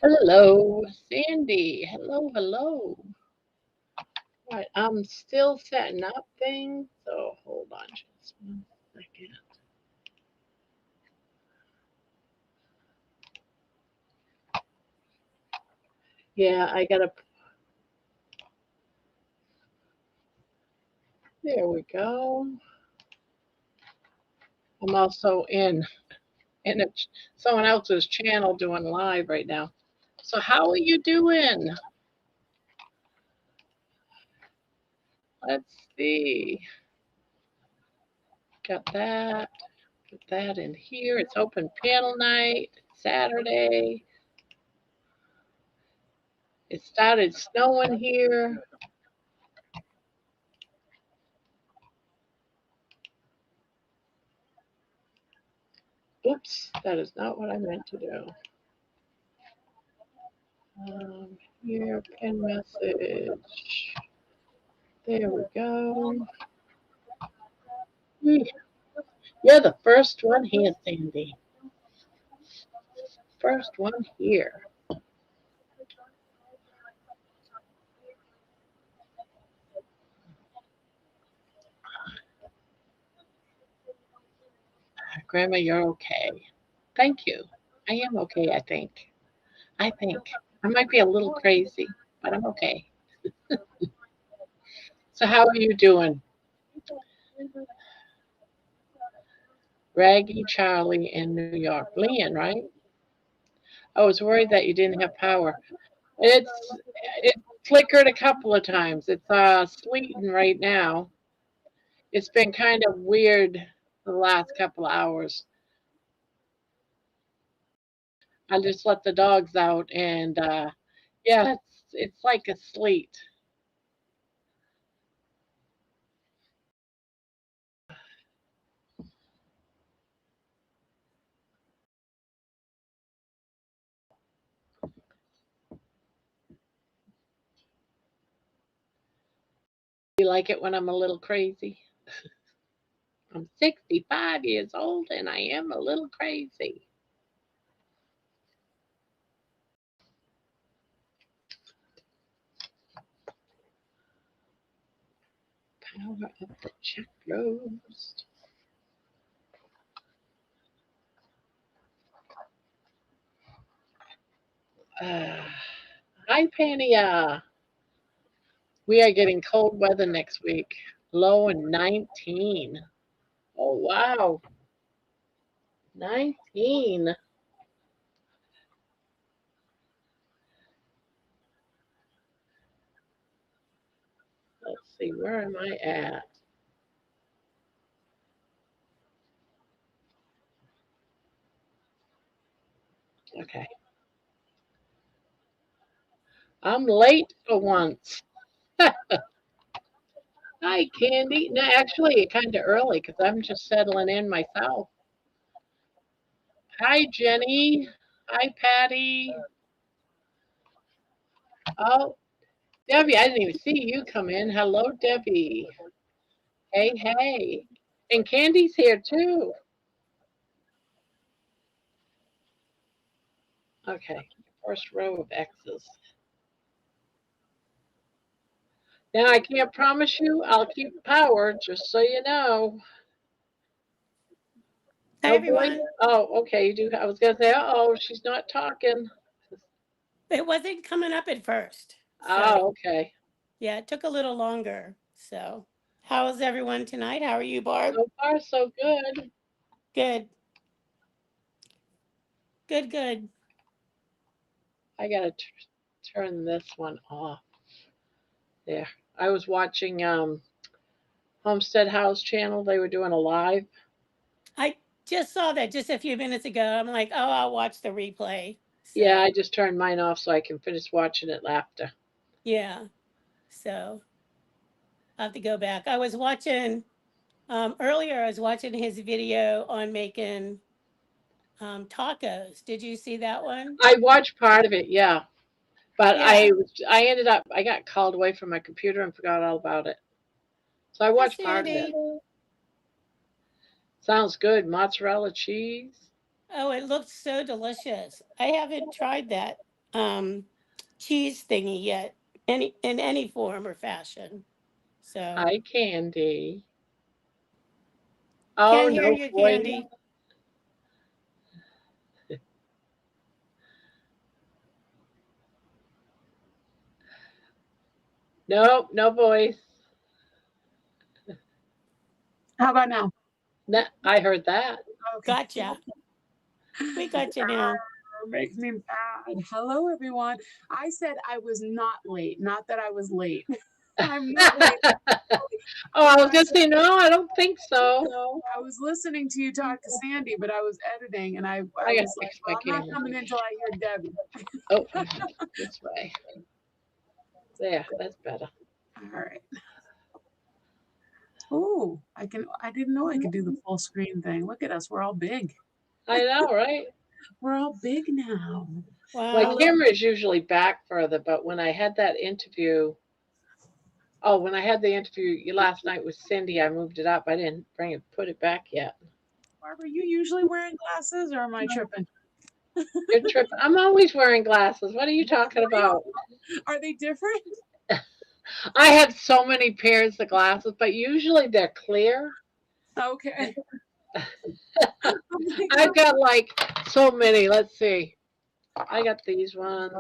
Hello, Sandy. Hello, hello. Right, I'm still setting up things, so hold on just 1 second. Yeah, I gotta. There we go. I'm also in someone else's channel doing live right now. So how are you doing? Let's see. Got that. Put that in here. It's open panel night. Saturday. It started snowing here. Oops, that is not what I meant to do. Here, pin message. There we go. You're the first one here, Sandy. First one here. Grandma, you're okay. Thank you. I am okay, I think. I think. I might be a little crazy, but I'm okay. So how are you doing? Raggy Charlie in New York. Leon, right? I was worried that you didn't have power. It flickered a couple of times. It's sleeting right now. It's been kind of weird the last couple of hours. I just let the dogs out, and yeah, it's like a sleet. You like it when I'm a little crazy? I'm 65 years old and I am a little crazy. Power of the chakras. Hi, Pania. We are getting cold weather next week. Low in 19. Oh, wow. 19. Let's see, where am I at? Okay. I'm late for once. Hi, Candy. No, actually, kind of early because I'm just settling in myself. Hi, Jenny. Hi, Patty. Oh, Debbie, I didn't even see you come in. Hello, Debbie. Hey, hey. And Candy's here too. Okay, first row of X's. Now, I can't promise you I'll keep power, just so you know. Hi, No everyone. voice? Oh, okay. You do. I was gonna say, oh, she's not talking. It wasn't coming up at first. Oh, okay. Yeah, it took a little longer. So, how is everyone tonight? How are you, Barb? So far, so good. Good. Good, good. I gotta turn this one off. There. I was watching Homestead House channel. They were doing a live. I just saw that just a few minutes ago. I'm like, oh, I'll watch the replay. So, Yeah, I just turned mine off so I can finish watching it after. yeah. So, I'll have to go back. I was watching earlier, I was watching his video on making tacos. Did you see that one? I watched part of it, yeah. But Yeah. I got called away from my computer and forgot all about it. So I Hi, watched part of it. Sandy. Sounds good. Mozzarella cheese. Oh, it looks so delicious. I haven't tried that cheese thingy yet, in any form or fashion. So Eye candy. Oh can't hear no, you, boy. Candy. Nope, no voice. How about now? I heard that. Okay. Gotcha. We got you now. Makes me mad. Hello, everyone. I said I was not late, not that I was late. I'm not late. Oh, I was gonna say no. I don't think so. I was listening to you talk to Sandy, but I was editing, and I I gotta was like, fix well, my I'm not camera. coming in until I hear Debbie. Oh, this way. There, that's better. All right. Oh, I didn't know I could do the full screen thing. Look at us. We're all big. I know, right? We're all big now. My Wow. camera is usually back further, but when I had that interview, when I had the interview last night with Cindy, I moved it up. I didn't put it back yet. Barbara, you usually wearing glasses, or am I tripping? You're tripping. I'm always wearing glasses. What are you talking about? Are they different? I have so many pairs of glasses, but usually they're clear. Okay. I've got like so many. Let's see. I got these ones.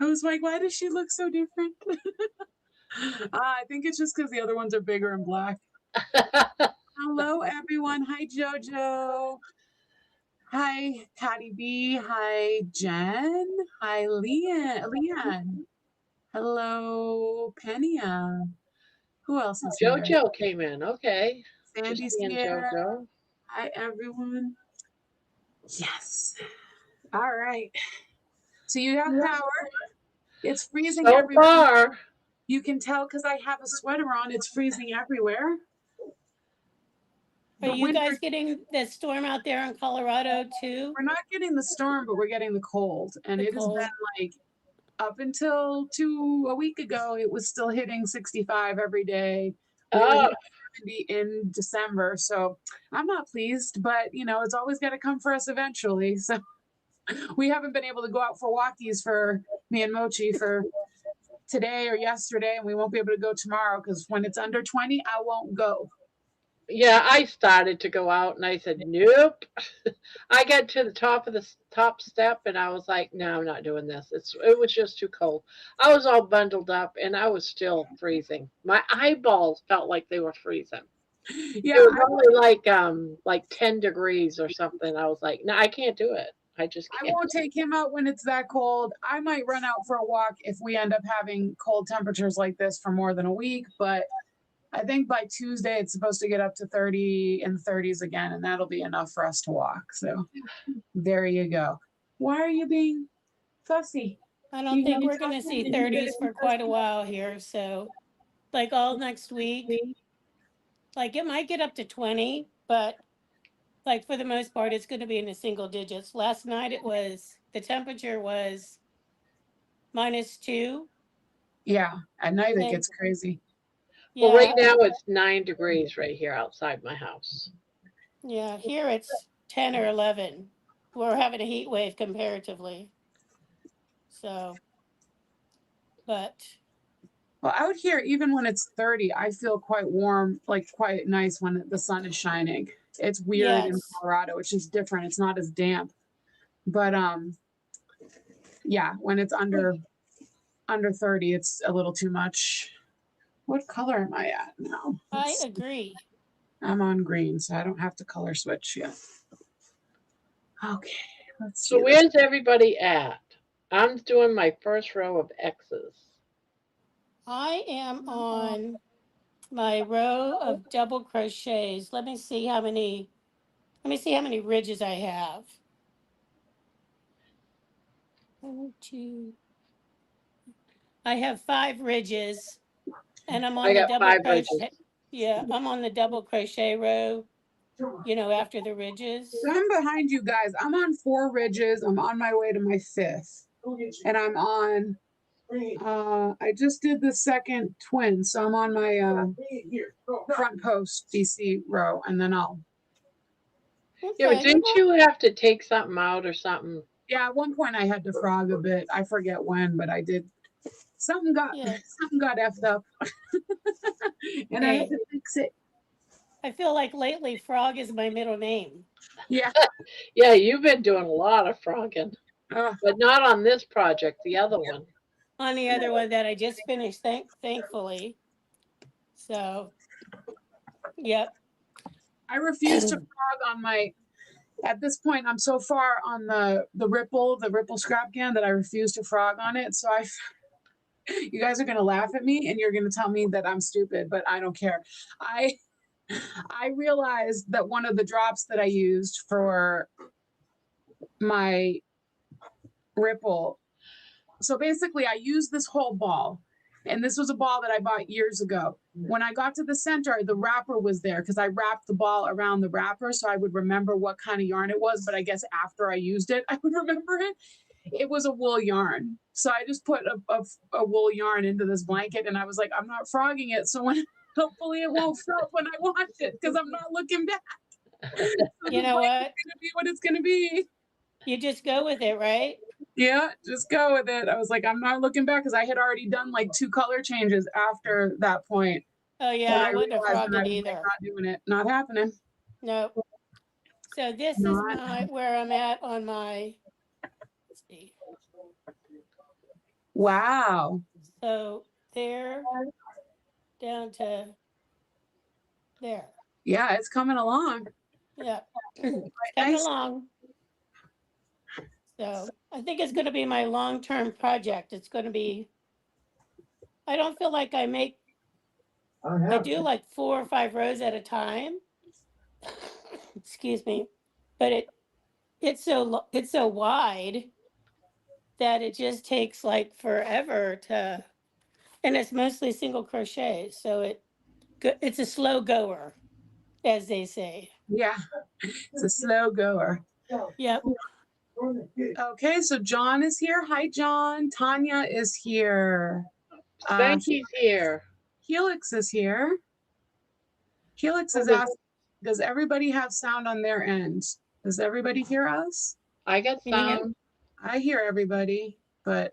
I was like, why does she look so different? I think it's just because the other ones are bigger and black. Hello, everyone. Hi, Jojo. Hi, Patty B. Hi, Jen. Hi, Leanne. Hello, Penia. Who else is here? Jojo came in. Okay. Sandy's Just seeing here. Jojo. Hi, everyone. Yes. All right. So you have power. It's freezing So everywhere. far. You can tell because I have a sweater on. It's freezing everywhere. Are you guys getting the storm out there in Colorado too? We're not getting the storm, but we're getting the cold. And The it has cold. been like up until a week ago, it was still hitting 65 every day. We were hitting 70 in December. So I'm not pleased, but it's always got to come for us eventually. So we haven't been able to go out for walkies for me and Mochi for today or yesterday, and we won't be able to go tomorrow because when it's under 20, I won't go. Yeah, I started to go out and I said, nope. I got to the top of the top step and I was like, no, I'm not doing this. It was just too cold. I was all bundled up and I was still freezing. My eyeballs felt like they were freezing. Yeah, It was only like 10 degrees or something. I was like, no, I can't do it. I just I can't. won't take him out when it's that cold. I might run out for a walk if we end up having cold temperatures like this for more than a week, but I think by Tuesday it's supposed to get up to 30 and 30s again, and that'll be enough for us to walk. So there you go. Why are you being fussy? I don't think we're going to see 30s for quite a while here. So, like all next week, like it might get up to 20, but like for the most part, it's going to be in the single digits. Last night the temperature was -2. Yeah, at night it And gets crazy. Well, yeah, right now it's 9 degrees right here outside my house. yeah, here it's 10 or 11. We're having a heat wave comparatively. So, but Well, out here, even when it's 30, I feel quite warm, like quite nice when the sun is shining. It's weird in yes, Colorado. It's just different. It's not as damp. But yeah, when it's under 30, it's a little too much. What color am I at now? I agree. I'm on green, so I don't have to color switch yet. Okay, let's see. So where's everybody at? I'm doing my first row of X's. I am on my row of double crochets. Let me see how many ridges I have. 1, 2. I have 5 ridges, and I'm on I the got double 5 crochet. ridges. Yeah, I'm on the double crochet row, after the ridges. So I'm behind you guys. I'm on 4 ridges. I'm on my way to my 5th. And I'm on I just did the second twin, so I'm on my front post DC row, and then I'll. Yeah, but Okay. didn't you have to take something out or something? Yeah, at one point I had to frog a bit. I forget when, but I did. Something got Yeah. something got effed up, and I had Hey, to fix it. I feel like lately Frog is my middle name. Yeah. Yeah, you've been doing a lot of frogging, Uh, but not on this project, the other one. On the other one that I just finished, thankfully. So, yep. I refuse to frog on my. At this point, I'm so far on the ripple scrap can that I refuse to frog on it. So you guys are gonna laugh at me and you're gonna tell me that I'm stupid, but I don't care. I realized that one of the drops that I used for my ripple. So basically, I used this whole ball, and this was a ball that I bought years ago. When I got to the center, the wrapper was there because I wrapped the ball around the wrapper so I would remember what kind of yarn it was. But I guess after I used it, I would remember it. It was a wool yarn. So I just put a wool yarn into this blanket, and I was like, I'm not frogging it. So when hopefully it won't froth when I wash it because I'm not looking back. So You the know blanket's what? gonna be what it's gonna be. You just go with it, right? Yeah, just go with it. I was like, I'm not looking back because I had already done like 2 color changes after that point. Oh, yeah, And I I wouldn't have realized frogged that I it was like, either. not doing it, not happening. Nope. So this is Not. where I'm at on my, let's see. Wow. So there down to there. Yeah, it's coming along. Yeah. It's Quite coming nice. along. So I think it's going to be my long-term project. It's going to be, I don't feel like I do like 4 or 5 rows at a time. Excuse me. But it's so wide that it just takes like forever to, and it's mostly single crochet. So it's a slow goer, as they say. Yeah, it's a slow goer. Yep. Okay, so John is here. Hi, John. Tanya is here. Spanky's here. Helix is here. Helix is asking, does everybody have sound on their end? Does everybody hear us? I got Yeah. sound. I hear everybody, but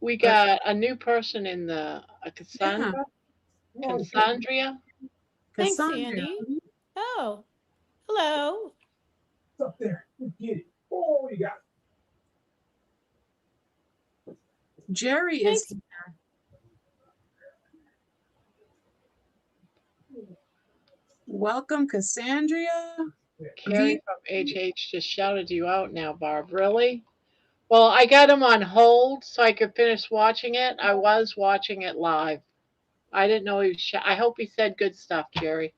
We got a new person in the Cassandra. Cassandria. Thanks, Cassandra. Sandy. Oh, hello. It's up there. Get it. Oh, you got it. Jerry Thanks. is here. Welcome, Cassandra. Carrie from HH just shouted you out now, Barb. Really? Well, I got him on hold so I could finish watching it. I was watching it live. I didn't know he was. I hope he said good stuff, Jerry.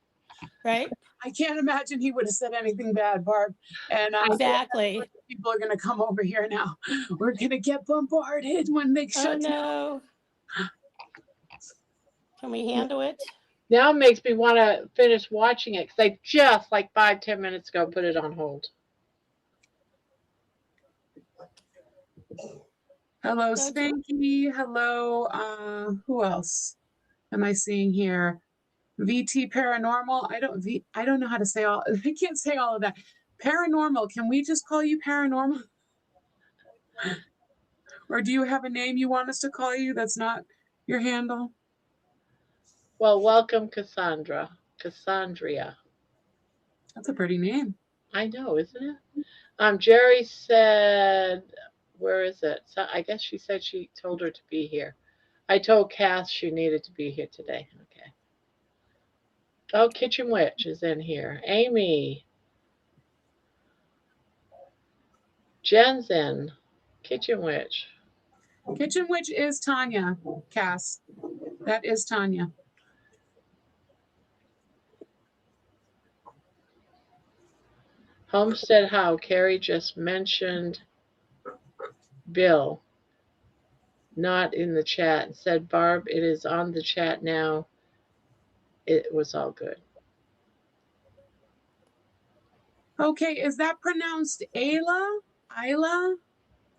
Right? I can't imagine he would have said anything bad, Barb. And Exactly. people are going to come over here now. We're going to get bombarded when they Oh, shut down. no. Can we handle it? Now it makes me want to finish watching it because I just like 5-10 minutes ago put it on hold. Hello, So Spanky. Hello. Who else am I seeing here? VT Paranormal. I don't know how to say all. I can't say all of that. Paranormal. Can we just call you Paranormal? Or do you have a name you want us to call you that's not your handle? Well, welcome, Cassandra. Cassandria. That's a pretty name. I know, isn't it? Jerry said, where is it? So I guess she said she told her to be here. I told Cass she needed to be here today. Okay. Oh, Kitchen Witch is in here. Amy. Jen's in. Kitchen Witch. Kitchen Witch is Tanya, Cass. That is Tanya. Homestead How. Carrie just mentioned Bill. Not in the chat. Said Barb, it is on the chat now. It was all good. Okay, is that pronounced Ayla? Ayla?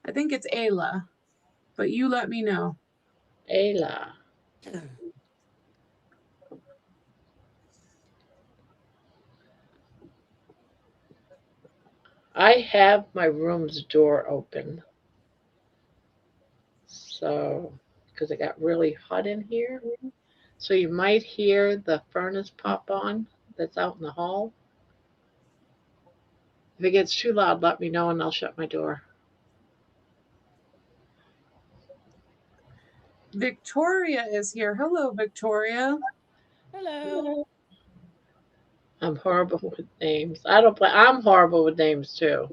I think it's Ayla. but you let me know. Ayla. I have my room's door open. So, because it got really hot in here. So you might hear the furnace pop on that's out in the hall. If it gets too loud, let me know and I'll shut my door. Victoria is here. Hello, Victoria. Hello. I'm horrible with names. I don't play. I'm horrible with names too.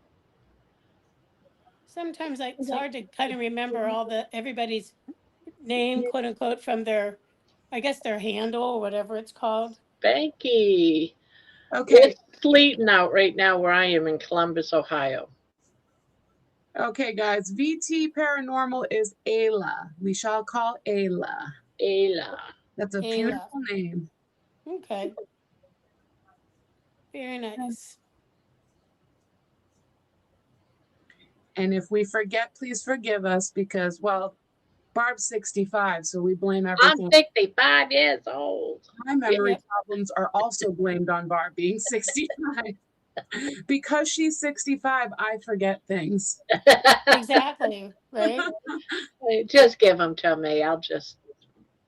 Sometimes it's hard to kind of remember everybody's name, quote unquote, from their, I guess their handle or whatever it's called. Banky. Okay. It's sleeting out right now where I am in Columbus, Ohio. Okay, guys. VT Paranormal is Ayla. We shall call Ayla. Ayla. That's a Ayla. beautiful name. Okay. Very nice. And if we forget, please forgive us because, well, Barb's 65, so we blame everything. I'm 65 years old. My memory Yep. problems are also blamed on Barb being 65. Because she's 65, I forget things. Exactly. Right? Just give them to me. I'll just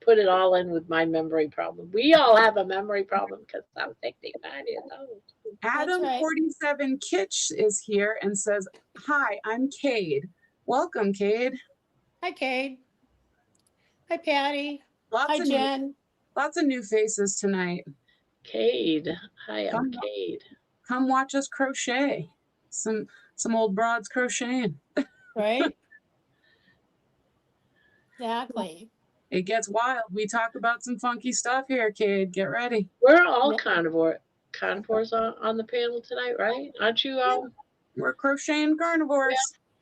put it all in with my memory problem. We all have a memory problem because I'm 65 years old. Adam right. 47 Kitsch is here and says, "Hi, I'm Cade. Welcome, Cade. Hi, Cade. Hi, Patty. Lots Hi, of Jen. lots of new faces tonight. Cade. Hi, I'm Come, Cade. come watch us crochet. Some old broads crocheting. Right? Exactly. It gets wild. We talk about some funky stuff here, Cade. Get ready. We're all Yep. carnivores on the panel tonight, right? Aren't you all? We're crocheting carnivores.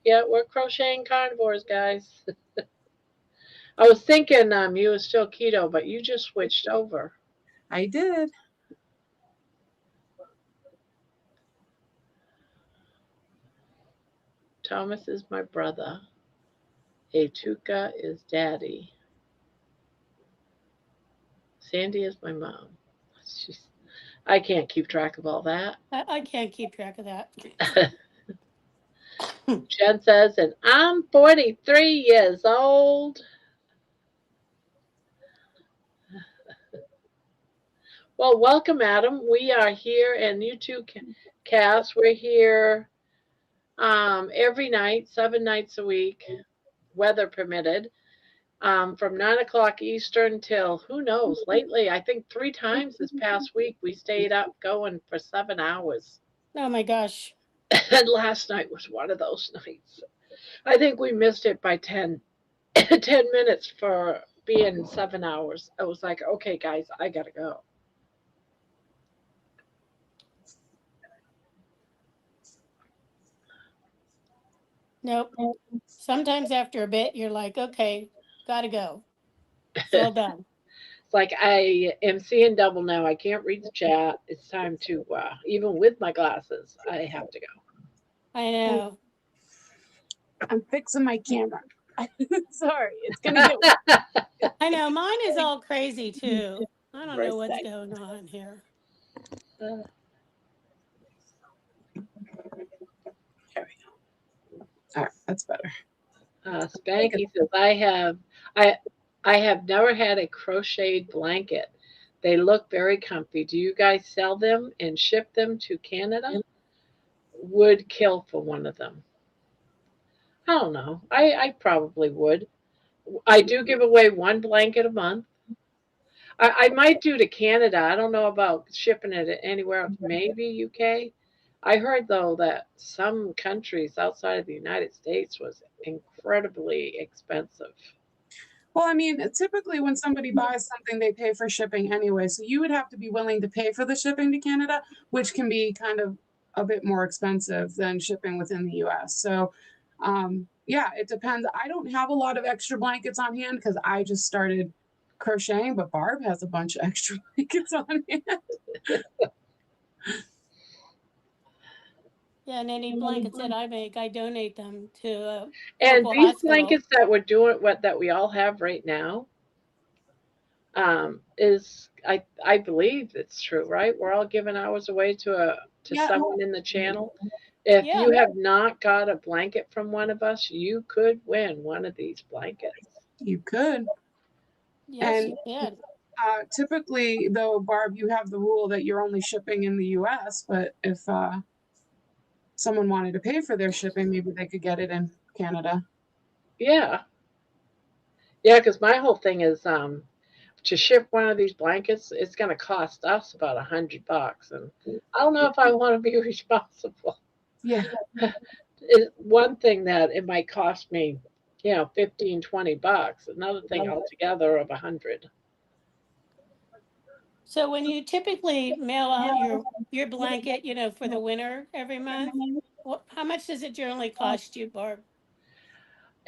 Yeah, we're crocheting carnivores, guys. I was thinking you were still keto, but you just switched over. I did. Thomas is my brother. Etuka is daddy. Sandy is my mom. I can't keep track of all that. I can't keep track of that. Jen says, and I'm 43 years old. Well, welcome, Adam. We are here, and you too, Cass. We're here every night, 7 nights a week, weather permitted, from 9 o'clock Eastern till who knows. Lately, I think 3 times this past week we stayed up going for 7 hours. Oh my gosh. And last night was one of those nights. I think we missed it by 10 minutes for being 7 hours. I was like, okay, guys, I gotta go. Nope. Sometimes after a bit, you're like, okay, gotta go. It's all done. It's like I am seeing double now. I can't read the chat. It's time to, even with my glasses, I have to go. I know. I'm fixing my camera. Sorry, it's gonna get. I know. Mine is all crazy too. I don't For a know what's sec. going on here. Uh, There we go. All right, that's better. Spanky says, I have never had a crocheted blanket. They look very comfy. Do you guys sell them and ship them to Canada? Would kill for one of them. I don't know. I probably would. I do give away one blanket a month. I might do to Canada. I don't know about shipping it anywhere else. Maybe UK. I heard though that some countries outside of the United States was incredibly expensive. Well, I mean, typically when somebody buys something, they pay for shipping anyway. So you would have to be willing to pay for the shipping to Canada, which can be kind of a bit more expensive than shipping within the US. So, yeah, it depends. I don't have a lot of extra blankets on hand because I just started crocheting, but Barb has a bunch of extra blankets on hand. Yeah, and any blankets that I make, I donate them to a And local these hospital. blankets that we're doing, what that we all have right now, is I believe it's true, right? We're all giving ours away to Yeah, someone in the channel. If Yeah. you have not got a blanket from one of us, you could win one of these blankets. you could. Yes, And you can. typically, though, Barb, you have the rule that you're only shipping in the U.S. But if someone wanted to pay for their shipping, maybe they could get it in Canada. Yeah, yeah, because my whole thing is to ship one of these blankets, it's going to cost us about $100, and I don't know if I want to be responsible. Yeah. It's one thing that it might cost me, 15, $20. Another thing altogether of 100. So when you typically mail out your blanket, for the winter every month, how much does it generally cost you, Barb?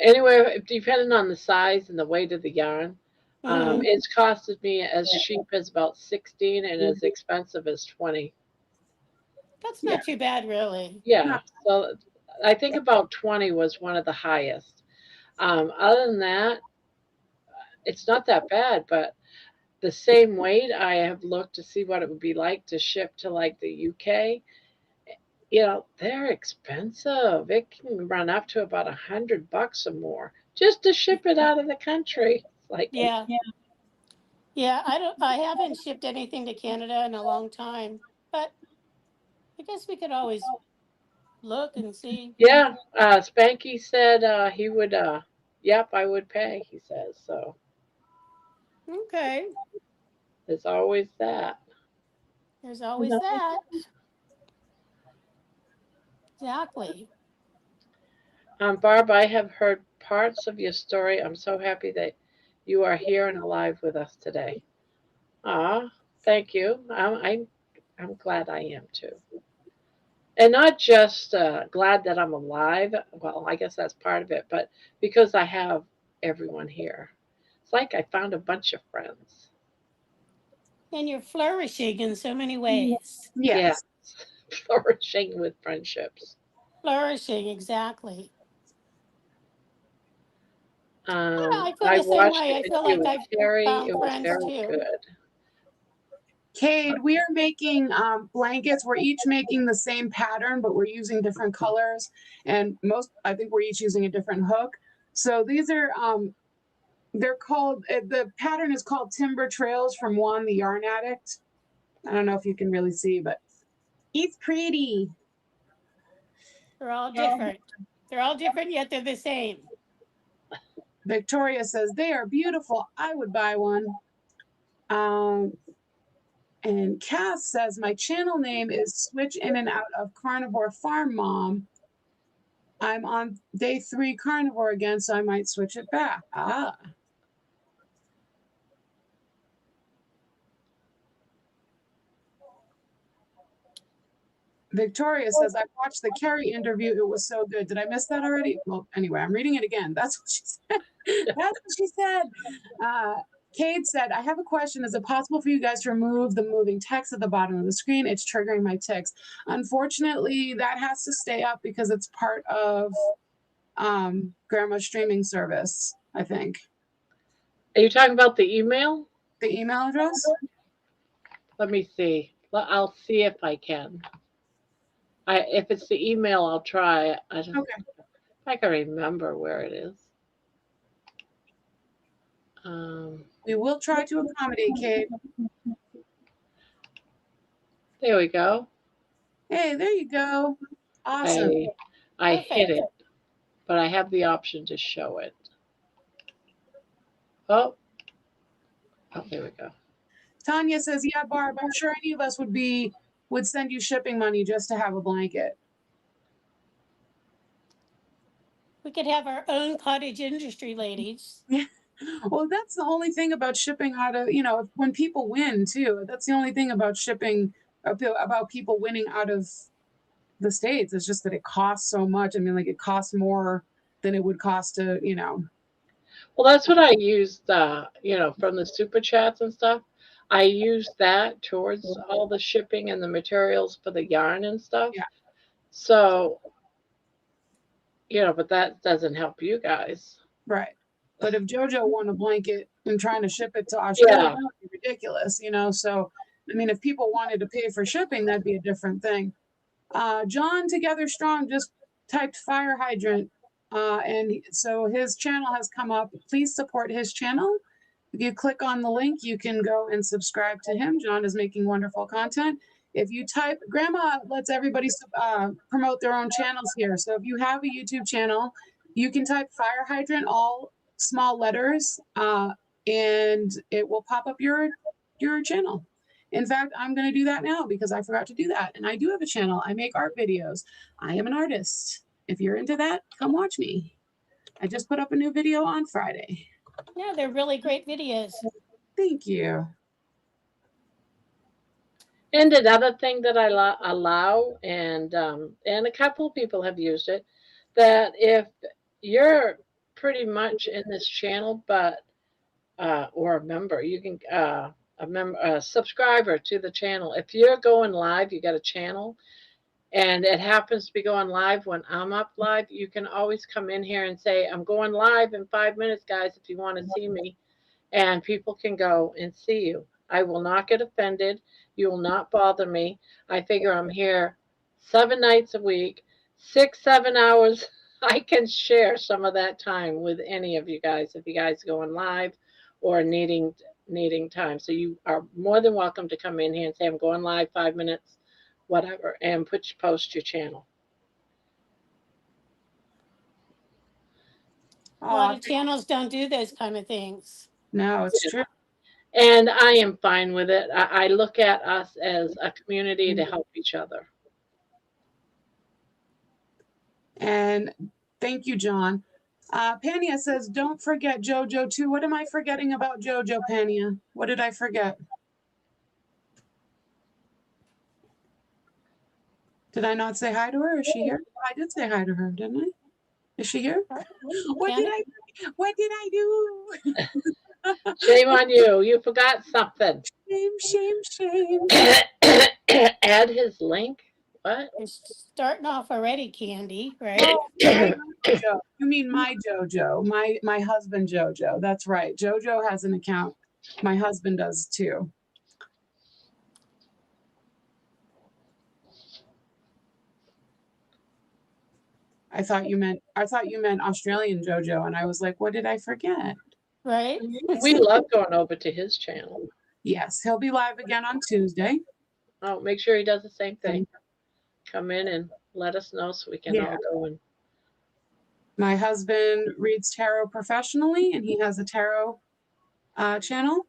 Anyway, depending on the size and the weight of the yarn, Hmm. it's costed me as cheap as about 16 and as expensive as 20. That's Yeah. not too bad, really. Yeah, so I think about 20 was one of the highest. Other than that, it's not that bad, but the same weight, I have looked to see what it would be like to ship to like the UK. They're expensive. It can run up to about $100 or more just to ship it out of the country. It's like, Yeah. Yeah, I haven't shipped anything to Canada in a long time, but I guess we could always look and see. yeah, Spanky said he would, yep, I would pay, he says. So Okay. there's always that. There's always that. Exactly. Barb, I have heard parts of your story. I'm so happy that you are here and alive with us today. Ah, thank you. I'm glad I am too. And not just glad that I'm alive. Well, I guess that's part of it, but because I have everyone here. It's like I found a bunch of friends. And you're flourishing in so many ways. Yeah, Yes. flourishing with friendships. Flourishing, exactly. I feel I the same watched way. the I feel interview like with I've Terry. found It was friends very too. good. Cade, we are making blankets. We're each making the same pattern, but we're using different colors. And I think we're each using a different hook. So these are, they're called, the pattern is called Timber Trails from Juan the Yarn Addict. I don't know if you can really see, but it's pretty. They're all different. They're all different, yet they're the same. Victoria says, they are beautiful. I would buy one. And Cass says, my channel name is Switch In and Out of Carnivore Farm Mom. I'm on day 3 carnivore again, so I might switch it back. Ah. Victoria says, I watched the Carrie interview. It was so good. Did I miss that already? Well, anyway, I'm reading it again. That's what she said. That's what she said. Cade said, I have a question. Is it possible for you guys to remove the moving text at the bottom of the screen? It's triggering my ticks. Unfortunately, that has to stay up because it's part of Gramma's streaming service, I think. Are you talking about the email? The email address? Let me see. I'll see if I can. If it's the email, I'll try. I don't. Okay. If I can remember where it is. We will try to accommodate, Cade. There we go. Hey, there you go. Awesome. I Perfect. hit it, but I have the option to show it. Oh, there we go. Tanya says, yeah, Barb, I'm sure any of us would send you shipping money just to have a blanket. We could have our own cottage industry, ladies. Well, that's the only thing about shipping out of, when people win too. That's the only thing about shipping, about people winning out of the States. It's just that it costs so much. I mean, like it costs more than it would cost to, Well, that's what I used, from the super chats and stuff. I used that towards all the shipping and the materials for the yarn and stuff. Yeah. So, but that doesn't help you guys. Right. But if JoJo won a blanket and trying to ship it to Australia, Yeah. that would be ridiculous, So, I mean, if people wanted to pay for shipping, that'd be a different thing. John Together Strong just typed fire hydrant. So his channel has come up. Please support his channel. If you click on the link, you can go and subscribe to him. John is making wonderful content. If you type, Grandma lets everybody promote their own channels here. So if you have a YouTube channel, you can type fire hydrant, all small letters, and it will pop up your channel. In fact, I'm going to do that now because I forgot to do that. And I do have a channel. I make art videos. I am an artist. If you're into that, come watch me. I just put up a new video on Friday. Yeah, they're really great videos. Thank you. And another thing that I allow, and a couple of people have used it, that if you're pretty much in this channel, but or a member, you can a subscriber to the channel. If you're going live, you got a channel, and it happens to be going live when I'm up live, you can always come in here and say, I'm going live in 5 minutes, guys, if you want to see me. And people can go and see you. I will not get offended. You will not bother me. I figure I'm here 7 nights a week, 6, 7 hours. I can share some of that time with any of you guys if you guys are going live or needing time. So you are more than welcome to come in here and say, I'm going live 5 minutes, whatever, and post your channel. A lot of channels don't do those kind of things. No, it's true. And I am fine with it. I look at us as a community to help each other. And thank you, John. Pania says, don't forget JoJo too. What am I forgetting about JoJo, Pania? What did I forget? Did I not say hi to her? Is she here? I did say hi to her, didn't I? Is she here? What did I do? Shame on you. You forgot something. Shame. Add his link. What? You're starting off already, Candy, right? Oh, JoJo. You mean my JoJo, my husband JoJo. That's right. JoJo has an account. My husband does too. I thought you meant Australian JoJo, and I was like, what did I forget? Right? We love going over to his channel. Yes, he'll be live again on Tuesday. Oh, make sure he does the same thing. Come in and let us know so we can all go and. My husband reads tarot professionally, and he has a tarot channel,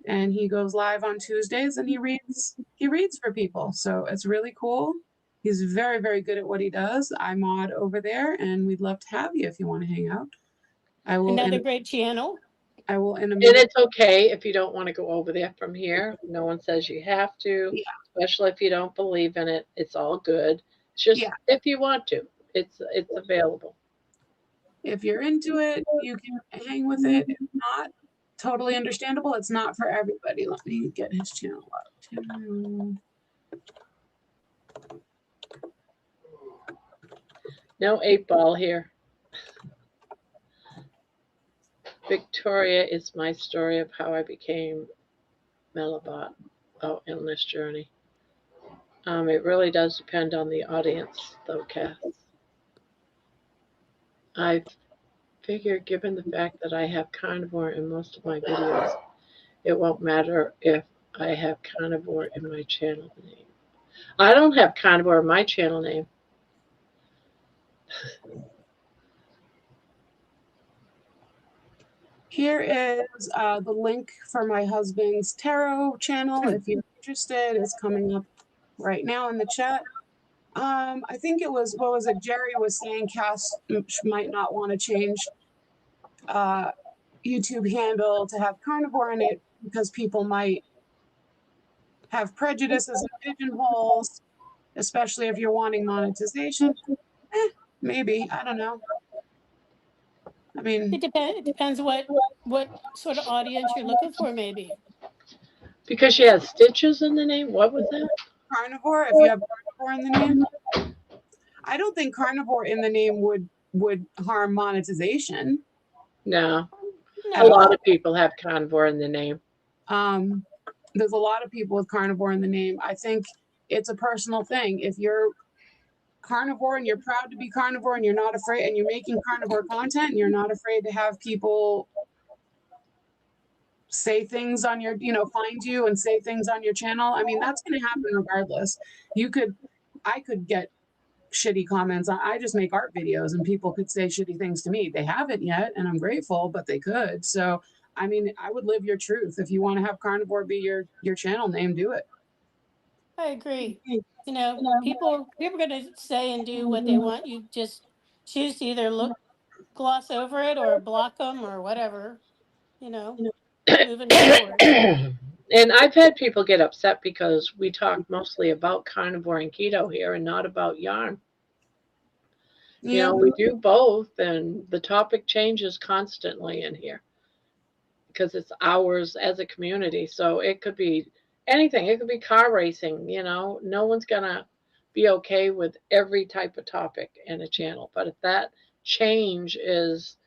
and he goes live on Tuesdays, and he reads for people. So it's really cool. He's very, very good at what he does. I mod over there, and we'd love to have you if you want to hang out. I will. Another great channel. I will in a And minute. it's okay if you don't want to go over there from here. No one says you have to, especially if you don't believe in it. It's all good. It's just if you want to, it's available. If you're into it, you can hang with it. If not, totally understandable. It's not for everybody. Let me get his channel up too. No 8-ball here. Victoria is my story of how I became Melobot. Oh, endless journey. It really does depend on the audience, though, Cass. I figure, given the fact that I have Carnivore in most of my videos, it won't matter if I have Carnivore in my channel name. I don't have Carnivore in my channel name. Here is the link for my husband's tarot channel. If you're interested, it's coming up right now in the chat. I think it was, what was it? Jerry was saying Cass might not want to change YouTube handle to have Carnivore in it because people might have prejudices and pigeonholes, especially if you're wanting monetization. Maybe, I don't know. I mean, It depends what sort of audience you're looking for, maybe. Because she has stitches in the name? What was that? Carnivore, if you have Carnivore in the name. I don't think carnivore in the name would harm monetization. No, a No. lot of people have carnivore in the name. There's a lot of people with carnivore in the name. I think it's a personal thing. If you're carnivore and you're proud to be carnivore and you're not afraid and you're making carnivore content and you're not afraid to have people say things on your, find you and say things on your channel, I mean, that's going to happen regardless. I could get shitty comments. I just make art videos and people could say shitty things to me. They haven't yet, and I'm grateful, but they could. So, I mean, I would live your truth. If you want to have carnivore be your channel name, do it. I agree. People are going to say and do what they want. You just choose to either gloss over it or block them or whatever, moving forward. And I've had people get upset because we talk mostly about carnivore and keto here and not about yarn. Yeah. We do both, and the topic changes constantly in here because it's ours as a community. So it could be anything. It could be car racing. No one's gonna be okay with every type of topic in a channel. But if that change is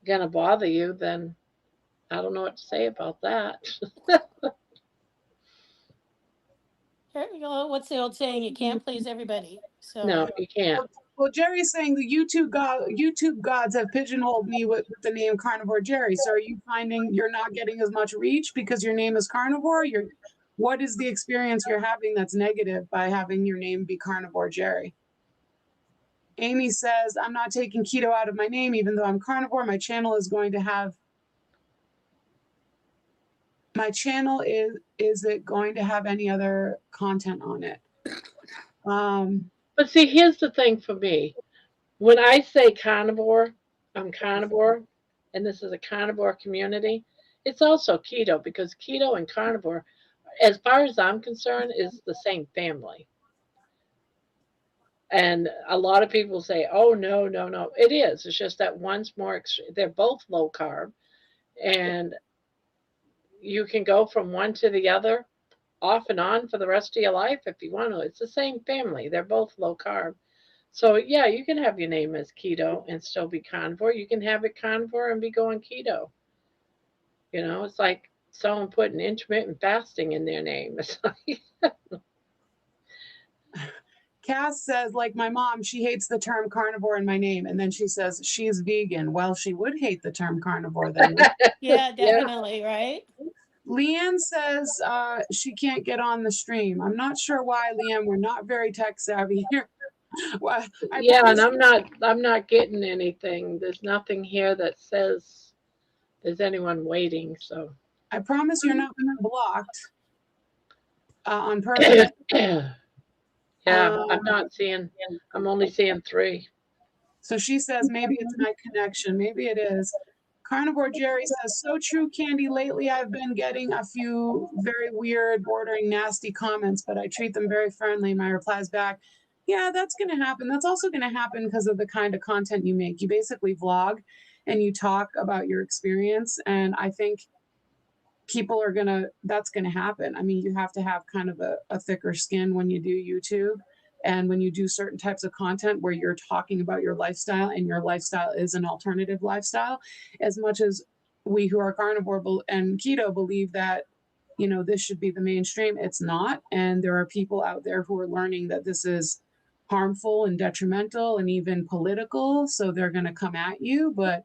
gonna bother you, then I don't know what to say about that. What's the old saying? You can't please everybody. So No, you can't. Well, Jerry's saying the YouTube gods have pigeonholed me with the name Carnivore Jerry. So are you finding you're not getting as much reach because your name is Carnivore? What is the experience you're having that's negative by having your name be Carnivore Jerry? Amy says, I'm not taking keto out of my name, even though I'm carnivore. My channel is it going to have any other content on it? But see, here's the thing for me. When I say carnivore, I'm carnivore, and this is a carnivore community. It's also keto because keto and carnivore, as far as I'm concerned, is the same family. And a lot of people say, "Oh no, no, no!" It is. It's just that one's more. They're both low carb, and you can go from one to the other, off and on for the rest of your life if you want to. It's the same family. They're both low carb. So yeah, you can have your name as keto and still be carnivore. You can have it carnivore and be going keto. It's like someone putting intermittent fasting in their name. It's like Cass says, like my mom, she hates the term carnivore in my name. And then she says she's vegan. Well, she would hate the term carnivore then. yeah, definitely, right? Leanne says she can't get on the stream. I'm not sure why, Leanne. We're not very tech savvy here. Well, yeah, and I'm not getting anything. There's nothing here that says there's anyone waiting. So I promise you're not being blocked on purpose. yeah, I'm not seeing. I'm only seeing 3. So she says maybe it's my connection. Maybe it is. Carnivore Jerry says, so true, Candy. Lately, I've been getting a few very weird, bordering nasty comments, but I treat them very friendly. My replies back, yeah, that's going to happen. That's also going to happen because of the kind of content you make. You basically vlog and you talk about your experience. And I think that's going to happen. I mean, you have to have kind of a thicker skin when you do YouTube. And when you do certain types of content where you're talking about your lifestyle and your lifestyle is an alternative lifestyle, as much as we who are carnivore and keto believe that, this should be the mainstream, it's not. And there are people out there who are learning that this is harmful and detrimental and even political. So they're going to come at you. But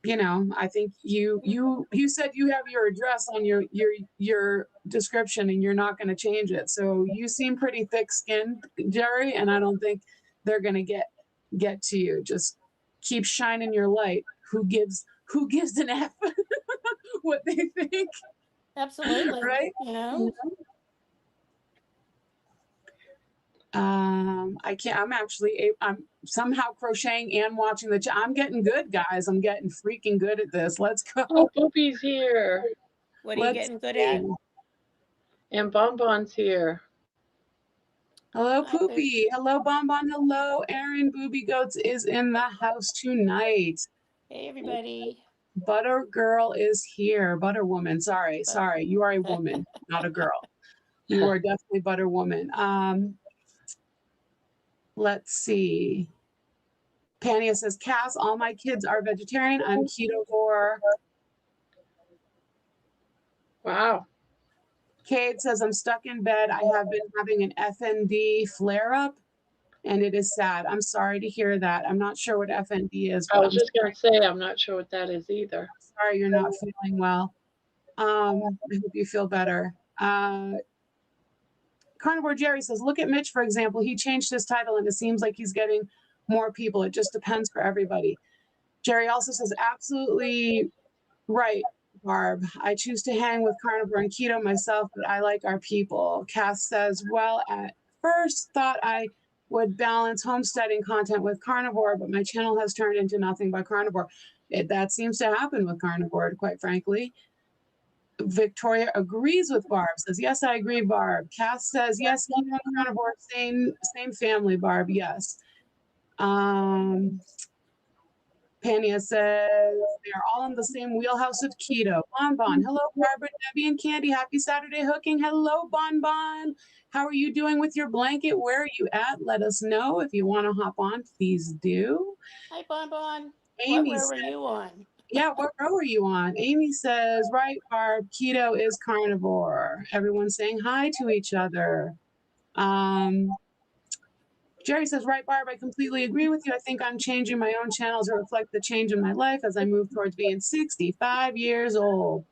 I think you said you have your address on your description and you're not going to change it. So you seem pretty thick-skinned, Jerry, and I don't think they're going to get to you. Just keep shining your light. Who gives an F what they think? Absolutely. Right? I can't. I'm somehow crocheting and watching I'm getting good, guys. I'm getting freaking good at this. Let's go. Oh, Poopy's here. What are you getting good at? And Bonbon's here. Hello, Hi, Poopy. Hello, Bonbon. Hello, Erin. Booby Goats is in the house tonight. Hey, everybody. Butter Girl is here. Butter Woman. Sorry. You are a woman, not a girl. You are definitely Butter Woman. Let's see. Pania says, Cass, all my kids are vegetarian. I'm ketovore. Wow. Kate says, I'm stuck in bed. I have been having an FND flare up and it is sad. I'm sorry to hear that. I'm not sure what FND is, I but was just going to say, I'm not sure what that is either. sorry you're not feeling well. I hope you feel better. Carnivore Jerry says, look at Mitch, for example. He changed his title and it seems like he's getting more people. It just depends for everybody. Jerry also says, absolutely right, Barb. I choose to hang with carnivore and keto myself, but I like our people. Cass says, well, at first thought I would balance homesteading content with carnivore, but my channel has turned into nothing but carnivore. That seems to happen with carnivore, quite frankly. Victoria agrees with Barb, says, yes, I agree, Barb. Cass says, yes, keto and carnivore, same family, Barb, yes. Pania says they are all in the same wheelhouse of keto. Bon. Hello, Barbara, Debbie, and Candy. Happy Saturday hooking. Hello, Bon. How are you doing with your blanket? Where are you at? Let us know. If you want to hop on, please do. Hi, Bon. Amy What row were said, you on? yeah, what row are you on? Amy says, right, Barb, keto is carnivore. Everyone's saying hi to each other. Jerry says, right, Barb, I completely agree with you. I think I'm changing my own channel to reflect the change in my life as I move towards being 65 years old.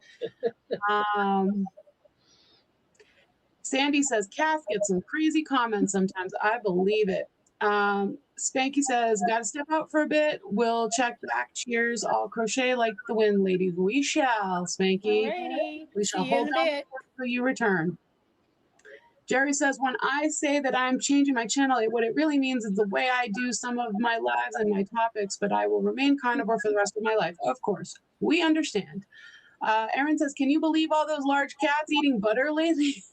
Sandy says, Cass gets some crazy comments sometimes. I believe it. Spanky says, got to step out for a bit. We'll check back. Cheers. All crochet like the wind, ladies. We shall, Spanky. Alrighty. We shall See you hold in a down bit. until you return. Jerry says, when I say that I'm changing my channel, what it really means is the way I do some of my lives and my topics, but I will remain carnivore for the rest of my life. Of course, we understand. Erin says, can you believe all those large cats eating butter lately?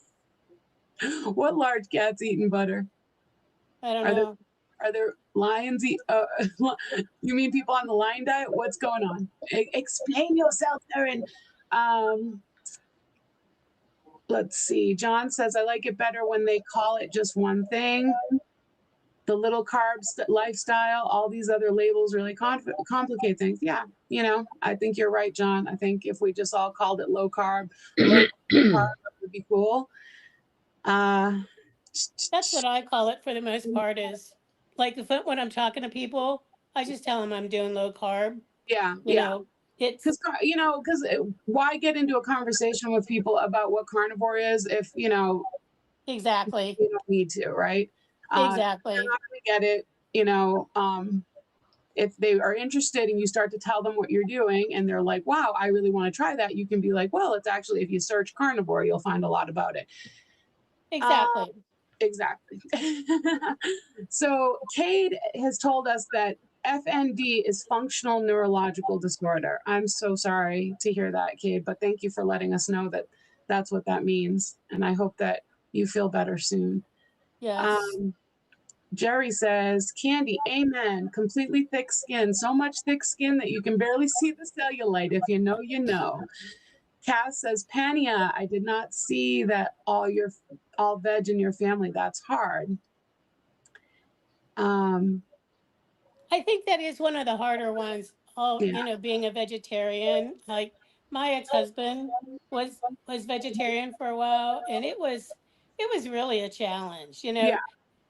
What large cats eating butter? I don't know. Are there lions eat? You mean people on the lion diet? What's going on? Explain yourself, Erin. Let's see. John says, I like it better when they call it just one thing. The little carbs lifestyle, all these other labels really complicate things. Yeah, I think you're right, John. I think if we just all called it low carb, low carb would be cool. That's what I call it for the most part is like when I'm talking to people, I just tell them I'm doing low carb. Yeah. It's because why get into a conversation with people about what carnivore is if exactly. you don't need to, right? Exactly. They're not going to get it, if they are interested and you start to tell them what you're doing and they're like, wow, I really want to try that. You can be like, well, it's actually, if you search carnivore, you'll find a lot about it. Exactly. Exactly. So Cade has told us that FND is functional neurological disorder. I'm so sorry to hear that, Cade, but thank you for letting us know that that's what that means. And I hope that you feel better soon. Yes. Jerry says, Candy, amen. Completely thick skin. So much thick skin that you can barely see the cellulite. If you know, you know. Cass says, Pania, I did not see that all veg in your family. That's hard. I think that is one of the harder ones. Being a vegetarian. Like my ex-husband was vegetarian for a while, and it was really a challenge. Yeah.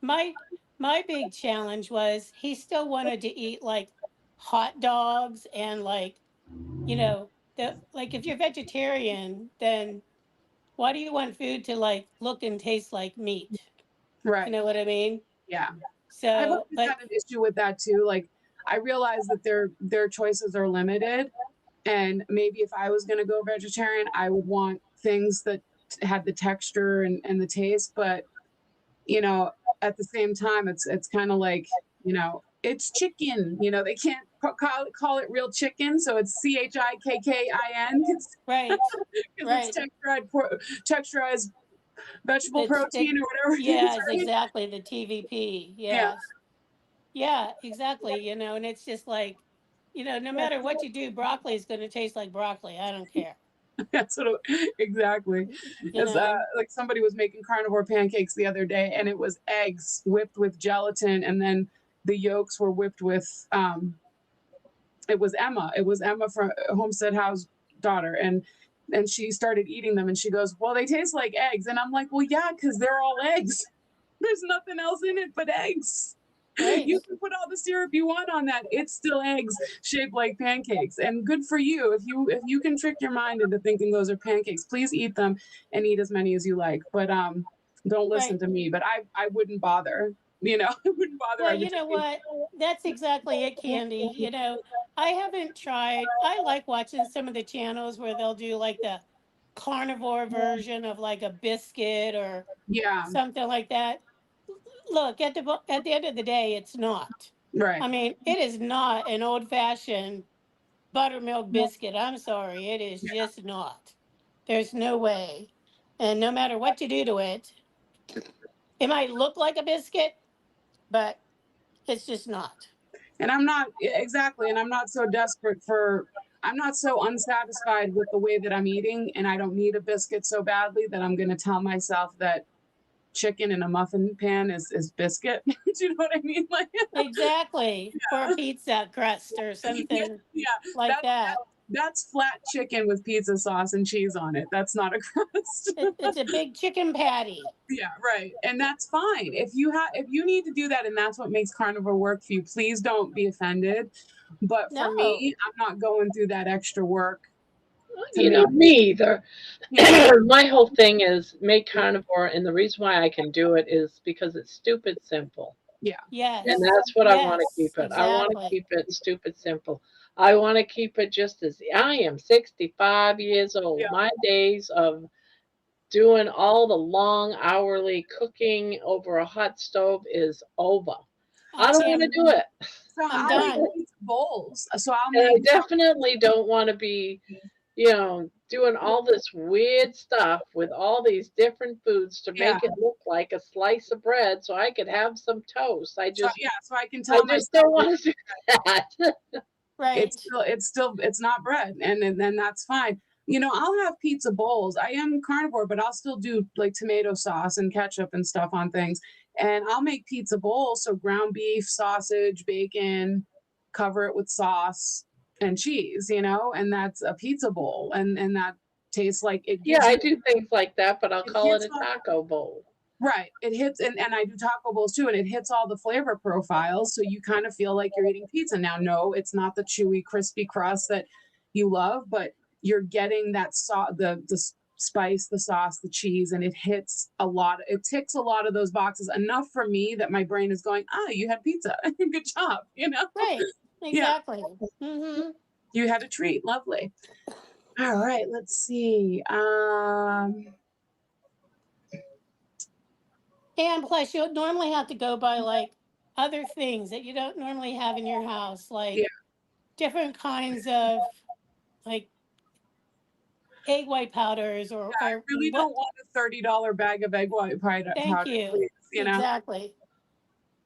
My big challenge was he still wanted to eat like hot dogs and like if you're vegetarian, then why do you want food to like look and taste like meat? Right. You know what I mean? Yeah. So I've always had an issue with that too. Like I realize that their choices are limited. And maybe if I was going to go vegetarian, I would want things that had the texture and the taste. But, at the same time, it's kind of like, it's chicken. They can't call it real chicken. So it's CHIKKIN. right. Because it's texturized vegetable protein or whatever. Yes, exactly. The TVP. Yes. Yeah, exactly. And it's just like, no matter what you do, broccoli is going to taste like broccoli. I don't care. That's what exactly. You It's know, like somebody was making carnivore pancakes the other day, and it was eggs whipped with gelatin, and then the yolks were whipped with it was Emma. It was Emma from Homestead House daughter, and she started eating them, and she goes, "Well, they taste like eggs," and I'm like, "Well, yeah, because they're all eggs. There's nothing else in it but eggs." right, You can put all the syrup you want on that. It's still eggs shaped like pancakes. And good for you. If you can trick your mind into thinking those are pancakes, please eat them and eat as many as you like. But don't listen right. to me. But I wouldn't bother. I wouldn't bother. I Well, would you just know what? That's exactly it, Candy. I haven't tried. I like watching some of the channels where they'll do like the carnivore version of like a biscuit or yeah, something like that. Look, at the end of the day, it's not. right. I mean, it is not an old fashioned buttermilk biscuit. I'm sorry, it is just not. There's no way. And no matter what you do to it, it might look like a biscuit, but it's just not. And I'm not exactly, and I'm not so desperate for. I'm not so unsatisfied with the way that I'm eating, and I don't need a biscuit so badly that I'm going to tell myself that chicken in a muffin pan is biscuit. Do you know what I mean? Like, Exactly. Or a pizza crust or yeah, something yeah, like that. that's flat chicken with pizza sauce and cheese on it. That's not a crust. It's a big chicken patty. Yeah, right. And that's fine. If you need to do that and that's what makes carnivore work for you, please don't be offended. But for No. me, I'm not going through that extra work to You know, make, me either. you know, My whole thing is make carnivore, and the reason why I can do it is because it's stupid simple. yeah, And Yes. that's what I want to Yes. keep it. I want to Exactly. keep it stupid simple. I want to keep it just as I am 65 years old. yeah, My days of doing all the long hourly cooking over a hot stove is over. I I don't want to am. do it. so I'm I'll make done. pizza bowls. So I'll And I make some, definitely don't want to be, doing all this weird stuff with all these different foods to yeah. make it look like a slice of bread so I could have some toast. I So just yeah, so I can I tell just myself don't want to do that. Right. it's not bread, and then that's fine. I'll have pizza bowls. I am carnivore, but I'll still do like tomato sauce and ketchup and stuff on things. And I'll make pizza bowls, so ground beef, sausage, bacon, cover it with sauce and cheese, and that's a pizza bowl, and that tastes like it Yeah, gives I you do things like that, but I'll it call it hits a all taco bowl. right. It hits and I do taco bowls too, and it hits all the flavor profiles, so you kind of feel like you're eating pizza. Now, no, it's not the chewy, crispy crust that you love, but you're getting that spice, the sauce, the cheese, and it ticks a lot of those boxes enough for me that my brain is going, "Oh, you had pizza. Good job," Right. Yeah, Exactly. Hmm. you had a treat. Lovely. All right, let's see. And plus, you normally have to go by like other things that you don't normally have in your house, Yeah, like different kinds of like egg white powders I or really what. don't want a $30 bag of egg white Thank powder, you. please. Exactly.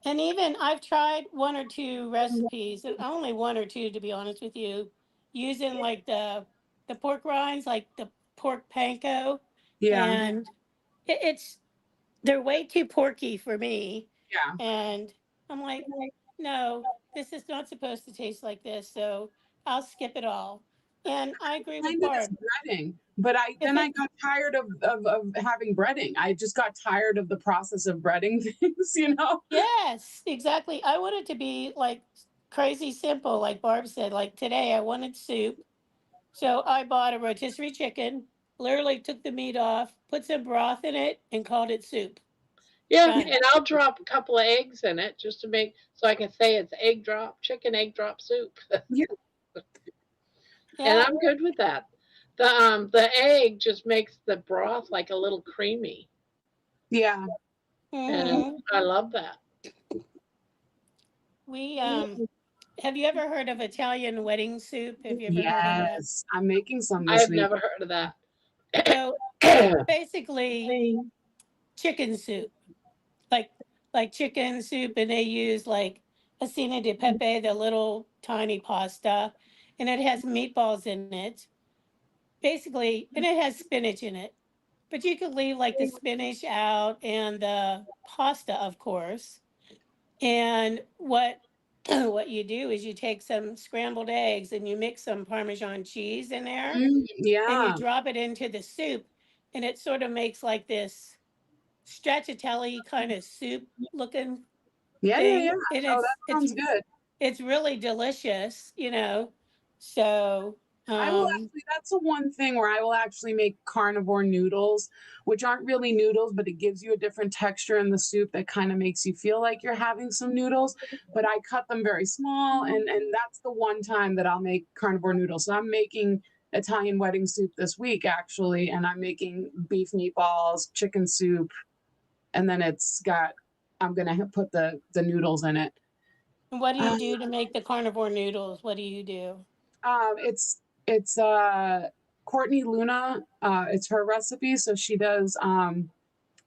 And even I've tried one or two recipes, and only one or two to be honest with you, using like the pork rinds, like the pork panko, Yeah, and it's they're way too porky for me. yeah. And I'm like, no, this is not supposed to taste like this, so I'll skip it all. And I agree with Kind of Barb. is breading, but If I it got tired of having breading. I just got tired of the process of breading things. Yes, exactly. I want it to be like crazy simple, like Barb said. Like today, I wanted soup. So I bought a rotisserie chicken, literally took the meat off, put some broth in it, and called it soup. Yeah, Done. and I'll drop a couple of eggs in it just to make so I can say it's chicken egg drop soup. Yeah, And Yeah. I'm good with that. The egg just makes the broth like a little creamy. yeah. And Hmm. I love that. We have you ever heard of Italian wedding soup? Have you ever heard of that? Yes, I'm making some I this have week. never heard of that. So it's basically chicken soup, like chicken soup, and they use like acina di pepe, the little tiny pasta, and it has meatballs in it. basically, and it has spinach in it, but you could leave like the spinach out and the pasta, of course. And what what you do is you take some scrambled eggs and you mix some Parmesan cheese in there and you Yeah. drop it into the soup, and it sort of makes like this stracciatella kind of soup looking Yeah, yeah, yeah. thing, and Oh, that sounds good. it's really delicious, you know. So I will actually, that's the one thing where I will actually make carnivore noodles, which aren't really noodles, but it gives you a different texture in the soup that kind of makes you feel like you're having some noodles. But I cut them very small, and that's the one time that I'll make carnivore noodles. So I'm making Italian wedding soup this week, actually, and I'm making beef meatballs, chicken soup, and then I'm gonna put the noodles in it. what do you Uh, do to make the carnivore noodles? What do you do? it's Courtney Luna. It's her recipe. So she does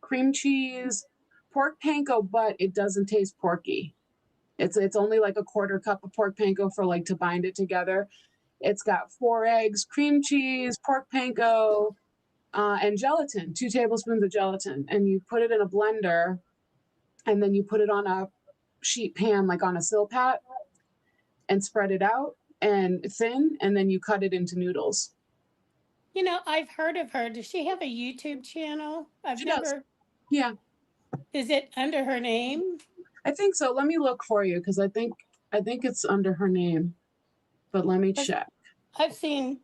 cream cheese, pork panko, but it doesn't taste porky. It's only like a quarter cup of pork panko for like to bind it together. It's got 4 eggs, cream cheese, pork panko, and gelatin, 2 tablespoons of gelatin, and you put it in a blender, and then you put it on a sheet pan, like on a silpat, and spread it out and thin, and then you cut it into noodles. You know, I've heard of her. Does she have a YouTube channel? I've She does. never. Yeah, Is it under her name? I think so. Let me look for you because I think it's under her name, but let me 'Cause check. I've seen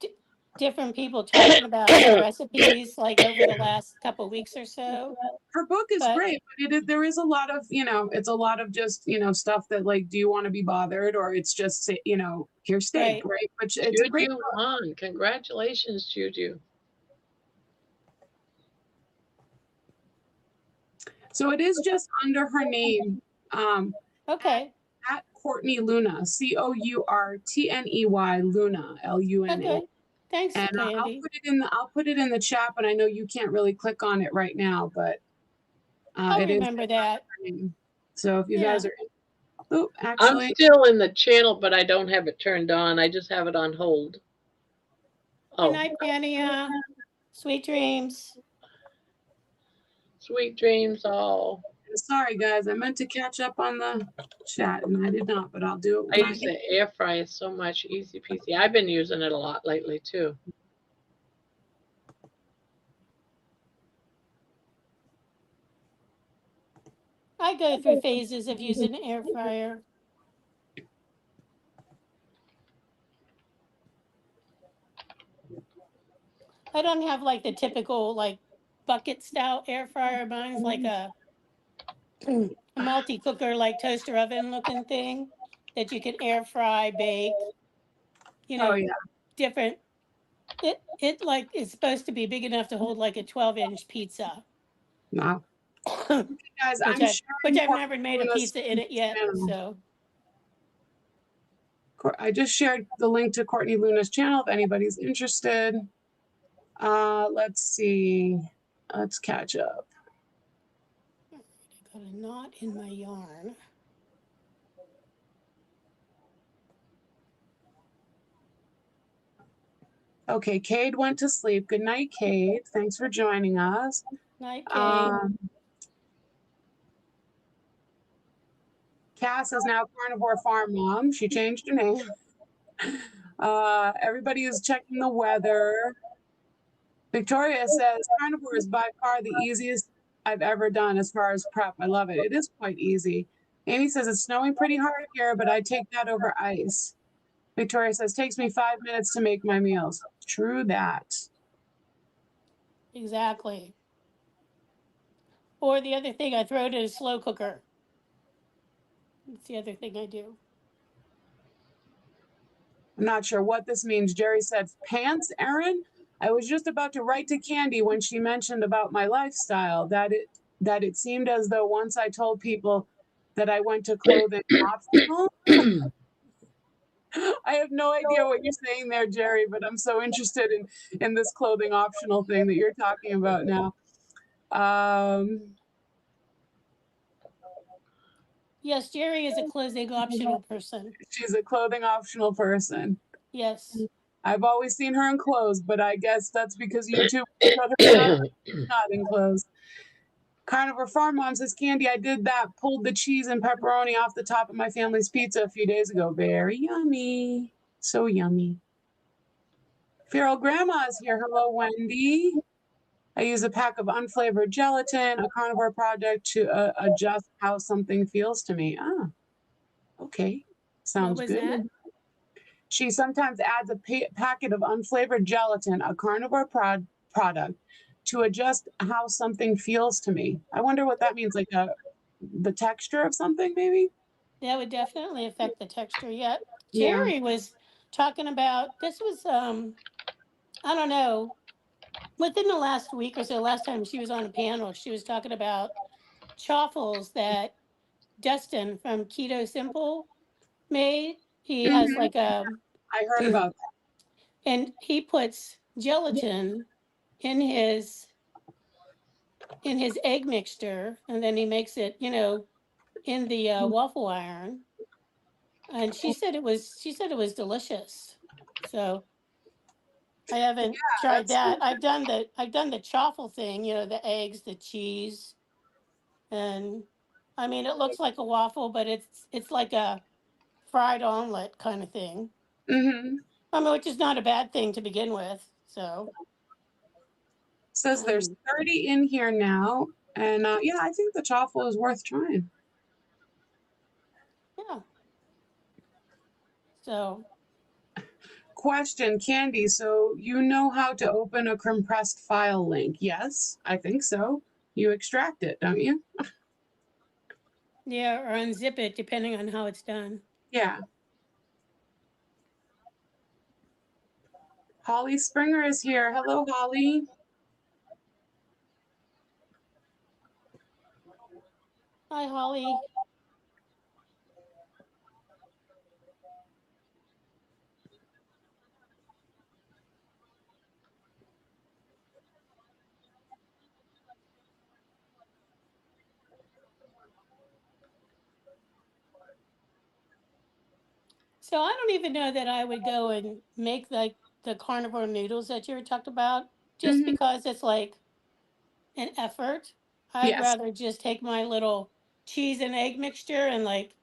different people talking about her recipes like over the last couple weeks or so. Her book is But great, but there is a lot of, it's a lot of just, stuff that like, do you want to be bothered, or it's just, here's steak, right, right? Which it's a great Juju book. on. Congratulations, Juju. So it is just under her name, okay, at Courtney Luna, Courtney Luna, Luna. okay. Thanks, And Candy. I'll put it in the chat, but I know you can't really click on it right now, but I'll it is remember that. her name. So if you Yeah. guys are, oh, I'm actually, still in the channel, but I don't have it turned on. I just have it on hold. Good Oh, night, Pania. Sweet dreams. sweet dreams all. sorry guys, I meant to catch up on the chat and I did not, but I'll do it I when I use get. the air fryer so much, easy peasy. I've been using it a lot lately too. I go through phases of using an air fryer. I don't have like the typical like bucket style air fryer. Mine's like a multi cooker, like toaster oven looking thing that you can air fry, bake. You Oh know, yeah, different. It like is supposed to be big enough to hold like a 12-inch pizza. no. which Guys, I'm I've sharing never made a pizza in it yet. channel. So I just shared the link to Courtney Luna's channel if anybody's interested. Let's see. Let's catch up. I got a knot in my yarn. Okay, Cade went to sleep. Good night, Cade. Thanks for joining us. Night, Kate. Cass is now Carnivore Farm Mom. She changed her name. Everybody is checking the weather. Victoria says Carnivore is by far the easiest I've ever done as far as prep. I love it. It is quite easy. Amy says it's snowing pretty hard here, but I take that over ice. Victoria says takes me 5 minutes to make my meals. True that. Exactly. Or the other thing, I throw it in a slow cooker. That's the other thing I do. I'm not sure what this means. Jerry said, pants, Erin? I was just about to write to Candy when she mentioned about my lifestyle, that it seemed as though once I told people that I went to clothing optional. I have no idea what you're saying there, Jerry, but I'm so interested in this clothing optional thing that you're talking about now. Yes, Jerry is a clothing optional person. She's a clothing optional person. Yes. I've always seen her in clothes, but I guess that's because YouTube shut her down, not in clothes. Carnivore Farm Mom says, Candy, I did that, pulled the cheese and pepperoni off the top of my family's pizza a few days ago. Very yummy. So yummy. Feral Grandma is here. Hello, Wendy. I use a pack of unflavored gelatin, a carnivore product to adjust how something feels to me. Ah, okay. Sounds What was good. that? She sometimes adds a packet of unflavored gelatin, a carnivore product, to adjust how something feels to me. I wonder what that means, like the texture of something, maybe? That would definitely affect the texture. Yeah. Yeah. Jerry was talking about this was I don't know, within the last week or so, last time she was on a panel, she was talking about chaffles that Dustin from Keto Simple made. He has Mhm. like a I heard about that. and he puts gelatin in his egg mixture, and then he makes it, in the waffle iron. And she said it was delicious. So I haven't tried That's that. I've done the chaffle thing, the eggs, the cheese, and I mean it looks like a waffle, but it's like a fried omelet kind of thing. mm-hmm. I mean, which is not a bad thing to begin with. So Says there's 30 in here now. And yeah, I think the chaffle is worth trying. yeah. So Question, Candy. So you know how to open a compressed file link? Yes, I think so. You extract it, don't you? yeah, or unzip it depending on how it's done. Yeah. Holly Springer is here. Hello, Holly. Hi, Holly. So I don't even know that I would go and make like the carnivore noodles that you were talking about, just Mm-hmm. because it's like an effort. I'd Yes. rather just take my little cheese and egg mixture and like,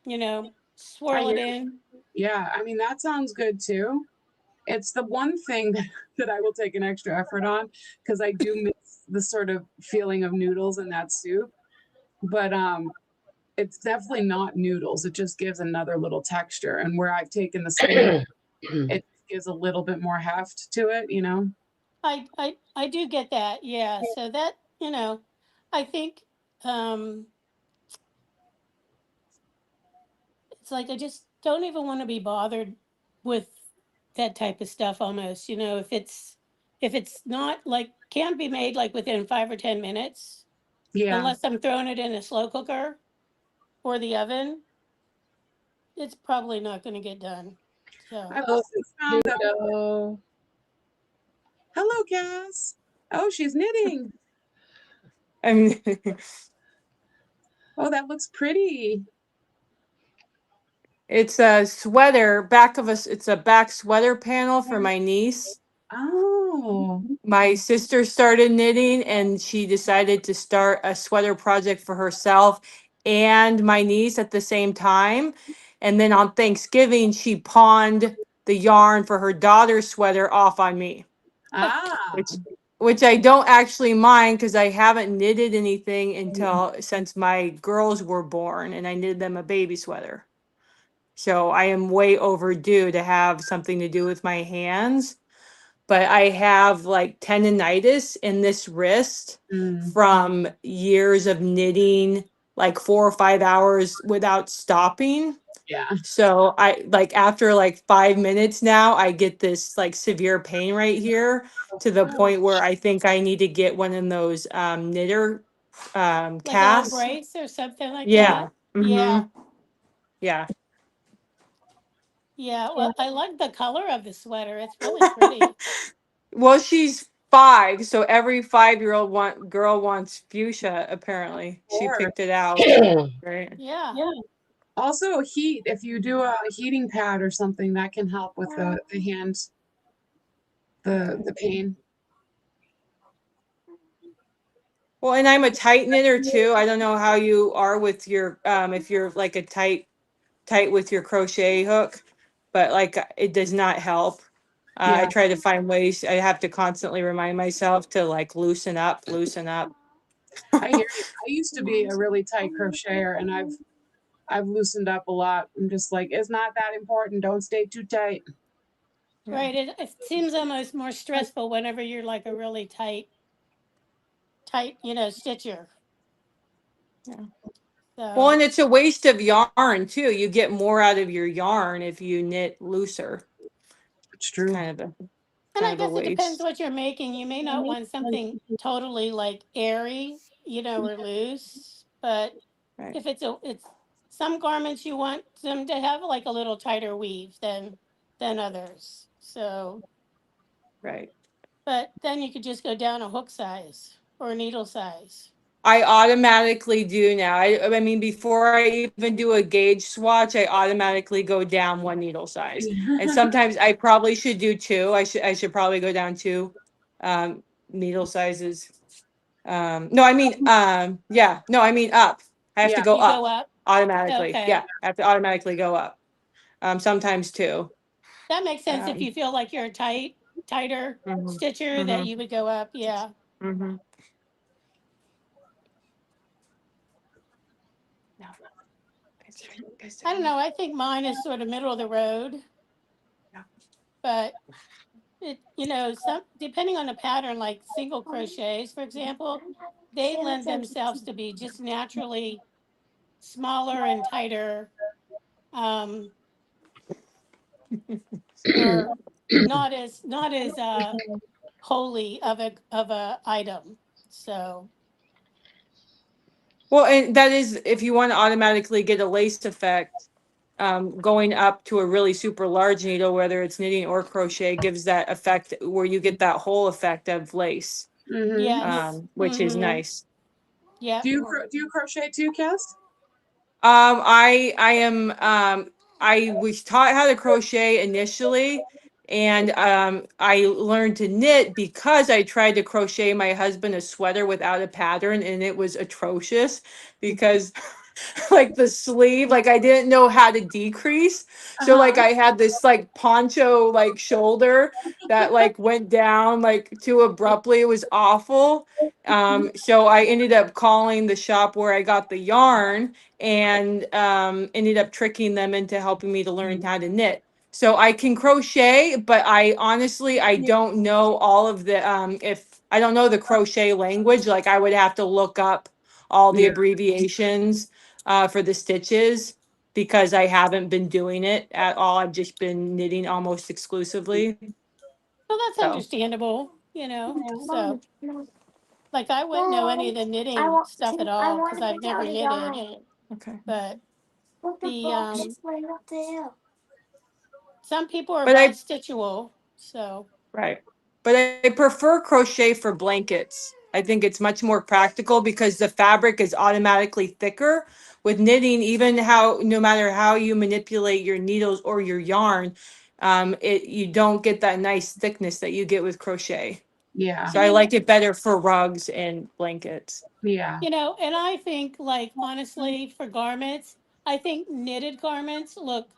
I swirl hear it you. in. Yeah, I mean, that sounds good too. It's the one thing that I will take an extra effort on because I do miss the sort of feeling of noodles in that soup. But it's definitely not noodles. It just gives another little texture. And where I've taken the spinach, it gives a little bit more heft to it, you know? I do get that. Yeah. So that, I think um it's like I just don't even want to be bothered with that type of stuff almost, if it's not like can't be made like within 5 or 10 minutes, Yeah. unless I'm throwing it in a slow cooker or the oven, it's probably not going to get done. So I've also found that. Pluto. Hello, Cass. Oh, she's knitting. I'm Oh, that looks pretty. it's a sweater, it's a back sweater panel for my niece. Oh. My sister started knitting and she decided to start a sweater project for herself and my niece at the same time. And then on Thanksgiving, she pawned the yarn for her daughter's sweater off on me, Ah. which which I don't actually mind because I haven't knitted anything until since my girls were born and I knitted them a baby sweater. So I am way overdue to have something to do with my hands. But I have like tendonitis in this wrist Mm, from years of knitting like 4 or 5 hours without stopping. yeah. So I like after like 5 minutes now, I get this like severe pain right here to the point where I think I need to get one of those knitter like a little casts. brace or something like Yeah. that. Yeah. Mm-hmm. Yeah. Yeah. Well, I like the color of the sweater. It's really pretty. Well, she's 5, so every 5-year-old girl wants fuchsia. Apparently, she Sure. picked it out. Right. Yeah. Also, heat. If you do a heating pad or something, that can help with the hand, the pain. Well, and I'm a tight knitter too. I don't know how you are with your if you're like a tight with your crochet hook, but like it does not help. I Yeah, try to find ways. I have to constantly remind myself to like loosen up, loosen up. I hear you. I used to be a really tight crocheter, and I've loosened up a lot. I'm just like, it's not that important. Don't stay too tight. Yeah. Right. It seems almost more stressful whenever you're like a really tight, stitcher. Yeah. So Well, and it's a waste of yarn too. You get more out of your yarn if you knit looser. It's It's true. kind of a and I kind of a guess it depends waste. what you're making. You may not want something totally like airy, or loose, but Right. if it's some garments you want them to have like a little tighter weave than others. So, Right. but then you could just go down a hook size or a needle size. I automatically do now. I mean, before I even do a gauge swatch, I automatically go down one needle size. And sometimes I probably should do two. I should probably go down two needle sizes. No, I mean yeah, no, I mean up. I have to Yeah. go You go up up. automatically. Okay. Yeah, I have to automatically go up. Sometimes two. That makes sense if Um, you feel like you're a tighter mhm, stitcher that mhm, you would go up. Yeah. mhm. No. I don't know. I think mine is sort of middle of the road, Yeah. but some depending on the pattern, like single crochets, for example, they lend themselves to be just naturally smaller and tighter, um, or not as wholly of a item. So Well, and that is if you want to automatically get a lace effect, going up to a really super large needle, whether it's knitting or crochet, gives that effect where you get that whole effect of lace, Hmm. yes. which is nice. Yep. Do you crochet too, Cass? I am I was taught how to crochet initially, and I learned to knit because I tried to crochet my husband a sweater without a pattern, and it was atrocious because like the sleeve, like I didn't know how to decrease. So like Uh-huh. I had this like poncho like shoulder that like went down like too abruptly. It was awful. So I ended up calling the shop where I got the yarn and ended up tricking them into helping me to learn how to knit. So I can crochet, but I honestly I don't know all of the if I don't know the crochet language, like I would have to look up all the Yeah. abbreviations for the stitches because I haven't been doing it at all. I've just been knitting almost exclusively. Well, that's So understandable. So, like, I wouldn't know any of the knitting stuff at all because I've never knitted. okay. But the some people are But I bi-stitchual. So, right. But I prefer crochet for blankets. I think it's much more practical because the fabric is automatically thicker. With knitting, even how no matter how you manipulate your needles or your yarn, you don't get that nice thickness that you get with crochet. Yeah. So I like it better for rugs and blankets. Yeah. and I think, like, honestly, for garments, I think knitted garments look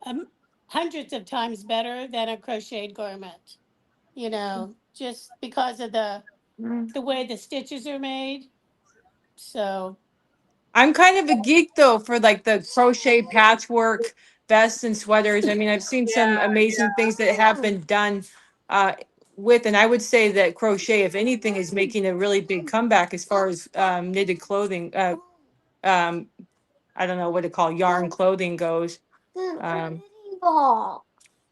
um, hundreds of times better than a crocheted garment. Just because of the way the stitches are made. So, I'm kind of a geek though for like the crochet patchwork vests and sweaters. I mean, I've seen some Yeah. amazing things that have been done uh, with, and I would say that crochet, if anything, is making a really big comeback as far as knitted clothing. Um, I don't know what to call yarn clothing goes.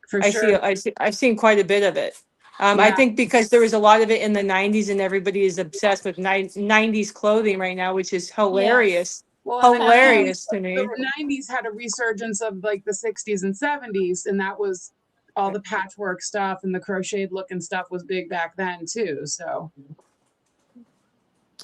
For sure. I've seen quite a bit of it. I Yeah. think because there was a lot of it in the 90s and everybody is obsessed with 90s clothing right now, which is yes, hilarious. Well, and I know. Hilarious to me. the 90s had a resurgence of like the 60s and 70s, and that was all the patchwork stuff and the crocheted looking stuff was big back then too. So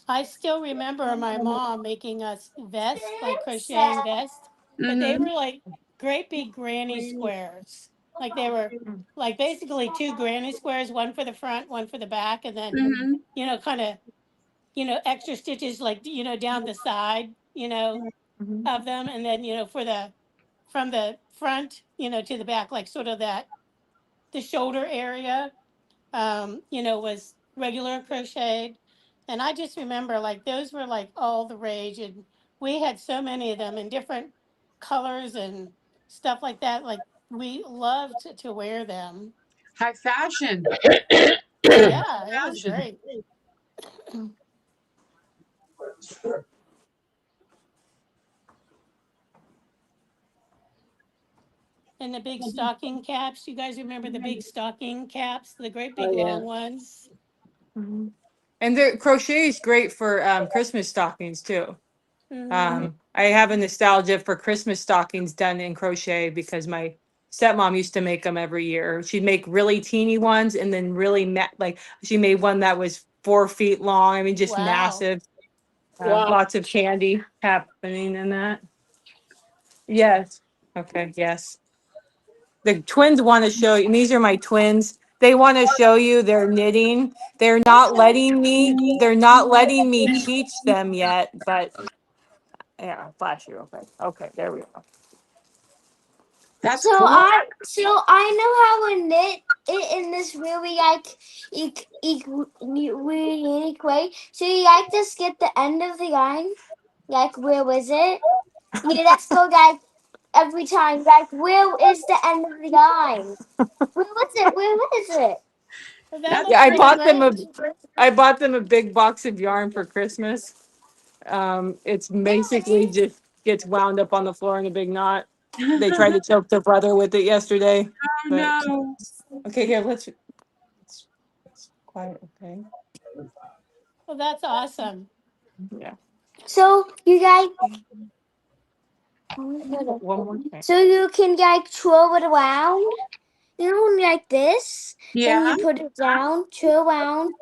I still remember my mom making us vests, like crocheting vests. but they Mhm. were like great big granny squares. Like they were like basically two granny squares, one for the front, one for the back, and then, Mhm. kind of, extra stitches like, down the side, Mhm. of them. And then, from the front, to the back, like sort of the shoulder area, was regular crocheted. And I just remember like those were like all the rage. And we had so many of them in different colors and stuff like that. Like we loved to wear them. High fashion. Yeah, it was Fashion. great. And the big stocking caps. You guys remember the big stocking caps, the great big Oh, yeah. long ones? Mhm. And the crochet is great for Christmas stockings too. Mhm. I have a nostalgia for Christmas stockings done in crochet because my stepmom used to make them every year. She'd make really teeny ones and then really like she made one that was 4 feet long. I mean, just Wow. massive. Wow. Lots of candy happening in that. Yes. Okay. Yes. The twins want to show you, and these are my twins. They want to show you their knitting. They're not letting me. They're not letting me teach them yet, but yeah, I'll flash you real quick. Okay, there we go. That's So cool. I know how to knit it in this really like really unique way. So you like just get the end of the line, like where was it? You just go like every time, like where is the end of the line? Where was it? Where was it? That That's looks Yeah, I pretty pretty bought them a great. I bought them a big box of yarn for Christmas. It's basically just gets wound up on the floor in a big knot. They tried to choke their brother with it yesterday. Oh But no. okay, here, let's quiet, okay? Well, that's awesome. Yeah. So you guys, One more thing. so you can like twirl it around, like this. Then Yeah. you put it down, twirl around,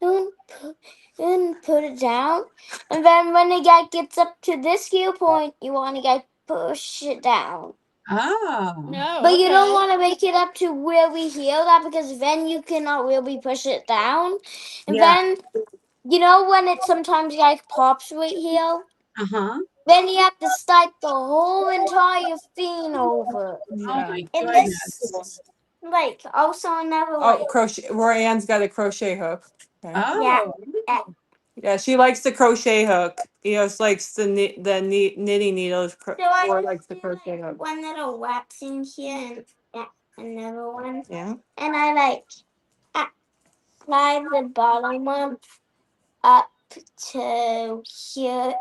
and put it down. And then when the guy gets up to this heel point, you want to like push it down. Oh. No, But you don't okay. want to make it up to where we heel that because then you cannot really push it down. And Yeah. then when it sometimes like pops right here, Uh-huh. then you have to start the whole entire thing over. Oh Yeah. my And goodness. this like also another Oh, one. crochet. Royanne's got a crochet hook. Okay. Yeah. Oh. Yeah, she likes the crochet hook. Eos likes knitting needles. So I Or just likes the do, crochet hook. one little wax in here and another one. Yeah. And I slide the bottom one up to here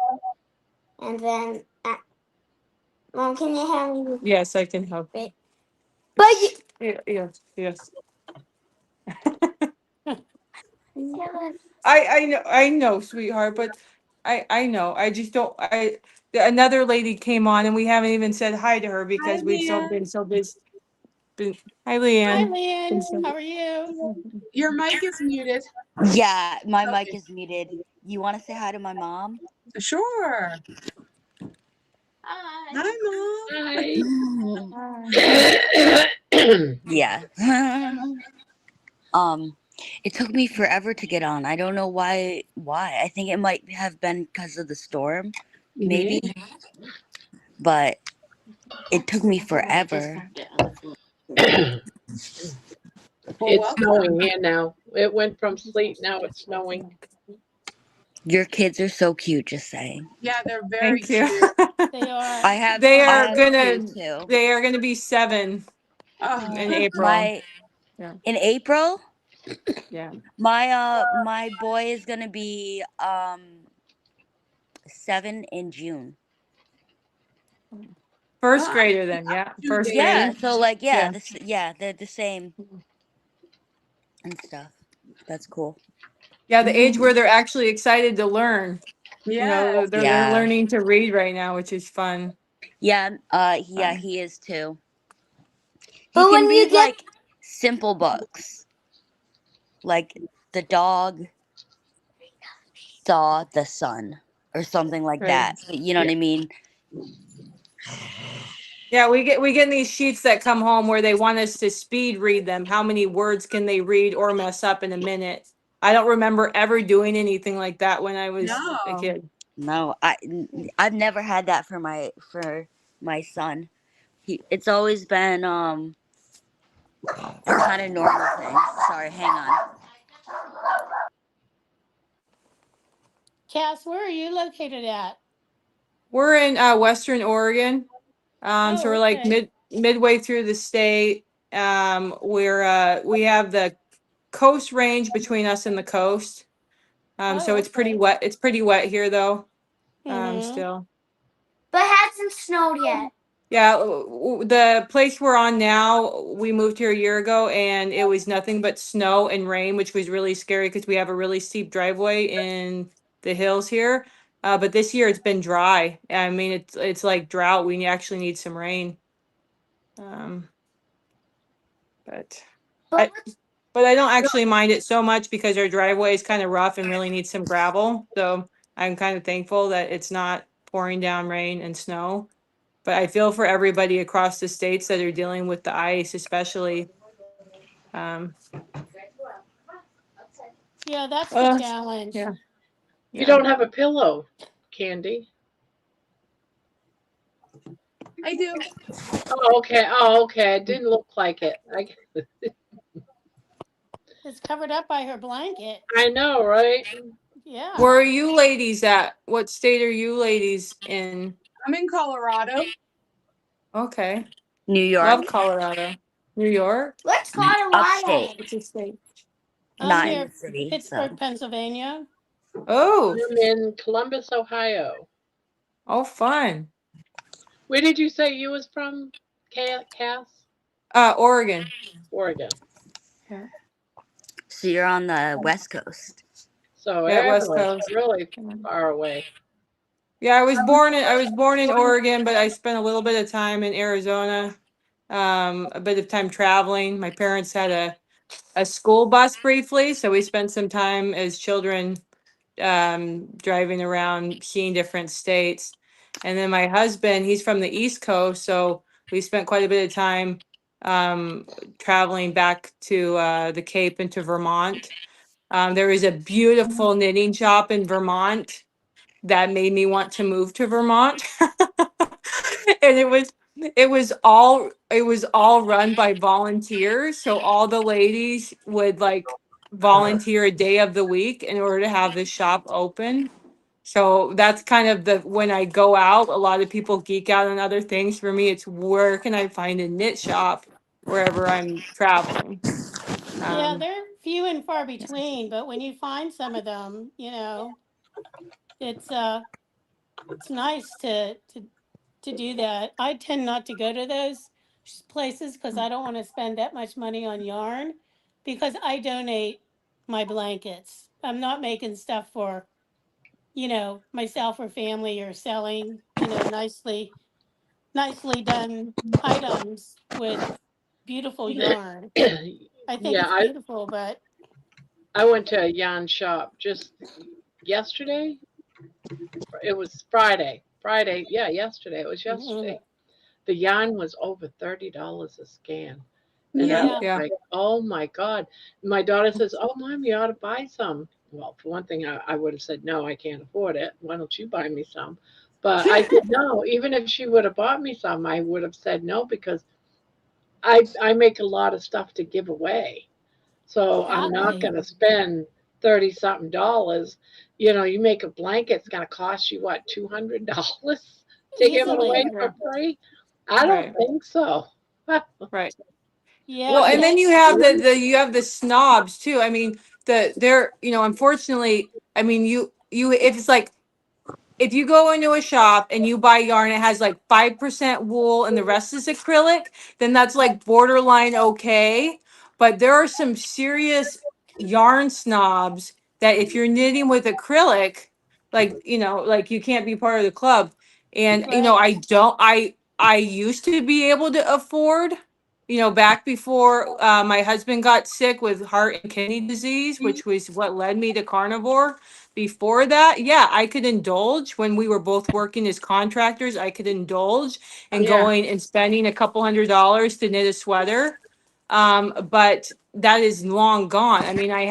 and then Mom, can you hand me Yes, I can help. the but Yes, yes. you, I know, sweetheart, but I know. I just don't. Another lady came on, and we haven't even said hi to her Hi, because we've Leah. been so busy. Hi, Hi, Leanne. Leanne. How are you? Your mic is muted. Yeah, my mic Okay. is muted. You want to say hi to my mom? Sure. hi. Hi, Mom. Hi. Yeah. It took me forever to get on. I don't know why. Why? I think it might have been because of the storm, maybe. But it took me forever. Well, It's welcome. snowing here now. It went from sleet, now it's snowing. Your kids are so cute. Just saying. Yeah, they're very Thank you. cute. They are. I have. They I are have gonna. two too. They are gonna be 7 Oh, in April. My Yeah. in April. Yeah. My boy is gonna be 7 in June. First oh, grader then. Yeah. two First babies. Yeah. grader. So like Yeah. they're the same and stuff. That's cool. Yeah, the age where they're actually excited to learn. Yes. They're Yeah. learning to read right now, which is fun. Yeah, yeah, Fun. he is too. He But can when you read get like simple books, like the dog saw the sun or something like Right. that. You know Yeah. what I mean? Yeah, we get these sheets that come home where they want us to speed read them. How many words can they read or mess up in a minute? I don't remember ever doing anything like that when I was a No. kid. No, I've never had that for my son. It's always been a kind of normal thing. Sorry, hang on. Cass, where are you located at? We're in Western Oregon. So Oh, we're like okay. midway through the state. We have the coast range between us and the coast. So Oh, it's pretty okay. wet. It's pretty wet here though. Mm-hmm. Still. But it hasn't snowed yet. Yeah, the place we're on now, we moved here a year ago and it was nothing but snow and rain, which was really scary because we have a really steep driveway in the hills here. But this year it's been dry. I mean, it's like drought. We actually need some rain. Um, but But but I don't actually mind it so much because our driveway is kind of rough and really needs some gravel. So I'm kind of thankful that it's not pouring down rain and snow. But I feel for everybody across the states that are dealing with the ice, especially. Um, Yeah, that's the uh, challenge. yeah, You yeah. don't have a pillow, Candy. I do. Oh, okay. Oh, okay. It didn't look like it. It's covered up by her blanket. I know, right? Yeah. Where are you ladies at? What state are you ladies in? I'm in Colorado. Okay, New York, love Colorado. New York? let's Colorado. upstate, What's your state? I'm not in near the city. So Pittsburgh, Pennsylvania. Oh, I'm in Columbus, Ohio. oh, fun. Where did you say you was from, Cass? Oregon. Oregon. Yeah, so you're on the West Coast. So yeah, West really, Coast. really Yeah. far away. Yeah, I was born in Oregon, but I spent a little bit of time in Arizona. A bit of time traveling. My parents had a school bus briefly, so we spent some time as children driving around seeing different states. And then my husband, he's from the East Coast, so we spent quite a bit of time um traveling back to the Cape and to Vermont. There is a beautiful knitting shop in Vermont that made me want to move to Vermont. And it was all run by volunteers. So all the ladies would like volunteer a day of the week in order to have the shop open. So that's kind of the when I go out, a lot of people geek out on other things. For me, it's where can I find a knit shop wherever I'm traveling. Yeah, Um, they're few and far between, but when you find some of them, it's it's nice to do that. I tend not to go to those places because I don't want to spend that much money on yarn because I donate my blankets. I'm not making stuff for, myself or family or selling, nicely done items with beautiful yarn. I think Yeah, it's beautiful, but I went to a yarn shop just yesterday. It was Friday. Friday, yeah, yesterday. It was mhm, yesterday. The yarn was over $30 a scan. And I Yeah. was yeah. yeah. like, oh my God. My daughter says, oh, Mom, you ought to buy some. Well, for one thing, I would have said, no, I can't afford it. Why don't you buy me some? But I said, no, even if she would have bought me some, I would have said no because I make a lot of stuff to give away. So I'm not Exactly. going to spend 30 something dollars. You make a blanket, it's going to cost you what, $200 to give it away Easily. for Yeah, free? I don't right, think so. right. Yeah, Well, What and makes then you that's have you have the snobs too. I mean, they're unfortunately, I mean, you if it's like if you go into a shop and you buy yarn, it has like 5% wool and the rest is acrylic, then that's like borderline okay. But there are some serious yarn snobs that if you're knitting with acrylic, like you can't be part of the club. And right. I used to be able to afford, back before my husband got sick with heart and kidney disease, which was what led me to Carnivore. before that, yeah, I could indulge when we were both working as contractors. I could indulge and Yeah. going and spending a couple $100s to knit a sweater. But that is long gone. I mean, I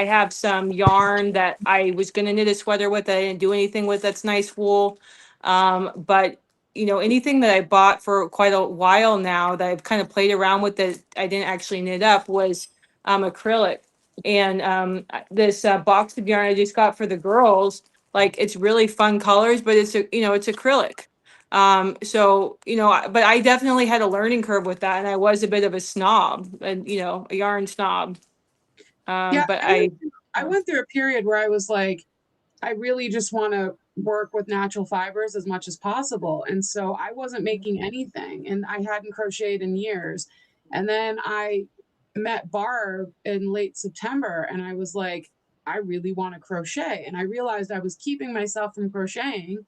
have some yarn that I was gonna knit a sweater with that I didn't do anything with. That's nice wool. But you know, anything that I bought for quite a while now that I've kind of played around with that I didn't actually knit up was acrylic. And this box of yarn I just got for the girls, like it's really fun colors, but it's it's acrylic. So, but I definitely had a learning curve with that, and I was a bit of a snob and, a yarn snob. Yeah, But I went through a period where I was like, I really just want to work with natural fibers as much as possible. And so I wasn't making anything and I hadn't crocheted in years. And then I met Barb in late September and I was like, I really want to crochet. And I realized I was keeping myself from crocheting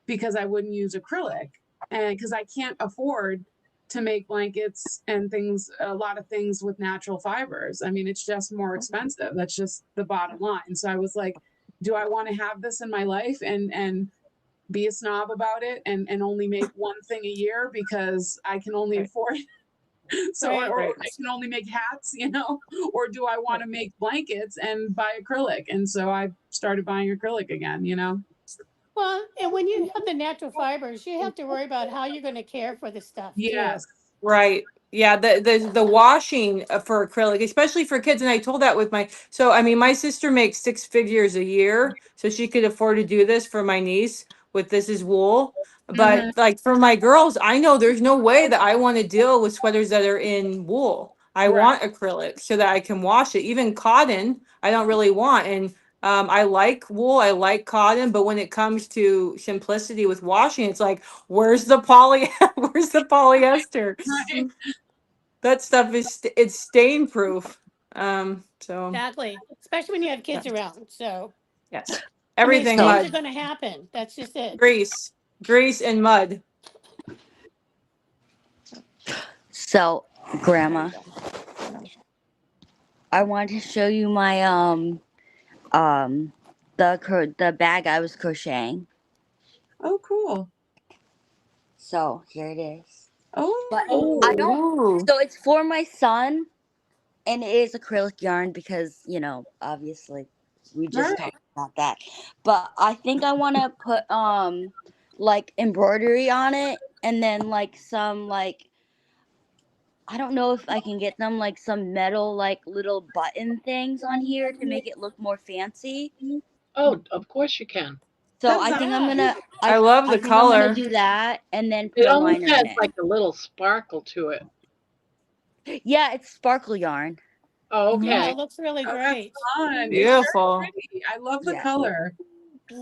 because I wouldn't use acrylic and because I can't afford to make blankets and things, a lot of things with natural fibers. I mean, it's just more expensive. That's just the bottom line. So I was like, do I want to have this in my life and be a snob about it and only make one thing a year because I can only afford so or Right. I can only make hats, or do I want to make blankets and buy acrylic? And so I started buying acrylic again, Well, and when you have the natural fibers, you have to worry about how you're going to care for the stuff too. Yes. Right. Yeah, the washing for acrylic, especially for kids, and I told that with so I mean, my sister makes 6 figures a year, so she could afford to do this for my niece with this is wool. Mhm. But like for my girls, I know there's no way that I want to deal with sweaters that are in wool. I Right. want acrylic so that I can wash it. Even cotton, I don't really want. And I like wool, I like cotton, but when it comes to simplicity with washing, it's like, where's the where's the polyester? Right. That stuff it's stain proof. So Exactly. Especially when you have kids around. So, yes, I mean, everything So stains are mud, going to happen. That's just it. grease and mud. so Grandma, I wanted to show you my the bag I was crocheting. Oh, cool. So here it is. But Oh, I don't. Ooh. So it's for my son, and it is acrylic yarn because obviously we just right. talked about that. But I think I want to put like embroidery on it, and then like some like I don't know if I can get them like some metal like little button things on here to make it look more fancy. Oh, of course you can. So That I sounds think I'm Yeah. gonna I love I the think I'm gonna color. do that and then put It a almost liner in has it. like a little sparkle to it. Yeah, it's sparkle yarn. Oh, Yeah, okay. it looks really Oh, that's great. fun. It's very Beautiful. pretty. I love the Yeah. color.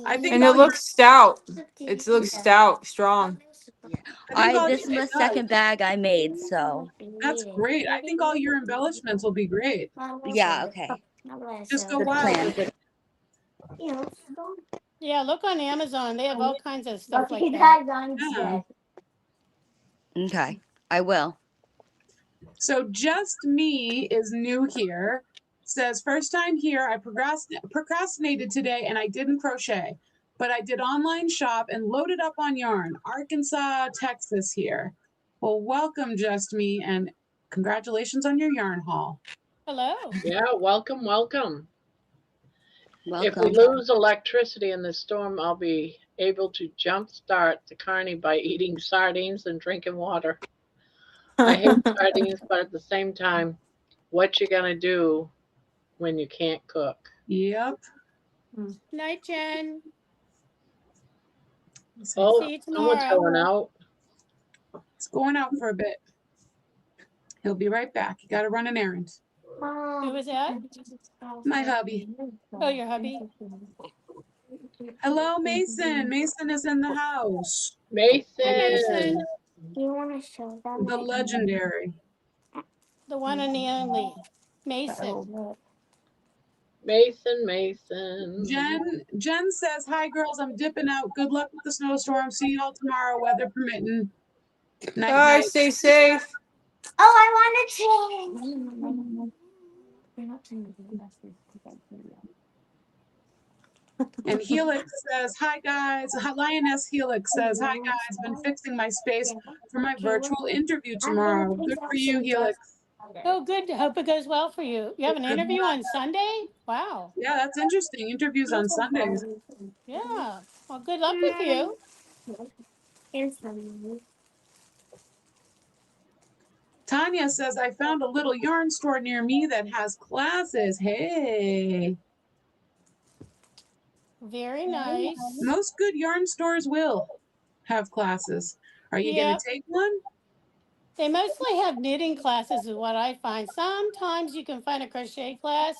I think And it all your looks stout. It looks stout, strong. Yeah. I think all This is it the does. second bag I made, so That's great. I think all your embellishments will be great. yeah, okay. Just go Good wild plan. with it. Yeah, look on Amazon. They have all kinds of stuff like that. Yeah. Okay. I will. So just me is new here. Says first time here. I procrastinated today and I didn't crochet, but I did online shop and loaded up on yarn. Arkansas, Texas here. Well, welcome, just me, and congratulations on your yarn haul. Hello. Yeah, welcome, welcome. If we Welcome. lose electricity in this storm, I'll be able to jumpstart the carny by eating sardines and drinking water. I hate sardines, but at the same time, what you gonna do when you can't cook? Yep. Night, Jen. Oh, See you someone's tomorrow. going out. It's going out for a bit. He'll be right back. You got to run an errand. Who was that? My hubby. Oh, your hubby. Hello, Mason. Mason is in the house. Hi, Mason, Mason. The legendary. The one and the only. Mason. Mason. Jen says, "Hi girls, I'm dipping out. Good luck with the snowstorm. See y'all tomorrow, weather permitting. Night Bye, night." stay safe. Oh, I want to change. And Helix says, hi guys. Lioness Helix says, hi guys. Been fixing my space for my virtual interview tomorrow. Good for you, Helix. Oh, good. Hope it goes well for you. You have an Good interview luck. on Sunday? Wow. Yeah, that's interesting. Interviews on Sundays. Yeah. Well, good luck with you. Tanya says, I found a little yarn store near me that has classes. Hey. Very nice. Most good yarn stores will have classes. Are you going Yep. to take one? They mostly have knitting classes is what I find. Sometimes you can find a crochet class,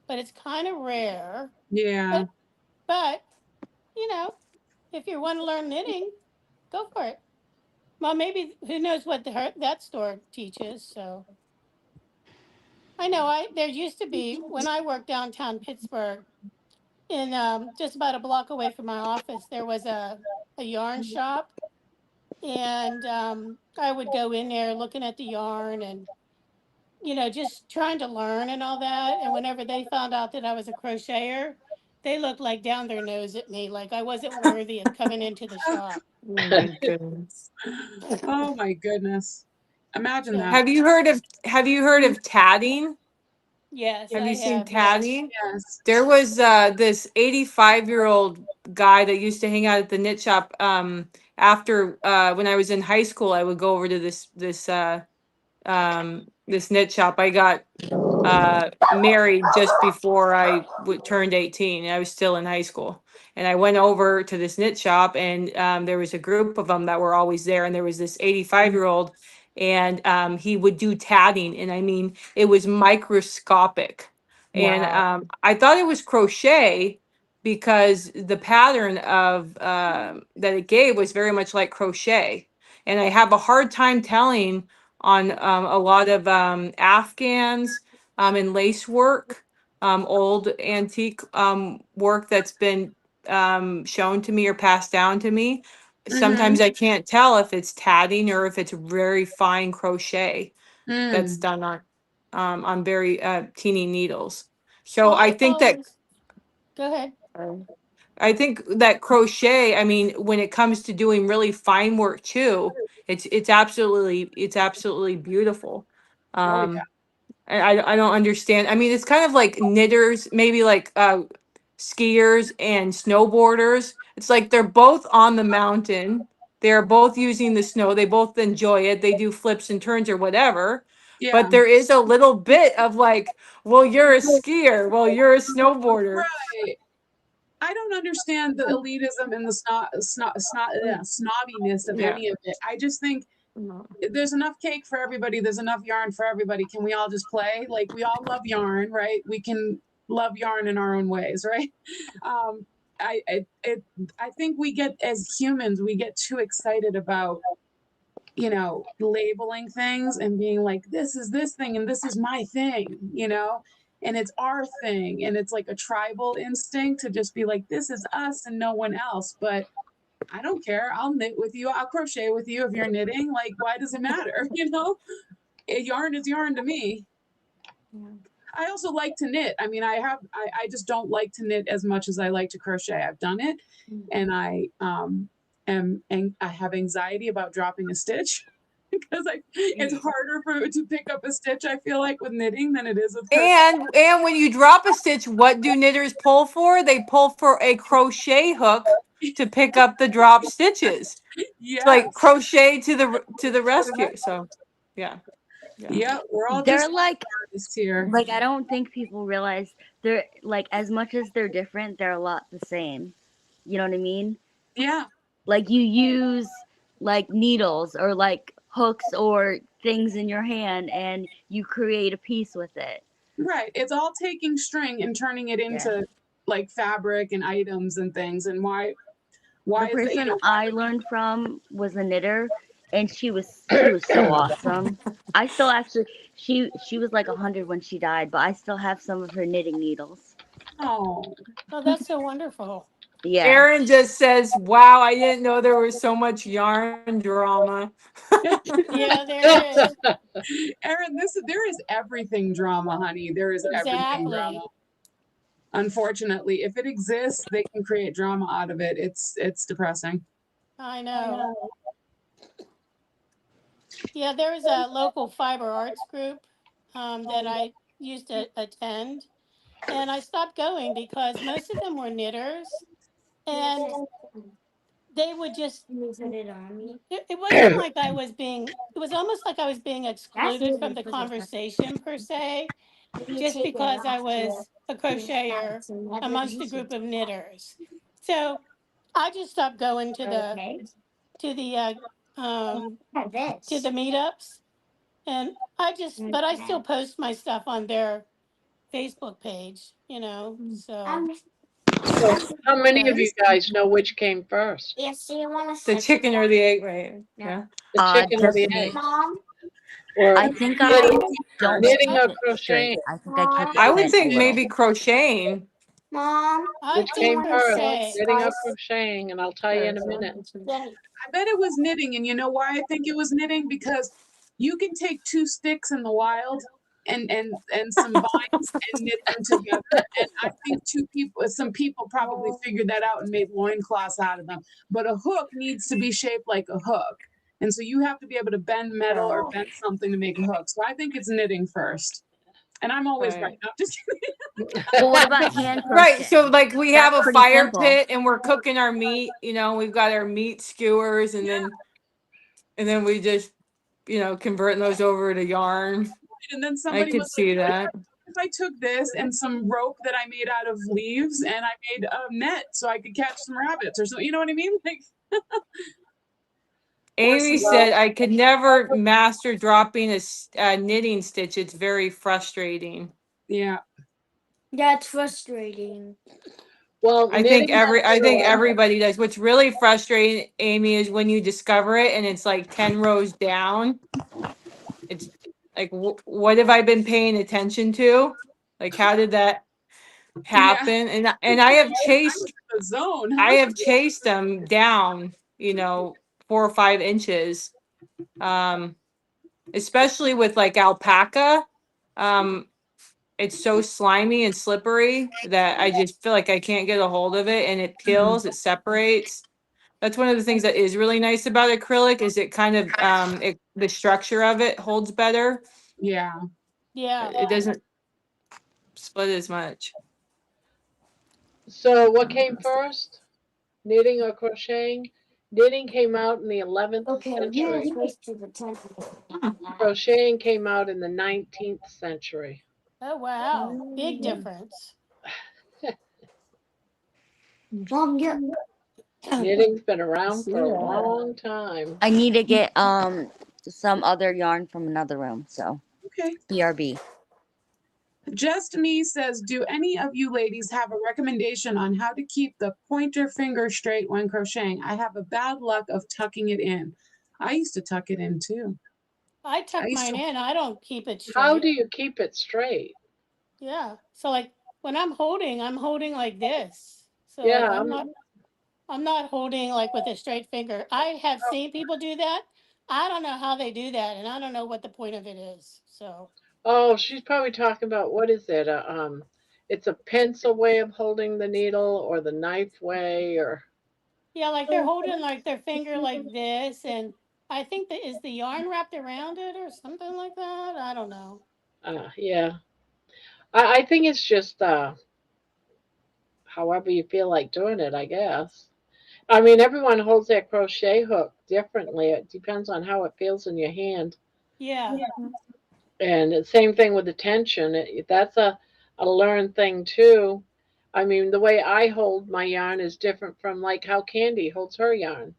but it's kind of rare. Yeah. But, you know, if you want to learn knitting, go for it. Well, maybe who knows what that store teaches. So I know there used to be when I worked downtown Pittsburgh, in just about a block away from my office, there was a yarn shop, and I would go in there looking at the yarn and just trying to learn and all that. And whenever they found out that I was a crocheter, they looked like down their nose at me, like I wasn't worthy of coming into the shop. Oh my goodness. Oh my goodness. Imagine So, that. Have you heard of tatting? yes, Have I you seen have. Yes. tatting? Yes. There was this 85-year-old guy that used to hang out at the knit shop. After when I was in high school, I would go over to this knit shop. I got married just before turned 18, and I was still in high school. And I went over to this knit shop, and there was a group of them that were always there. And there was this 85-year-old, and he would do tatting, and I mean, it was microscopic. And Wow. I thought it was crochet because the pattern of that it gave was very much like crochet. And I have a hard time telling on a lot of Afghans and lace work, old antique work that's been shown to me or passed down to me. Sometimes I can't tell if it's tatting or if it's very fine crochet that's Mm. done on very teeny needles. Well, So I I've think that always go ahead. I think that crochet, I mean, when it comes to doing really fine work too, it's absolutely beautiful. Oh yeah. Um, and I don't understand. I mean, it's kind of like knitters, maybe like skiers and snowboarders. It's like they're both on the mountain. They're both using the snow. They both enjoy it. They do flips and turns or whatever. Yeah. But there is a little bit of like, well, you're a skier. Well, you're a snowboarder. Right. I don't understand the elitism and the snobbiness of Yeah. any of it. I just think No. there's enough cake for everybody. There's enough yarn for everybody. Can we all just play? Like we all love yarn, right? We can love yarn in our own ways, right? Um, I think we get as humans, we get too excited about labeling things and being like, this is this thing and this is my thing, and it's our thing. And it's like a tribal instinct to just be like, this is us and no one else. But I don't care. I'll knit with you. I'll crochet with you if you're knitting. Like, why does it matter? Yarn is yarn to me. I also like to knit. I mean, I just don't like to knit as much as I like to crochet. I've done it, and I have anxiety about dropping a stitch because it's harder to pick up a stitch. I feel like with knitting than it is with crochet. And when you drop a stitch, what do knitters pull for? They pull for a crochet hook to pick up the drop stitches. Yes. It's like crochet to the rescue. So, yeah. Yeah, we're all They're just like artists here. like I don't think people realize they're like as much as they're different, they're a lot the same. You know what I mean? Yeah. Like you use like needles or like hooks or things in your hand and you create a piece with it. Right. It's all taking string and turning it into like fabric and items and things. And why The is it, person I learned from was a knitter, and she was so awesome. I still actually she was like 100 when she died, but I still have some of her knitting needles. oh, Oh, that's so wonderful. Yeah. Erin just says, "Wow, I didn't know there was so much yarn drama." Yeah, there is. Erin, there is everything drama, honey. There is everything Exactly. drama. Unfortunately, if it exists, they can create drama out of it. It's depressing. I know. Yeah, there's a local fiber arts group that I used to attend, and I stopped going because most of them were knitters, and they would just. It wasn't like I was being. It was almost like I was being excluded from the conversation per se, just because I was a crocheter amongst a group of knitters. So I just stopped going to to the uh, to the meetups, and but I still post my stuff on their Facebook page, you know. So So how many of you so guys know which came first? The chicken or the egg, right? Yeah. The chicken or Just the me. egg? Or I think I knitting, don't knitting keep or it straight. crocheting? I think I keep I it would bent a think little. maybe crocheting. I Which think came first? crochet. Knitting or crocheting? And I'll tell you in a minute. I bet it was knitting, and you know why I think it was knitting? Because you can take two sticks in the wild and some vines and knit them together. And I think some people probably figured that out and made loincloths out of them. But a hook needs to be shaped like a hook. And so you have to be able to bend metal or bend something to make a hook. So I think it's knitting first. And I'm always right. Right. No, just Well, what about hand crochet? Right. So like we have That's a pretty fire simple. pit and we're cooking our meat, we've got our meat skewers and then we just, converting those over to yarn. and then I somebody could was see like, that. if I took this and some rope that I made out of leaves and I made a net so I could catch some rabbits or something, you know what I mean? Like, Amy said I could never master dropping a knitting stitch. It's very frustrating. yeah, That's frustrating. Well, I think knitting. everybody does. What's really frustrating, Amy, is when you discover it and it's like 10 rows down. It's like, what have I been paying attention to? Like, how did that yeah. happen? And I have I chased, was in the zone, I huh? have chased them down, 4 or 5 inches. Especially with like alpaca. It's so slimy and slippery that I just feel like I can't get a hold of it and it peels, it separates. That's one of the things that is really nice about acrylic is it kind of the structure of it holds better. Yeah. Yeah. It doesn't split as much. So what came first? Knitting or crocheting? Knitting came out in the 11th century. Crocheting came out in the 19th century. Oh wow, big difference. Mom, yeah. Knitting's been around for a long time. I need to get some other yarn from another room. So Okay. BRB. Just Me says, do any of you ladies have a recommendation on how to keep the pointer finger straight when crocheting? I have a bad luck of tucking it in. I used to tuck it in too. I tuck used mine to- in. I don't keep it How straight. do you keep it straight? Yeah. So like when I'm holding like this. So like Yeah, I'm not holding like with a straight finger. I have seen people do that. I don't know how they do that, and I don't know what the point of it is. So oh, she's probably talking about what is it? It's a pencil way of holding the needle or the knife way or yeah, like they're holding like their finger like this, and I think that is the yarn wrapped around it or something like that. I don't know. yeah. I think it's just however you feel like doing it, I guess. I mean, everyone holds their crochet hook differently. It depends on how it feels in your hand. Yeah. And the same thing with the tension. That's a learned thing too. I mean, the way I hold my yarn is different from like how Candy holds her yarn,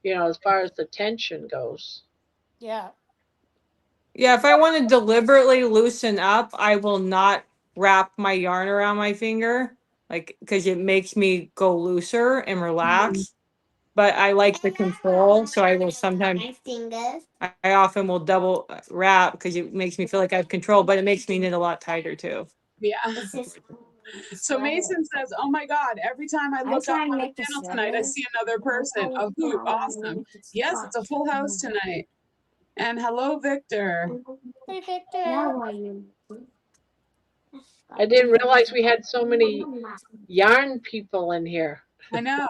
as far as the tension goes. Yeah. Yeah, if I want to deliberately loosen up, I will not wrap my yarn around my finger, like because it makes me go looser and relax. But I like the control, so I will sometimes. I often will double wrap because it makes me feel like I have control, but it makes me knit a lot tighter too. Yeah. So Mason says, oh my God, every time I look up on the channel tonight, I see another person. A hoot. Awesome. Yes, it's a full house tonight. And hello, Victor. Hey, Victor. I didn't realize we had so many yarn people in here. I know.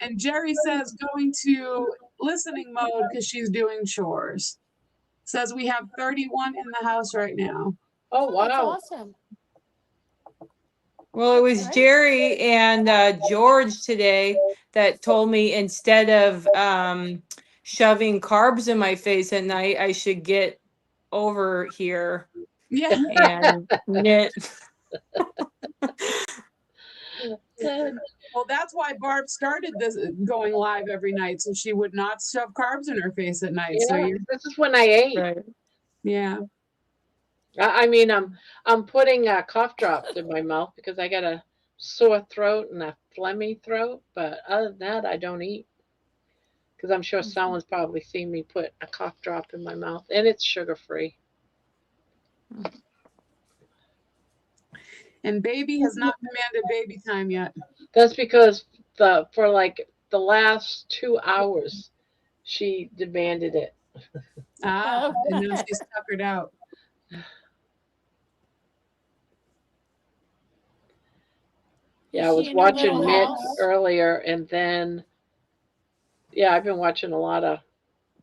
And Jerry says going to listening mode because she's doing chores. Says we have 31 in the house right now. Oh, That's wow. awesome. Well, it was Right. Jerry and George today that told me instead of shoving carbs in my face at night, I should get over here Yeah. and knit. Well, that's why Barb started this going live every night, so she would not shove carbs in her face at night. So Yeah, you, this is when I ate. Right. yeah. I mean, I'm putting cough drops in my mouth because I got a sore throat and a phlegmy throat. But other than that, I don't eat because I'm sure someone's probably seen me put a cough drop in my mouth, and it's sugar free. And baby has not demanded baby time yet. That's because for like the last 2 hours, she demanded it. Ah, Oh. and now she's tuckered out. Yeah, Is I she was in her watching little Knit house? earlier, and then yeah, I've been watching a lot of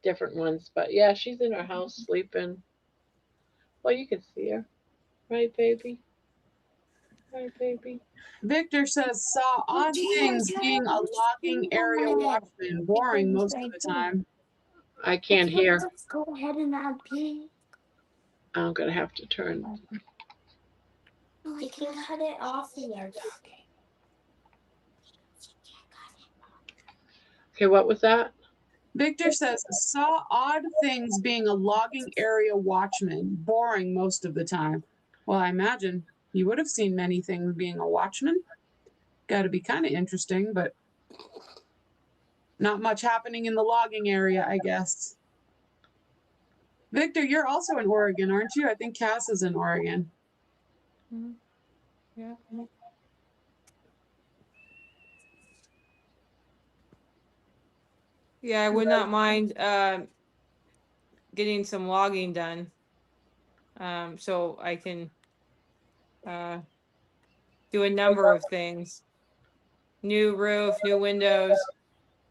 different ones. But yeah, she's in her house sleeping. Well, you can see her, right, baby? Right, baby. Victor says saw odd things being a logging area watchman. Boring most of the time. I can't hear. Let's go ahead and unpeel. I'm gonna have to turn. You can cut it off here. Okay, what was that? Victor says saw odd things being a logging area watchman. Boring most of the time. Well, I imagine you would have seen many things being a watchman. Got to be kind of interesting, but not much happening in the logging area, I guess. Victor, you're also in Oregon, aren't you? I think Cass is in Oregon. Yeah. Yeah, I would not mind getting some logging done. So I can do a number of things. New roof, new windows,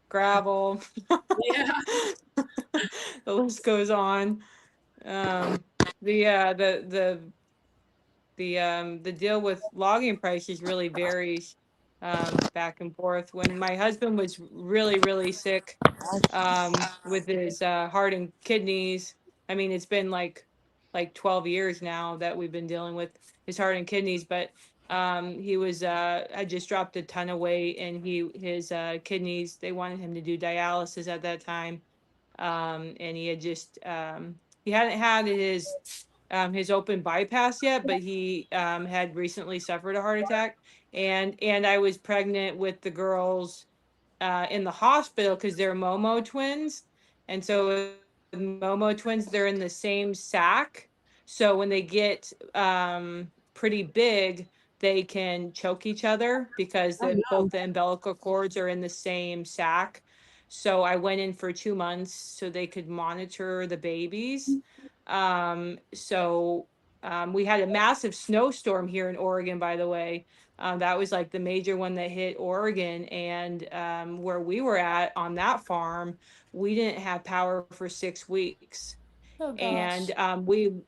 gravel. Yeah. The list goes on. The deal with logging prices really varies back and forth. When my husband was really sick with his heart and kidneys, I mean it's been like 12 years now that we've been dealing with his heart and kidneys, but he was I just dropped a ton of weight, and his kidneys, they wanted him to do dialysis at that time. And he had just he hadn't had his open bypass yet, but he had recently suffered a heart attack, and I was pregnant with the girls in the hospital because they're Momo twins, and so with Momo twins, they're in the same sack. So when they get pretty big, they can choke each other because Oh, no. both the umbilical cords are in the same sack. So I went in for 2 months so they could monitor the babies. We had a massive snowstorm here in Oregon, by the way. That was like the major one that hit Oregon, and where we were at on that farm, we didn't have power for 6 weeks. Oh gosh. And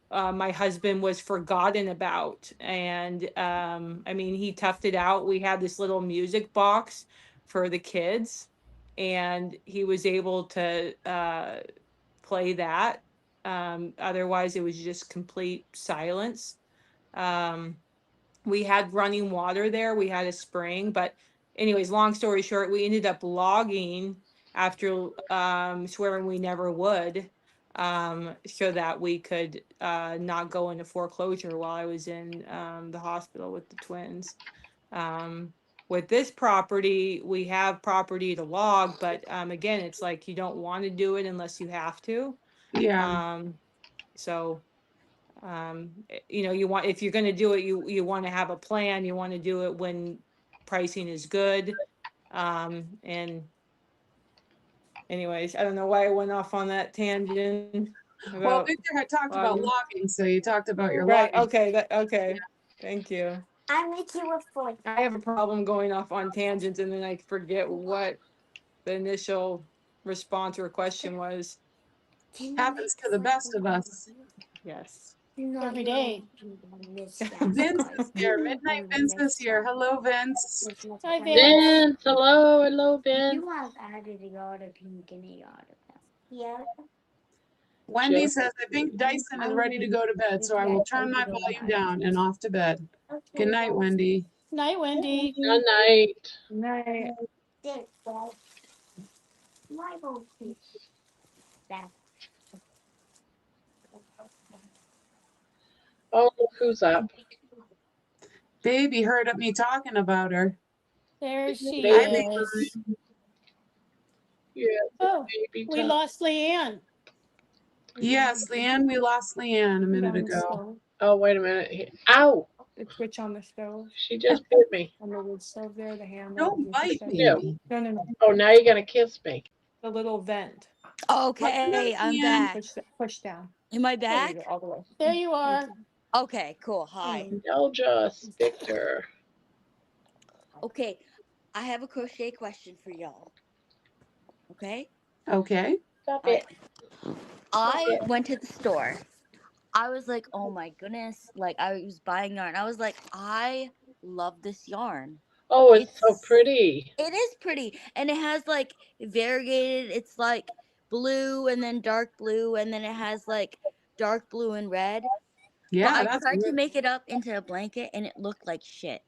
my husband was forgotten about, and I mean, he toughed it out. We had this little music box for the kids, and he was able to play that. Otherwise it was just complete silence. We had running water there, we had a spring, but anyways, long story short, we ended up logging after swearing we never would, so that we could not go into foreclosure while I was in the hospital with the twins. With this property, we have property to log, but again, it's like you don't want to do it unless you have to. Yeah. So you want, if you're going to do it, you want to have a plan. You want to do it when pricing is good. And anyways, I don't know why I went off on that tangent Well, about Victor had talked about logging. logging, so you talked about your Right. logging. Okay. Okay. Thank you. I make you a foot. I have a problem going off on tangents and then I forget what the initial response or question was. Happens to the best of us. Yes. Every day. Vince is here. Midnight Vince is here. Hello, Vince. Hi, Vince. Vince, hello, Vince. You have added a yard of pink and a yard of that. Yeah. Wendy Just- says, I think Dyson is ready to go to bed, so I will turn my volume down and off to bed. Good night, Wendy. Night, Wendy. Good night. Night. My whole piece. That. Oh, look who's up. Baby heard of me talking about her. There she Baby is. Yeah, Oh, baby we time. lost Leanne. Yes, Leanne, we lost Leanne a minute ago. Oh, wait a minute. Ow! The switch on the stove. She just bit me. On the wood stove there, the handle. Don't bite, Yeah. baby. No. Oh, now you're gonna kiss me. The little vent. Okay, I'm Ian. back. Push down. Am I There you back? go, all the way. There you are. Okay, cool. Hi. Indulge Victor. Okay, I have a crochet question for y'all. Okay? Okay. Stop All it. right. I went to the store. I was like, oh my goodness. Like, I was buying yarn. I was like, I love this yarn. Oh, it's so pretty. It is pretty. And it has like variegated, it's like blue and then dark blue, and then it has like dark blue and red. Yeah, But I that's tried to good. make it up into a blanket and it looked like shit.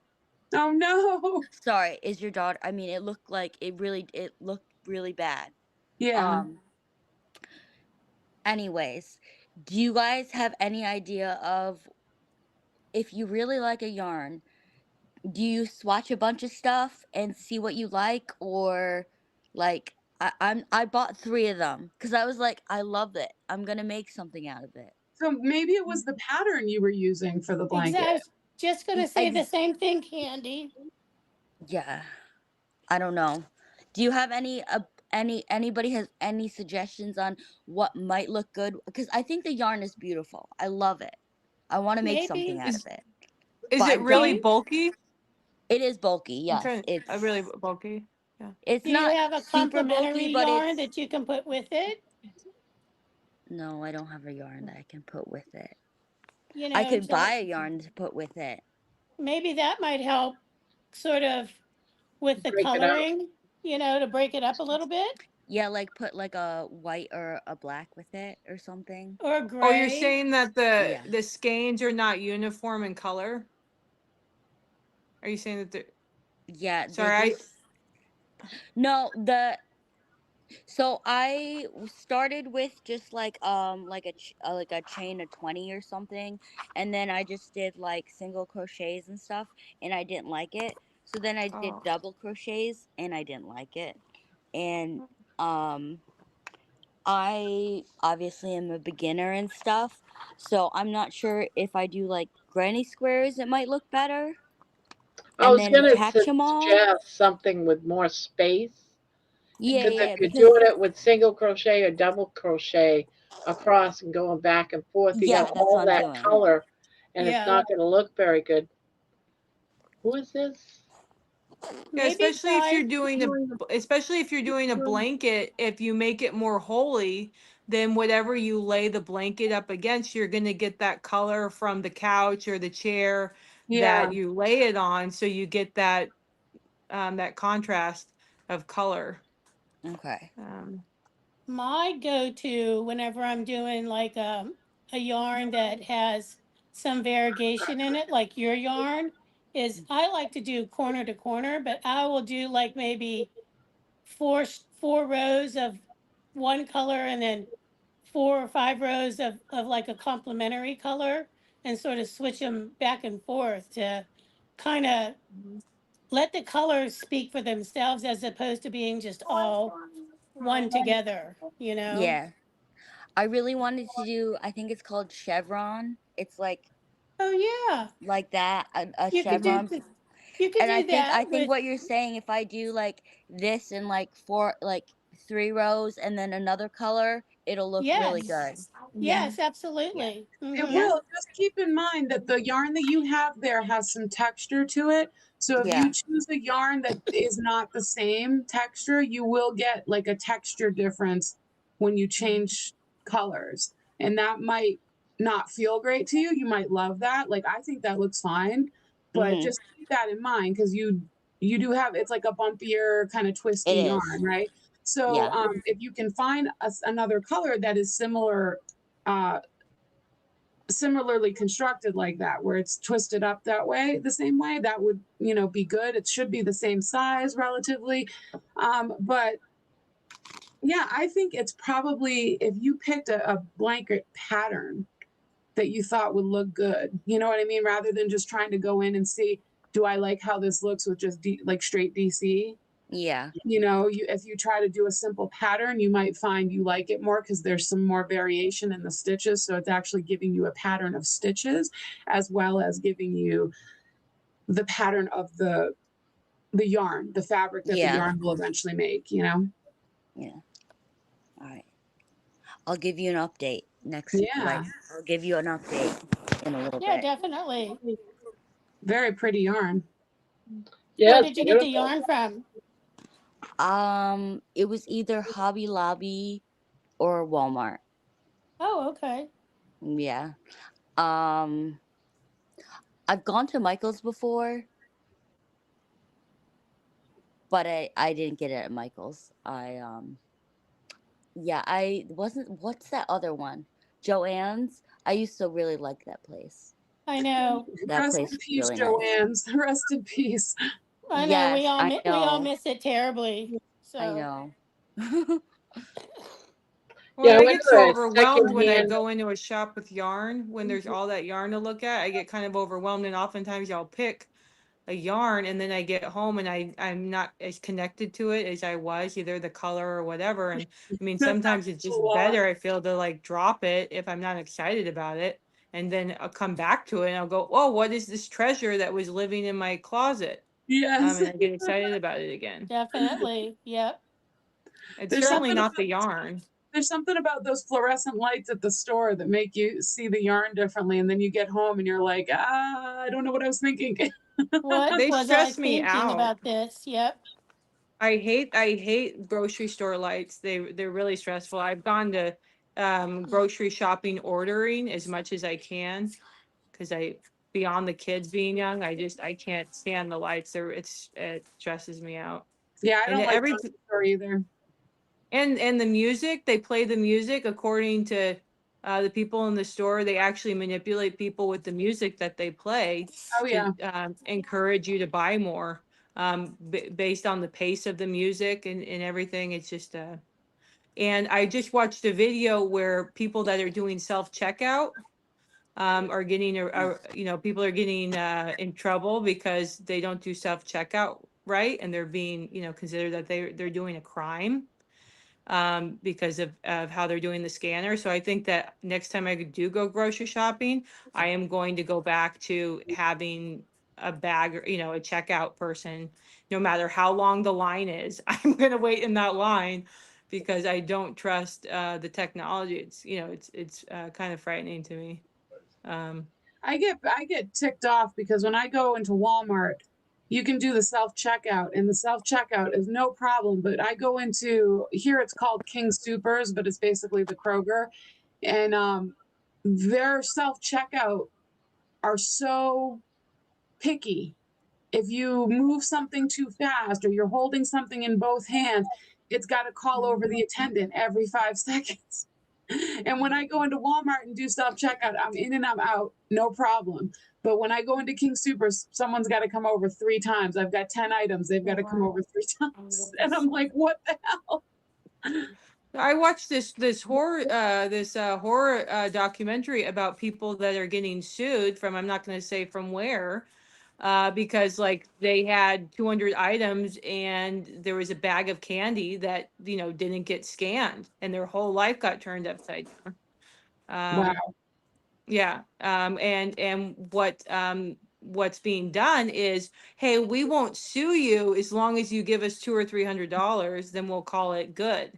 Oh no. Sorry, is your daughter? I mean, it looked like it looked really bad. Yeah. Anyways, do you guys have any idea of if you really like a yarn, do you swatch a bunch of stuff and see what you like, or like I bought 3 of them because I was like, I love it. I'm gonna make something out of it. So maybe it was the pattern you were using for the blanket. Exactly. I was just going to say the same thing, Candy. Yeah, I don't know. Do you have anybody has any suggestions on what might look good? Because I think the yarn is beautiful. I love it. I want to make something Maybe. out of it. Is But I it really don't- bulky? It is bulky. Yes, It's it's really bulky. It's Do you not have a super complimentary bulky, but yarn it's that you can put with it? no. I don't have a yarn that I can put with it. You know, I could to- buy a yarn to put with it. maybe that might help sort of with the Break it up. coloring, you know, to break it up a little bit, Yeah, like put like a white or a black with it or something. or Oh, gray. you're saying that Yeah. the skeins are not uniform in color? Are you saying that they're Yeah. sorry? No, so I started with just like like a chain of 20 or something, and then I just did like single crochets and stuff, and I didn't like it. So then I did Oh. double crochets, and I didn't like it. And I obviously am a beginner and stuff, so I'm not sure if I do like granny squares, it might look better. I And was then gonna attach them all. suggest something with more space. Yeah, Because yeah, if you're because doing it with single crochet or double crochet across and going back and forth, you yeah, got that's all what I'm that doing. color, and Yeah. it's not going to look very good. Who is this? Yeah, Maybe especially if try- you're doing a blanket, if you make it more holy, then whatever you lay the blanket up against, you're gonna get that color from the couch or the chair Yeah. that you lay it on, so you get that that contrast of color. Okay. my go-to whenever I'm doing like a yarn that has some variegation in it, like your yarn, is I like to do corner to corner, but I will do like maybe four rows of one color and then 4 or 5 rows of like a complementary color, and sort of switch them back and forth to kind of let the colors speak for themselves as opposed to being just all one together, you know? Yeah. I really wanted to do, I think it's called chevron. It's like Oh yeah, that, a you could do chevron. you could And do that I think with what you're saying, if I do like this in like 3 rows and then another color it'll look really good. Yes. Yes, absolutely. It Mhm. will. Just keep in mind that the yarn that you have there has some texture to it. So if Yeah. you choose a yarn that is not the same texture, you will get like a texture difference when you change colors. And that might not feel great to you. You might love that. Like I think that looks fine, but Mhm. just keep that in mind because you do have it's like a bumpier kind of twisty It yarn, is. right? So Yeah. if you can find another color that is similar uh, similarly constructed like that, where it's twisted up that way, the same way, that would, be good. It should be the same size relatively. But yeah, I think it's probably if you picked a blanket pattern that you thought would look good, you know what I mean? Rather than just trying to go in and see, do I like how this looks with just like straight DC? Yeah. If you try to do a simple pattern, you might find you like it more because there's some more variation in the stitches. So it's actually giving you a pattern of stitches as well as giving you the pattern of the yarn, the fabric that the Yeah. yarn will eventually make. Yeah. All right. I'll give you an update next. Yeah. I'll give you an update in a little Yeah, bit. definitely. Very pretty yarn. Yeah, Where it's did you get the beautiful. yarn from? It was either Hobby Lobby or Walmart. Oh, okay. Yeah. Um, I've gone to Michael's before, but I didn't get it at Michael's. I wasn't. What's that other one? Joann's. I used to really like that place. I know. That Rest place in was peace, really nice. Joanne's. Rest in peace. I know. Yes, I We all know. miss it terribly. I So know. Well, Yeah, I I went get to so a overwhelmed when I secondhand. go into a shop with yarn, when there's all that yarn to look at. I get kind of overwhelmed, and oftentimes I'll pick a yarn and then I get home and I'm not as connected to it as I was, either the color or whatever. And I mean, That sometimes it's happens a just lot. better, I feel, to like drop it if I'm not excited about it. And then I'll come back to it and I'll go, oh, what is this treasure that was living in my closet? Yes. And I get excited about it again. definitely. Yep. It's There's certainly something not the about yarn. there's something about those fluorescent lights at the store that make you see the yarn differently, and then you get home and you're like, I don't know what I was thinking. What They was I stress me thinking out. about this? Yep. I hate grocery store lights. They're really stressful. I've gone to grocery shopping ordering as much as I can because beyond the kids being young, I can't stand the lights. It stresses me out. Yeah, I And don't like every grocery store either. and the music, they play the music according to the people in the store. They actually manipulate people with the music that they play Oh to yeah. encourage you to buy more based on the pace of the music and everything. It's just and I just watched a video where people that are doing self checkout are getting people are getting in trouble because they don't do self checkout right, and they're being considered that they're doing a crime because of how they're doing the scanner. So I think that next time I do go grocery shopping, I am going to go back to having a bag or, a checkout person, no matter how long the line is. I'm going to wait in that line because I don't trust the technology. It's kind of frightening to me. Um, I get ticked off because when I go into Walmart, you can do the self checkout, and the self checkout is no problem. But I go into here, it's called King Supers, but it's basically the Kroger, and their self checkout are so picky. If you move something too fast or you're holding something in both hands, it's got to call over the attendant every 5 seconds. And when I go into Walmart and do self checkout, I'm in and I'm out, no problem. But when I go into King Supers, someone's got to come over 3 times. I've got 10 items, they've got to come over 3 times. And I'm like, what the hell? I watched this horror documentary about people that are getting sued from, I'm not going to say from where, because like they had 200 items and there was a bag of candy that didn't get scanned and their whole life got turned upside down. Wow. Yeah, and what's being done is, hey, we won't sue you as long as you give us $200 or $300, then we'll call it good.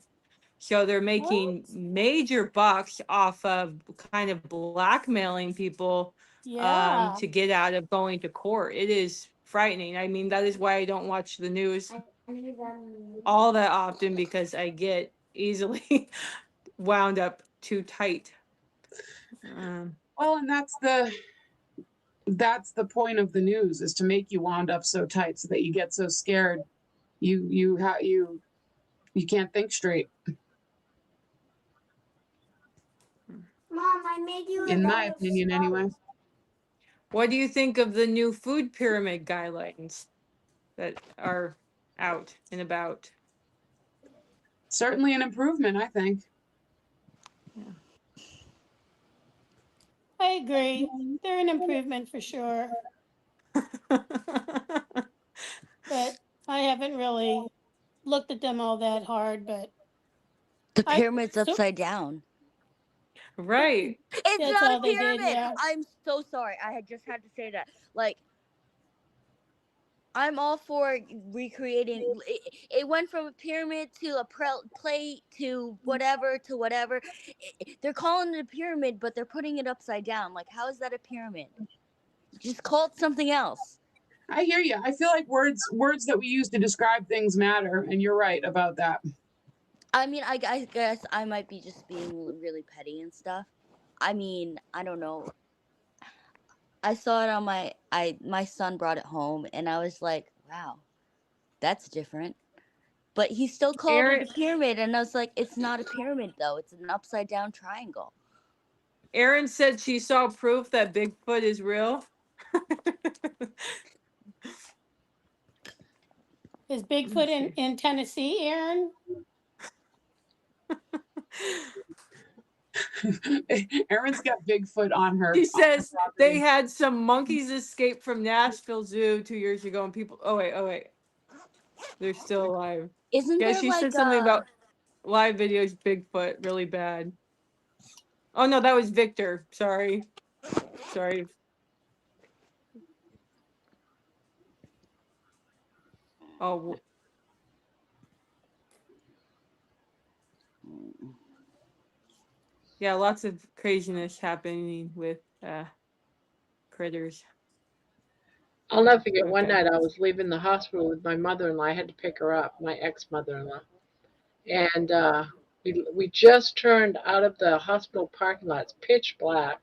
So they're making major bucks off of kind of blackmailing people Yeah. to get out of going to court. It is frightening. I mean, that is why I don't watch the news all that often, because I get easily wound up too tight. Well, and that's the point of the news, is to make you wound up so tight so that you get so scared you can't think straight. Mom, I made you a In my bag of opinion, anyway. salt. What do you think of the new food pyramid guidelines that are out and about? Certainly an improvement, I think. I agree. They're an improvement for sure, but I haven't really looked at them all that hard. But The I pyramid's so upside down. Right. It's that's not all a they did. pyramid. Yeah. I'm so sorry. I had just had to say that. Like, I'm all for recreating. It went from a pyramid to a plate to whatever to whatever. They're calling it a pyramid, but they're putting it upside down. Like, how is that a pyramid? Just call it something else. I hear you. I feel like words that we use to describe things matter, and you're right about that. I mean, I guess I might be just being really petty and stuff. I mean, I don't know. I saw it on my son brought it home, and I was like, wow, that's different. But he still called it Aaron, a pyramid, and I was like, it's not a pyramid though. It's an upside down triangle. Erin said she saw proof that Bigfoot is real. Is Bigfoot in Tennessee, Aaron? Erin's got Bigfoot on her. She says they had some monkeys escape from Nashville Zoo 2 years ago, and people. Oh wait, they're still alive. Isn't Yeah, there she like said something about live videos Bigfoot really bad. Oh no, that was Victor. Sorry. Oh. Yeah, lots of craziness happening with critters. I'll never forget one Okay. night I was leaving the hospital with my mother-in-law. I had to pick her up, my ex-mother-in-law. And we just turned out of the hospital parking lot. It's pitch black.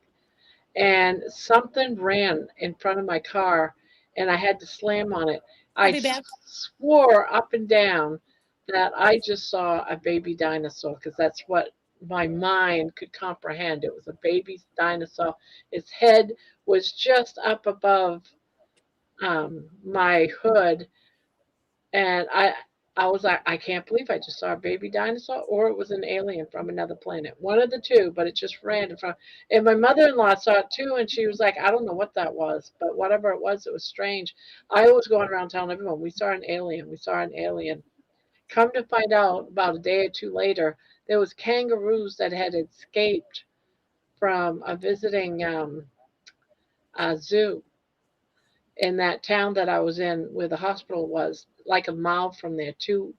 And something ran in front of my car, and I had to slam on it. I'll I be back. swore up and down that I just saw a baby dinosaur, because that's what my mind could comprehend. It was a baby dinosaur. Its head was just up above my hood, and I was like, I can't believe I just saw a baby dinosaur, or it was an alien from another planet. One of the two, but it just ran in front. And my mother-in-law saw it too, and she was like, I don't know what that was, but whatever it was strange. I was going around telling everyone, we saw an alien, we saw an alien. Come to find out, about a day or two later, there was kangaroos that had escaped from a visiting a zoo in that town that I was in, where the hospital was, like a mile from there. Two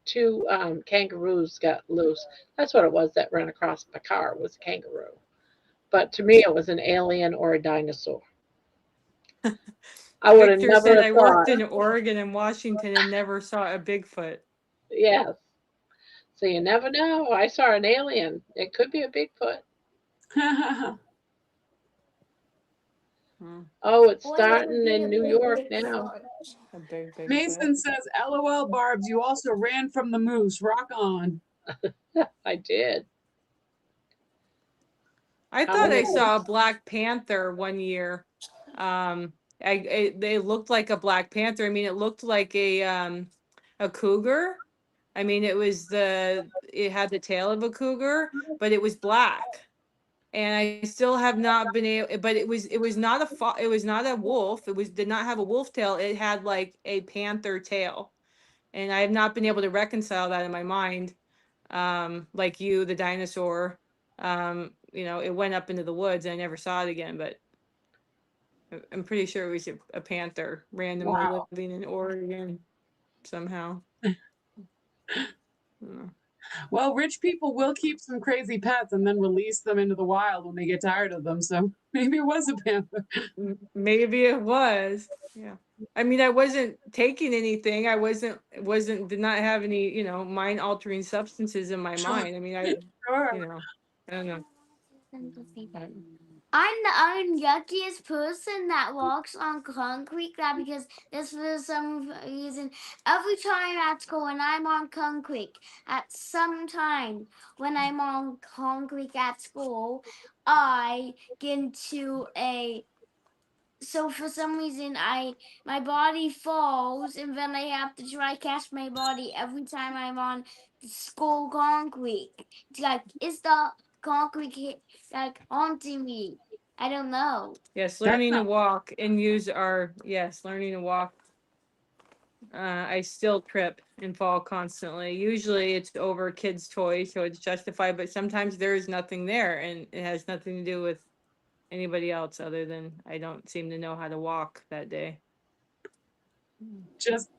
kangaroos got loose. That's what it was that ran across my car, was a kangaroo. But to me, it was an alien or a dinosaur. I would have Victor never said have I thought. worked in Oregon and Washington and never saw a Bigfoot. Yes. So you never know. I saw an alien. It could be a Bigfoot. Oh, it's starting in New York now. A big Bigfoot. Mason says, LOL, Barbs, you also ran from the moose. Rock on. I did. I How thought I many? saw a Black Panther one year. They looked like a Black Panther. I mean, it looked like a cougar. I mean, it had the tail of a cougar, but it was black. And I still have not been able, but it was not it was not a wolf. Did not have a wolf tail. It had like a panther tail. And I have not been able to reconcile that in my mind. Like you, the dinosaur, it went up into the woods and I never saw it again, but I'm pretty sure it was a panther randomly Wow. living in Oregon somehow. Well, rich people will keep some crazy pets and then release them into the wild when they get tired of them. So maybe it was a panther. Maybe it was. Yeah. I mean, I wasn't taking anything. I did not have any, mind altering substances in my Sure. mind. I mean, Sure. I don't know. I'm the yuckiest person that walks on concrete because this for some reason every time at school when I'm on concrete at some time when I'm on concrete at school I get into a so for some reason my body falls and then I have to try catch my body every time I'm on the school concrete. It's like is the concrete like haunting me? I don't know. Yes, learning to walk and learning to walk. I still trip and fall constantly. Usually it's over kids' toys, so it's justified, but sometimes there is nothing there and it has nothing to do with anybody else other than I don't seem to know how to walk that day. Just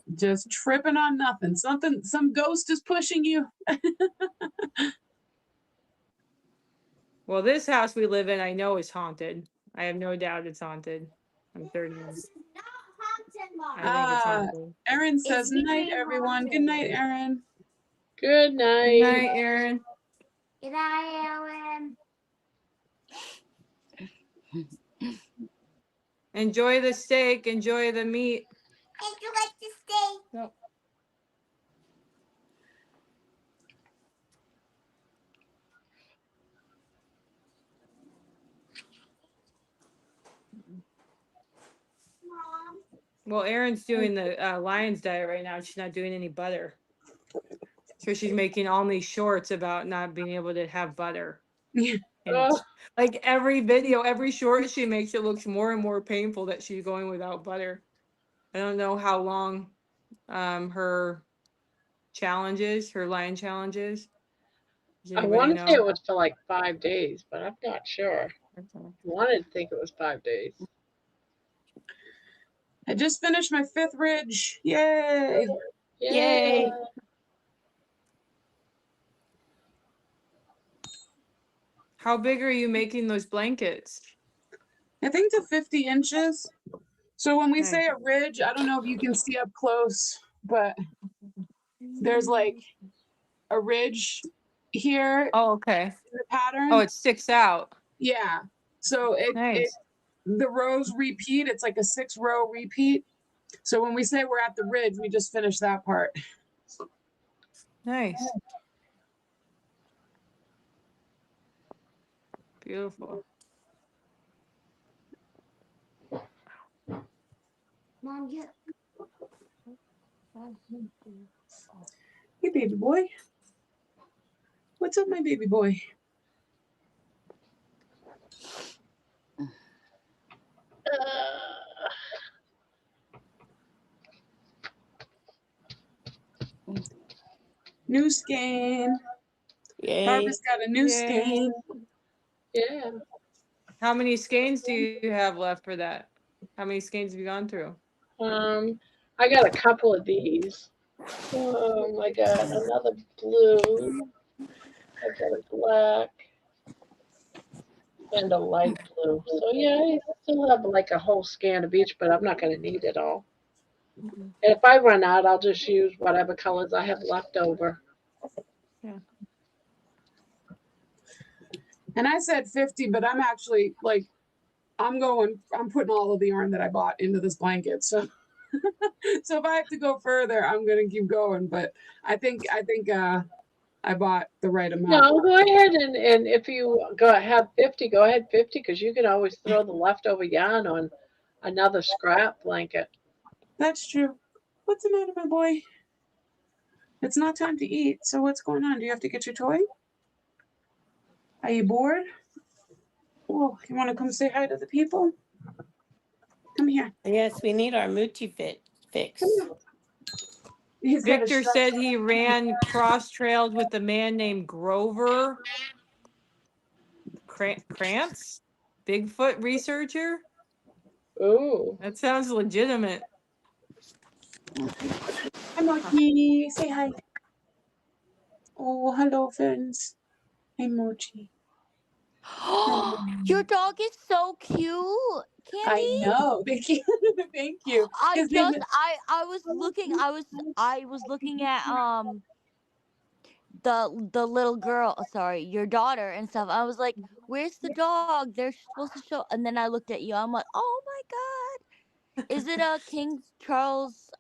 tripping on nothing. Some ghost is pushing you. Well, this house we live in, I know is haunted. I have no doubt it's haunted. I'm 30 minutes. I think it's haunted. Erin says, It's night, very everyone. Good haunted. night, Erin. Good Good night. night, Erin. Good night, Ellen. Enjoy the steak. Enjoy the meat. Thank you like to stay. Yep. Mom. Well, Erin's doing the Lion's diet right now. She's not doing any butter. So she's making all these shorts about not being able to have butter. Yeah. And Oh, like every video, every short she makes, it looks more and more painful that she's going without butter. I don't know how long her lion challenge is. Does I anybody want to say it know? was for like 5 days, but I'm not sure. I wanted to think it was 5 days. I just finished my 5th ridge. Yay. Yay. How big are you making those blankets? I think to 50 inches. So when we Nice. say a ridge, I don't know if you can see up close, but there's like a ridge here Oh, okay. in the pattern. Oh, it sticks out. Yeah. So Nice. the rows repeat. It's like a 6-row repeat. So when we say we're at the ridge, we just finished that part. Nice. Beautiful. Mom, yeah. Hey, baby boy. What's up, my baby boy? New skein. Yay. Barbara's got a new Yay. skein. Yeah. How many skeins do you have left for that? How many skeins have you gone through? I got a couple of these. I got another blue. I got a black and a light blue. So yeah, I still have like a whole scan of each, but I'm not going to need it all. And if I run out, I'll just use whatever colors I have left over. Yeah. And I said 50, but I'm actually like, I'm putting all of the yarn that I bought into this blanket. So, so if I have to go further, I'm going to keep going. But I think I bought the right amount. No, go ahead and if you have 50, go ahead 50 because you can always throw the leftover yarn on another scrap blanket. That's true. What's the matter, my boy? It's not time to eat. So what's going on? Do you have to get your toy? Are you bored? Oh, you want to come say hi to the people? Come here. Yes, we need our Moochie fit fix. Come here. He's got a Victor strap- said he ran cross-trailed with a man named Grover Krantz, Bigfoot researcher. Ooh. That sounds legitimate. Hi, Marky. Say hi. Oh, hello, friends. Hey, Mochi. Your dog is so cute, I Candy. know. Thank you. Thank you. His name is. I was looking at the little girl, sorry, your daughter and stuff. I was like, where's the dog? They're supposed to show. And then I looked at you. I'm like, oh my god, is it a King Charles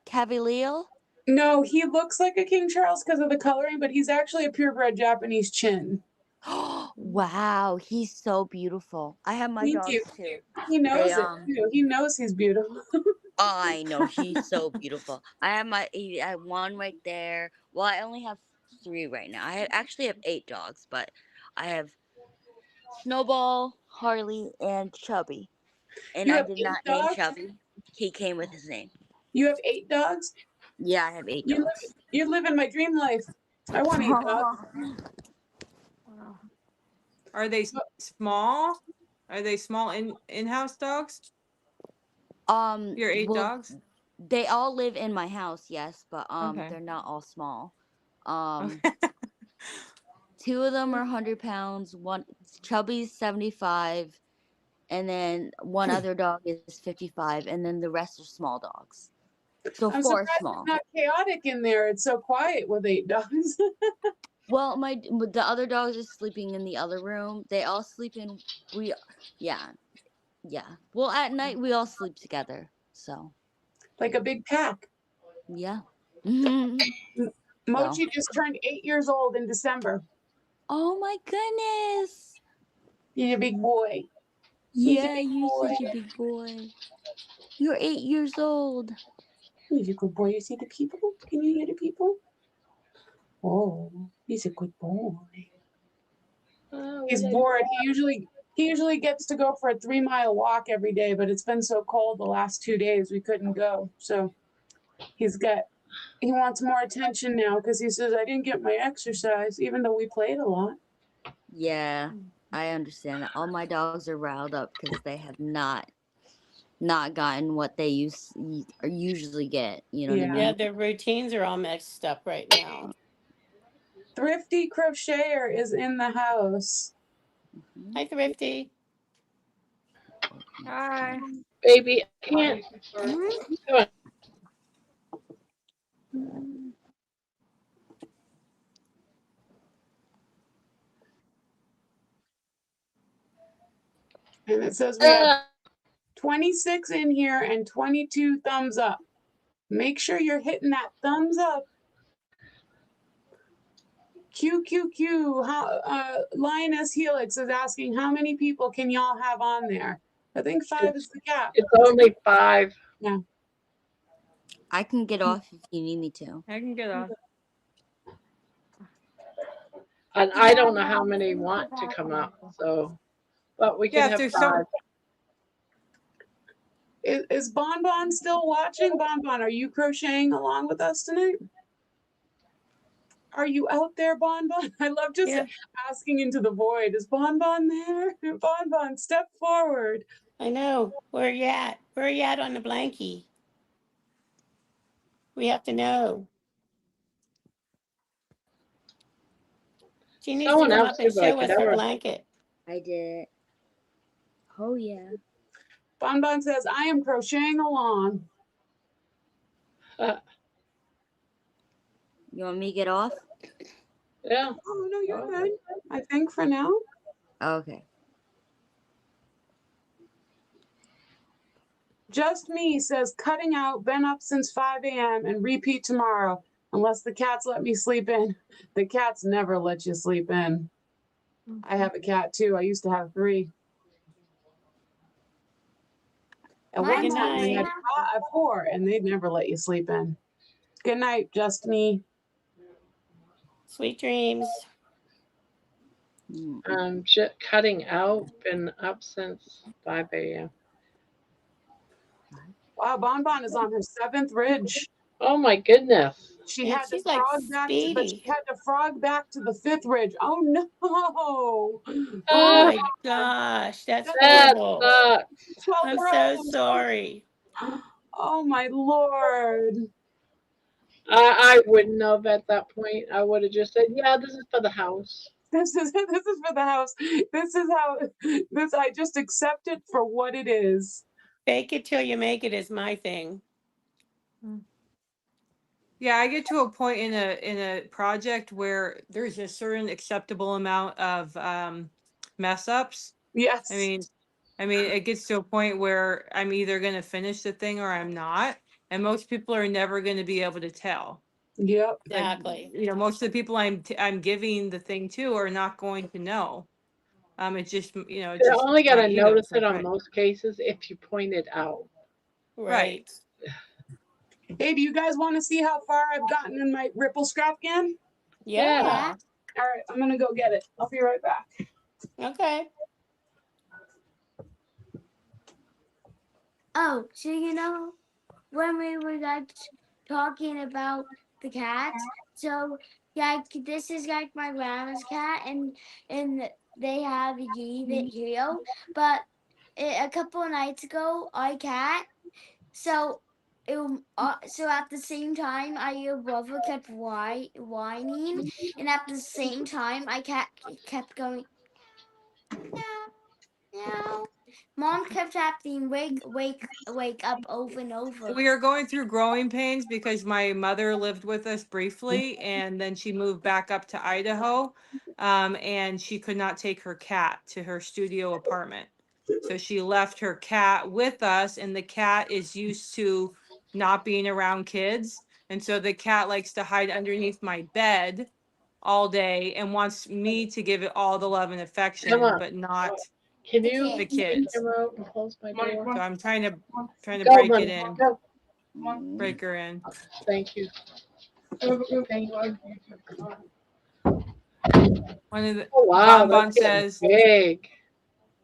Cavalier? No, he looks like a King Charles because of the coloring, but he's actually a purebred Japanese chin. Wow, he's so beautiful. I have my Thank dogs you. too. He knows They it too. He knows he's beautiful. I know he's so beautiful. I have one right there. Well, I only have 3 right now. Actually have 8 dogs, but I have Snowball, Harley, and Chubby. And You I have did 8 not name dogs? Chubby. He came with his name. You have 8 dogs? Yeah, I have 8 You dogs. live, you're living my dream life. I want 8 dogs. Wow. Are they small? Are they small in-house dogs? Your 8 Well, dogs? they all live in my house, yes, but Okay. they're not all small. Okay. 2 of them are 100 pounds. One Chubby's 75, and then one other dog is 55, and then the rest are small dogs. So I'm 4 surprised are small. it's not chaotic in there. It's so quiet with 8 dogs. Well, the other dogs are sleeping in the other room. They all sleep in. Yeah. Well, at night we all sleep together. So Like a big pack. yeah. Mochi just turned 8 years old in December. Oh my goodness. He's a big boy. Yeah, you're such a big boy. You're 8 years old. He's a good boy. You see the people? Can you hear the people? Oh, he's a good boy. He's bored. He usually gets to go for a 3-mile walk every day, but it's been so cold the last 2 days we couldn't go. So he wants more attention now because he says I didn't get my exercise, even though we played a lot. Yeah, I understand that. All my dogs are riled up because they have not gotten what they usually get. You know what I mean? Yeah, their routines are all mixed up right now. Thrifty Crocheter is in the house. Hi, Thrifty. Hi. Baby, I can't. Come on. And it says we have Uh, 26 in here and 22 thumbs up. Make sure you're hitting that thumbs up. QQQ, Lioness Helix is asking how many people can y'all have on there? I think 5 is the cap. it's only 5. I can get off if you need me to. I can get off. And I don't know how many want to come up, so, but we Yeah, can if have there's 5. Is Bonbon still watching? Bonbon, are you crocheting along with us tonight? Are you out there, Bonbon? I love just asking into the void. Is Bonbon there? Bonbon, step forward. I know. Where you at? Where you at on the blankie? We have to know. She needs Someone to come else up and did like show it us her ever. blanket. I did. Oh yeah. Bonbon says, I am crocheting along. You want me to get off? Yeah. Oh, no, you're good. I think for now. Okay. Just Me says, cutting out, been up since 5 a.m. and repeat tomorrow, unless the cats let me sleep in. The cats never let you sleep in. I have a cat too. I used to have 3. At one Good time, I had night. 4, and they'd never let you sleep in. Good night, Just Me. Sweet dreams. Cutting out, been up since 5 a.m. Wow, Bonbon is on her 7th ridge. Oh my goodness. She Yeah, had to she's like frog back to, but she speedy. had to frog back to the 5th ridge. Oh no! Oh Uh, my gosh, that's that horrible. sucks. 12 I'm so rows. sorry. Oh my Lord. I wouldn't have at that point. I would have just said, yeah, this is for the house. This is for the house. This is how this I just accept it for what it is. Fake it till you make it is my thing. Yeah, I get to a point in a project where there's a certain acceptable amount of mess ups. Yes. I mean, it gets to a point where I'm either going to finish the thing or I'm not, and most people are never going to be able to tell. Yep. Exactly. You know, most of the people I'm giving the thing to are not going to know. It's just it's You're just only my gonna ego. notice It's like, it on right. most cases if you point it out. Right. Hey, do you guys want to see how far I've gotten in my ripple scrap can? Yeah. Yeah. All right, I'm gonna go get it. I'll be right back. Okay. Oh, so you know when we were like talking about the cats, so like this is like my grandma's cat, and they have a guinea pig Hero, but a couple of nights ago, our cat, so so at the same time, your brother kept whining, and at the same time, I kept going meow, meow. Mom kept having wake up over and over. We are going through growing pains because my mother lived with us briefly and then she moved back up to Idaho. And she could not take her cat to her studio apartment. So she left her cat with us, and the cat is used to not being around kids. And so the cat likes to hide underneath my bed all day and wants me to give it all the love and affection, Emma, but not Can The you kid. the keep the kids. camera out and close my door? So I'm trying to Go, break Mom. it in, Go. break her in. Thank you. Thank you. One of the Oh wow, Bonbon that's getting says big.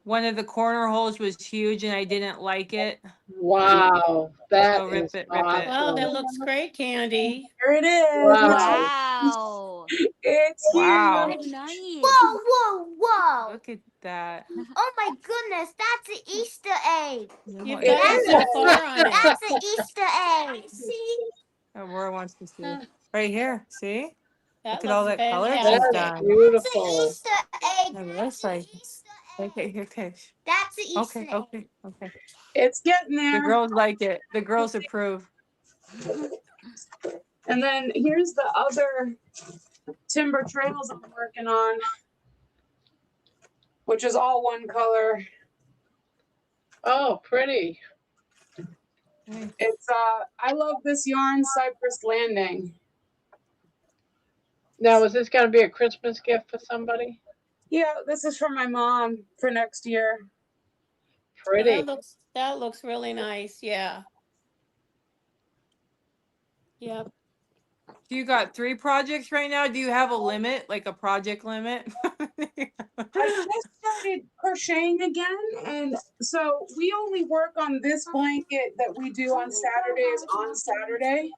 one of the corner holes was huge and I didn't like it. Wow, that So rip is it, rip it. Well, that awesome. looks great, Candy. Here it is. Wow. Wow. It's Wow. here. So nice. Whoa, whoa, whoa! Look at that. Oh my goodness, that's an Easter egg. You've It gotten so is. far on it. That's an Easter egg. See? Aurora wants to see. Right here. See? That Look at all looks that color she's That's fantastic. done. beautiful. Easter egg. Look at this like. Easter Okay, egg. here, okay. That's an Easter Okay, egg. okay, okay. It's getting The there. girls like it. The girls approve. And then here's the other timber trails I'm working on, which is all one color. Oh, pretty. It's I love this yarn, Cypress Landing. Now, is this going to be a Christmas gift for somebody? Yeah, this is for my mom for next year. Pretty. That looks really nice. Yeah. Yep. Do you got 3 projects right now? Do you have a limit, like a project limit? I just started crocheting again, and so we only work on this blanket that we do on Saturdays on Saturday.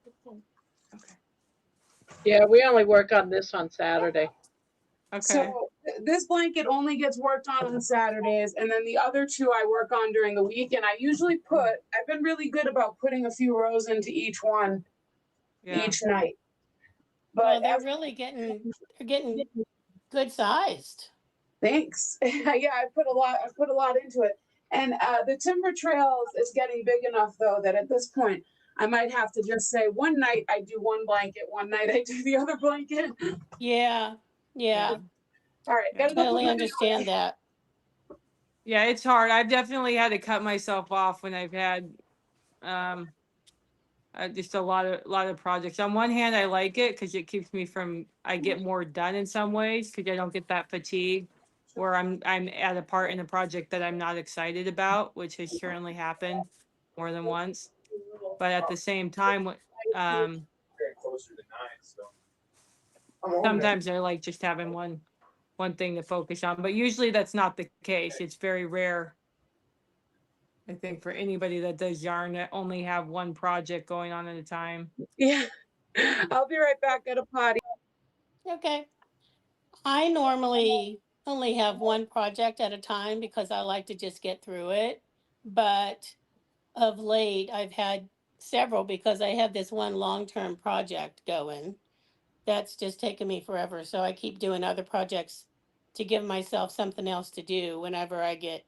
Yeah, we only work on this on Saturday. Okay. So this blanket only gets worked on Saturdays, and then the other two I work on during the week. And I usually I've been really good about putting a few rows into each one Yeah. each night. Well, But they're really getting good sized. thanks. Yeah, I put a lot into it. And the timber trails is getting big enough though that at this point I might have to just say one night I do one blanket, one night I do the other blanket. Yeah. Yeah. All right, gotta go Totally put my understand that. Yeah, it's hard. I've definitely had to cut myself off when I've had just a lot of projects. On one hand, I like it because it keeps me from. I get more done in some ways because I don't get that fatigue, where I'm at a part in a project that I'm not excited about, which has certainly happened more than once. But at the same time, sometimes I like just having one thing to focus on. But usually that's not the case. It's very rare. I think for anybody that does yarn that only have one project going on at a time. Yeah. I'll be right back at a potty. Okay. I normally only have one project at a time because I like to just get through it. But of late, I've had several because I have this one long-term project going that's just taken me forever. So I keep doing other projects to give myself something else to do whenever I get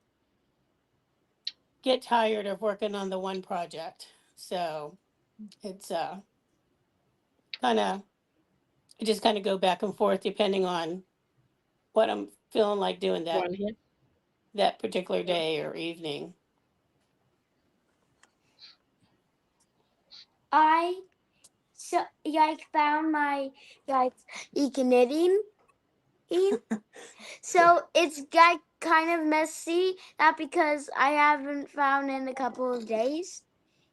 tired of working on the one project. So it's kind of I just kind of go back and forth depending on what I'm feeling like doing One here. that particular day or evening. I found my knitting. So it's got kind of messy, not because I haven't found in a couple of days.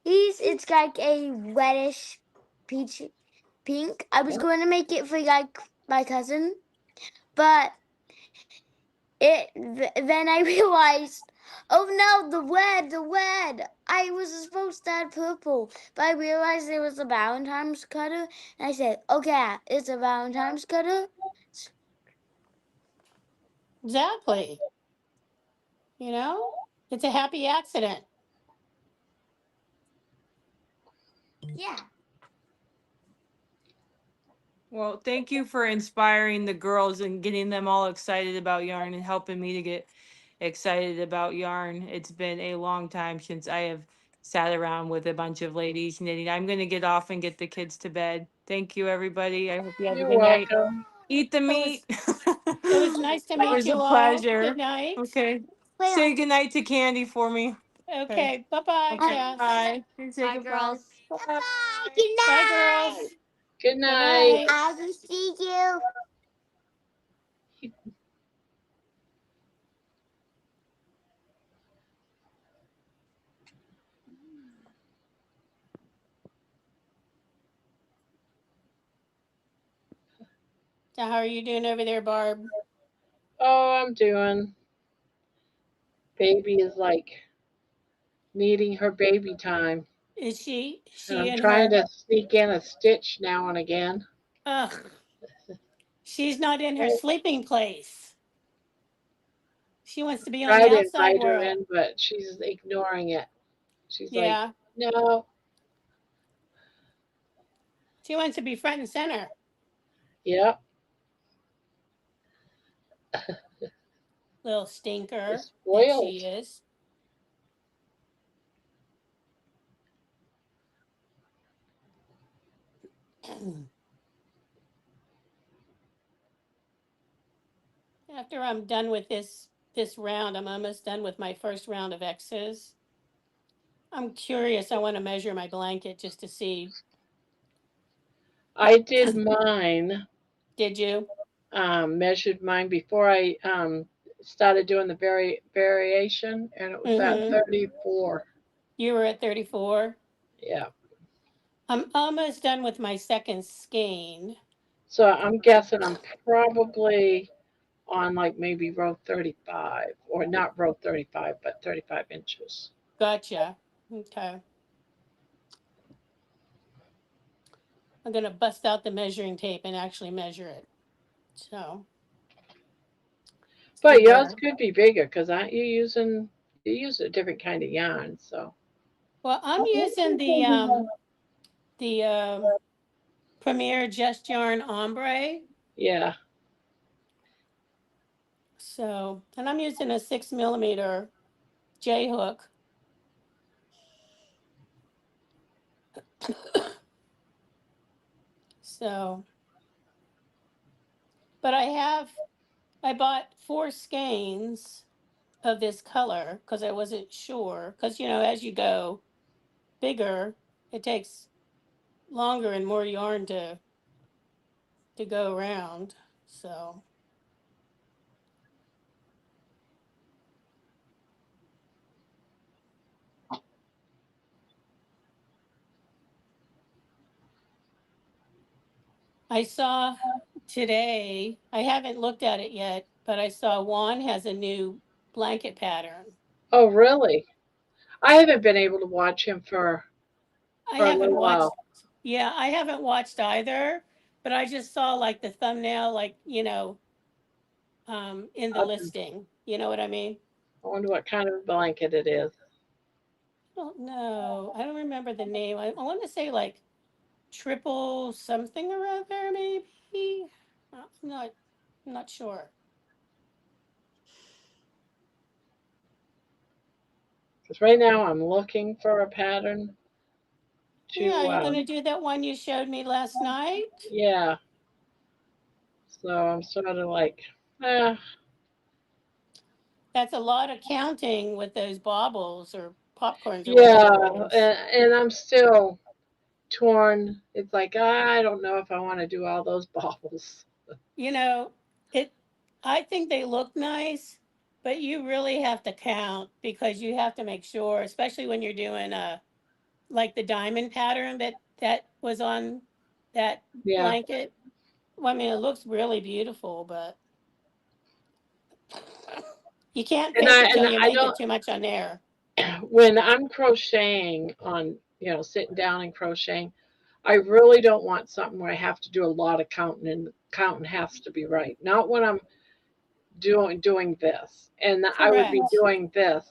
It's like a reddish peach pink. I was going to make it for like my cousin, but then I realized, oh no, the red. I was supposed to add purple, but I realized it was a Valentine's cutter, and I said, okay, it's a Valentine's cutter. Exactly. It's a happy accident. Yeah. Well, thank you for inspiring the girls and getting them all excited about yarn and helping me to get excited about yarn. It's been a long time since I have sat around with a bunch of ladies knitting. I'm going to get off and get the kids to bed. Thank you, everybody. I hope you have a You're good night. welcome. Eat the It meat. was nice to It meet was a you all. pleasure. Good night. Okay. Well, Say good night to Candy for me. Okay. Bye-bye, Okay. Jess. Bye. Say bye, goodbye. girls. Bye. Bye. Good night. Bye, girls. Good Good night. night. I will see you. So how are you doing over there, Barb? Oh, I'm doing. Baby is like needing her baby time. Is she And she I'm in trying her to sneak in a stitch now and again. ugh. She's not in her sleeping place. She wants to be on the Try to outside invite her world. in, but she's ignoring it. She's like, Yeah. no. She wants to be front and center. Yep. Little stinker that Spoiled. she is. After I'm done with this round, I'm almost done with my first round of X's. I'm curious. I want to measure my blanket just to see. I did mine, Did you? measured mine before I started doing the variation, and it was at Mm-hmm. 34. You were at 34. Yeah. I'm almost done with my second skein. So I'm guessing I'm probably on like maybe row 35, or not row 35, but 35 inches. Gotcha. Okay. I'm gonna bust out the measuring tape and actually measure it. So But yours figure. could be bigger because aren't you use a different kind of yarn, so Well, I'm using the Premier Just Yarn Ombre. yeah. So, and I'm using a 6 millimeter J hook. So, but I bought 4 skeins of this color because I wasn't sure. Because, as you go bigger, it takes longer and more yarn to go around. So, I saw today, I haven't looked at it yet, but I saw Juan has a new blanket pattern. Oh, really? I haven't been able to watch him I for a haven't little watched, while. yeah, I haven't watched either, but I just saw like the thumbnail, like, in the I listing. You know what I mean? wonder what kind of blanket it is. don't know. I don't remember the name. I want to say like triple something or other, maybe. I'm not sure. Because right now I'm looking for a pattern Yeah, to, you're gonna do that one you showed me last night? yeah. So I'm sort of like, eh, That's a lot of counting with those baubles or popcorns or yeah, whatever it is. and I'm still torn. It's like I don't know if I want to do all those baubles. You know, it. I think they look nice, but you really have to count because you have to make sure, especially when you're doing like the diamond pattern that was on that Yeah, blanket. Well, I mean, it looks really beautiful, but you can't and fake I it till and you I make it don't. too much on there. When I'm crocheting on, sitting down and crocheting, I really don't want something where I have to do a lot of counting, and the counting has to be right. Not when I'm doing this, and I would be Correct. doing this.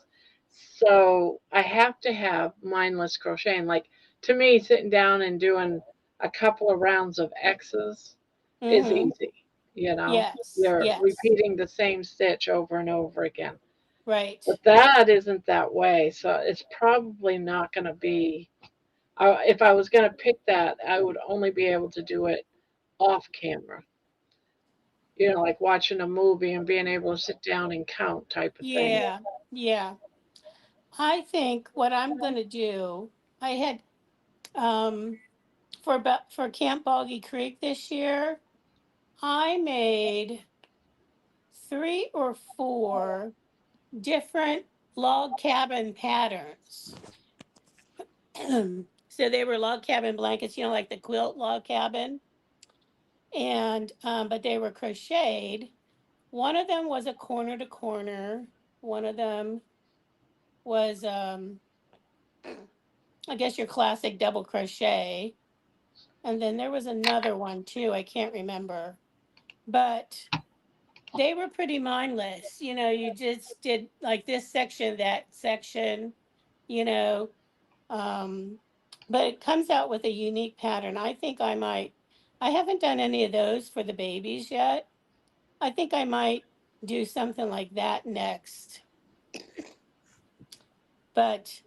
So I have to have mindless crocheting. Like to me, sitting down and doing a couple of rounds of X's is Mm-hmm. easy. You know, Yes. you're Yes. repeating the same stitch over and over again. Right. But that isn't that way. So it's probably not going to be. If I was going to pick that, I would only be able to do it off camera. Like watching a movie and being able to sit down and count type of thing. Yeah. Yeah. I think what I'm gonna do, I had for Camp Boggy Creek this year, I made 3 or 4 different log cabin patterns. So they were log cabin blankets, like the quilt log cabin, and but they were crocheted. One of them was a corner to corner. One of them was, I guess, your classic double crochet. And then there was another one too. I can't remember. But they were pretty mindless. You just did like this section, that section, you know. Um, but it comes out with a unique pattern. I haven't done any of those for the babies yet. I think I might do something like that next. But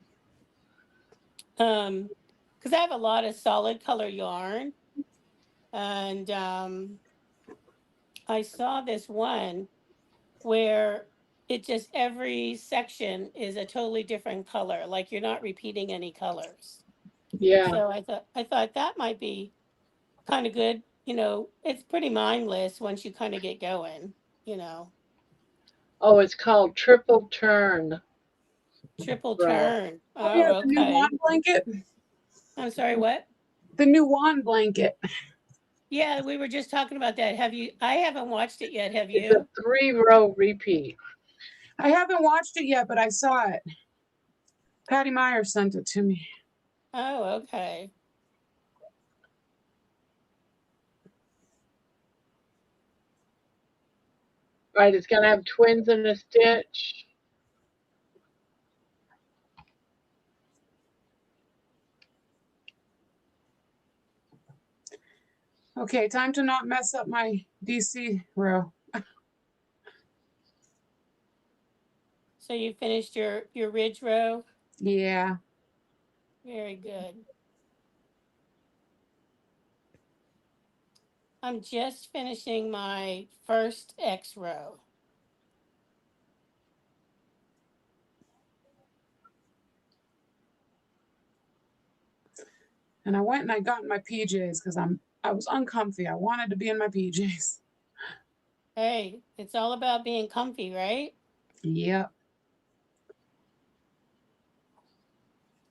because I have a lot of solid color yarn, and I saw this one where it just every section is a totally different color, like you're not repeating any colors. Yeah. So I thought that might be kind of good. It's pretty mindless once you kind of get going. You know, Oh, it's called triple turn triple row. turn. Oh yeah, Oh, the new okay. wand blanket. I'm sorry. What? The new wand blanket. Yeah, we were just talking about that. Have you? I haven't watched it yet. Have It's a you? 3-row repeat. I haven't watched it yet, but I saw it. Patty Meyer sent it to me. Oh, okay. Right, it's gonna have twins in a stitch. Okay, time to not mess up my DC row. So you finished your ridge row. Yeah. Very good. I'm just finishing my first X row. And I went and I got in my PJs because I was uncomfy. I wanted to be in my PJs. Hey, it's all about being comfy, right? Yep.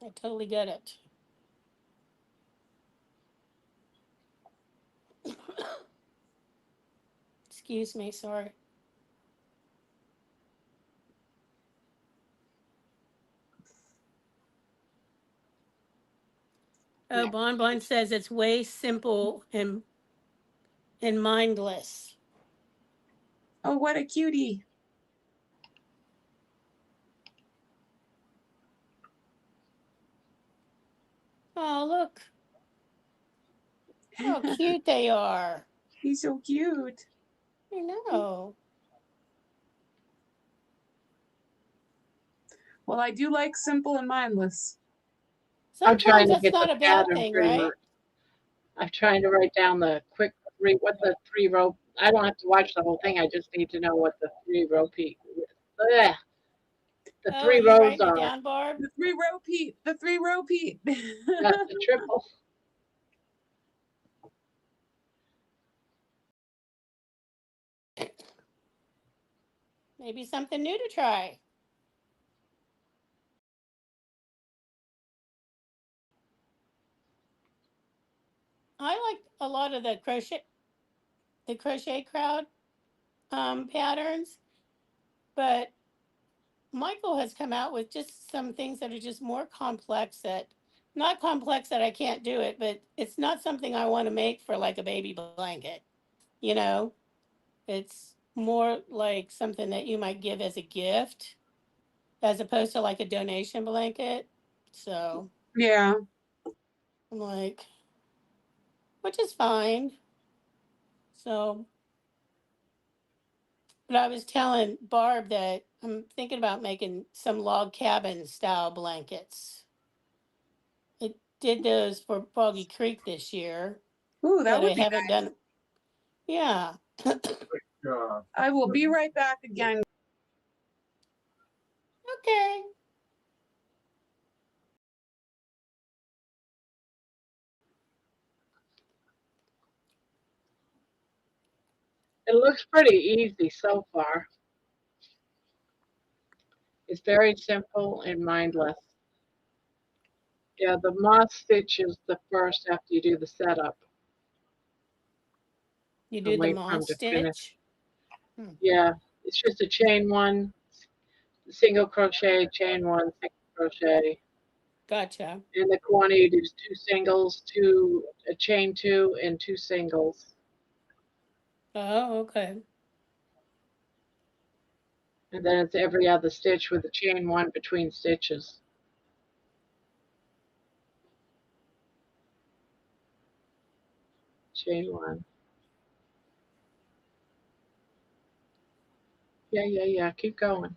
I totally get it. Excuse me, sorry. Oh, Bonbon says it's way simple and mindless. Oh, what a cutie. Oh, look how cute they are. He's so cute. I know. Well, I do like simple and mindless. I'm trying Sometimes to that's get the not a bad pattern thing, pretty right? much. I'm trying to write down the quick three, what the 3 row. I don't have to watch the whole thing. I just need to know what the 3 row peak. Ugh, the Oh, are three you rows writing it are. down, Barb? The 3 row Pete. The 3 row Pete. That's the triple. Maybe something new to try. I like a lot of the crochet crowd patterns, but Michael has come out with just some things that are just more complex that not complex that I can't do it, but it's not something I want to make for like a baby blanket, you know? It's more like something that you might give as a gift as opposed to like a donation blanket. So Yeah. I'm like, which is fine. So, but I was telling Barb that I'm thinking about making some log cabin style blankets. I did those for Foggy Creek this year, Ooh, that but I would be haven't nice. done. Yeah. I will be right back again. Okay. It looks pretty easy so far. It's very simple and mindless. Yeah, the moss stitch is the first after you do the setup You and do the wait for them moss to finish. stitch. Yeah, it's just a chain one, single crochet, chain one, single crochet. Gotcha. In the quantity, do 2 singles, a chain two, and 2 singles. Oh, okay. And then it's every other stitch with a chain one between stitches. Chain one. Yeah. Keep going.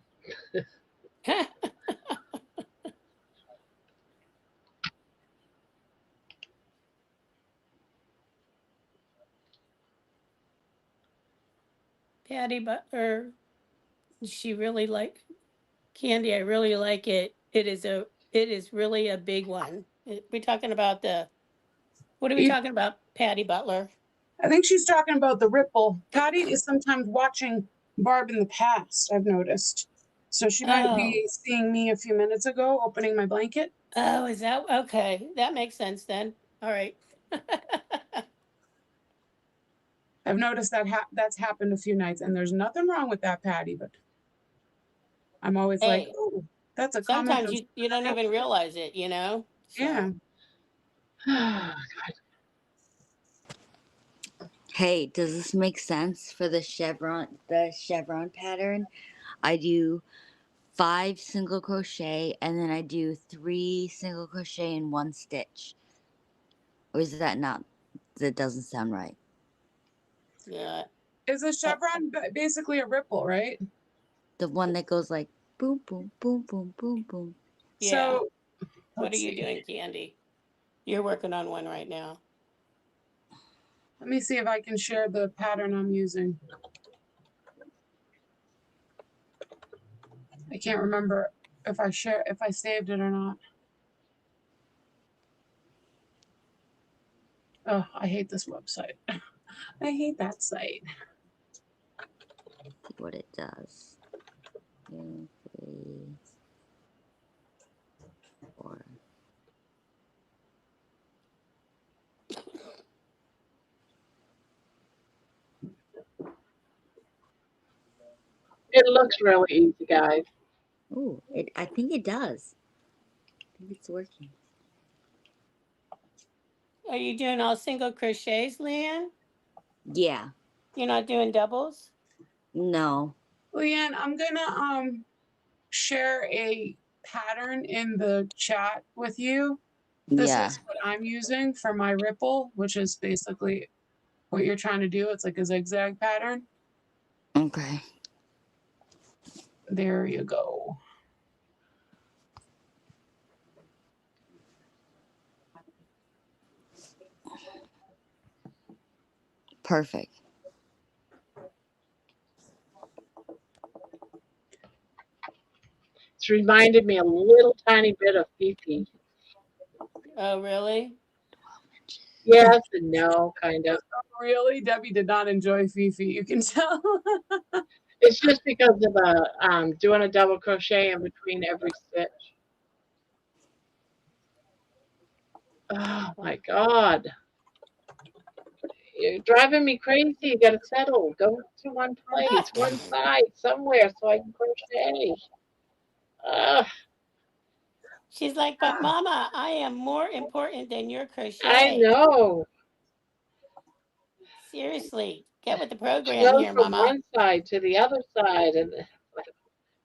Patty Butler, she really like Candy. I really like it. It is really a big one. We're talking about what are we You- talking about, Patty Butler? I think she's talking about the ripple. Patty is sometimes watching Barb in the past, I've noticed. So she might Oh, be seeing me a few minutes ago opening my blanket. oh, is that okay? That makes sense then. All right. I've noticed that that's happened a few nights, and there's nothing wrong with that, Patty, but I'm always like, Hey, oh, that's a comment. sometimes you don't even realize it, you know? Yeah. So Hey, does this make sense for the chevron pattern? I do 5 single crochet and then I do 3 single crochet in 1 stitch. Or is that not, that doesn't sound right. yeah. Is a chevron basically a ripple, right? The one that goes like boom, boom, boom, boom, boom, boom. Yeah. So What are let's you see. doing, Candy? You're working on one right now. Let me see if I can share the pattern I'm using. I can't remember if I saved it or not. Oh, I hate this website. I hate that site. See what it does. 2, 3, 4. It looks really easy, guys. Ooh, I think it does. I think it's working. Are you doing all single crochets, Leanne? Yeah. You're not doing doubles? No. Leanne, I'm gonna share a pattern in the chat with you This Yeah. is what I'm using for my ripple, which is basically what you're trying to do. It's like a zigzag pattern. Okay. There you go. Perfect. It's reminded me a little tiny bit of Fifi. Oh, really? Yes and no, kind of. Really? Debbie did not enjoy Fifi. You can tell. It's just because of the doing a double crochet in between every stitch. Oh my God. You're driving me crazy. You gotta settle. Go to one place, one side, somewhere so I can crochet. Ugh, She's like, but Mama, I am more important than your I crochet. know. Seriously, get with the She program goes here, from Mama. one side to the other side and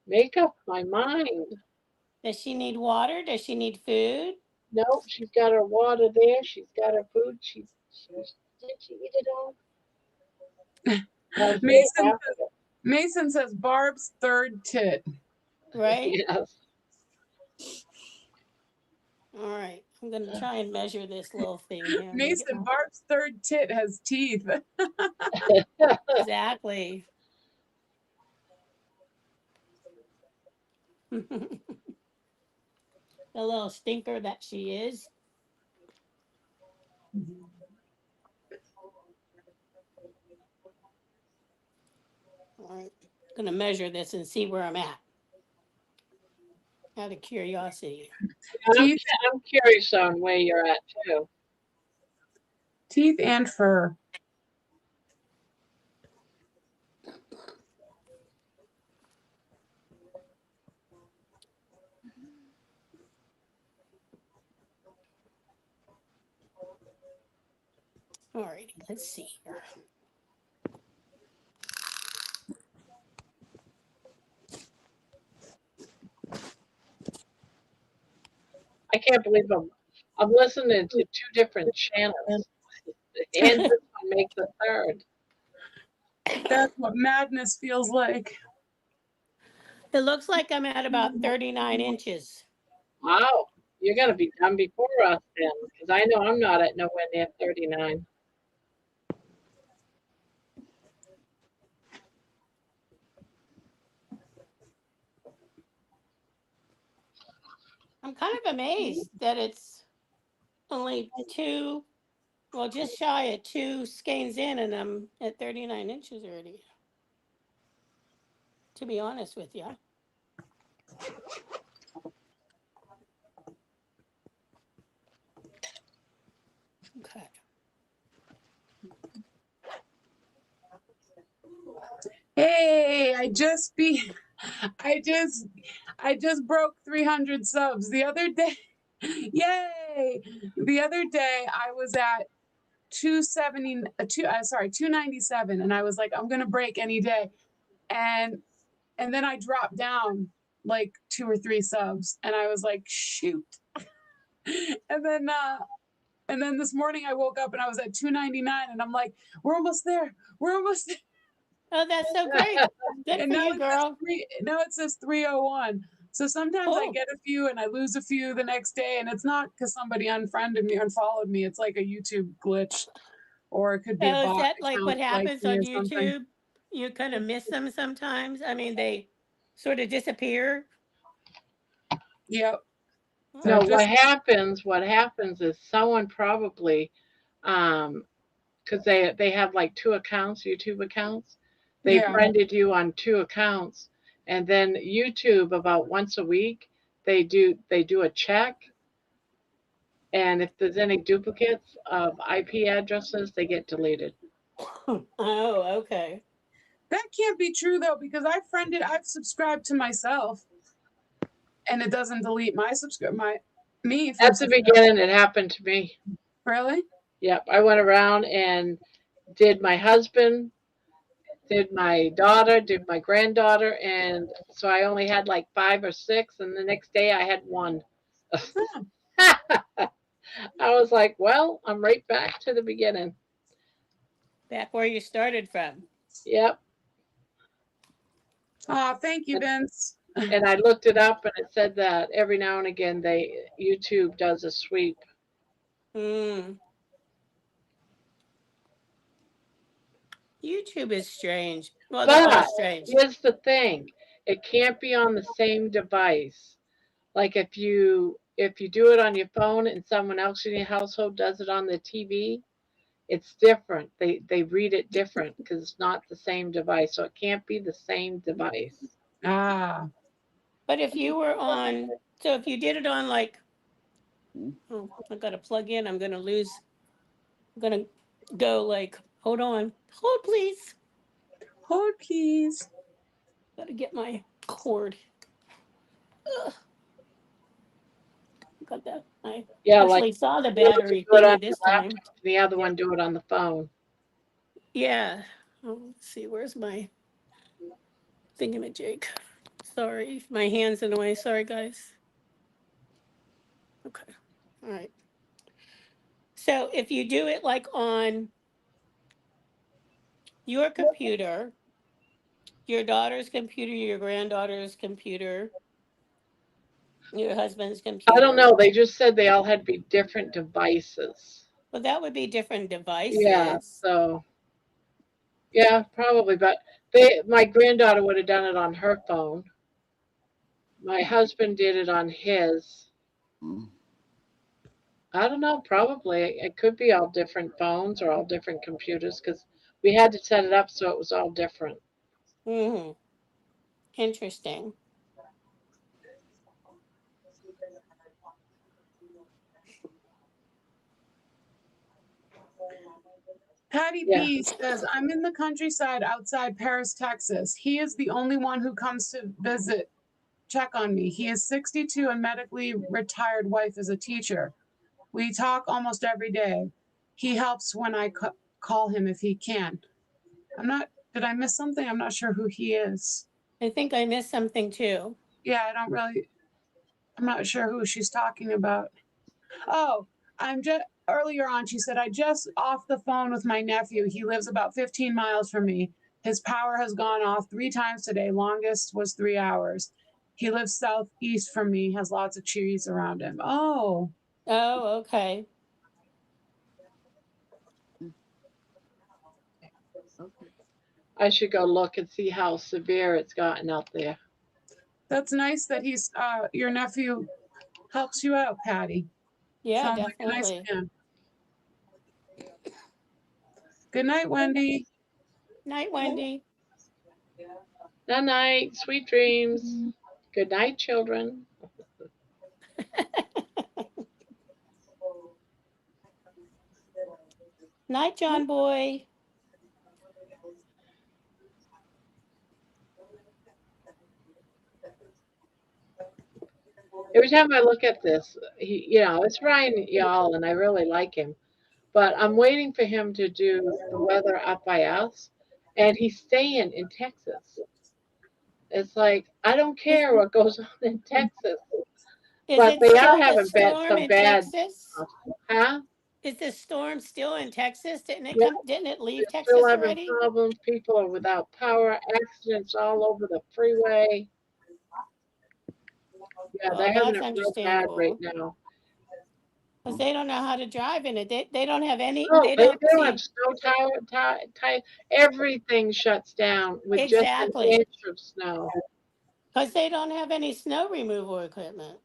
make up my mind. Does she need water? Does she need food? Nope, she's got her water there. She's got her food. Did she eat it all? No, she ate Mason half of it. Mason says Barb's third tit. Right? Yes. All right. I'm going to try and measure this little thing here. Let me get Mason, my- Barb's third tit has teeth. Exactly. The little stinker that she is. All right. I'm going to measure this and see where I'm at. Out of curiosity. Teeth, I'm curious on where you're at too. teeth and fur. All righty. Let's see here. I can't believe I'm listening to two different channels. And this one makes a third. That's what madness feels like. It looks like I'm at about 39 inches. Wow. You're gonna be done before us then, because I know I'm not at nowhere near 39. I'm kind of amazed that it's only just shy of 2 skeins in, and I'm at 39 inches already. To be honest with you. Okay. Hey, I just broke 300 subs the other day. Yay! The other day I was at 297, and I was like, I'm gonna break any day. And then I dropped down like 2 or 3 subs, and I was like, shoot. and then this morning I woke up and I was at 299, and I'm like, we're almost there. We're almost there. Oh, that's so great. Good And for now you, girl. now it says 301. So sometimes I Oh. get a few and I lose a few the next day, and it's not because somebody unfollowed me. It's like a YouTube glitch, or it could be a Oh, is bot that like what account like happens me on or something. YouTube? You kind of miss them sometimes. I mean, they sort of disappear. Yep. No, So what happens is someone probably, because they have like two accounts, YouTube accounts. They Yeah. friended you on two accounts, and then YouTube about once a week they do a check, and if there's any duplicates of IP addresses, they get deleted. Oh, okay. That can't be true though, because I've subscribed to myself, and it doesn't delete my me from At the beginning, it happened to me. Really? Yep, I went around and did my husband, did my daughter, did my granddaughter, and so I only had like 5 or 6, and the next day I had 1. I was like, well, I'm right back to the beginning. Back where you started from. Yep. Oh, thank you, Vince. And I looked it up and it said that every now and again YouTube does a sweep. Hmm. YouTube is strange. Well, they're all But strange. here's the thing. It can't be on the same device. Like if you do it on your phone and someone else in your household does it on the TV, it's different. They read it different because it's not the same device. So it can't be the same device. Ah, But if you were on, so if you did it on like, oh, I got to plug in. I'm going to go like, hold on. Hold, please. hold please. Got to get my cord. Ugh. Got that. I Yeah, like actually saw the you can battery do it on thingy your this time. laptop, the other one do it on the phone. Yeah. Oh, let's see. Where's my thingamajig? Sorry, my hand's in the way. Sorry, guys. Okay. All right. So if you do it like on your computer, your daughter's computer, your granddaughter's computer, your husband's computer. I don't know. They just said they all had to be different devices. Well, that would be different devices. Yeah, so yeah, probably. But my granddaughter would have done it on her phone. My husband did it on his. I don't know, probably. It could be all different phones or all different computers because we had to set it up so it was all different. Mm-hmm. Interesting. Patty Yeah. B says, I'm in the countryside outside Paris, Texas. He is the only one who comes to visit, check on me. He is 62 and medically retired wife is a teacher. We talk almost every day. He helps when I call him if he can. Did I miss something? I'm not sure who he is. I think I missed something too. Yeah, I'm not sure who she's talking about. Oh, earlier on, she said, I just off the phone with my nephew. He lives about 15 miles from me. His power has gone off 3 times today. Longest was 3 hours. He lives southeast from me, has lots of trees around him. Oh. Oh, okay. I should go look and see how severe it's gotten out there. That's nice that your nephew helps you out, Patty. Yeah, Sounds definitely. like a nice man. Good night, Wendy. Night, Wendy. Night night, sweet dreams. Good night, children. Night, John boy. Every time I look at this, it's Ryan y'all, and I really like him. But I'm waiting for him to do the weather up by us, and he's staying in Texas. It's like I don't care what goes on in Texas, Is but it they are still the having storm some in bad Texas? stuff, huh? Is the storm still in Texas? Yeah, Didn't it leave they're still Texas having already? problems. People are without power. Accidents all over the freeway. Yeah, Well, they're having that's it real bad right understandable. now. Because they don't know how to drive in it. They don't have any, No, they they don't don't have see. snow tire. Everything shuts down with just an Exactly. inch of snow. Because they don't have any snow removal equipment.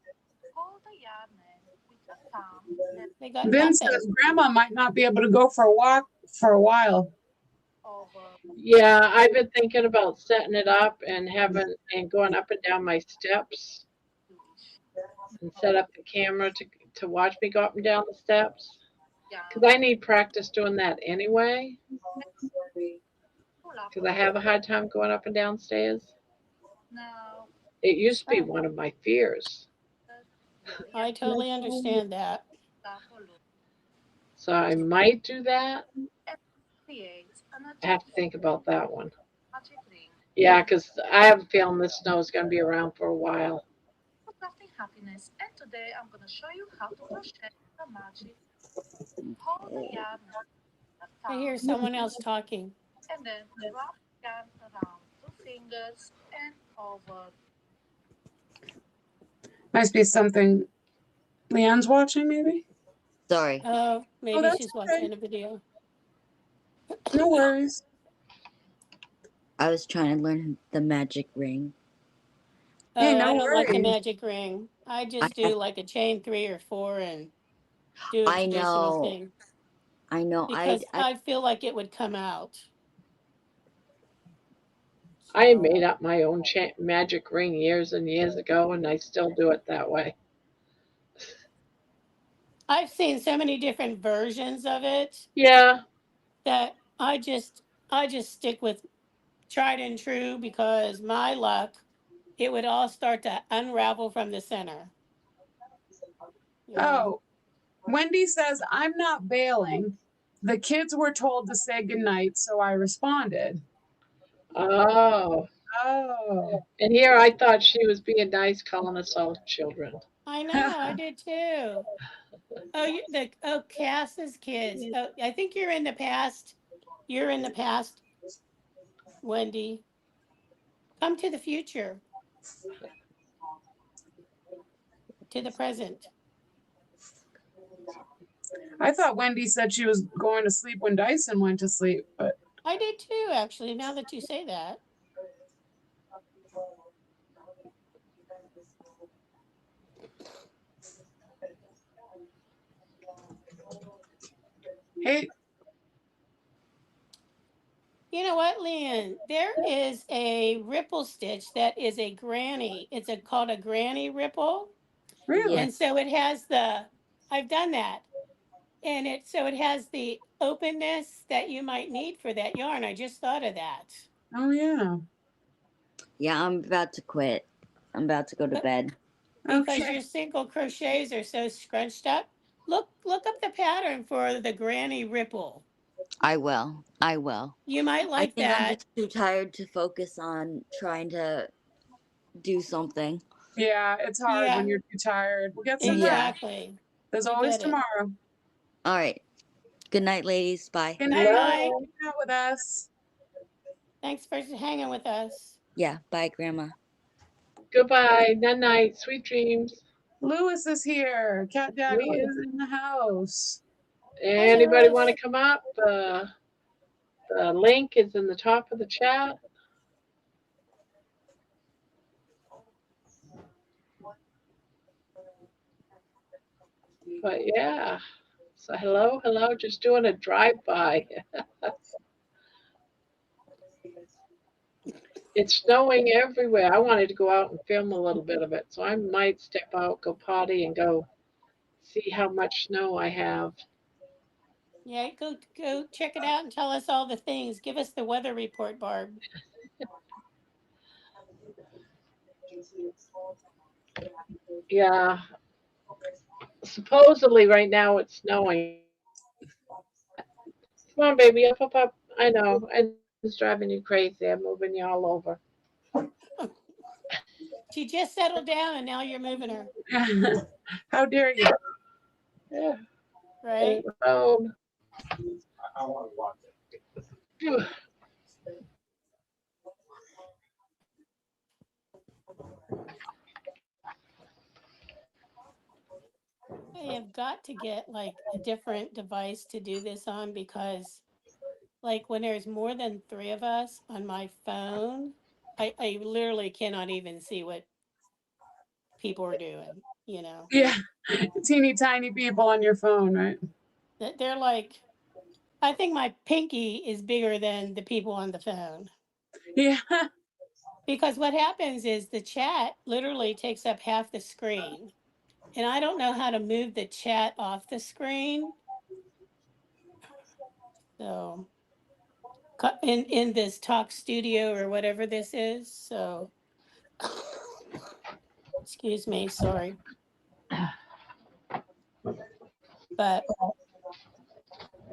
They got Vince nothing. says Grandma might not be able to go for a walk for a while. Yeah, I've been thinking about setting it up and going up and down my steps and set up the camera to watch me go up and down the steps. Because I need practice doing that anyway. Because I have a hard time going up and down stairs. It used to be one of my fears. I totally understand that. So I might do that. I have to think about that one. Yeah, because I have a feeling this snow is going to be around for a while. Crafting Happiness, and today I'm gonna show you how to crochet the magic. Hold the yarn at the I top hear someone else talking. and then wrap the yarn around 2 fingers and over. Must be something Leanne's watching, maybe? Sorry. Oh, Oh, maybe that's she's okay. watching a video. No worries. I was trying to learn the magic ring. Hey, Oh, I no don't like the worries. magic ring. I I just do have, like a chain 3 or 4 and do a I traditional know. thing I know. because I feel like it would come out. I So made up my own magic ring years and years ago, and I still do it that way. I've seen so many different versions of it Yeah, that I just stick with tried and true because my luck, it would all start to unravel from the center. You know. Oh, Wendy says, I'm not bailing. The kids were told to say goodnight, so I responded. oh. Oh. And here I thought she was being nice, calling us all children. I know, I did too. Cass's kids. Oh, I think you're in the past. You're in the past, Wendy. Come to the future, to the present. I thought Wendy said she was going to sleep when Dyson went to sleep, but I did too, actually, now that you say that. hey, You know what, Leanne? There is a ripple stitch that is a granny. It's called a granny ripple. really? Yeah. And so I've done that. And it has the openness that you might need for that yarn. I just thought of that. Oh, yeah. Yeah, I'm about to quit. I'm about to go to But bed. because Okay. your single crochets are so scrunched up, look up the pattern for the granny ripple. I will. I will. You might I like think I'm that. just too tired to focus on trying to do something. Yeah, it's hard when Yeah, you're too tired. We'll get some Yeah. rest. exactly. There's I always get it. tomorrow. All right. Good night, ladies. Bye. Good Good night. night. No, Hang out with us. Thanks for hanging with us. Yeah. Bye, Grandma. goodbye, night night, sweet dreams. Lewis is here. Cat Daddy Lewis. is in the house. Hi, Anybody want Lewis. to come up? The link is in the top of the chat. But yeah, so hello, hello, just doing a drive-by. It's snowing everywhere. I wanted to go out and film a little bit of it, so I might step out, go potty, and go see how much snow I have. Yeah, go check it out and tell us all the things. Give us the weather report, Barb. Yeah, supposedly right now it's snowing. Come on, baby, up, up, up. I know, it's driving you crazy. I'm moving you all over. She just settled down and now you're moving her, How dare you? Yeah, right? road. I want to watch it. Phew. I have got to get like a different device to do this on because like when there's more than 3 of us on my phone, I literally cannot even see what people are doing, you know. Yeah, teeny tiny people on your phone, right? They're like, I think my pinky is bigger than the people on the phone. Yeah. Because what happens is the chat literally takes up half the screen. And I don't know how to move the chat off the screen. So in this talk studio or whatever this is. So excuse me, sorry. But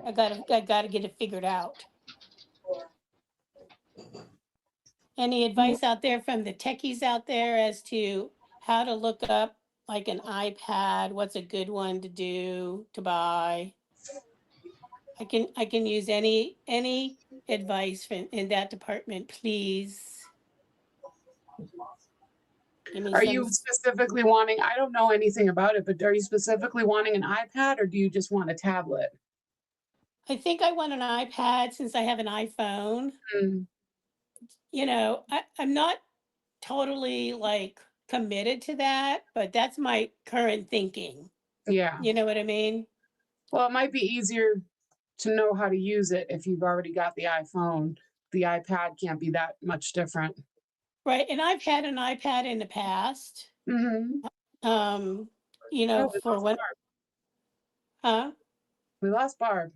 I gotta get it figured out. Any advice out there from the techies out there as to how to look up like an iPad, what's a good one to do to buy. I can use any advice in that department, please. Give me Are some. you specifically wanting, I don't know anything about it, but are you specifically wanting an iPad or do you just want a tablet? I think I want an iPad since I have an iPhone. Mm, You know, I'm not totally like committed to that, but that's my current thinking. yeah. You know what I mean? Well, it might be easier to know how to use it if you've already got the iPhone. The iPad can't be that much different. Right. And I've had an iPad in the past. Mm-hmm. You Oh, know, for what, huh? we lost Barb.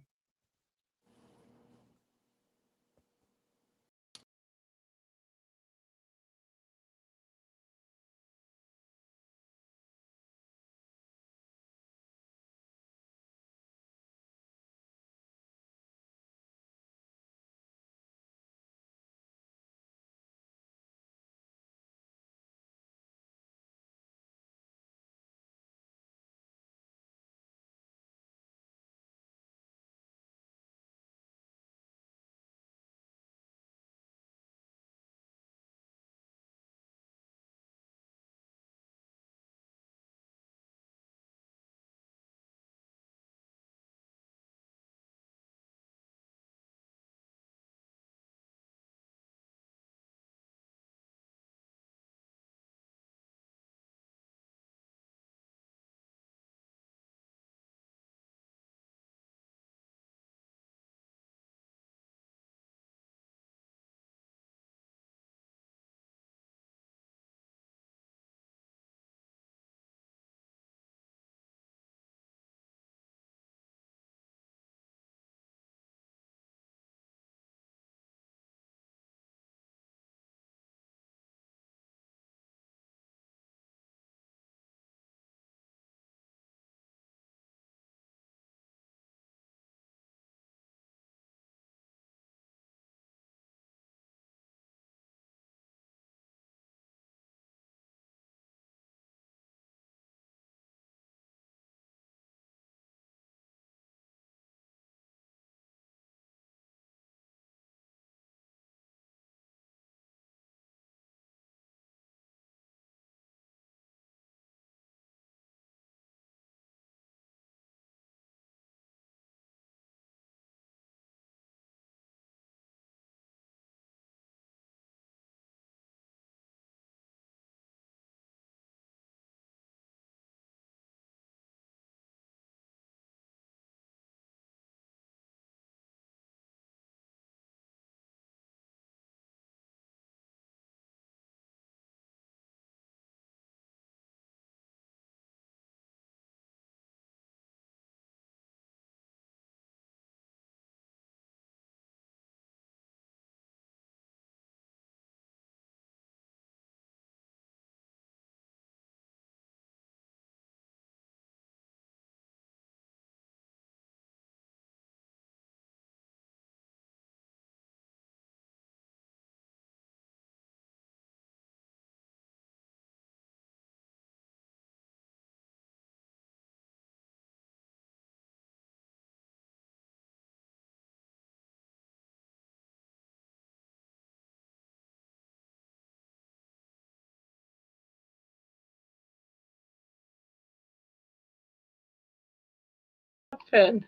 Happened?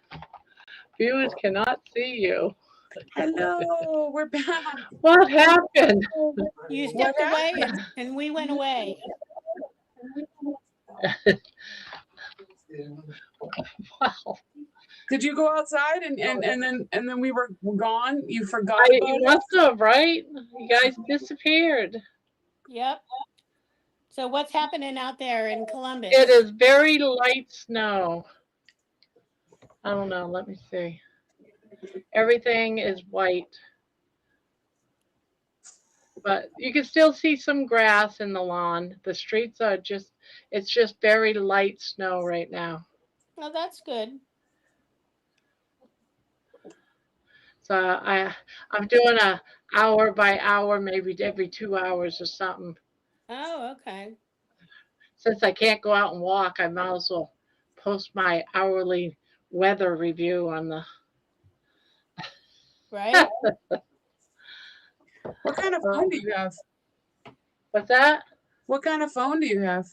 Viewers cannot see you. Hello, we're back. What happened? You What stepped away happened? and we went away. Wow. Did you go outside and then we were gone? You forgot about You it? must have, right? You guys disappeared. Yep. So what's happening out there in Columbus? It is very light snow. I don't know. Let me see. Everything is white, but you can still see some grass in the lawn. The streets are just, it's just very light snow right now. Oh, that's good. So I'm doing a hour by hour, maybe every 2 hours or something. Oh, okay. since I can't go out and walk, I might as well post my hourly weather review on the. Right? What kind of phone do you have? What's that? What kind of phone do you have?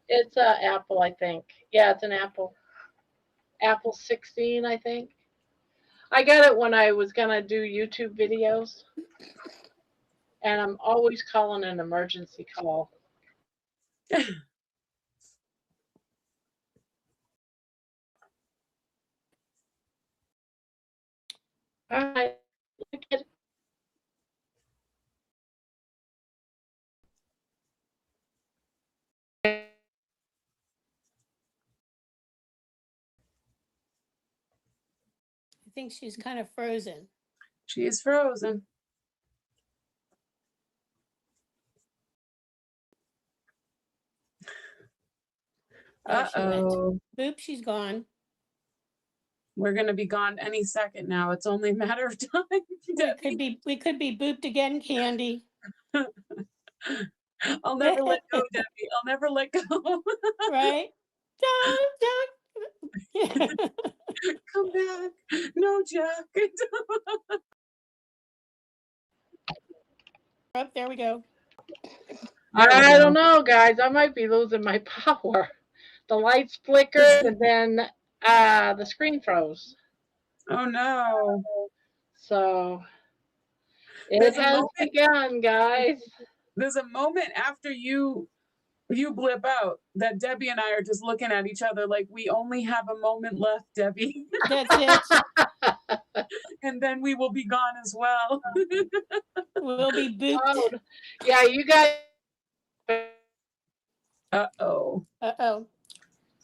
It's Apple, I think. Yeah, it's an Apple. Apple 16, I think. I got it when I was gonna do YouTube videos, and I'm always calling an emergency call. All right. Look at- I think she's kind of frozen. She is frozen. There she went. Uh-oh. Boop, she's gone. We're gonna be gone any second now. It's only a matter of time. We could be booped again, Candy. I'll never let go, Debbie. I'll never let go. Right? Come back. No, Jack. Oh, there we go. I don't know, guys. I might be losing my power. The lights flickered, and then the screen froze. Oh no. So There's it a has moment- begun, guys. There's a moment after you blip out that Debbie and I are just looking at each other like we only have a moment left, Debbie. That's it. And then we will be gone as well. We'll be booped. Oh, yeah, you guys. Uh-oh. Uh-oh.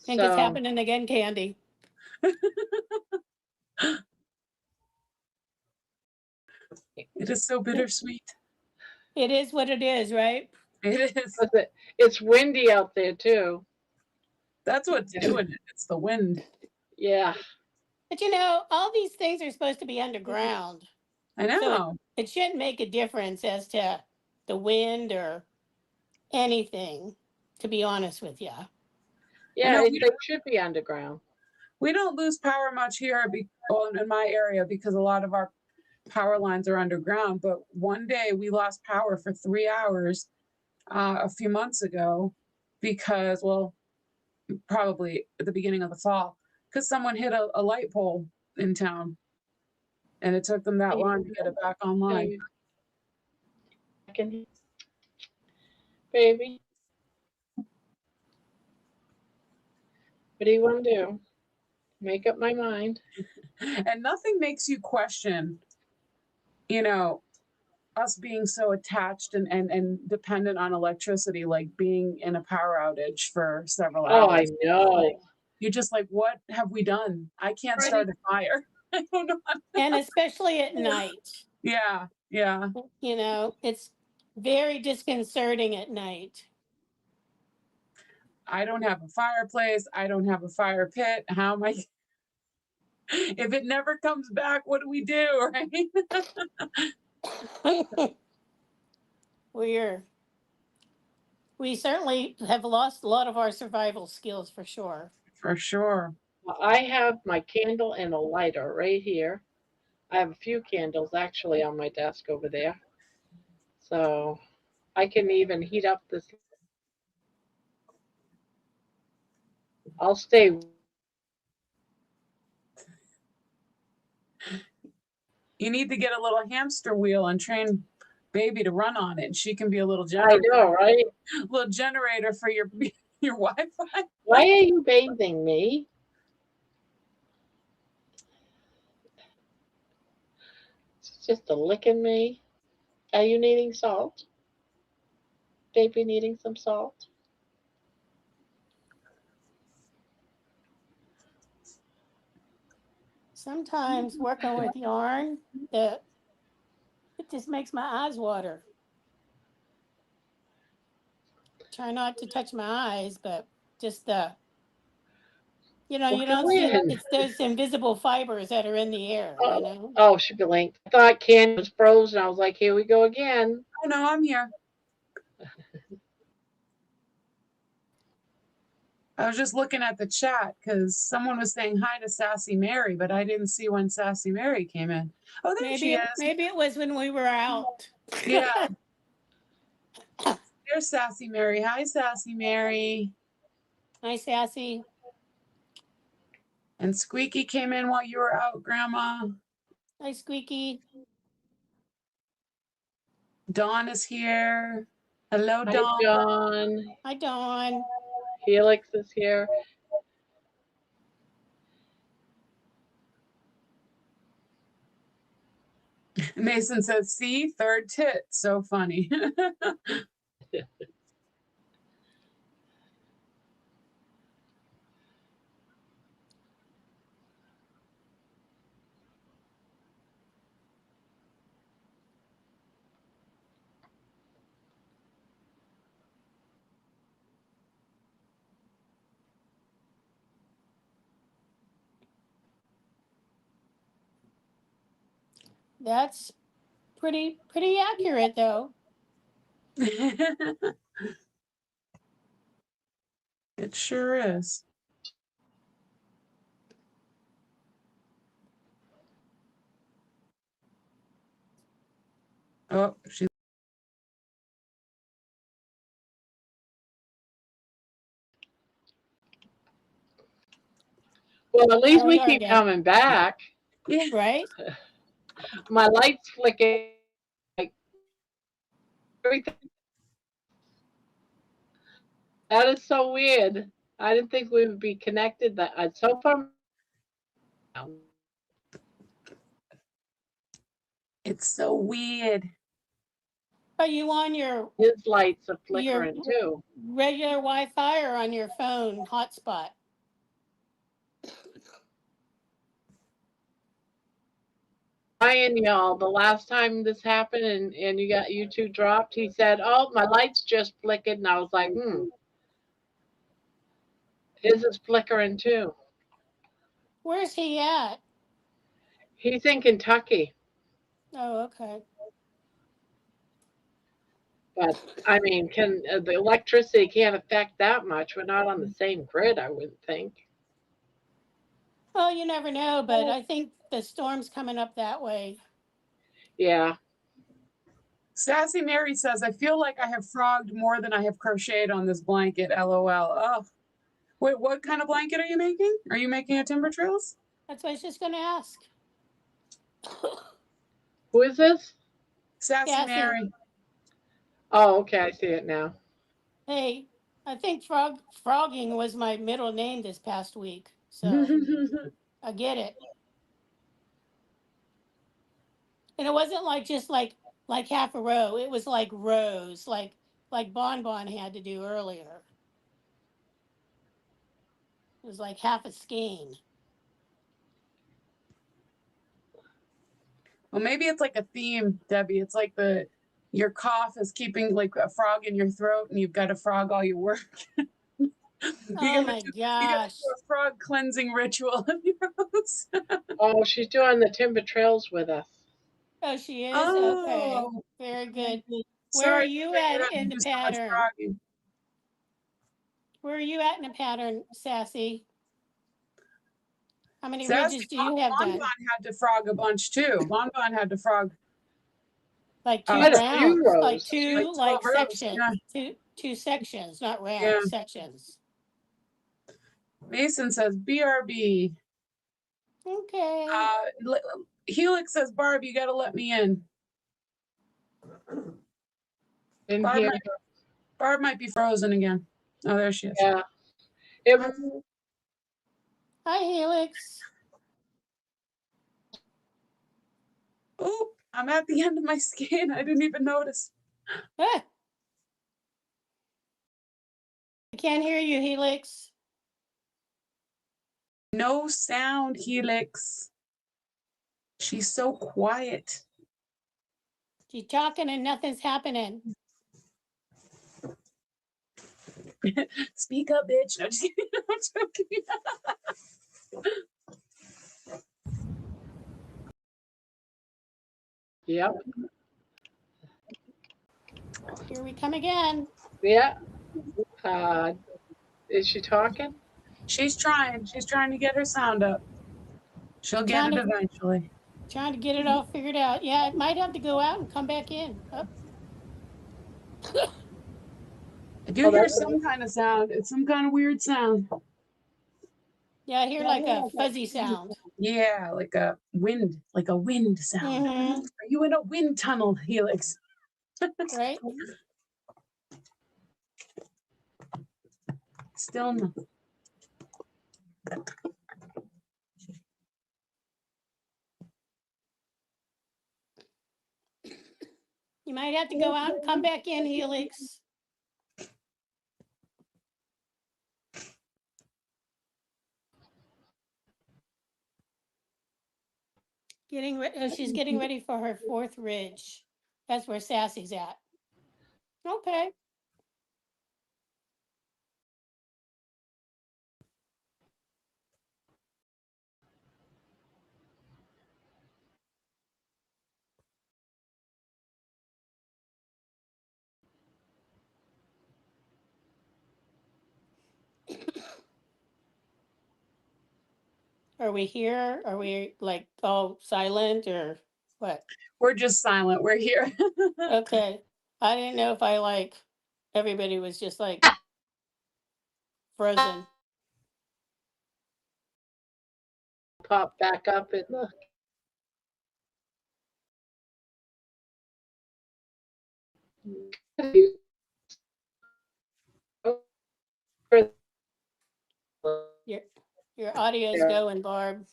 Think it's happening again, Candy. It is so bittersweet. It is what it is, right? It is. It's windy out there too. That's what's doing it. It's the wind. Yeah. But you know, all these things are supposed to be underground. I know. So it shouldn't make a difference as to the wind or anything, to be honest with you. Yeah, they should be underground. We don't lose power much here in my area because a lot of our power lines are underground. But one day we lost power for 3 hours a few months ago because, well, probably at the beginning of the fall, because someone hit a light pole in town. And it took them that long to get it back online. Baby. What do you want to do? Make up my mind. And nothing makes you question, us being so attached and dependent on electricity, like being in a power outage for several hours. Oh, I know. You're just like, what have we done? I can't start a fire. I don't know. And especially at night. Yeah. It's very disconcerting at night. I don't have a fireplace. I don't have a fire pit. How am I? If it never comes back, what do we do, right? We certainly have lost a lot of our survival skills for sure. For sure. Well, I have my candle and a lighter right here. I have a few candles actually on my desk over there. So I can even heat up this. I'll stay. You need to get a little hamster wheel and train baby to run on it. She can be a little generator. I know, right? Little generator for your Wi-Fi. Why are you bathing me? It's just a licking me. Are you needing salt? Baby needing some salt? Sometimes working with yarn, it just makes my eyes water. Try not to touch my eyes, but just you don't see it's those invisible fibers that are in the air. Oh, she blinked. I thought Ken was frozen. I was like, here we go again. Oh no, I'm here. I was just looking at the chat because someone was saying hi to Sassy Mary, but I didn't see when Sassy Mary came in. Oh, there she is. Maybe it was when we were out. Yeah. There's Sassy Mary. Hi, Sassy Mary. Hi, Sassy. And Squeaky came in while you were out, Grandma. Hi, Squeaky. Dawn is here. Hello, Hi, Dawn. John. Hi, Dawn. Felix is here. Mason says, see, third tit. So funny. That's pretty accurate, though. It sure is. Oh, she's Well, at least There we we are keep again. coming back. yeah. Right? My light's flicking. Like everything. That is so weird. I didn't think we would be connected. That so far. It's so weird. Are you on your His lights are flickering too. regular Wi-Fi or on your phone hotspot? Ryan, y'all, the last time this happened and you two dropped, he said, "Oh, my lights just flickered," and I was like, his is flickering too. Where's he at? He's in Kentucky, Oh, okay. but I mean, can the electricity can't affect that much? We're not on the same grid, I wouldn't think. Well, you never know, but I think the storm's coming up that way. Yeah. Sassy Mary says, I feel like I have frogged more than I have crocheted on this blanket. LOL. Oh. Wait, what kind of blanket are you making? Are you making a timber trails? That's what I was just going to ask. Who is this? Sassy Sassy. Mary. Oh, okay, I see it now. Hey, I think frogging was my middle name this past week, so I get it. And it wasn't like just like half a row. It was like rows, like Bon Bon had to do earlier. It was like half a skein. Well, maybe it's like a theme, Debbie. It's like your cough is keeping like a frog in your throat and you've got to frog all your work. Oh my You gotta gosh. do a frog cleansing ritual in your house. Oh, she's doing the timber trails with us. Oh, she is? Okay. Oh, Very good. Where sorry, are you at in the do so much pattern? frogging. Where are you at in the pattern, Sassy? How many Sassy, ridges do you have Bon done? Bon had to frog a bunch too. Bon Bon had to frog Like two Quite a few rounds, like rows. two like 12 rows, sections, yeah. two sections, not rounds, Yeah. sections. Mason says BRB. Okay. Helix says, Barb, you gotta let me in. In here. Barb might be frozen again. Oh, there she is. Yeah. Hi, Helix. Oh, I'm at the end of my skein. I didn't even notice. Ah. I can't hear you, Helix. No sound, Helix. She's so quiet. She's talking and nothing's happening. Speak up, bitch. No, just kidding. I'm joking. Yep. Here we come again. Yeah. Is she talking? She's trying. She's trying to get her sound up. She'll get Trying it to eventually. trying to get it all figured out. Yeah, it might have to go out and come back in. Oh, I do hear some kind of sound. It's some kind of weird sound. yeah, I hear like a fuzzy sound. Yeah, like a wind sound. Mm-hmm. Are you in a wind tunnel, Helix? Right? Still no. You might have to go out and come back in, Helix. She's getting ready for her 4th ridge. That's where Sassy's at. Okay. Are we here? Are we like all silent or what? We're just silent. We're here. Okay. I didn't know if everybody was just like frozen. Pop back up in the. Your audio's going, Barb.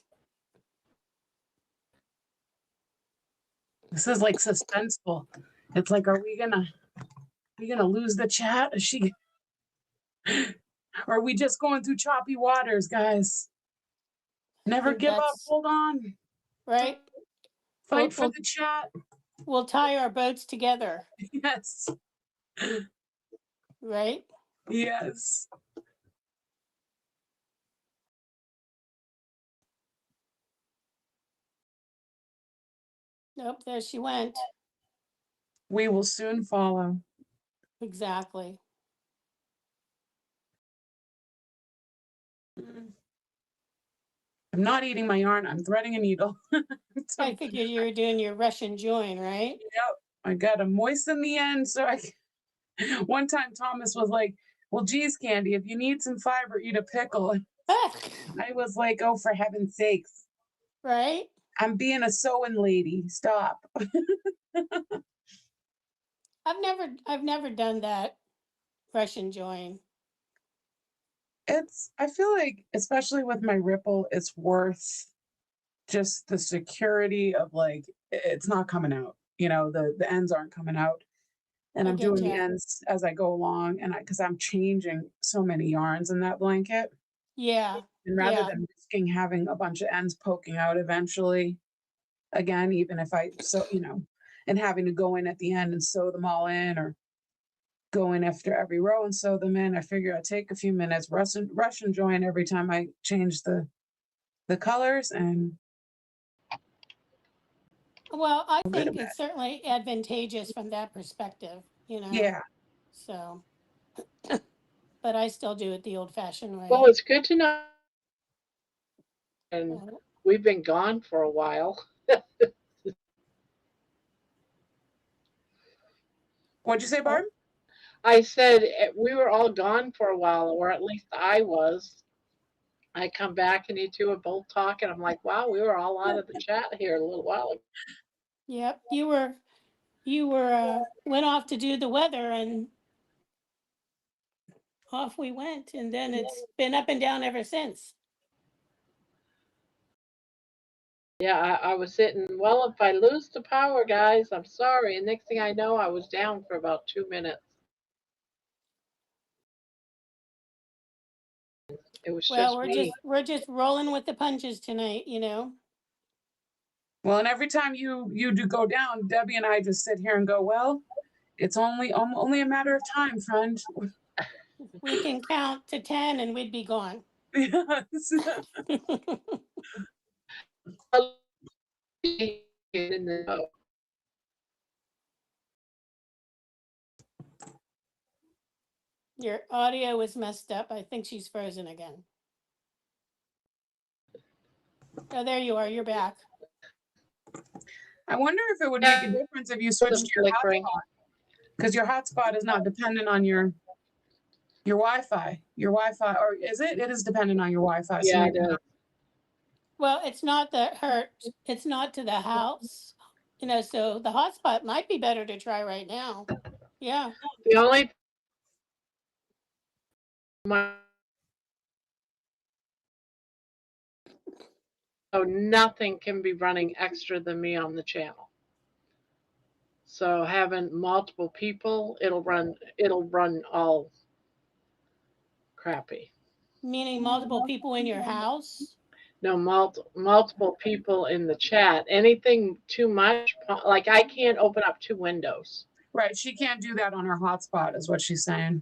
This is like suspenseful. It's like, are we gonna lose the chat? Is she? Or are we just going through choppy waters, guys? Never give up. Hold on. Right? Fight for the chat. We'll tie our boats together. Yes. Right? Yes. Nope, there she went. We will soon follow. Exactly. I'm not eating my yarn. I'm threading a needle. I figured you were doing your Russian join, right? Yep. I got to moisten the end. So one time Thomas was like, well, geez, Candy, if you need some fiber, eat a pickle. I was like, oh, for heaven's sakes. Right? I'm being a sewing lady. Stop. I've never done that Russian join. I feel like, especially with my ripple, it's worth just the security of like, it's not coming out. The ends aren't coming out. And I'm doing the ends as I go along, and because I'm changing so many yarns in that blanket. Yeah. And rather than risking having a bunch of ends poking out eventually, again, even if and having to go in at the end and sew them all in, or go in after every row and sew them in, I figure I'd take a few minutes, Russian join every time I change the colors, and well, I think it's certainly advantageous from that perspective, yeah. So, but I still do it the old-fashioned way. Well, it's good to know. And we've been gone for a while. What'd you say, Barb? I said we were all gone for a while, or at least I was. I come back and you two are both talking. I'm like, wow, we were all out of the chat here a little while ago. Yep, you were went off to do the weather, and off we went, and then it's been up and down ever since. Yeah, I was sitting, well, if I lose the power, guys, I'm sorry. And next thing I know, I was down for about 2 minutes. It was Well, just we're just rolling with the punches tonight, Well, and every time you do go down, Debbie and I just sit here and go, well, it's only a matter of time, friend. We can count to 10 and we'd be gone. Yes. Your audio was messed up. I think she's frozen again. Oh, there you are. You're back. I wonder if it would make a difference if you switched to your flickering. hotspot, because your hotspot is not dependent on your Wi-Fi. Your Wi-Fi, or is it? It is dependent on your Wi-Fi. So Yeah, maybe it is. Well, it's not it's not to the house, so the hotspot might be better to try right now. Yeah. The only so nothing can be running extra than me on the channel. So having multiple people, it'll run all crappy. Meaning multiple people in your house? No, multiple people in the chat. Anything too much, like I can't open up 2 windows. right. She can't do that on her hotspot, is what she's saying.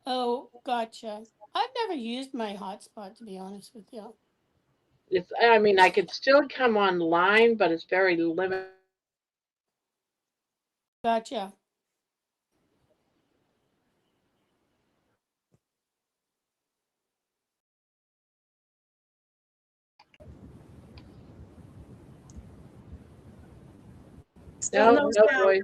Oh, gotcha. I've never used my hotspot, to be honest with you. I mean, I could still come online, but it's very limited. Gotcha. Still No, no no sound. voice.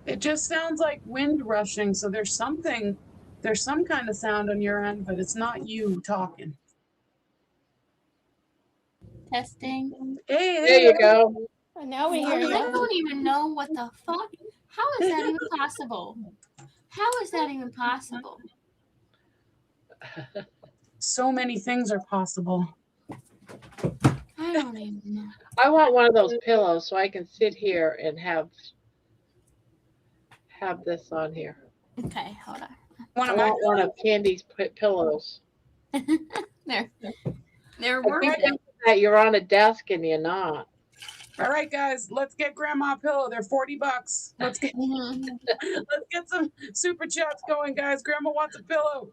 It just sounds like wind rushing. So there's some kind of sound on your end, but it's not you talking. Testing. Hey, There you go. And now we hear I you. don't even know what the fuck. How is that even possible? How is that even possible? So many things are possible. I don't even know. I want one of those pillows so I can sit here and have this on here. Okay, hold on. I want one of Candy's pillows. They're I worth keep it. thinking that you're on a desk and you're not. All right, guys, let's get Grandma a pillow. They're $40. Let's get some super chats going, guys. Grandma wants a pillow.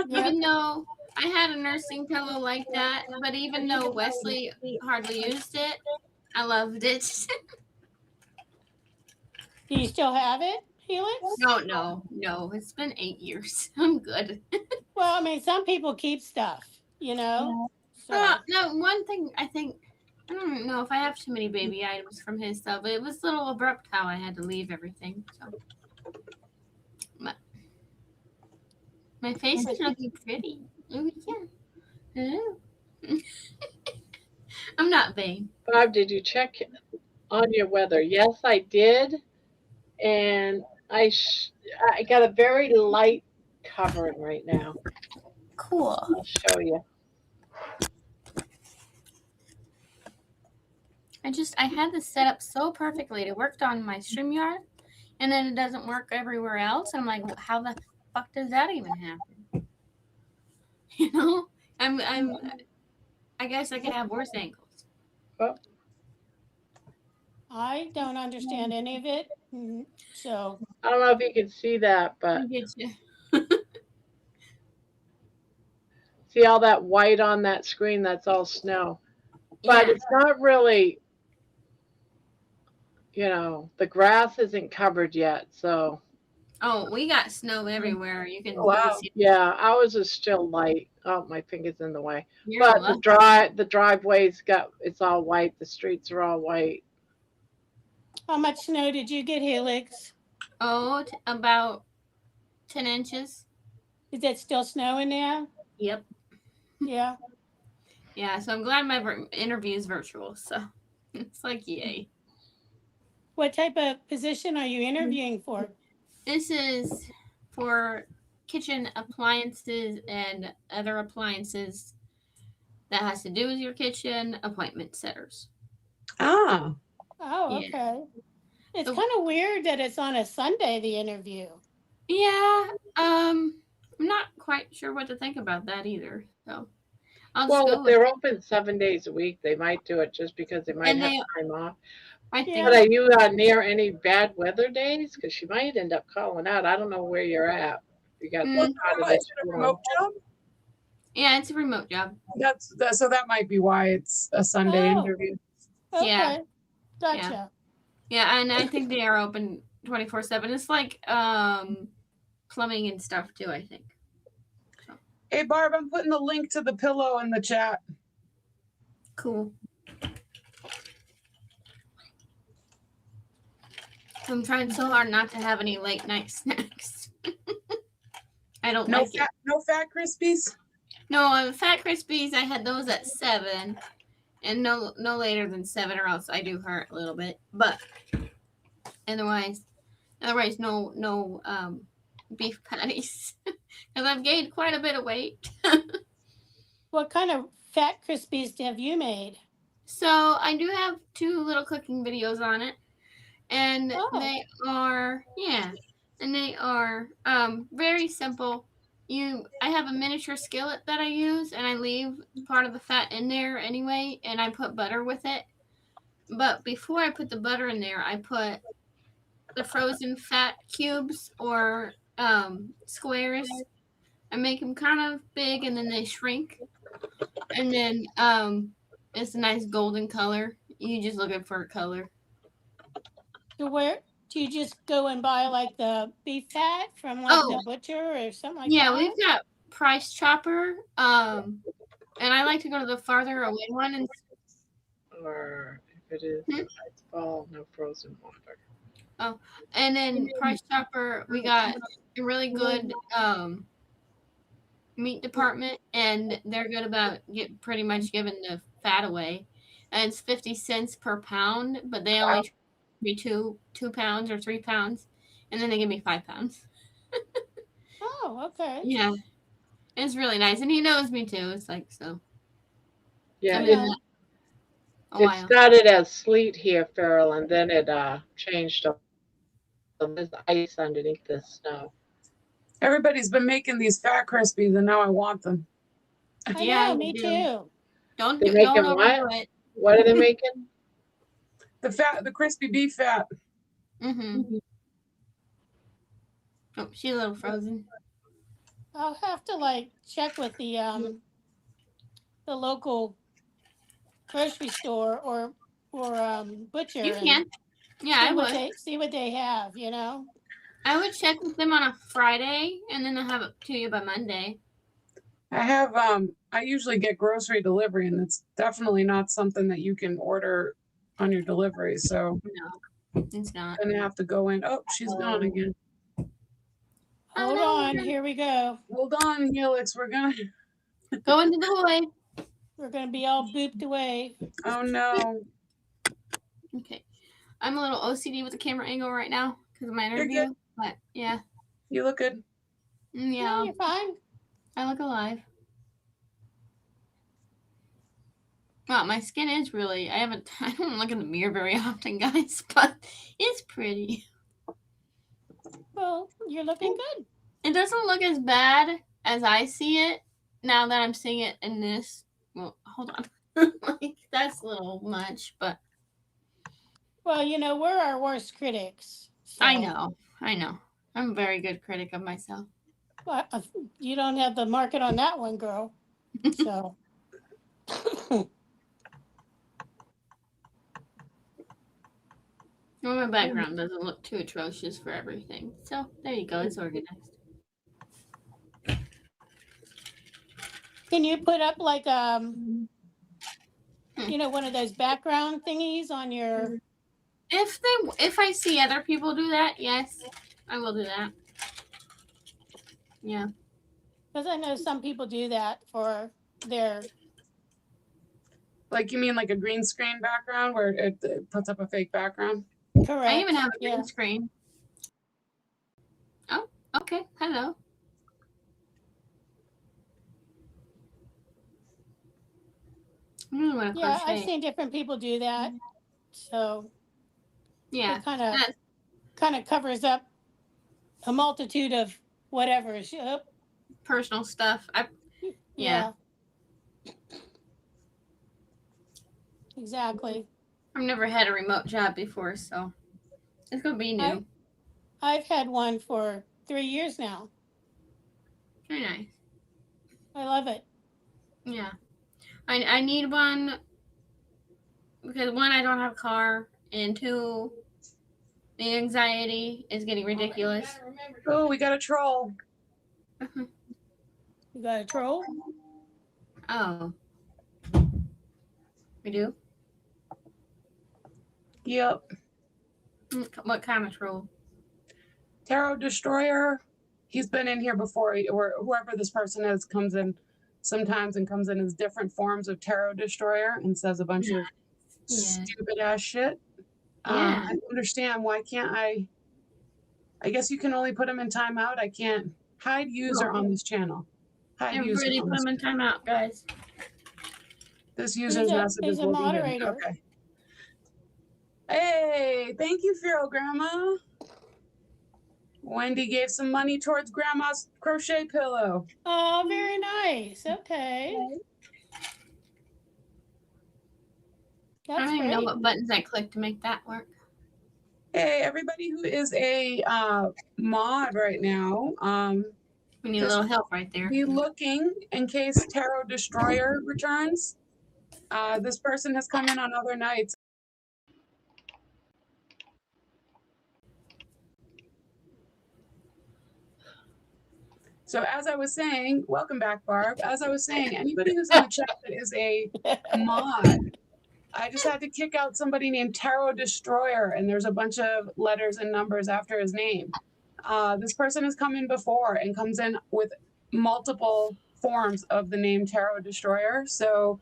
Even though I had a nursing pillow like that, but even though Wesley hardly used it, I loved it. Do you still have it, Helix? No. It's been 8 years. I'm good. Well, I mean, some people keep stuff, So. No, one thing I think, I don't know if I have too many baby items from his stuff, but it was a little abrupt how I had to leave everything. So my face is looking pretty. Oh yeah. I'm not vain. Bob, did you check on your weather? Yes, I did. And I got a very light covering right now. Cool. I'll show you. I had this set up so perfectly. It worked on my StreamYard, and then it doesn't work everywhere else. And I'm like, well, how the fuck does that even happen? I guess I could have worse angles. Oh. I don't understand any of it. So I don't know if you can see that, but I get you. see all that white on that screen? That's all snow. But it's not really, the grass isn't covered yet. So. Oh, we got snow everywhere. You can see. Yeah, ours is still light. Oh, my finger's in the way. You're But lucky. the driveway's it's all white. The streets are all white. how much snow did you get, Helix? Oh, about 10 inches. Is it still snowing there? Yep. Yeah. Yeah, so I'm glad my interview is virtual. So it's like, yay. What type of position are you interviewing for? This is for kitchen appliances and other appliances that has to do with your kitchen, appointment setters. Ah. Oh, Yeah. okay. It's kind of weird that it's on a Sunday, the interview. Yeah. I'm not quite sure what to think about that either. So I'll just go If they're open 7 days a week, they might do it just because they might have time off. I think. But are you near any bad weather days? Because you might end up calling out. I don't know where you're at. You got Is it a remote job? Yeah, it's a remote job. So that might be why it's a Sunday interview. Okay. Yeah. Gotcha. Yeah, and I think they are open 24/7. It's like plumbing and stuff too, I think. Hey, Barb, I'm putting the link to the pillow in the chat. Cool. I'm trying so hard not to have any late night snacks. I don't No like fat, no fat Krispies. No, Fat Krispies, I had those at 7, and no later than 7, or else I do hurt a little bit. But otherwise, no beef patties, because I've gained quite a bit of weight. What kind of Fat Krispies have you made? So I do have 2 little cooking videos on it, and they are very simple. I have a miniature skillet that I use, and I leave part of the fat in there anyway, and I put butter with it. But before I put the butter in there, I put the frozen fat cubes or squares. I make them kind of big, and then they shrink, and then it's a nice golden color. You just looking for a color. So where do you just go and buy like the beef fat from like the butcher or something like that? Yeah, we've got Price Chopper, and I like to go to the farther away one. And Or if it is ice ball, no frozen water. And then Price Chopper, we got a really good meat department, and they're good about pretty much giving the fat away. And it's 50 cents per pound, but they only give me 2 pounds or 3 pounds, and then they give me 5 pounds. Oh, okay. Yeah, it's really nice, and he knows me too. It's like so. Yeah, it started as sleet here, Farrell, and then it changed to there's ice underneath the snow. Everybody's been making these Fat Krispies, and now I want them. I know, me too. Don't overdo it. What are they making? The crispy beef fat. Mm-hmm. Oh, she's a little frozen. I'll have to like check with the local grocery store or butcher. You can. Yeah, I would. See what they have, you know? I would check with them on a Friday, and then they'll have it to you by Monday. I usually get grocery delivery, and it's definitely not something that you can order on your delivery. So no, it's not. I'm gonna have to go in. Oh, she's gone again. Hold on, here we go. Hold on, Helix. We're gonna go into the void. We're gonna be all booped away. Oh no. Okay, I'm a little OCD with the camera angle right now because of my interview. But yeah, you look good. Yeah, you're fine. I look alive. Well, my skin is really. I don't look in the mirror very often, guys, but it's pretty. Well, you're looking good. It doesn't look as bad as I see it now that I'm seeing it in this. Well, hold on. Like, that's a little much, but. Well, you know, we're our worst critics. So. I know. I'm a very good critic of myself. Well, you don't have the market on that one, girl. So. Well, my background doesn't look too atrocious for everything. So, there you go. It's organized. Can you put up like you know, one of those background thingies on your If I see other people do that, yes, I will do that. Yeah. Because I know some people do that for their. Like, you mean like a green screen background where it puts up a fake background? Correct. I even have a green screen. Oh, okay. Hello. Yeah, I've seen different people do that. So yeah, it kind of covers up a multitude of whatever. Personal stuff. Yeah. Exactly. I've never had a remote job before, so it's gonna be new. I've had one for 3 years now. Very nice. I love it. Yeah. I need one because 1, I don't have a car, and 2, The anxiety is getting ridiculous. Oh, we got a troll. You got a troll? Oh. We do? Yep. What kind of troll? Tarot Destroyer. He's been in here before, or whoever this person is comes in sometimes and comes in as different forms of Tarot Destroyer and says a bunch of stupid ass shit. Yeah. I don't understand. Why can't I guess you can only put him in timeout. I can't hide user on this channel. Hide user. Everybody on put this them in timeout, guys. This user's messages he's a will be hidden. moderator. Okay. Hey, thank you, Feral Grandma. Wendy gave some money towards Grandma's crochet pillow. Oh, very nice. Okay. I That's don't even know great. what buttons I clicked to make that work. Hey, everybody who is a mod right now, We need a little help right there. be looking in case Tarot Destroyer returns. This person has come in on other nights. So as I was saying, welcome back, Barb. As I was saying, anybody who's in the chat that is a mod, I just had to kick out somebody named Tarot Destroyer, and there's a bunch of letters and numbers after his name. This person has come in before and comes in with multiple forms of the name Tarot Destroyer. So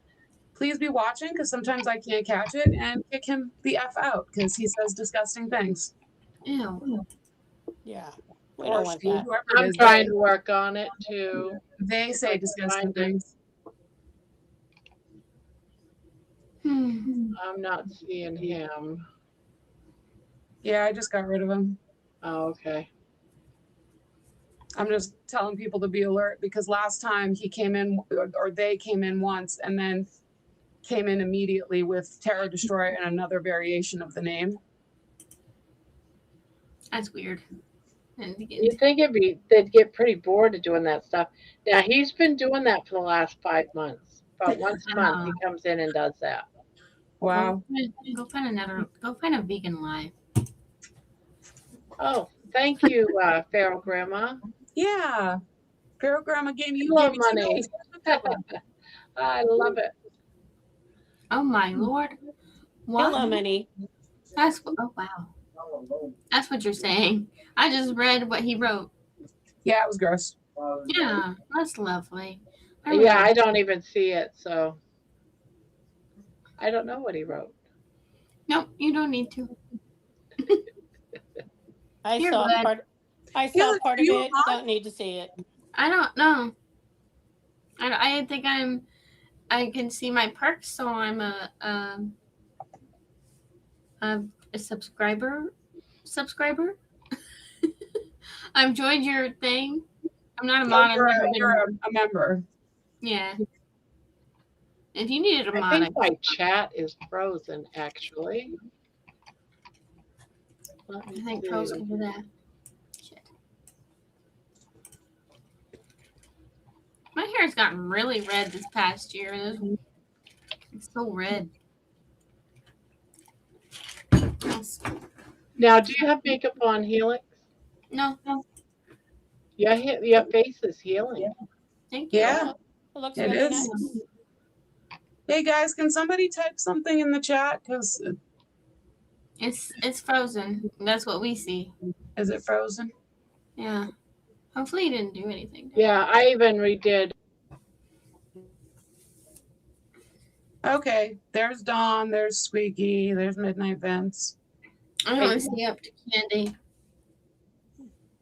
please be watching, because sometimes I can't catch it, and kick him the F out because he says disgusting things. Ew. Yeah. We don't want that. Whoever it I'm is, trying to work on it too. they say disgusting Find it. things. I'm not seeing him. Yeah, I just got rid of him. Oh, okay. I'm just telling people to be alert because last time he came in, or they came in once and then came in immediately with Tarot Destroyer and another variation of the name. That's weird. You think they'd get pretty bored of doing that stuff. Now he's been doing that for the last 5 months. About once a month he comes in and does that. Wow. Go find a vegan live. Oh, thank you, Feral Grandma. Yeah. Feral Grandma gave you Love $2. money. I love it. Oh my lord. What? Hello, Minnie. Oh wow. That's what you're saying. I just read what he wrote. Yeah, it was gross. Yeah, that's lovely. Yeah, I don't even see it, so I don't know what he wrote. Nope, you don't need to. I You're saw good. part of it. Don't need to see it. I don't know. I think I can see my perks, so I'm a subscriber. I've joined your thing. I'm not a mod. You're a member. Yeah. If you needed a mod, I think my chat is frozen, actually. I think pros can do that. Shit. My hair's gotten really red this past year. It's so red. Now, do you have makeup on, Helix? No. Your face is healing. Thank you. Yeah, It looks it really is. nice. Hey guys, can somebody type something in the chat? Because It's frozen. That's what we see. is it frozen? Yeah. Hopefully you didn't do anything. Yeah, I even redid. Okay, there's Dawn, there's Squeaky, there's Midnight Vince. I don't see up to Candy.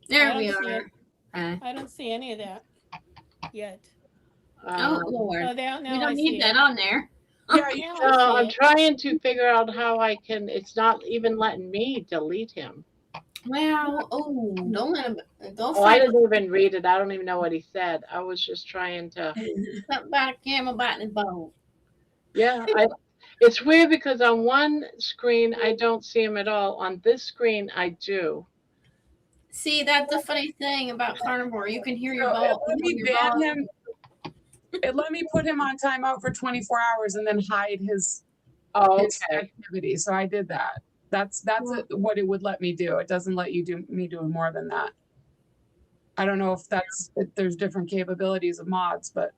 There we are. I don't see any of that yet. Oh Lord. Oh, now We I don't see need it. that on there. Yeah, Now I No, see I'm it. trying to figure out how I can. It's not even letting me delete him. Well, don't let him go Oh, I find didn't even read it. I don't even know what he said. I was just trying to. something about a camel biting his bone. Yeah, it's weird because on one screen I don't see him at all. On this screen I do. See, that's the funny thing about Carnivore. You can hear your So ball. it let me ban him. It let me put him on timeout for 24 hours and then hide his Oh, his okay. activity. So I did that. That's what it would let me do. It doesn't let you do more than that. I don't know if there's different capabilities of mods, but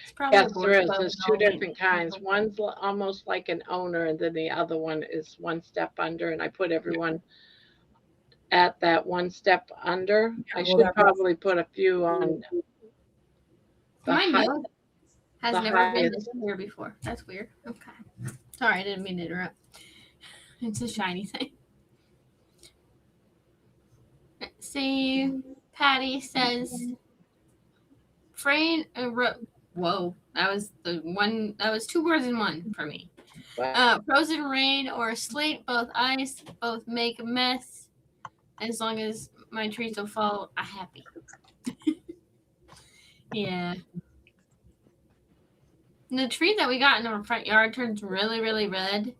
It's probably Yes, there is. voice There's two different kinds. One's almost like an owner, and then the other one is one step under. And I put everyone at that one step under. I well, should that- probably put a few on the My high. note has the never been highest. this here before. That's weird. Okay. Sorry, I didn't mean to interrupt. It's a shiny thing. See, Patty says, Frayne, whoa, that was the one, that was 2 words in one for me. Frozen rain or sleet, both ice, both make a mess. As long as my trees don't fall, I'm happy. Yeah. The tree that we got in our front yard turns really, really red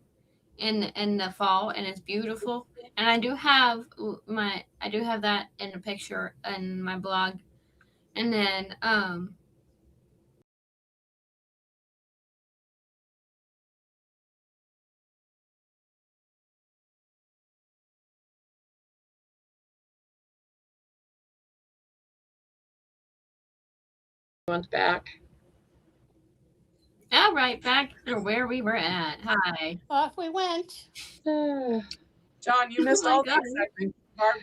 in the fall, and it's beautiful. And I do have that in a picture in my blog. And then One's back. all right, back to where we were at. Hi. Off we went. John, you missed all that segment. Barb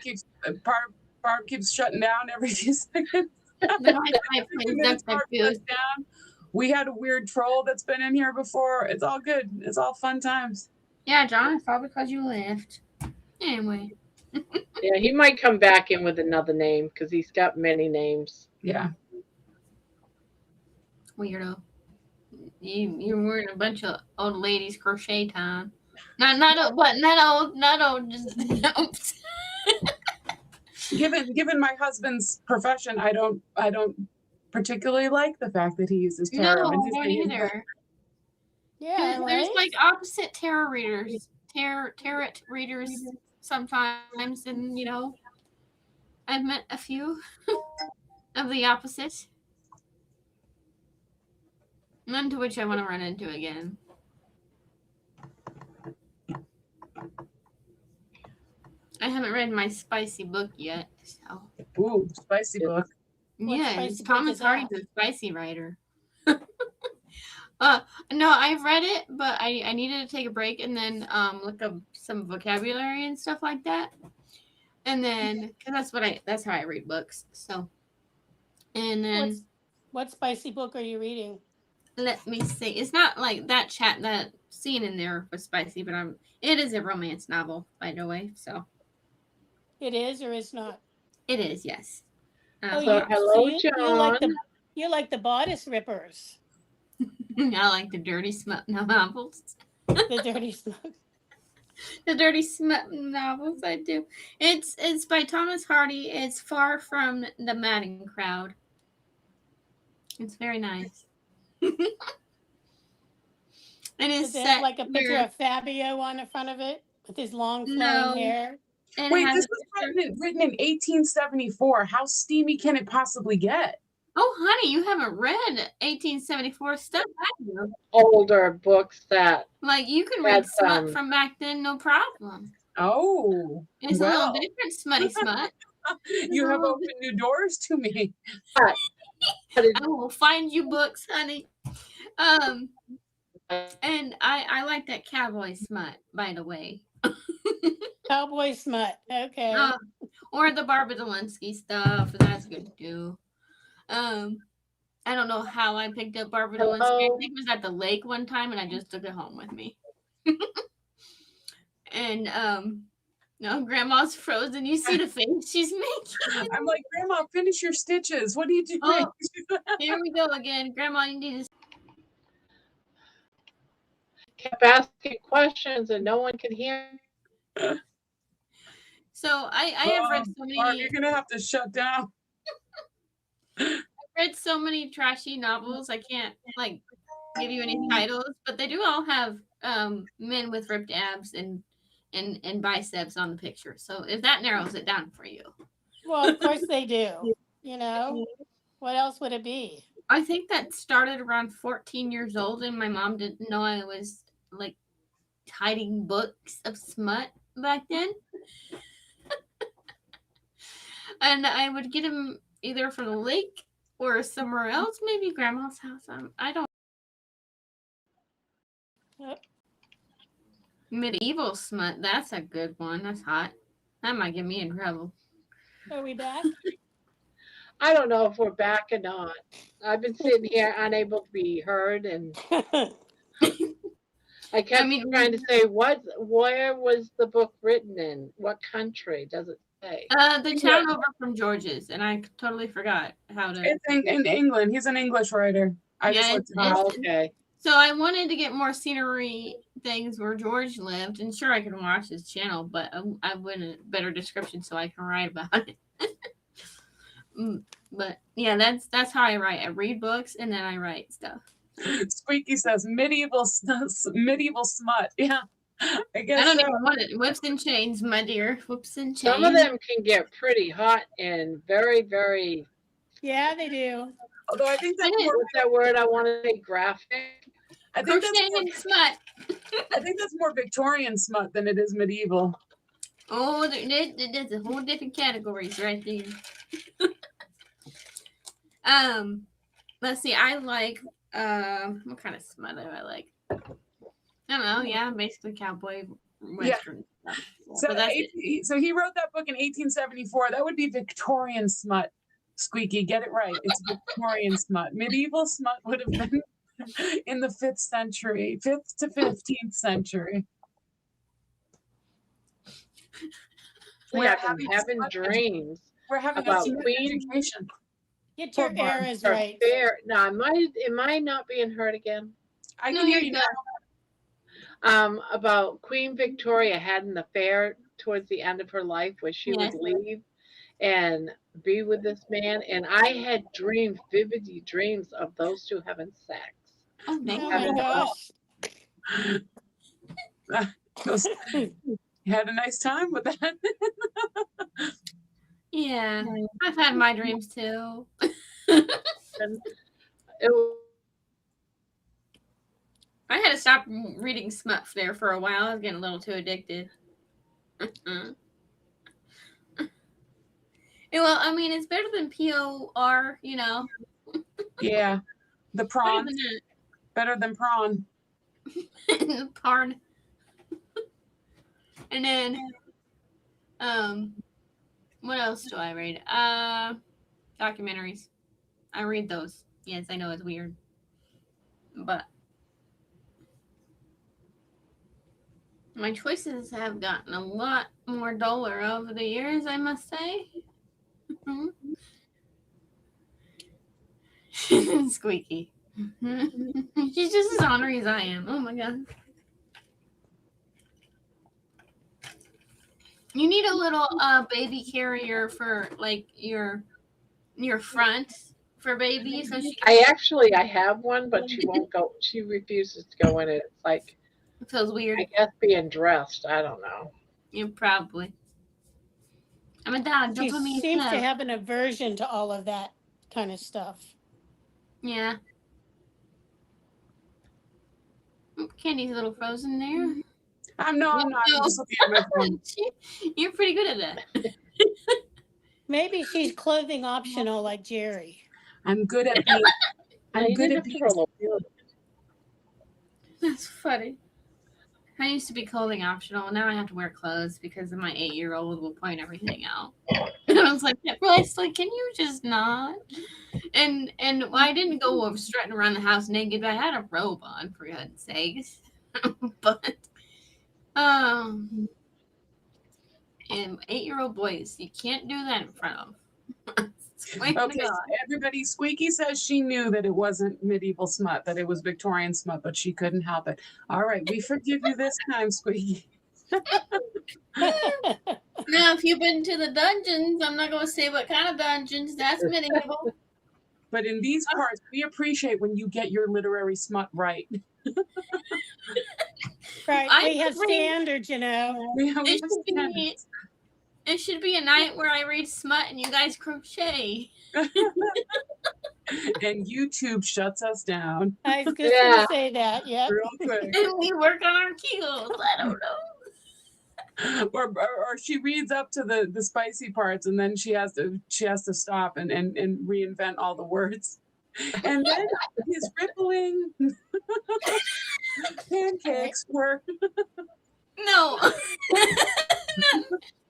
keeps shutting down every few seconds. We had a weird troll that's been in here before. It's all good. It's all fun times. Yeah, John, it's probably because you left. Anyway. Yeah, he might come back in with another name because he's got many names. Yeah. Weirdo. You're wearing a bunch of old ladies crochet time. Not old, just Given my husband's profession, I don't particularly like the fact that he uses tarot. No, I don't either. Yeah, there's right? like opposite tarot readers, tarot readers sometimes, and I've met a few of the opposite. None to which I want to run into again. I haven't read my spicy book yet. So. Ooh, spicy book. Yeah, Thomas Hardy's a spicy writer. No, I've read it, but I needed to take a break and then look up some vocabulary and stuff like that. And then, cause that's how I read books. So, and then what spicy book are you reading? Let me see. It's not like that scene in there was spicy, but it is a romance novel, by the way. So it is or is not? It is, yes. Hello, John. You like the bodice rippers. I like the dirty smut novels. The dirty smut. The dirty smut novels, I do. It's by Thomas Hardy. It's Far from the Madding Crowd. It's very nice. And it's set like a picture of Fabio on the front of it with his long flowing hair. Wait, this was written in 1874. How steamy can it possibly get? Oh, honey, you haven't read 1874 stuff, have you? Older books that like you can read smut from back then, no problem. Oh, it's a little different, smutty smut. You have opened new doors to me. I will find you books, honey. And I like that cowboy smut, by the way. Cowboy smut, okay. Or the Barbara Delinsky stuff. That's good too. I don't know how I picked up Barbara Delinsky. I think it was at the lake one time, and I just took it home with me. And no, Grandma's frozen. You see the face she's making. I'm like, Grandma, finish your stitches. What are you doing? Oh, here we go again. Grandma, you need to. Kept asking questions and no one could hear. So I have read so many. Mark, you're gonna have to shut down. I've read so many trashy novels. I can't give you any titles, but they do all have men with ripped abs and biceps on the picture. So if that narrows it down for you. Well, of course they do. What else would it be? I think that started around 14 years old, and my mom didn't know I was hiding books of smut back then. And I would get them either from the lake or somewhere else, maybe grandma's house. I don't. Medieval smut, that's a good one. That's hot. That might get me in trouble. Are we back? I don't know if we're back or not. I've been sitting here unable to be heard, and I kept trying to say, where was the book written in? What country does it say? The town over from George's, and I totally forgot how to. It's in England. He's an English writer. I just looked it up. Okay. So I wanted to get more scenery things where George lived, and sure I can watch his channel, but I want a better description so I can write about it. But yeah, that's how I write. I read books and then I write stuff. Squeaky says medieval smut. Yeah, I guess. I don't even want it. Whips and chains, my dear. Whips and chains. Some of them can get pretty hot and very, very. Yeah, they do. Although I think that's more. What's that word I want to say? Graphic. I think smut. I think that's more Victorian smut than it is medieval. Oh, there's a whole different categories right there. Let's see. I like what kind of smut do I like? I don't know. Yeah, basically cowboy western stuff. So he wrote that book in 1874. That would be Victorian smut. Squeaky, get it right. It's Victorian smut. Medieval smut would have been in the 5th century, 5th to 15th century. We're having dreams. We're having about a Queen. education. Get your eras right. Now, am I not being heard again? I can hear you now. About Queen Victoria had an affair towards the end of her life where she would leave and be with this man, and I had vivid dreams of those two having sex. Oh my gosh. You had a nice time with that. Yeah, I've had my dreams too. I had to stop reading smut there for a while. I was getting a little too addicted. Well, I mean, it's better than POR, you know. Yeah, the prawn. Better than prawn. Parn. And then, what else do I read? Documentaries. I read those. Yes, I know it's weird, but my choices have gotten a lot more duller over the years, I must say. Squeaky. She's just as ornery as I am. Oh my god. You need a little baby carrier for like your front for baby. So I have one, but she won't go. She refuses to go in it. It's like it feels weird. I guess being dressed. I don't know. Yeah, probably. I'm a dog. Don't She put me in seems to snow. have an aversion to all of that kind of stuff. Yeah. Candy's a little frozen there. I'm not. I'm just looking at my phone. You're pretty good at that. Maybe she's clothing optional like Jerry. I'm good at being. I'm good at being. That's funny. I used to be clothing optional. Now I have to wear clothes because my 8-year-old will point everything out. And I was like, Bryce, like, can you just not? And I didn't go strutting around the house naked. I had a robe on, for God's sakes. But and 8-year-old boys, you can't do that in front of. Okay, so everybody, Squeaky says she knew that it wasn't medieval smut, that it was Victorian smut, but she couldn't help it. All right, we forgive you this time, Squeaky. Now, if you've been to the dungeons, I'm not going to say what kind of dungeons. That's medieval. But in these parts, we appreciate when you get your literary smut right. Right, we have standards, you know. It should be a night where I read smut and you guys crochet. and YouTube shuts us down I was just Yeah. gonna say that. Yep. real quick. And we work on our keyholes. I don't know. Or she reads up to the spicy parts and then she has to stop and reinvent all the words. And then his rippling pancakes were No.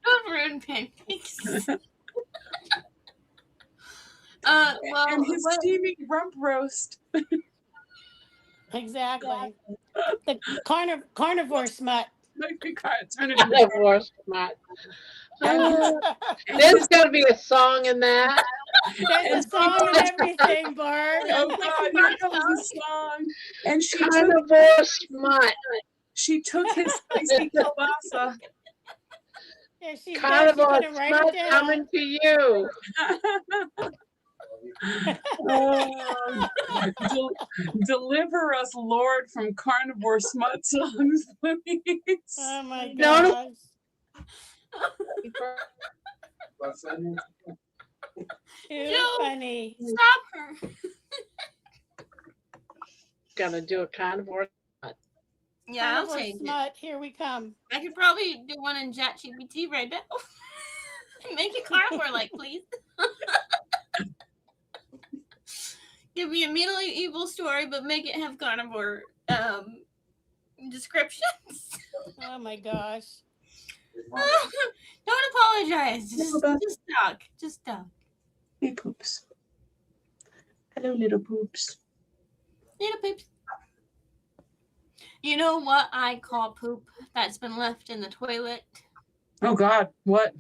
Don't ruin pancakes. Well, and his steaming rump roast. Exactly. The carnivore smut. Carnivore smut. There's got to be a song in that. There's a song and everything, Barb. Oh God, here comes the song. And Carnivore smut. she took his spicy kielbasa. Yeah, she's Carnivore gonna write smut it down. coming to you. Deliver us, Lord, from carnivore smut songs, please. Oh my No, gosh. Too Joe. funny. Stop her. Gonna do a carnivore. Yeah, I'll Carnivore change it. smut. Here we come. I could probably do one in ChatGPT right now. Make it carnivore like, please. Give me a medieval story, but make it have carnivore descriptions. Oh my gosh. Don't apologize. Just talk. Just talk. Hey, poops. Hello, little poops. Little poops. You know what I call poop that's been left in the toilet? Oh God, what?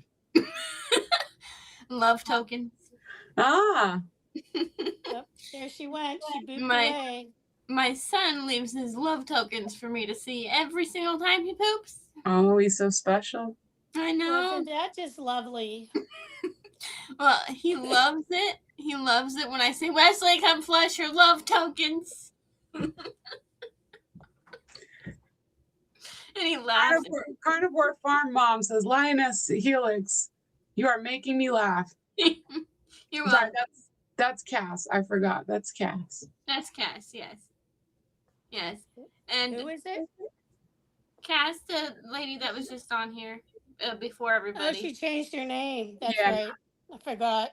Love tokens. Ah, Yep. There she went. She booped My- away. My son leaves his love tokens for me to see every single time he poops. oh, he's so special. I know. Wasn't that just lovely? Well, he loves it. He loves it when I say, Wesley, come flush your love tokens. And he laughs. Carnivore Farm Mom says, Lioness Helix, you are making me laugh. You're Sorry, welcome. that's Cass. I forgot. That's Cass. That's Cass, yes. Yes. And Who is it? Cass, the lady that was just on here before Oh, everybody. she changed her name. That's Yeah. right. I forgot.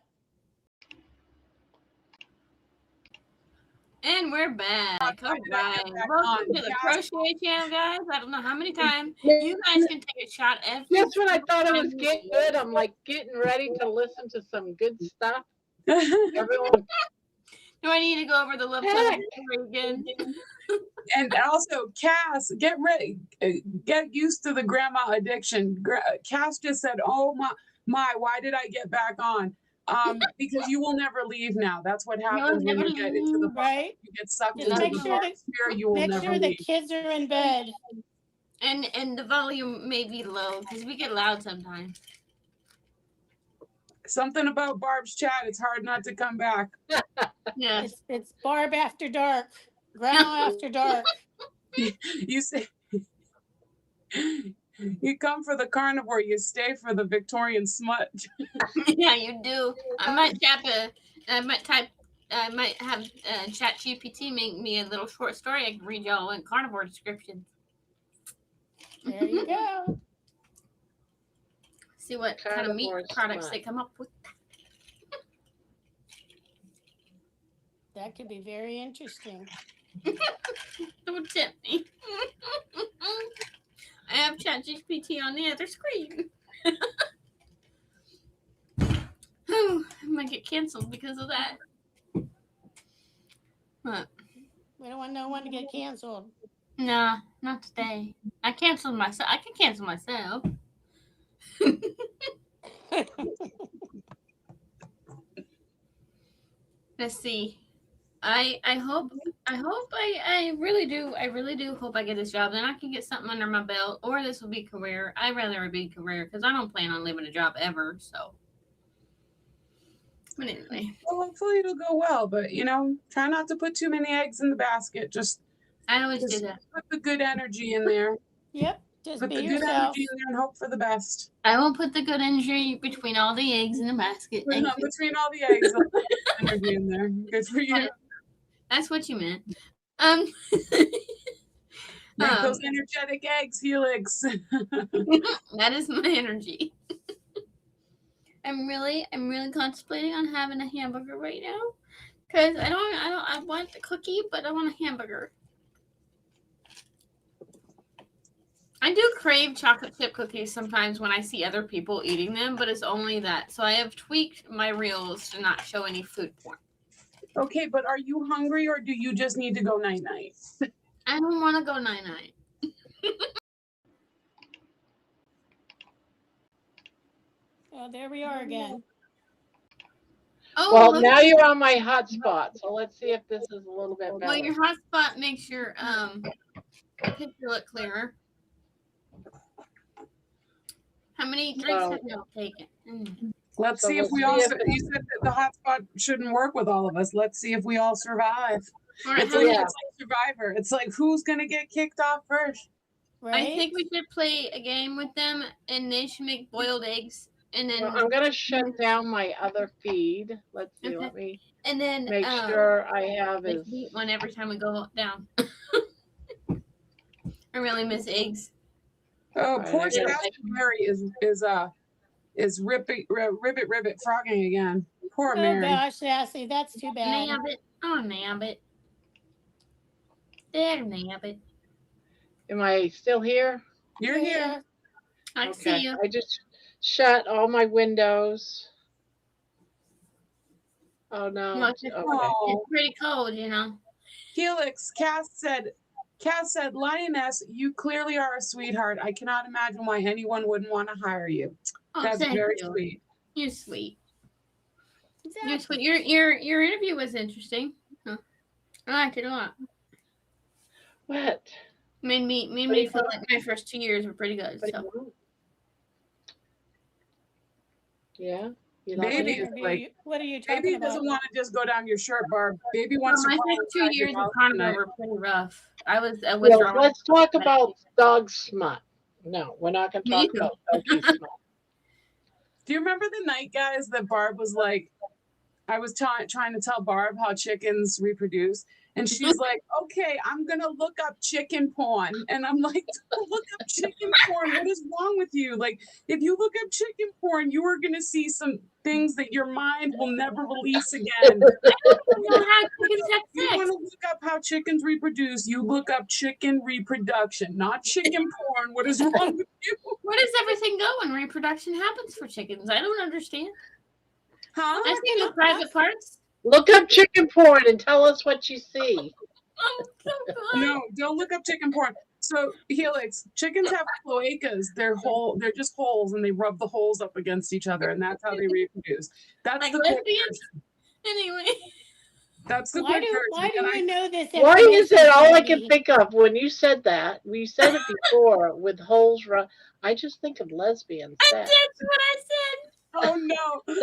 And we're back. All Why did I get right. back Welcome on? to the Cass- Crochet channel, guys. I don't know how many times. You guys can take a shot every Just when I thought I was getting good, I'm like getting ready to listen to some good stuff. Everyone, Do I need to go over the love Heck. token again? And also, Cass, get ready. Get used to the grandma addiction. Cass just said, "Oh my, why did I get back on?" Because you will never leave now. That's what happens when never you get into the leave, right? You get sucked Just into make the sure Barb sphere. You will Make never sure the leave. kids are in bed. And the volume may be low because we get loud sometimes. Something about Barb's chat. It's hard not to come back. Yeah. It's Barb after dark. Grandma after dark. You say you come for the carnivore, you stay for the Victorian smut. Yeah, you do. I might have ChatGPT make me a little short story I can read y'all in carnivore descriptions. There you go. See what kind of meat Carnivore products smut. they come up with. That could be very interesting. Don't tempt me. I have ChatGPT on the other screen. I might get canceled because of that. What? We don't want no one to get canceled. Nah, not today. I canceled myself. I can cancel myself. Let's see. I really do hope I get this job. Then I can get something under my belt, or this will be career. I'd rather it be career because I don't plan on leaving a job ever. So, but anyway, Well, hopefully it'll go well, but try not to put too many eggs in the basket. Just I always do that. put the good energy in there. Yep. Just Put be the good yourself. energy in there and hope for the best. I will put the good energy between all the eggs in the basket. Thank you. Between all the eggs, I'll put the energy in there. Good for you. That's what you meant. Make those energetic eggs, Helix. That is my energy. I'm really contemplating on having a hamburger right now, because I want the cookie, but I want a hamburger. I do crave chocolate chip cookies sometimes when I see other people eating them, but it's only that. So I have tweaked my reels to not show any food porn. Okay, but are you hungry or do you just need to go night-night? I don't want to go night-night. Oh, there we are again. Oh, Well, look, now you're on my hotspot, so let's see if this is a little bit well, better. your hotspot makes your picture look clearer. How many drinks So- have you all taken? Let's So see if we'll we see all. if You said that the hotspot shouldn't work with all of us. Let's see if we all survive. All right, It's how like, many- Yeah. it's like Survivor. It's like who's gonna get kicked off first? Right? I think we should play a game with them, and they should make boiled eggs, and then Well, I'm gonna shut down my other feed. Let's see. Okay. Let me and then make sure I have make his. me eat one every time we go down. I really miss eggs. Oh, All right, poor I gotta Shasta Mary is ribbit frogging again. Poor Oh Mary. gosh, Sassy, that's too bad. Nabbit. Oh, nabbit. There, nabbit. Am I still here? You're here. I Okay. see you. I just shut all my windows. Oh no. No, it's just- Okay. Oh, It's pretty cold, you know. Helix, Cass said, Lioness, you clearly are a sweetheart. I cannot imagine why anyone wouldn't want to hire you. Oh, That's thank very you. sweet. You're sweet. You're Exactly. sweet. Your interview was interesting. Huh. I liked it a lot. What? Made me feel like my first 2 years were pretty good. So Yeah. You What like Baby it? is interview like- you- what are you talking Baby about? doesn't want to just go down your shirt, Barb. Baby well, wants to my crawl first 2 inside your years of mouth Carnivore tonight. were pretty rough. I was Well, let's talk about dog smut. No, we're not gonna Me talk too. about doggy smut. Do you remember the night, guys, that Barb was like, I was trying to tell Barb how chickens reproduce. And she's like, okay, I'm going to look up chicken porn. And I'm like, don't look up chicken porn. What is wrong with you? Like, if you look up chicken porn, you are going to see some things that your mind will never release again. I don't know how chickens have You want sex. to look up how chickens reproduce, you look up chicken reproduction, not chicken porn. What is wrong with you? Where does everything go when reproduction happens for chickens? I don't understand. Huh? I see the private parts. Look up chicken porn and tell us what you see. Oh, so good. No, don't look up chicken porn. So Helix, chickens have cloacas. They're just holes, and they rub the holes up against each other, and that's how they reproduce. That's Like the quick lesbians? version. Anyway. That's the Why quick do version. why do And you know this? Why is it information, all I Cindy? can think of when you said that? We said it before with holes. I just think of lesbian sex. That's what I said. oh no,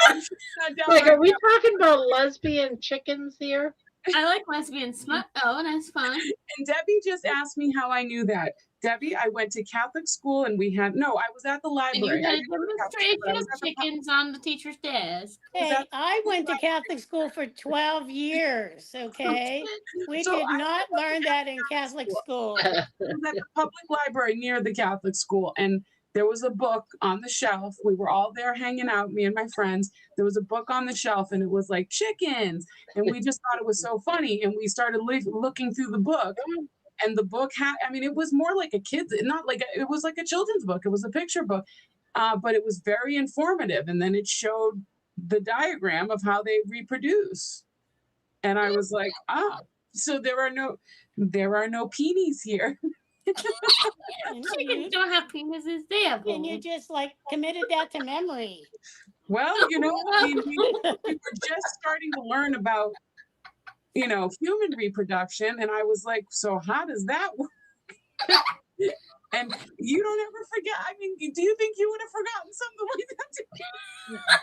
I'm shutting that down. Like, right are we now. talking about lesbian chickens here? I like lesbian smut. Oh, that's fine. And Debbie just asked me how I knew that. Debbie, I went to Catholic school, and I was at the And you library. had I a didn't go to Catholic school, demonstration but I of was at the chickens on the teacher's desk. Hey, I went to Catholic school for 12 years, okay? We So did I not learn that in Catholic school. I was at the public library near the Catholic school, and there was a book on the shelf. We were all there hanging out, me and my friends. There was a book on the shelf, and it was like chickens, and we just thought it was so funny, and we started looking through the book, and the book had, I mean, it was more like a kid's, not like it was like a children's book. It was a picture book, but it was very informative, and then it showed the diagram of how they reproduce, and I was like, so there are no peenies here. And Chickens you, don't have penises. They have and you holes. just like committed that to memory. Well, I mean, we were just starting to learn about, human reproduction. And I was like, so how does that work? And you don't ever forget. I mean, do you think you would have forgotten something like that?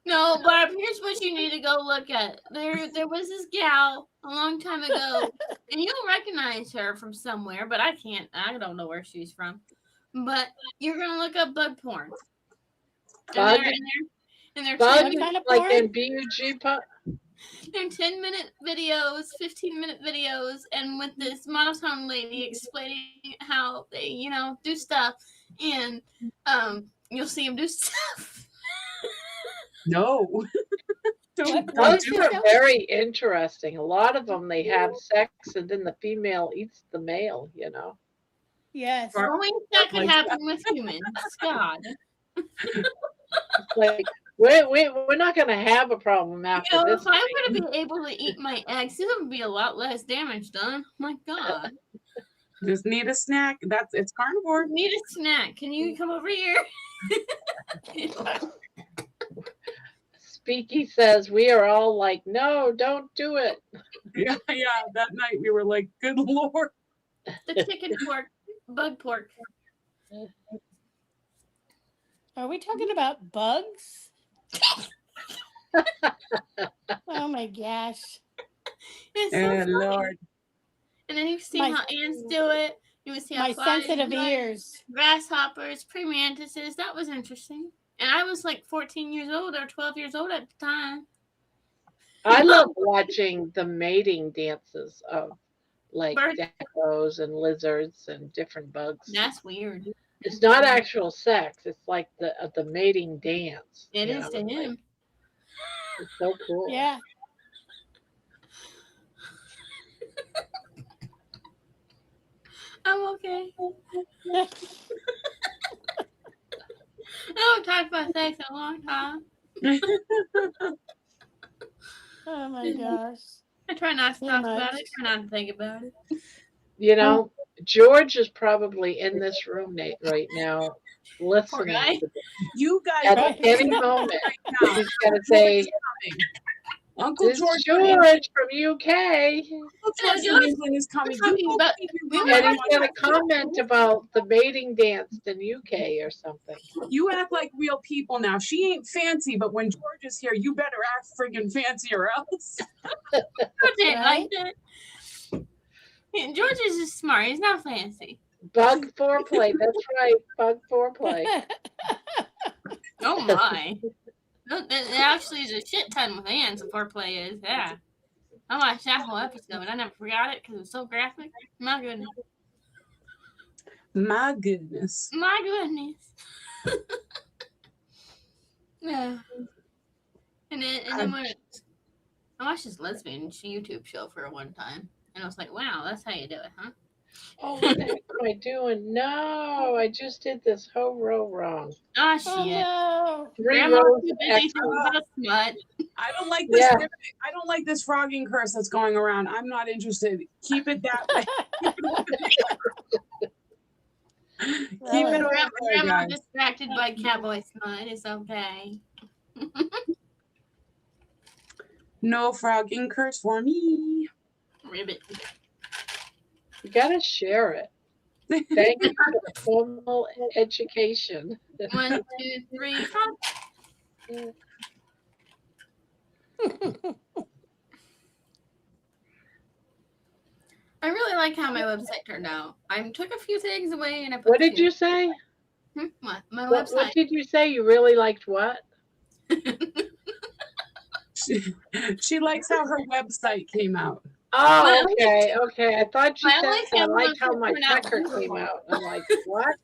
No, Barb, here's what you need to go look at. There was this gal a long time ago, and you'll recognize her from somewhere, but I can't. I don't know where she's from. But you're gonna look up bug porn. Bug? And they're Bug? 10 minute, Like porn? in BUG pop? they're 10-minute videos, 15-minute videos, and with this monotone lady explaining how they, do stuff, and you'll see them do stuff. No. Those are very interesting. A lot of them, they have sex and then the female eats the male, you know. Yes. Only that could happen with humans. God. It's like, we're not going to have a problem after this. If I were to be able to eat my eggs, there would be a lot less damage done. My God. Just need a snack. It's carnivore. Need a snack. Can you come over here? Speaky says we are all like, no, don't do it. Yeah. That night we were like, good Lord. The chicken pork, bug pork. Are we talking about bugs? Oh my gosh. It's so Oh, funny. Lord. And then you see My- how ants do it. You would see how My flies sensitive do it, ears. grasshoppers, pre-mantises. That was interesting. And I was like 14 years old or 12 years old at the time. I love watching the mating dances of like Birds. geckos and lizards and different bugs. That's weird. It's not actual sex. It's like the mating dance. It you is know, to it's like- him. It's so cool. Yeah. I'm okay. I don't talk about sex in a long time. Oh my gosh. I try not to Too talk about much. it. Try not to think about it. You know, George is probably in this room right now listening guy. to this. You guys At any moment, now. he's going to say, Uncle this George is George from UK. Uncle George from England is coming. We're talking You about- keep your we mouth were And he's shut. going to comment about the mating dance in UK or something. You act like real people now. She ain't fancy, but when George is here, you better act friggin' fancy or else. George ain't Right? like that. Yeah, George is just smart. He's not fancy. Bug foreplay. That's right. Bug foreplay. Oh my. No, there actually is a shit ton with ants. Foreplay is, yeah. I watched that whole episode. I never forgot it because it was so graphic. My goodness. My goodness. My goodness. Yeah. And then when I watched this lesbian YouTube show for one time, and I was like, "Wow, that's how you do it, huh?" Oh, what the heck am I doing? No, I just did this whole row wrong. Oh Oh shit! no. 3 Grandma's rows too busy extra. talking about smut. I don't like this. Yeah. I don't like this frogging curse that's going around. I'm not interested. Keep it that way. Keep Really? it over there, Grandma guys. distracted by cowboy smut. It's okay. No frogging curse for me. Ribbit. You got to share it. Thank you for the formal education. 1, 2, 3, 4. I really like how my website turned out. I took a few things away and I put. What a did few- you say? What? My What website. did you say? You really liked what? She likes how her website came out. Oh, okay, okay. I thought you My said only I family like how my turned out pecker wonderful. came out. I'm like, what?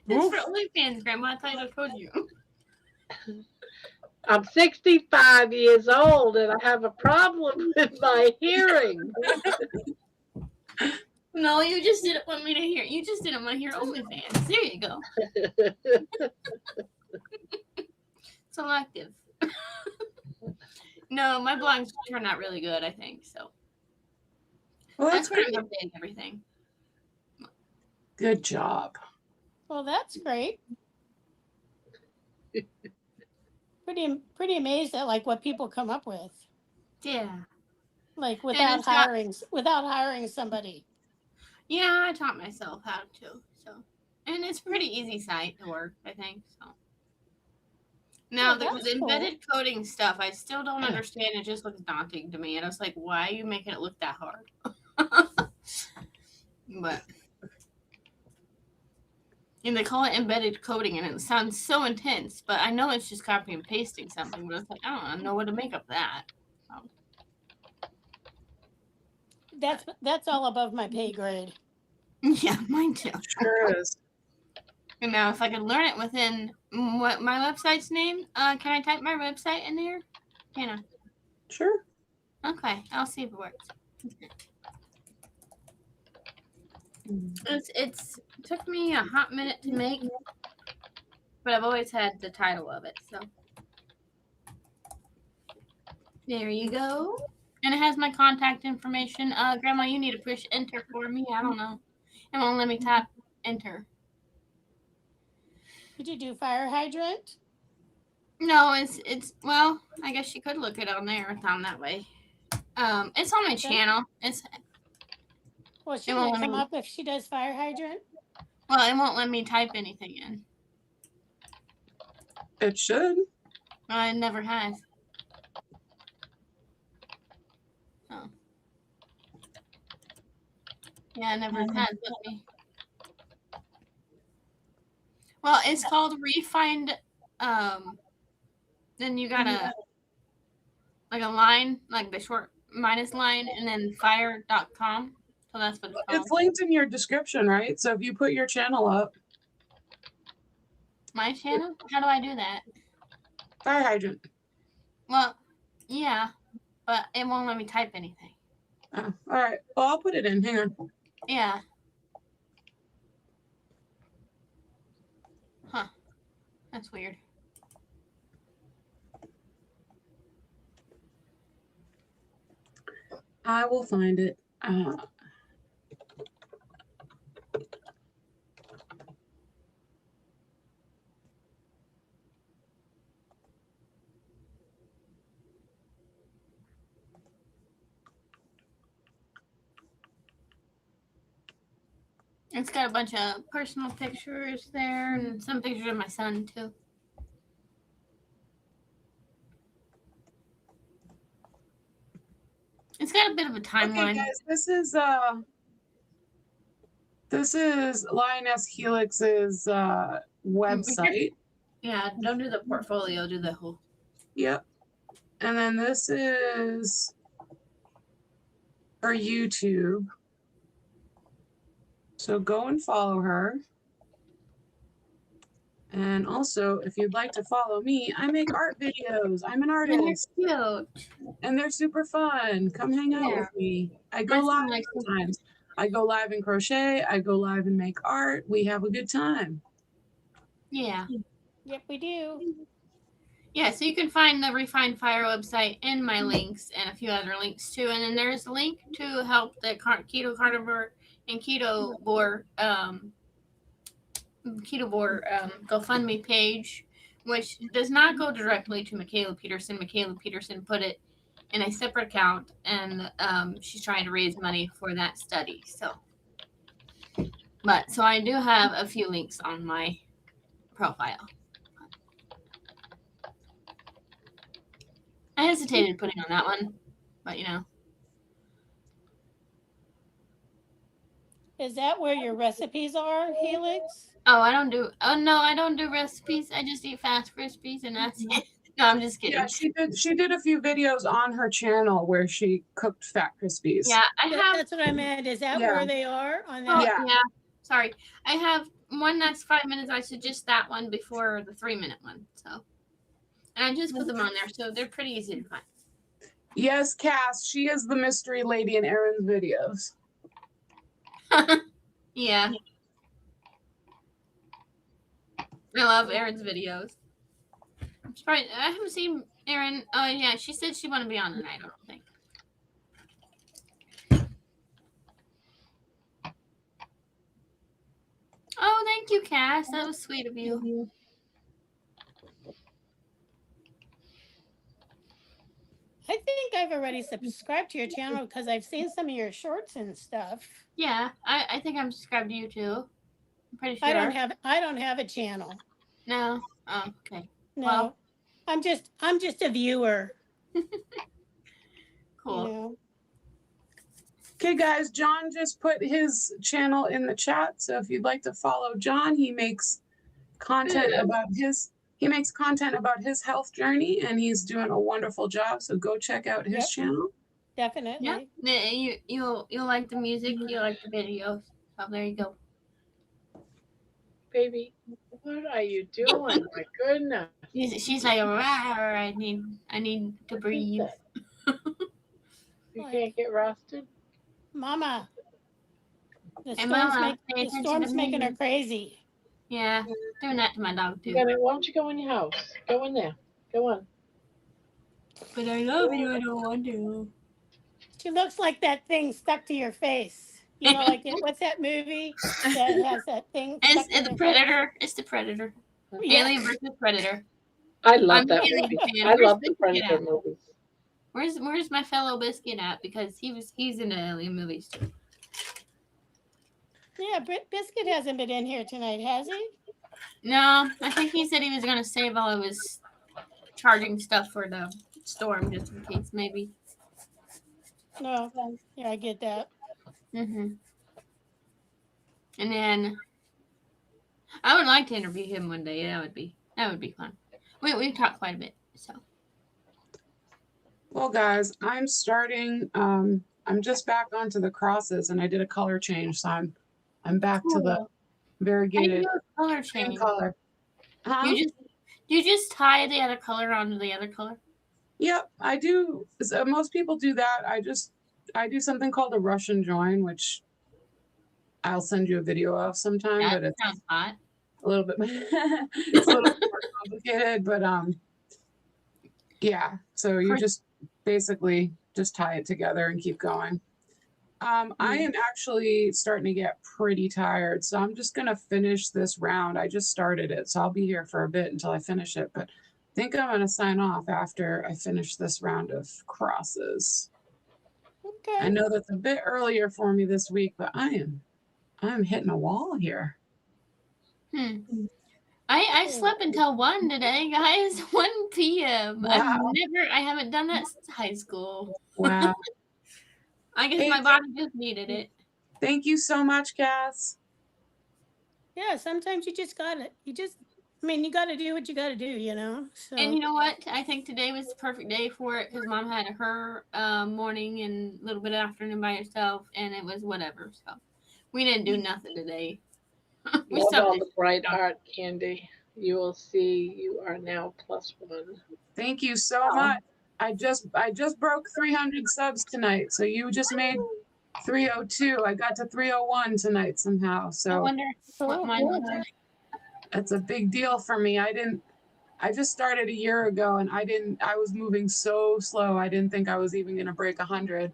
It's for OnlyFans, Grandma. I thought I told you. I'm 65 years old and I have a problem with my hearing. No, you just didn't want me to hear. You just didn't want to hear OnlyFans. There you go. Selective. No, my blogs turned out really good, I think. So Well, that's that's where great. I'm updating everything. Good job. Well, that's great. Pretty amazed at like what people come up with, Yeah. like it's got- without hiring somebody. Yeah, I taught myself how to. So, and it's a pretty easy site to work, I think. So now Oh, the that's cool. embedded coding stuff, I still don't understand. It just looks daunting to me, and I was like, why are you making it look that hard? But and they call it embedded coding, and it sounds so intense. But I know it's just copy and pasting something. But it's like I don't know what to make of that. That's all above my pay grade. Yeah, mine too. Sure is. And now, if I could learn it within what my website's name, can I type my website in there? Can I? Sure. Okay, I'll see if it works. It took me a hot minute to make, but I've always had the title of it. So there you go. And it has my contact information. Grandma, you need to push enter for me. I don't know. It won't let me tap enter. Did you do fire hydrant? No, it's well, I guess you could look it on there. It's on that way. It's on my channel. Well, she It won't will let come me. up if she does fire hydrant. Well, it won't let me type anything in. It should. It never has. Oh. Yeah, it never has. Let me. Well, it's called Refind. Then you gotta like a line, like the short minus line, and then fire.com. So that's what it's called. It's linked in your description, right? So if you put your channel up, My channel? How do I do that? fire hydrant. Well, yeah, but it won't let me type anything. Oh, all right. Well, I'll put it in. Hang on. Yeah. Huh. That's weird. I will find it. It's got a bunch of personal pictures there and some pictures of my son too. It's got a bit of a timeline. Okay, guys, this is Lioness Helix's website. Yeah, don't do the portfolio, do the whole. Yep. And then this is her YouTube. So go and follow her. And also, if you'd like to follow me, I make art videos. I'm an artist. Cute. And they're super fun. Come hang out with me. I go My son live likes them. sometimes. I go live in crochet. I go live and make art. We have a good time. Yeah. Yep, we do. Yeah, so you can find the Refined Fire website in my links and a few other links too. And then there's a link to help the Keto Carnivore and Ketovore GoFundMe page, which does not go directly to Michaela Peterson. Michaela Peterson put it in a separate account, and she's trying to raise money for that study. So I do have a few links on my profile. I hesitated putting on that one, but you know. Is that where your recipes are, Helix? Oh, I don't do recipes. I just eat fast recipes and that's it. No, I'm just kidding. Yeah, she did a few videos on her channel where she cooked Fat Crispies. Yeah, I have. That's what I meant. Is that where they are on that? Oh, Yeah. yeah. Sorry, I have one that's 5 minutes. I suggest that one before the 3-minute one. So, and I just put them on there, so they're pretty easy to find. Yes, Cass, she is the mystery lady in Erin's videos. Yeah. I love Erin's videos. I'm surprised I haven't seen Erin. Oh yeah, she said she wanted to be on tonight. I don't think. Oh, thank you, Cass. That was sweet of you. I think I've already subscribed to your channel because I've seen some of your shorts and stuff. Yeah, I think I'm subscribed to you too. I'm pretty sure. I don't have a channel. No. Oh, okay. No. Well, I'm just a viewer. cool. You know. Okay, guys, John just put his channel in the chat. So if you'd like to follow John, he makes content about his health journey, and he's doing a wonderful job. So go check out his channel. Definitely. Yeah. You'll like the music. You'll like the videos. So there you go. Baby, what are you doing? My goodness. She's like, "Rawr, I need to breathe. You can't get rusted? Mama. The Hey, storm's, Mama, pay the attention storm's to making her me." crazy. Yeah, doing that to my dog too. Why don't you go in your house? Go in there. Go on. But I love you. I don't want to. She looks like that thing stuck to your face. You know, like what's that movie that has that thing? It's stuck to the their Predator. It's the Predator. Yeah. Alien versus Predator. I love I'm that a movie. fan. I Where's love the Biscuit Predator at? movies. Where's my fellow Biscuit at? Because he's in the Alien movies too. Yeah, Biscuit hasn't been in here tonight, has he? No, I think he said he was gonna save all of his charging stuff for the storm just in case, maybe. No. Yeah, I get that. And then I would like to interview him one day. That would be fun. We've talked quite a bit, so. Well, guys, I'm starting. I'm just back onto the crosses, and I did a color change, so I'm back to the variegated Color change. color. Huh? You just tie the other color onto the other color? Yep, I do. So most people do that. I do something called a Russian join, which I'll send you a video of sometime. That but it's sounds hot. a little bit. It's a little more complicated, but yeah. So you just basically just tie it together and keep going. I am actually starting to get pretty tired, so I'm just gonna finish this round. I just started it, so I'll be here for a bit until I finish it. But I think I'm gonna sign off after I finish this round of crosses. Okay. I know that's a bit earlier for me this week, but I'm hitting a wall here. I slept until 1 today, guys. 1 p.m. Wow. I haven't done that since high school. Wow. I guess my body just needed it. Thank you so much, Cass. Yeah, sometimes you just gotta you gotta do what you gotta do, you know. So And you know what? I think today was the perfect day for it because Mom had her morning and a little bit of afternoon by herself, and it was whatever. So we didn't do nothing today. We Love all stopped the bright art, Candy. You will see you are now +1. Thank you so much. I just broke 300 subs tonight, so you just made 302. I got to 301 tonight somehow. I So wonder what mine looks like. that's a big deal for me. I just started a year ago, and I was moving so slow. I didn't think I was even going to break 100.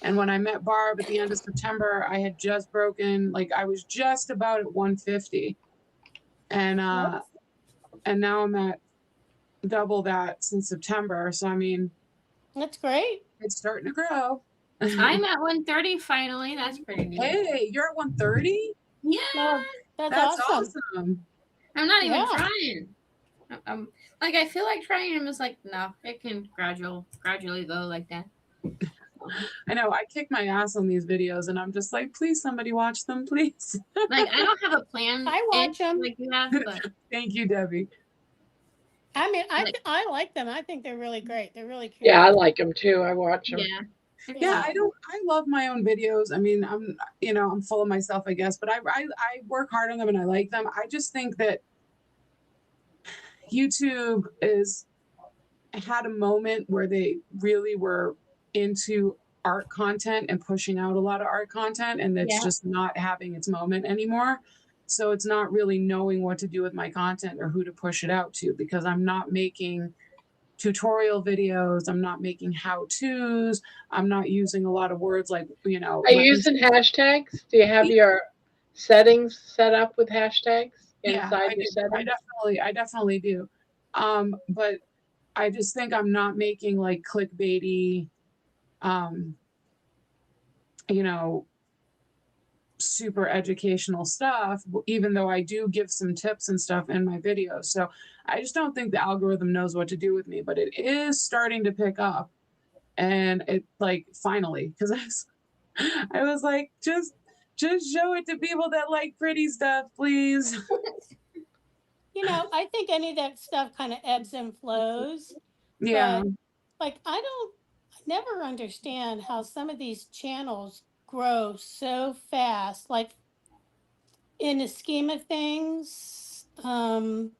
And when I met Barb at the end of September, I had just broken, like I was just about at 150. And now I'm at double that since September. So I mean, that's great. it's starting to grow. I'm at 130 finally. That's pretty neat. Hey, you're at 130? Yeah. No, That's awesome. I'm not even Yeah. trying. Like I feel like trying. I'm just like, no, it can gradually go like that. I know. I kick my ass on these videos, and I'm just like, please, somebody watch them, please. Like I don't have a plan. I watch them. like you have, but Thank you, Debbie. I mean, I like them. I think they're really great. They're really cute. Yeah, I like them too. I watch them. yeah. Yeah, I love my own videos. I mean, I'm full of myself, I guess, but I work hard on them and I like them. I just think that YouTube had a moment where they really were into art content and pushing out a lot of art content, and it's just not having its moment anymore. So it's not really knowing what to do with my content or who to push it out to, because I'm not making tutorial videos. I'm not making how-tos. I'm not using a lot of words like, Are you using hashtags? Do you have your settings set up with hashtags inside your settings? I definitely do. But I just think I'm not making like clickbaity, you know, super educational stuff, even though I do give some tips and stuff in my videos. So I just don't think the algorithm knows what to do with me, but it is starting to pick up. And it like finally, because I was like, just show it to people that like pretty stuff, please. You know, I think any of that stuff kind of ebbs and flows. Yeah. But like, I never understand how some of these channels grow so fast. Like, in the scheme of things, some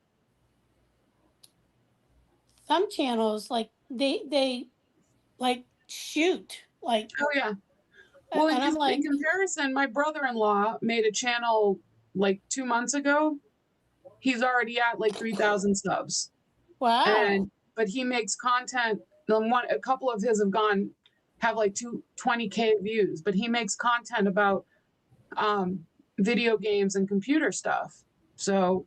channels like they like shoot like, Oh yeah. Well, and I'm in like, comparison, my brother-in-law made a channel like 2 months ago. He's already at like 3,000 subs. wow. But he makes content. A couple of his have like 20K views, but he makes content about video games and computer stuff. So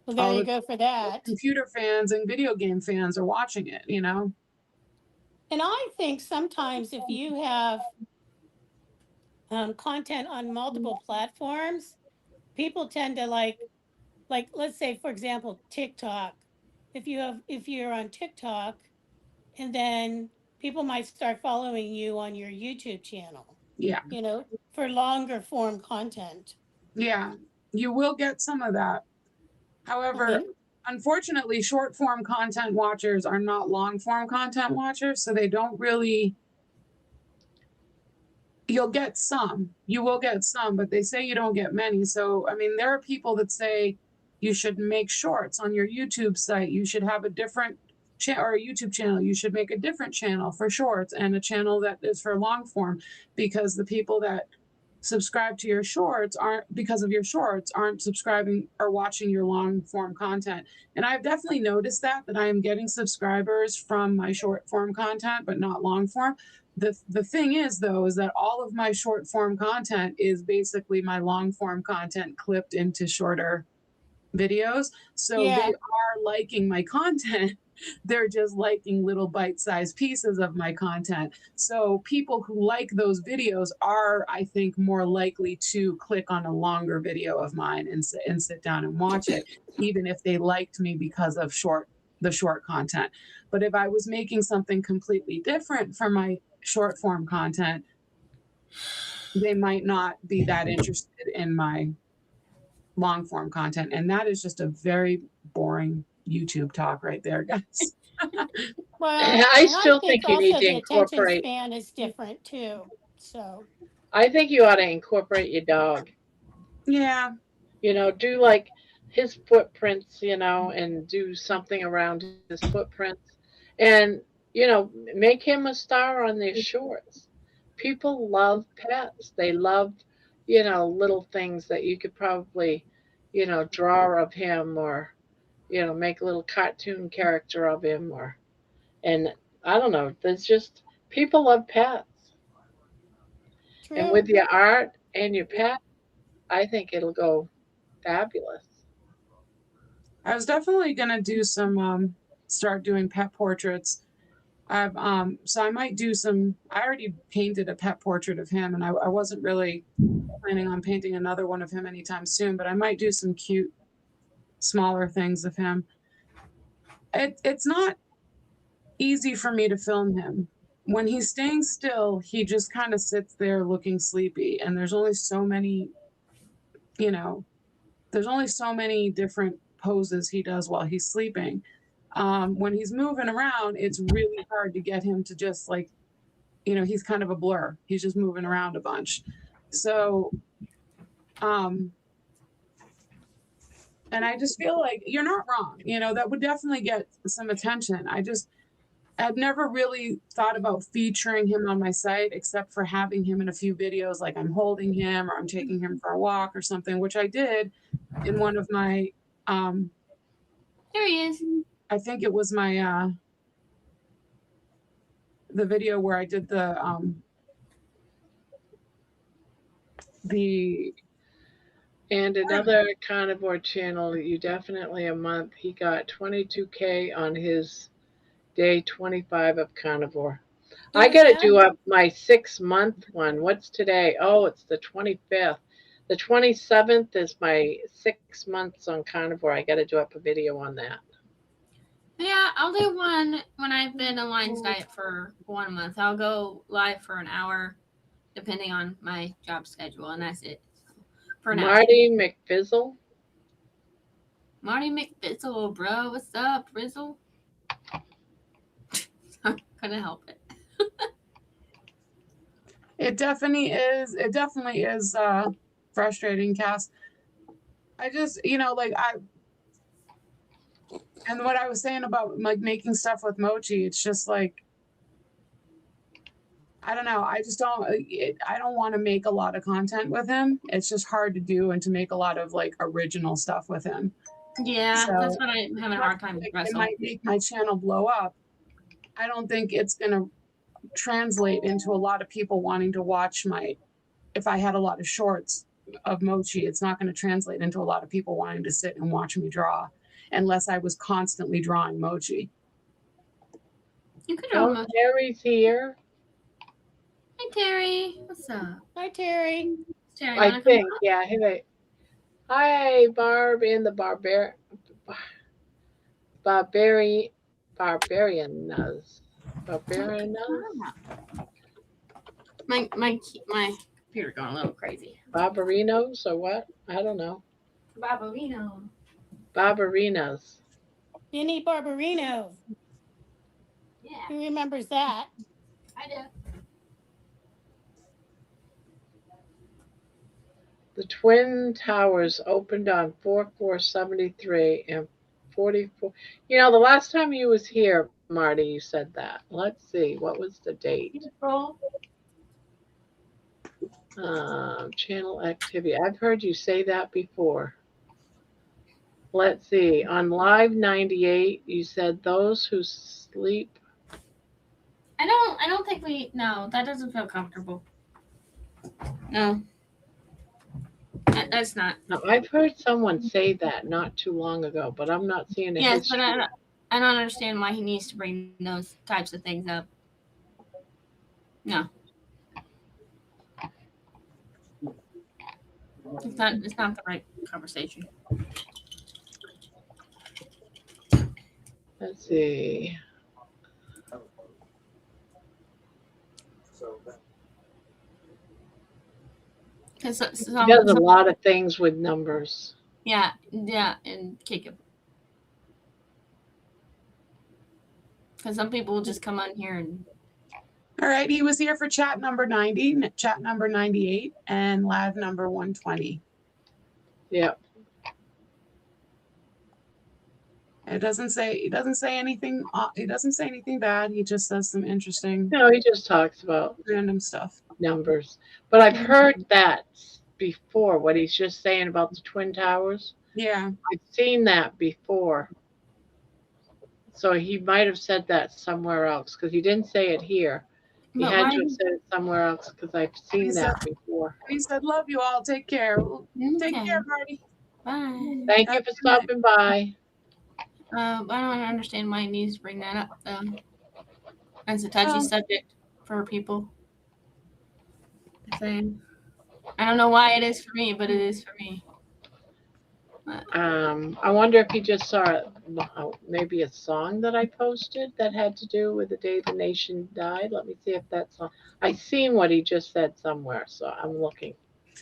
Well, there all you the go for that. computer fans and video game fans are watching it, you know? And I think sometimes if you have content on multiple platforms, people tend to like let's say for example TikTok. If you're on TikTok, and then people might start following you on your YouTube channel, Yeah. you know, for longer form content. Yeah. You will get some of that. I However, mean, unfortunately, short form content watchers are not long form content watchers, so they don't really. You'll get some, you will get some, but they say you don't get many. So, I mean, there are people that say you should make shorts on your YouTube site. You should have a different or a YouTube channel. You should make a different channel for shorts and a channel that is for long form, because the people that subscribe to your shorts aren't subscribing or watching your long form content. And I've definitely noticed that I am getting subscribers from my short form content, but not long form. The thing is though, is that all of my short form content is basically my long form content clipped into shorter videos. So they yeah, are liking my content. They're just liking little bite-sized pieces of my content. So people who like those videos are, I think, more likely to click on a longer video of mine and sit down and watch it, even if they liked me because of the short content. But if I was making something completely different from my short form content, they might not be that interested in my long form content. And that is just a very boring YouTube talk right there, guys. well, I and I still think think you need also to the attention incorporate. span is different too. So I think you ought to incorporate your dog. Yeah. You know, do like his footprints, you know, and do something around his footprints, and you know, make him a star on their shorts. People love pets. They love, you know, little things that you could probably, you know, draw of him, or you know, make a little cartoon character of him, or and I don't know. There's just people love pets, and true. with your art and your pet, I think it'll go fabulous. I was definitely gonna do some start doing pet portraits. So I might do some. I already painted a pet portrait of him, and I wasn't really planning on painting another one of him anytime soon, but I might do some cute smaller things of him. It's not easy for me to film him. When he's staying still, he just kind of sits there looking sleepy, and there's only so many, you know, there's only so many different poses he does while he's sleeping. When he's moving around, it's really hard to get him to just like, you know, he's kind of a blur. He's just moving around a bunch. So, and I just feel like you're not wrong. You know, that would definitely get some attention. I've never really thought about featuring him on my site, except for having him in a few videos, like I'm holding him or I'm taking him for a walk or something, which I did in one of my, There he is. I think it was my, the video where I did the And another carnivore channel, you definitely a month. He got 22K on his Day 25 of Carnivore. Who I was got to that? do up my 6-month one. What's today? Oh, it's the 25th. The 27th is my 6 months on Carnivore. I got to do up a video on that. Yeah, I'll do one when I've been on Lion's Diet for 1 month. I'll go live for an hour, depending on my job schedule, and that's it. For now. Marty McFizzle. Marty McFizzle, bro. What's up, Rizzle? Couldn't help it. It definitely is frustrating, Cass. I just, and what I was saying about like making stuff with Mochi, it's just like, I don't know. I just don't, I don't want to make a lot of content with him. It's just hard to do and to make a lot of like original stuff with him. Yeah, So, that's what I'm having a hard time with It Russell. might make my channel blow up. I don't think it's going to translate into a lot of people wanting to watch if I had a lot of shorts of Mochi, it's not going to translate into a lot of people wanting to sit and watch me draw unless I was constantly drawing Mochi. You could draw Oh, Mochi. Terry's here. Hey, Terry. What's up? Hi, Terry. Terry, I wanna come think, up? yeah. Hi, Barb in the Barbarianas. My computer going a little crazy. Barbarinos or what? I don't know. Barbarino. Barbarinas. Vinny Barbarino. Yeah, Who remembers that? I do. The Twin Towers opened on 4/4/73 and 44. You know, the last time you was here, Marty, you said that. Let's see, what was the date? Roll. Channel activity. I've heard you say that before. Let's see. On Live 98, you said those who sleep. I don't think no, that doesn't feel comfortable. No. That's not. Now, I've heard someone say that not too long ago, but I'm not seeing a Yes, history. but I don't understand why he needs to bring those types of things up. No. It's not the right conversation. Let's see. Because He does a lot of things with numbers. Yeah, and kick him. Because some people will just come on here and. All right, he was here for chat number 90, chat number 98, and live number 120. Yep. It doesn't say anything. He doesn't say anything bad. He just says some interesting. No, he just talks about random stuff. Numbers. But I've heard that before. What he's just saying about the Twin Towers. Yeah, I've seen that before. So he might have said that somewhere else because he didn't say it here. He But had why to have said it somewhere else because I've seen that before. he said, "Love you all. Take care. Take Okay. care, Marty. Bye. Thank you for stopping by. I don't understand why he needs to bring that up, though. It's a touchy subject for people. Same. I don't know why it is for me, but it is for me. I wonder if he just saw maybe a song that I posted that had to do with the day the nation died. Let me see if that's on. I seen what he just said somewhere, so I'm looking.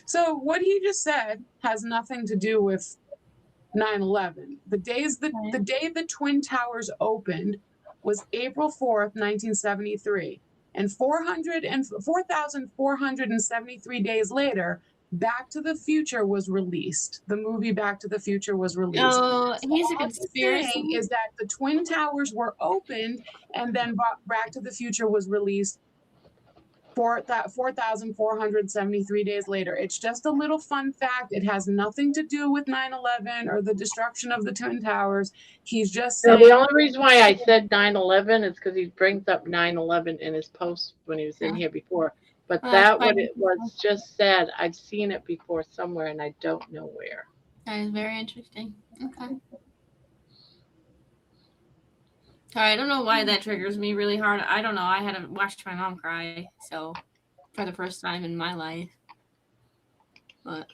So what he just said has nothing to do with 9/11. The day the Twin Towers opened was April 4th, 1973. And 4,473 days later, Back to the Future was released. The movie Back to the Future was released. Oh, he's a All he's conspiracy. saying is that the Twin Towers were opened and then Back to the Future was released 4,473 days later. It's just a little fun fact. It has nothing to do with 9/11 or the destruction of the Twin Towers. He's just saying. The only reason why I said 9/11 is because he brings up 9/11 in his post when he was in here before. But that what it was just said. I've seen it before somewhere, and I don't know where. That is very interesting. Okay. Sorry, I don't know why that triggers me really hard. I don't know. I had to watch my mom cry, so for the first time in my life. But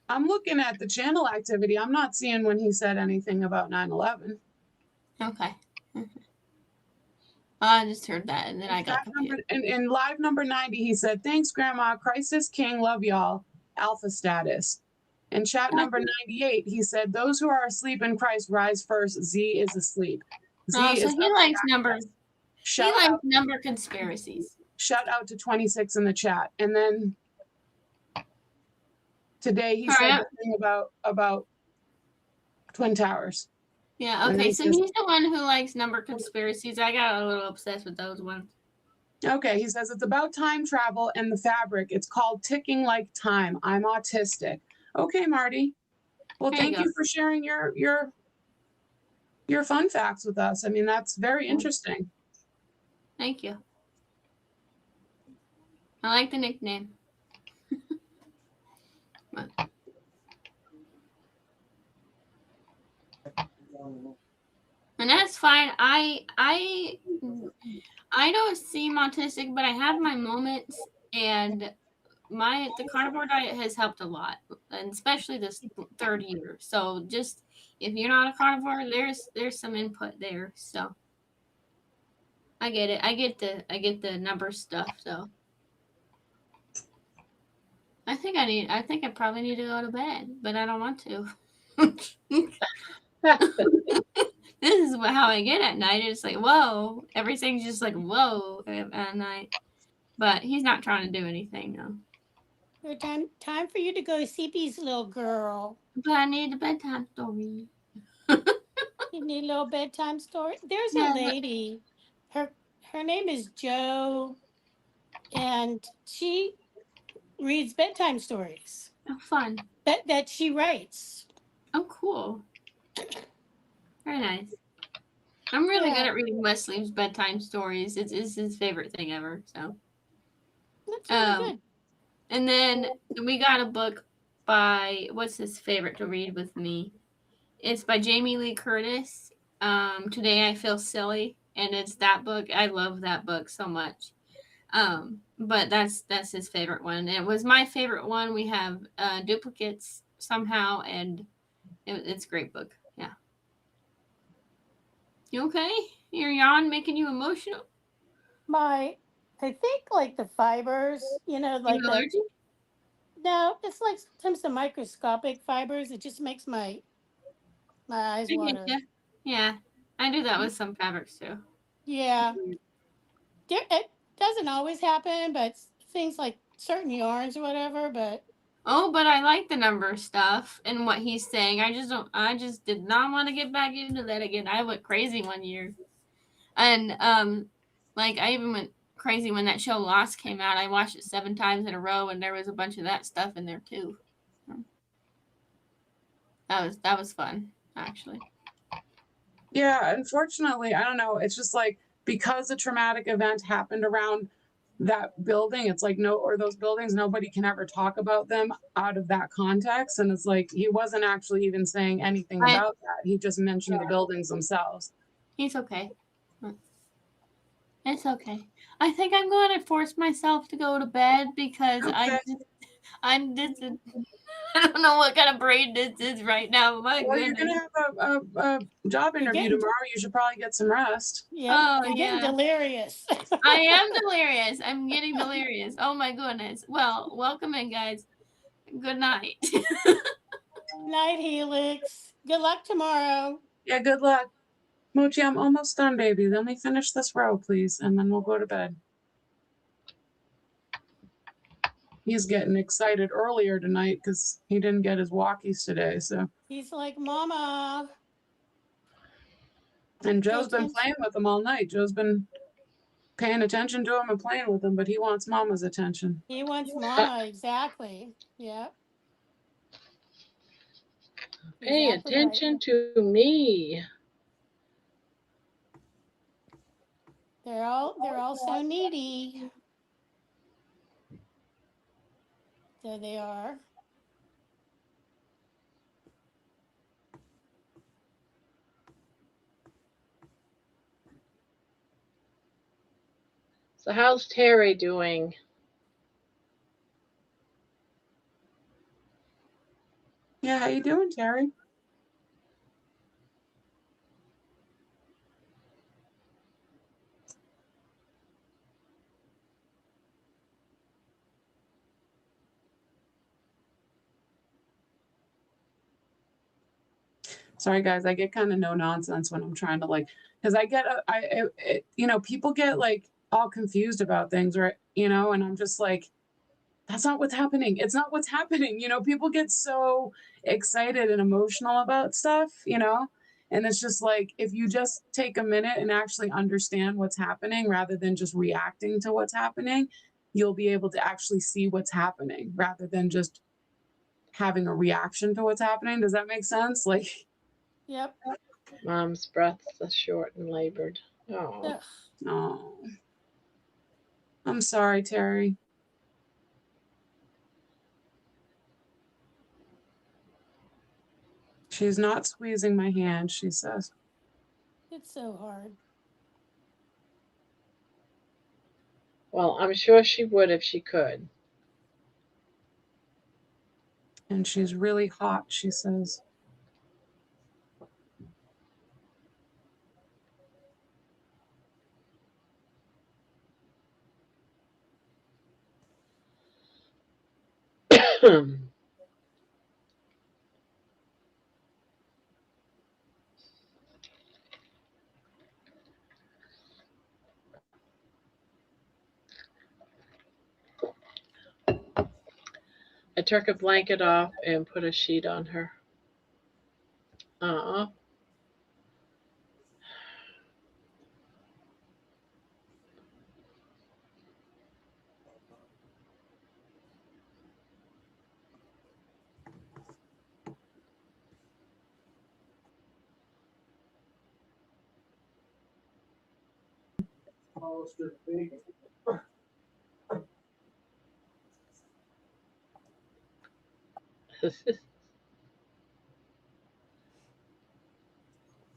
I'm looking at the channel activity. I'm not seeing when he said anything about 9/11. okay. I just heard that and then I got Chat number, confused. in live number 90, he said, "Thanks, Grandma. Christ is King. Love y'all. Alpha status." In chat number 98, he said, "Those who are asleep in Christ rise first. Z is asleep." Z Oh, so is he up likes to numbers. He shout likes out, number conspiracies. shout out to 26 in the chat. And then today he All said right. the thing about Twin Towers. Yeah, And then okay, he so says, he's the one who likes number conspiracies. I got a little obsessed with those ones. okay, he says it's about time travel and the fabric. It's called ticking like time. I'm autistic. Okay, Marty. Well, There you thank go. you for sharing your fun facts with us. I mean, that's very interesting. Thank you. I like the nickname. And that's fine. I don't seem autistic, but I have my moments, and the carnivore diet has helped a lot, and especially this third year. So just if you're not a carnivore, there's some input there. So I get it. I get the number stuff. So I think I probably need to go to bed, but I don't want to. This is how I get at night. It's like, whoa, everything's just like, whoa at night. But he's not trying to do anything, though. So time for you to go see these little girl. But I need a bedtime story. You need a little bedtime story. There's Yeah. a lady. Her name is Jo, and she reads bedtime stories Oh, fun. that she writes. Oh, cool. Very nice. I'm really good at reading Wesley's bedtime stories. It's his favorite thing ever. So That's really good. And then we got a book by, what's his favorite to read with me? It's by Jamie Lee Curtis. Today I Feel Silly, and it's that book. I love that book so much. But that's his favorite one. It was my favorite one. We have duplicates somehow, and it's a great book. Yeah. You okay? Your yawn making you emotional? I think like the fibers, like You allergic? No, it's like sometimes the microscopic fibers. It just makes my eyes I get water. ya. Yeah, I do that with some fabrics too. Yeah, it doesn't always happen, but things like certain yarns or whatever. But Oh, but I like the number stuff and what he's saying. I just did not want to get back into that again. I went crazy one year. And like I even went crazy when that show Lost came out. I watched it 7 times in a row, and there was a bunch of that stuff in there too. That was fun, actually. Yeah, unfortunately, I don't know. It's just like because a traumatic event happened around that building, it's like those buildings, nobody can ever talk about them out of that context. And it's like he wasn't actually even saying anything about that. He just mentioned the buildings themselves. He's okay. It's okay. I think I'm going to force myself to go to bed because Okay. I don't know what kind of brain this is right now. My Well, goodness. you're gonna have a job interview tomorrow. You should probably get some rest. yeah, Oh, you're getting delirious. I am delirious. I'm getting delirious. Oh my goodness. Well, welcome in, guys. Good night. Night, Helix. Good luck tomorrow. Yeah, good luck. Mochi, I'm almost done, baby. Let me finish this row, please, and then we'll go to bed. He's getting excited earlier tonight because he didn't get his walkies today. So He's like, Mama. and Joe's been playing with him all night. Joe's been paying attention to him and playing with him, but he wants Mama's attention. He wants Mama, exactly. Yeah. Pay Exactly attention to me. They're all so needy. There they are. So how's Terry doing? Yeah, how you doing, Terry? Sorry, guys, I get kind of no nonsense when I'm trying to like, because I get, people get like all confused about things, right? And I'm just like, that's not what's happening. It's not what's happening. People get so excited and emotional about stuff, and it's just like, if you just take a minute and actually understand what's happening rather than just reacting to what's happening, you'll be able to actually see what's happening rather than just having a reaction to what's happening. Does that make sense? Like, Yep. Mom's breaths are short and labored. Oh. Ugh. oh, I'm sorry, Terry. She's not squeezing my hand, she says. It's so hard. Well, I'm sure she would if she could. And she's really hot, she says. I took a blanket off and put a sheet on her. Uh-uh.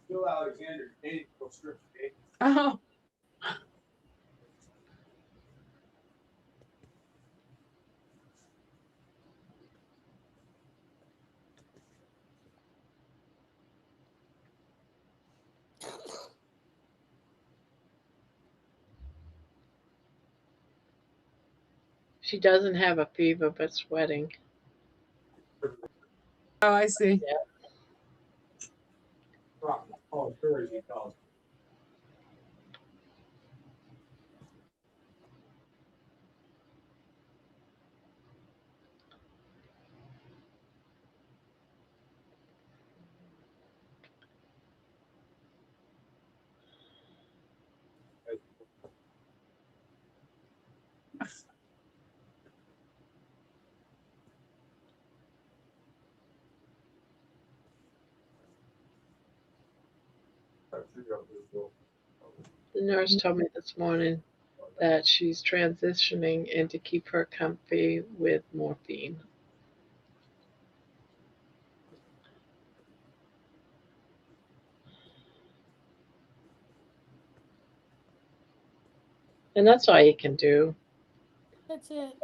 Bill Alexander dating strips of bacon. Oh, She doesn't have a fever but sweating. I see. Oh, sure, as he calls. The nurse told me this morning that she's transitioning and to keep her comfy with morphine. And that's all you can do. That's it.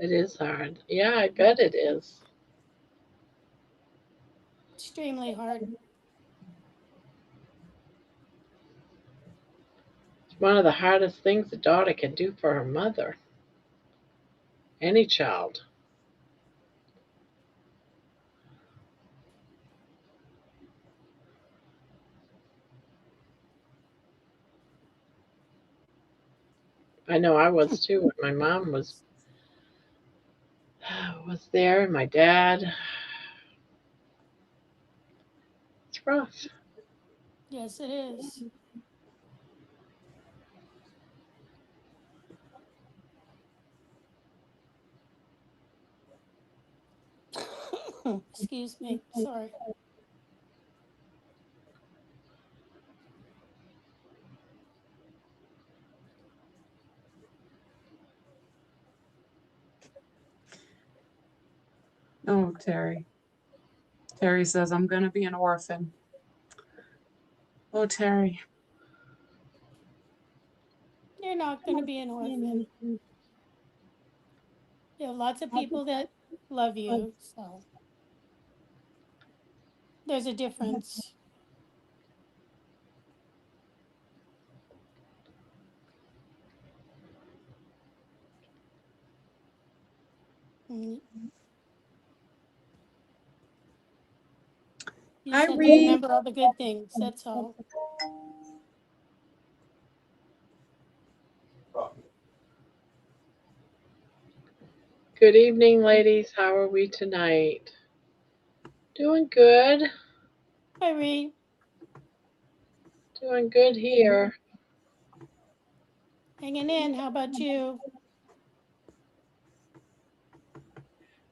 It is hard. Yeah, I bet it is. Extremely hard. It's one of the hardest things a daughter can do for her mother. Any child. I know I was too when my mom was there and my dad. It's rough. Yes, it is. Excuse me. Sorry. Terry. Terry says, I'm going to be an orphan. Oh, Terry. You're not going to be an orphan. There are lots of people that love you, so there's a difference. Mm. You just have to remember all the good things, that's all. Good evening, ladies. How are we tonight? Doing good. Hi, Ree. Doing good here. Hanging in. How about you?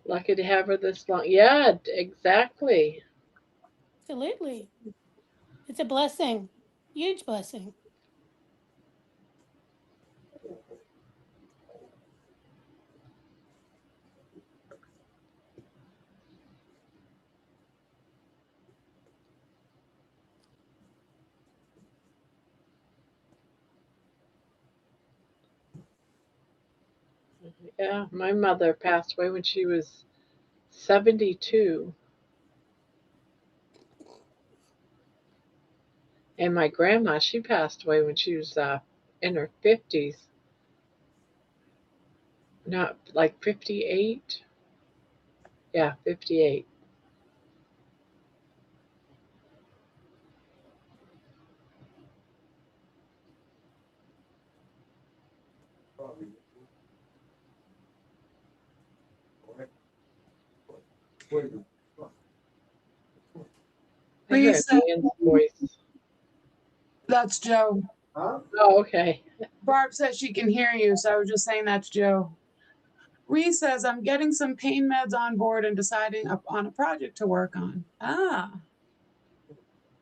Lucky to have her this long. Yeah, exactly. Absolutely. It's a blessing. Huge blessing. Yeah, my mother passed away when she was 72. And my grandma, she passed away when she was in her 50s. Not like 58. Yeah, 58. I heard Dan's voice. That's Joe. Huh? Oh, okay. Barb says she can hear you, so I was just saying that's Joe. Ree says, I'm getting some pain meds on board and deciding on a project to work on. Ah,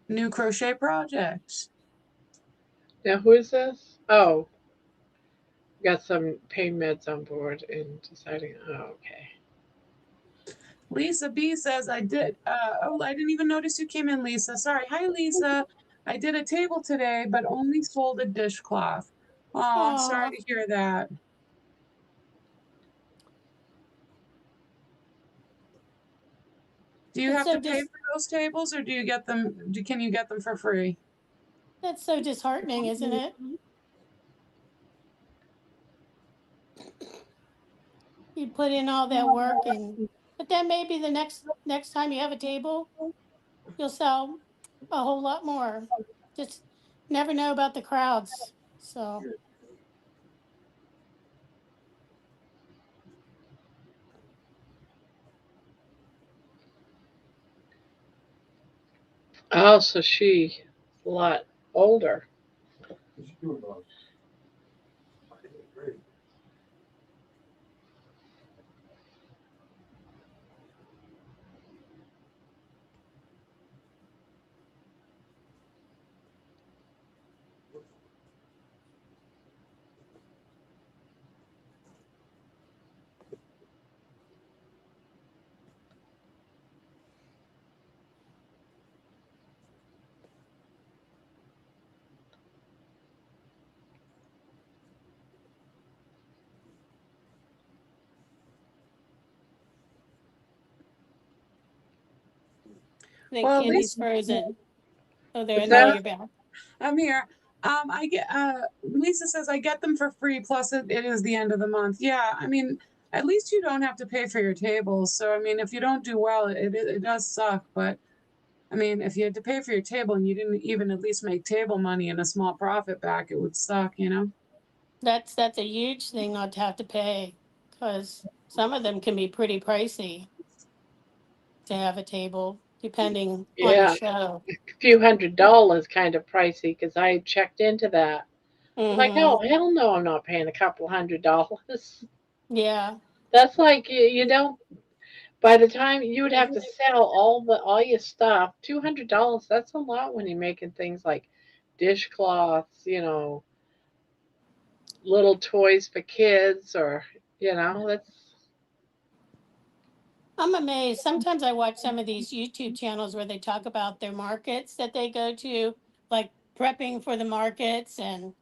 new crochet project. Now, who is this? Oh, got some pain meds on board and deciding. Oh, okay. Lisa B says, I did. Oh, I didn't even notice you came in, Lisa. Sorry. Hi, Lisa. I did a table today, but only sold a dishcloth. Oh, I'm sorry to hear that. Do you have to pay for those tables, or do you get them? Can you get them for free? That's so disheartening, isn't it? You put in all that work, but then maybe the next time you have a table, you'll sell a whole lot more. Just never know about the crowds. So Oh, so she's a lot older. I think Candy's frozen. Oh, there, What's now that? you're back. I'm here. I get. Lisa says I get them for free. Plus, it is the end of the month. Yeah, I mean, at least you don't have to pay for your tables. So, I mean, if you don't do well, it does suck. But I mean, if you had to pay for your table and you didn't even at least make table money and a small profit back, it would suck, you know? That's a huge thing not to have to pay, because some of them can be pretty pricey to have a table, depending on the Yeah, show. a few $100 kind of pricey because I checked into that. I'm like, oh, hell no, I'm not paying a couple $100. Yeah. That's like you don't. By the time you would have to sell all your stuff, $200. That's a lot when you're making things like dishcloths, little toys for kids, or that's I'm amazed. Sometimes I watch some of these YouTube channels where they talk about their markets that they go to, like prepping for the markets, and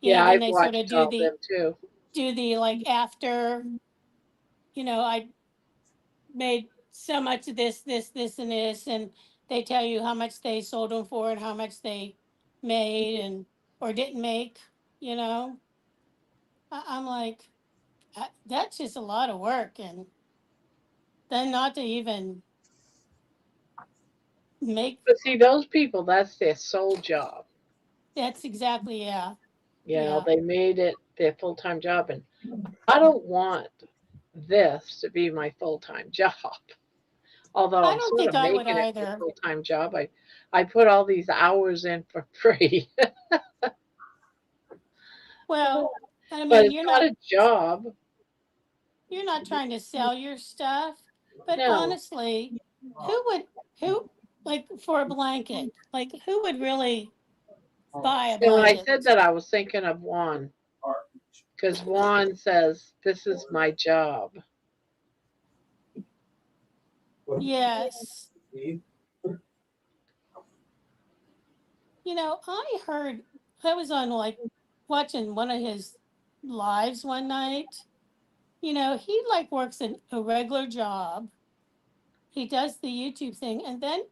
Yeah, then I've they sort of watched all them too. do the like after, I made so much of this, and this, and they tell you how much they sold them for and how much they made and or didn't make. You know, I'm like, that's just a lot of work, and then not to even make. But see, those people, that's their sole job. That's exactly, yeah, You know, yeah. they made it their full-time job, and I don't want this to be my full-time job. Although I I'm don't sort think of I would making it my either. full-time job. I put all these hours in for free, Well, I but mean, it's not a job. you're not trying to sell your stuff, but No. honestly, who would who like for a blanket? Like who would really buy a And when I blanket? said that, I was thinking of Juan because Juan says, "This is my job." Yes. I was on like watching one of his lives one night. He like works a regular job. He does the YouTube thing, and then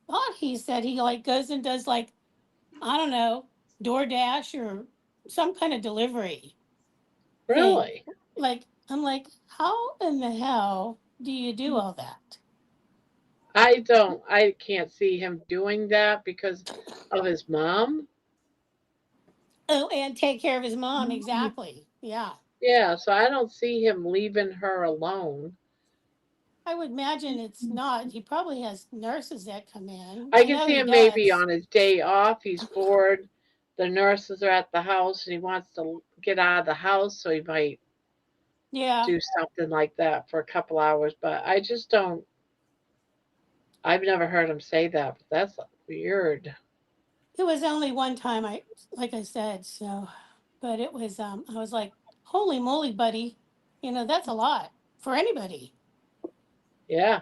thought he said he like goes and does like, I don't know, DoorDash or some kind of delivery thing. Really? Like I'm like, how in the hell do you do all that? I can't see him doing that because of his mom. Oh, and take care of his mom, exactly. Yeah. Yeah, so I don't see him leaving her alone. I would imagine it's not. He probably has nurses that come in. I I can know see he him maybe does. on his day off. He's bored. The nurses are at the house and he wants to get out of the house, so he might Yeah. do something like that for a couple hours. But I just don't, I've never heard him say that. But that's weird. It was only one time like I said, so but it was I was like, holy moly, buddy. That's a lot for anybody. Yeah.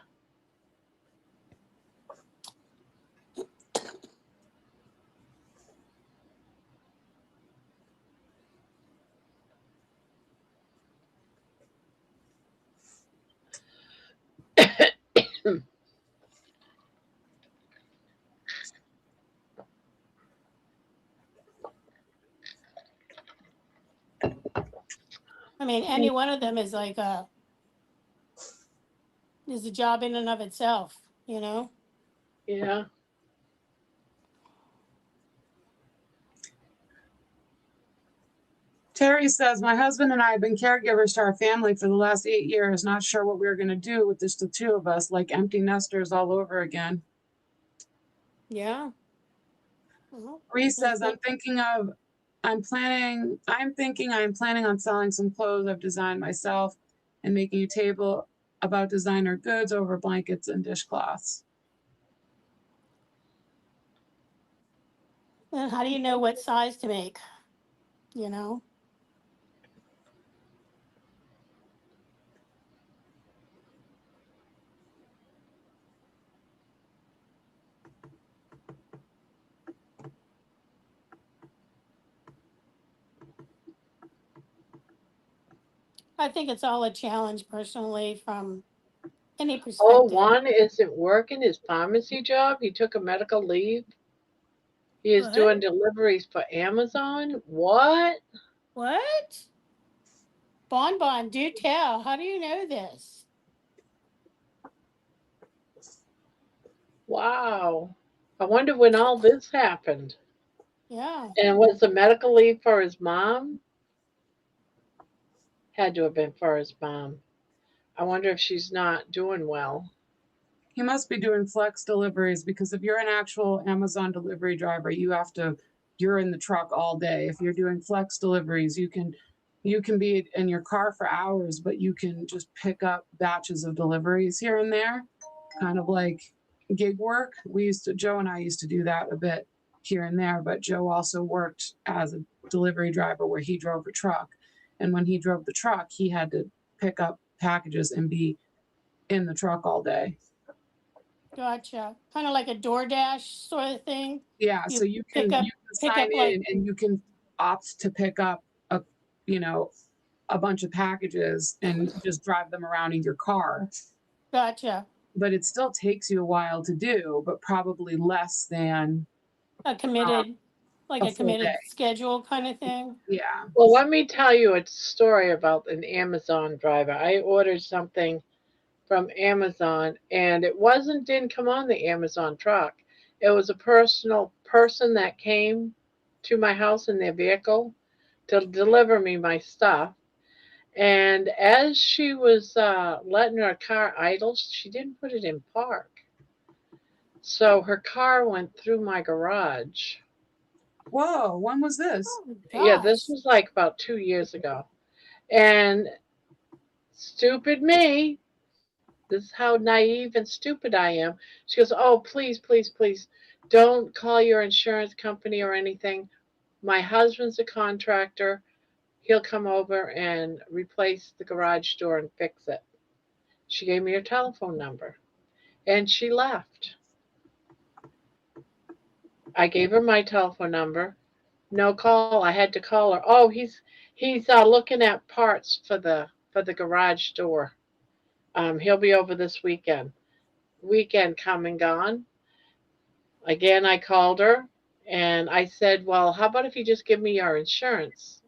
I mean, any one of them is like is a job in and of itself. Yeah. Terry says, my husband and I have been caregivers to our family for the last 8 years, not sure what we were going to do with just the two of us, like empty nesters all over again. Yeah. Well, Reese I says, think I'm planning on selling some clothes I've designed myself and making a table about designer goods over blankets and dishcloths. then how do you know what size to make? You know? I think it's all a challenge personally from any Oh, perspective. Juan isn't working his pharmacy job. He took a medical leave. He is What? doing deliveries for Amazon. What? What? Bon, do tell. How do you know this? Wow. I wonder when all this happened. Yeah. And was the medical leave for his mom? Had to have been for his mom. I wonder if she's not doing well. He must be doing flex deliveries because if you're an actual Amazon delivery driver, you're in the truck all day. If you're doing flex deliveries, you can be in your car for hours, but you can just pick up batches of deliveries here and there, kind of like gig work. Joe and I used to do that a bit here and there, but Joe also worked as a delivery driver where he drove a truck. And when he drove the truck, he had to pick up packages and be in the truck all day. Gotcha. Kind of like a DoorDash sort of thing. Yeah, You so you can pick up sign in like and you can opt to pick up a a bunch of packages and just drive them around in your car. gotcha. But it still takes you a while to do, but probably less than A committed like a a full day. committed schedule kind of thing. Yeah. Well, let me tell you a story about an Amazon driver. I ordered something from Amazon and it didn't come on the Amazon truck. It was a personal person that came to my house in their vehicle to deliver me my stuff. And as she was letting her car idle, she didn't put it in park. So her car went through my garage. Whoa, when was this? Oh Yeah, this gosh. was like about 2 years ago. And stupid me, this is how naive and stupid I am. She goes, "Oh, please, please, please, don't call your insurance company or anything. My husband's a contractor. He'll come over and replace the garage door and fix it." She gave me her telephone number and she left. I gave her my telephone number. No call. I had to call her. Oh, he's looking at parts for the garage door. He'll be over this weekend. Weekend come and gone. Again, I called her and I said, "Well, how about if you just give me your insurance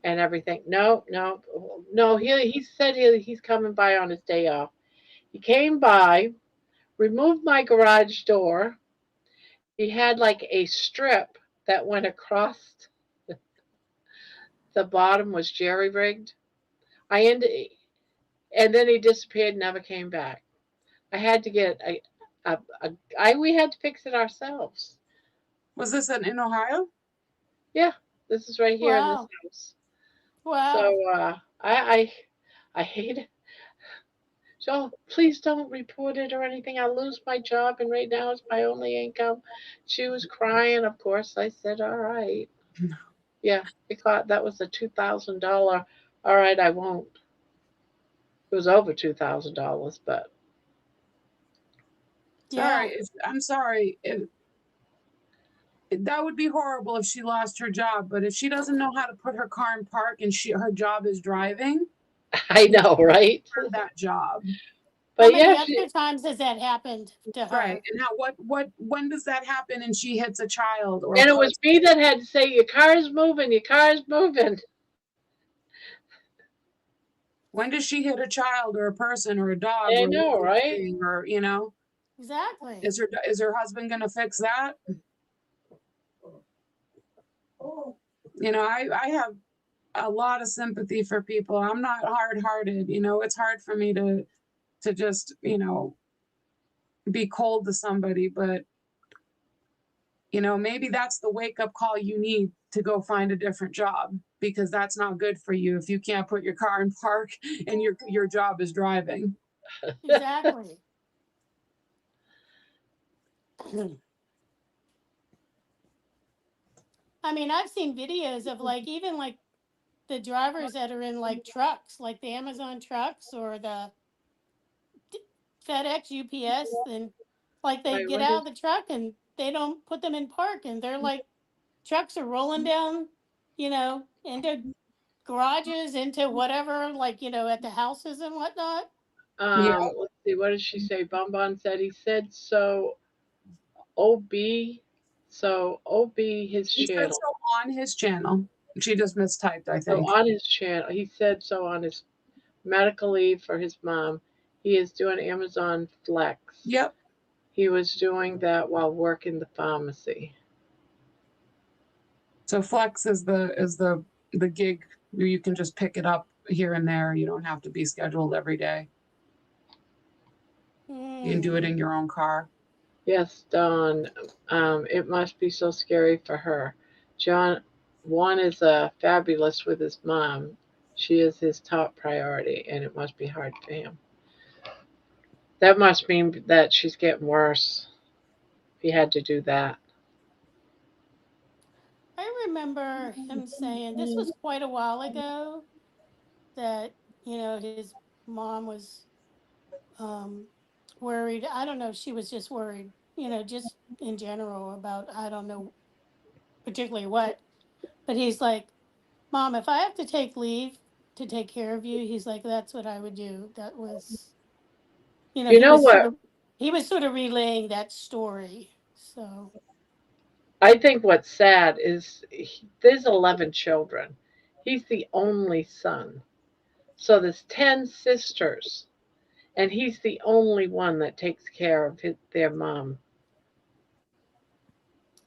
and everything?" No, no, no. He said he's coming by on his day off. He came by, removed my garage door. He had like a strip that went across the bottom was jerry rigged. I ended, and then he disappeared, never came back. I had to get we had to fix it ourselves. Was this in Ohio? Yeah, this is right here in this Wow. house. So Wow. I hate it. So please don't report it or anything. I'll lose my job, and right now it's my only income. She was crying. Of course, I said, "All right." Yeah, because that was a $2,000. All right, I won't. It was over $2,000, but Yeah. Sorry, I'm sorry. That would be horrible if she lost her job, but if she doesn't know how to put her car in park and her job is driving, I know, right? for that job. How But many yeah, other times has that happened to Right. her? And when does that happen and she hits a child or a and it was person? me that had to say, "Your car is moving. Your car is moving." When does she hit a child or a person or a dog I or know, lose a right? thing or Exactly. is her husband gonna fix that? I have a lot of sympathy for people. I'm not hard hearted. It's hard for me to just, be cold to somebody, but maybe that's the wake up call you need to go find a different job because that's not good for you if you can't put your car in park and your job is driving. Exactly. I mean, I've seen videos of like even like the drivers that are in like trucks, like the Amazon trucks or the FedEx, UPS, and like they Right, get what out is of the truck and they don't put them in park and they're like trucks are rolling down, into garages, into whatever, like, at the houses and whatnot. Yeah. let's see, what did she say? Bonbon said he said so OB his He said channel. so on his channel. She just mistyped, I So think. on his channel, he said so on his medical leave for his mom. He is doing Amazon Flex. Yep. He was doing that while working the pharmacy. So flex is the gig where you can just pick it up here and there. You don't have to be scheduled every day. You can do it Hmm. in your own car. Yes, Dawn. It must be so scary for her. John, Juan is fabulous with his mom. She is his top priority, and it must be hard for him. That must mean that she's getting worse. If he had to do that. I remember him saying this was quite a while ago that his mom was worried. I don't know if she was just worried, just in general about, I don't know particularly what. But he's like, Mom, if I have to take leave to take care of you, he's like, that's what I would do. That was, You know what? he was sort of relaying that story. So I think what's sad is there's 11 children. He's the only son. So there's 10 sisters, and he's the only one that takes care of their mom.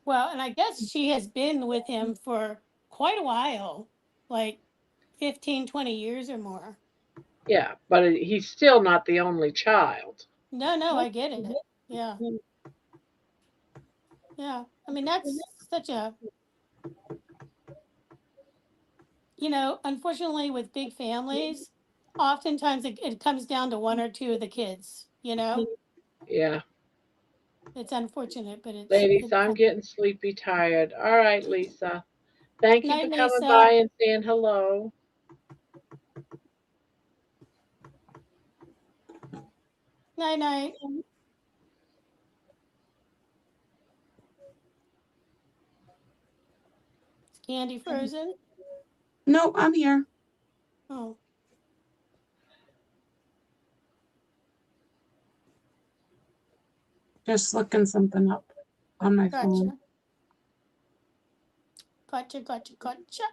well, and I guess she has been with him for quite a while, like 15, 20 years or more. Yeah, but he's still not the only child. No, I get it. Yeah. Yeah. I mean, that's such a, unfortunately with big families, oftentimes it comes down to one or two of the kids. Yeah. It's unfortunate, but Ladies, I'm getting sleepy tired. All right, Lisa. Thank you for Night, coming Lisa. by and saying hello. Night, night. Is Candy frozen? No, I'm here. Oh, Just looking something up on my phone. gotcha. Gotcha.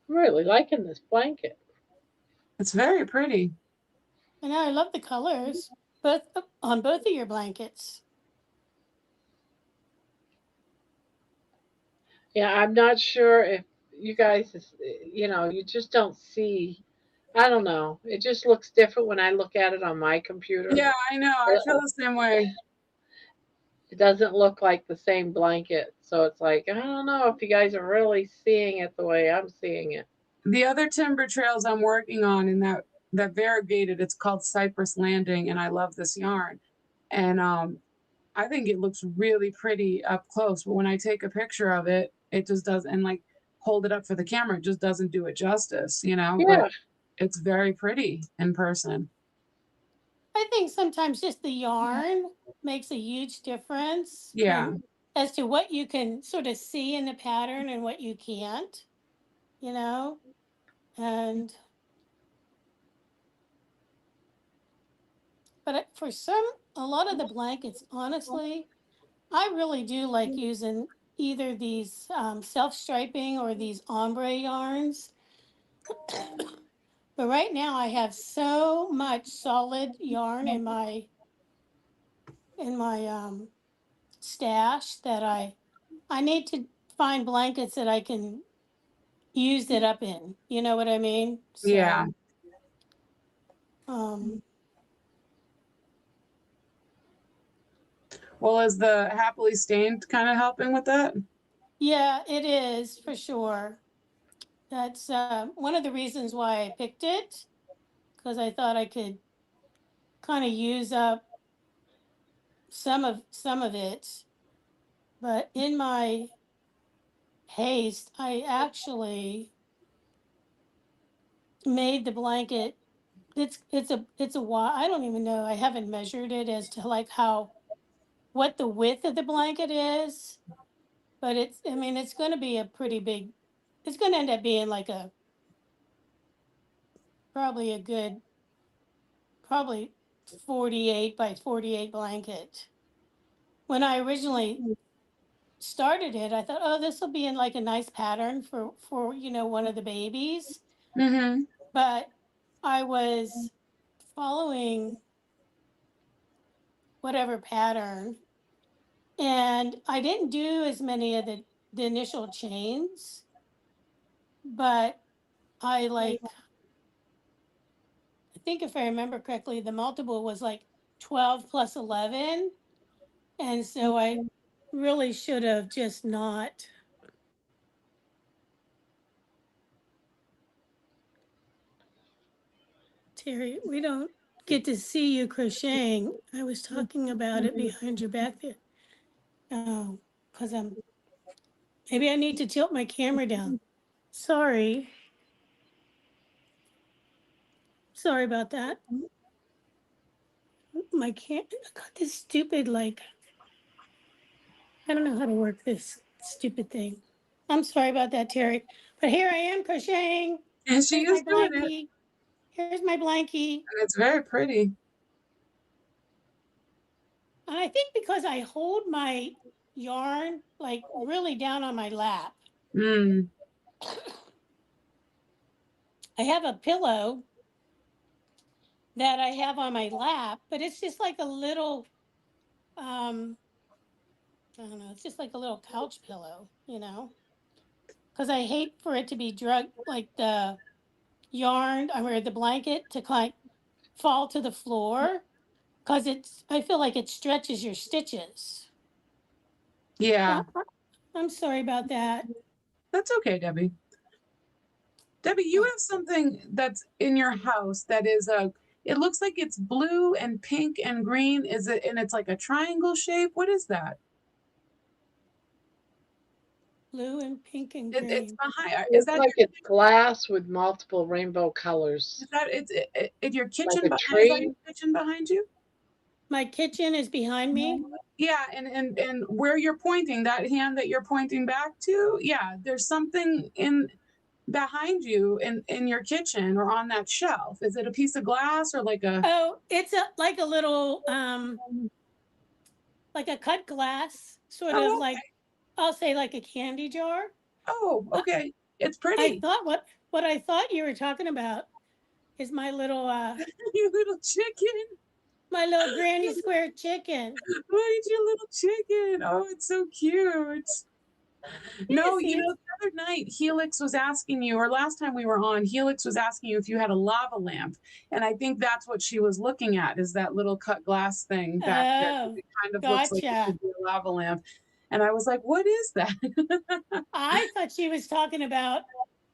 I'm really liking this blanket. It's very pretty. I know, I love the colors, on both of your blankets. Yeah, I'm not sure if you guys, you just don't see. I don't know. It just looks different when I look at it on my computer. Yeah, I know. I feel the same way. It doesn't look like the same blanket. So it's like, I don't know if you guys are really seeing it the way I'm seeing it. The other timber trails I'm working on in that variegated, it's called Cypress Landing, and I love this yarn. And I think it looks really pretty up close, but when I take a picture of it, it just doesn't, and like hold it up for the camera, it just doesn't do it justice. Yeah. But it's very pretty in person. I think sometimes just the yarn makes a huge difference. Yeah. As to what you can sort of see in the pattern and what you can't, and but for a lot of the blankets, honestly, I really do like using either these self-striping or these ombre yarns. But right now I have so much solid yarn in my stash that I need to find blankets that I can use it up in. You know what I mean? Yeah. Um, Well, is the Happily Stained kind of helping with that? yeah, it is for sure. That's one of the reasons why I picked it, because I thought I could kind of use up some of it. But in my haste, I actually made the blanket. It's a wide. I don't even know. I haven't measured it as to like what the width of the blanket is, but I mean, it's going to be a pretty big. It's going to end up being like probably a good, probably 48 by 48 blanket. When I originally started it, I thought, oh, this will be in like a nice pattern for one of the babies. Mm-hmm. But I was following whatever pattern, and I didn't do as many of the initial chains, but I think if I remember correctly, the multiple was like 12 plus 11. And so I really should have just not. Terry, we don't get to see you crocheting. I was talking about it behind your back there. Oh, because maybe I need to tilt my camera down. Sorry. Sorry about that. My camera got this stupid, like, I don't know how to work this stupid thing. I'm sorry about that, Terry. But here I am crocheting. And she Here's is my doing it. blankie. Here's my blankie. And it's very pretty. And I think because I hold my yarn like really down on my lap, Mm. I have a pillow that I have on my lap, but it's just like a little, I don't know, it's just like a little couch pillow, you know? Because I hate for it to be drug, like the yarn, or the blanket to kind fall to the floor, because I feel like it stretches your stitches. Yeah, I'm sorry about that. that's okay, Debbie. Debbie, you have something that's in your house that is it looks like it's blue and pink and green. Is it, and it's like a triangle shape? What is that? Blue and pink and It's green. behind, is Looks that like it's glass with multiple rainbow colors. it's your kitchen a behind, is that tree? your kitchen behind you? My kitchen is behind me. Yeah, and where you're pointing, that hand that you're pointing back to, yeah, there's something in behind you in your kitchen or on that shelf. Is it a piece of glass or like a? Oh, it's like a little, like a cut glass, sort of Oh, like, I'll say like a candy jar. oh, okay. It's I pretty. thought what I thought you were talking about is my little You little chicken. my little granny square chicken. Look at your little chicken. Oh, it's so cute. No, see, the other night Helix was asking you, or last time we were on, Helix was asking you if you had a lava lamp. And I think that's what she was looking at, is that little cut glass thing back there. Oh, It kind of looks like it gotcha. could be a lava lamp. And I was like, what is that? I thought she was talking about,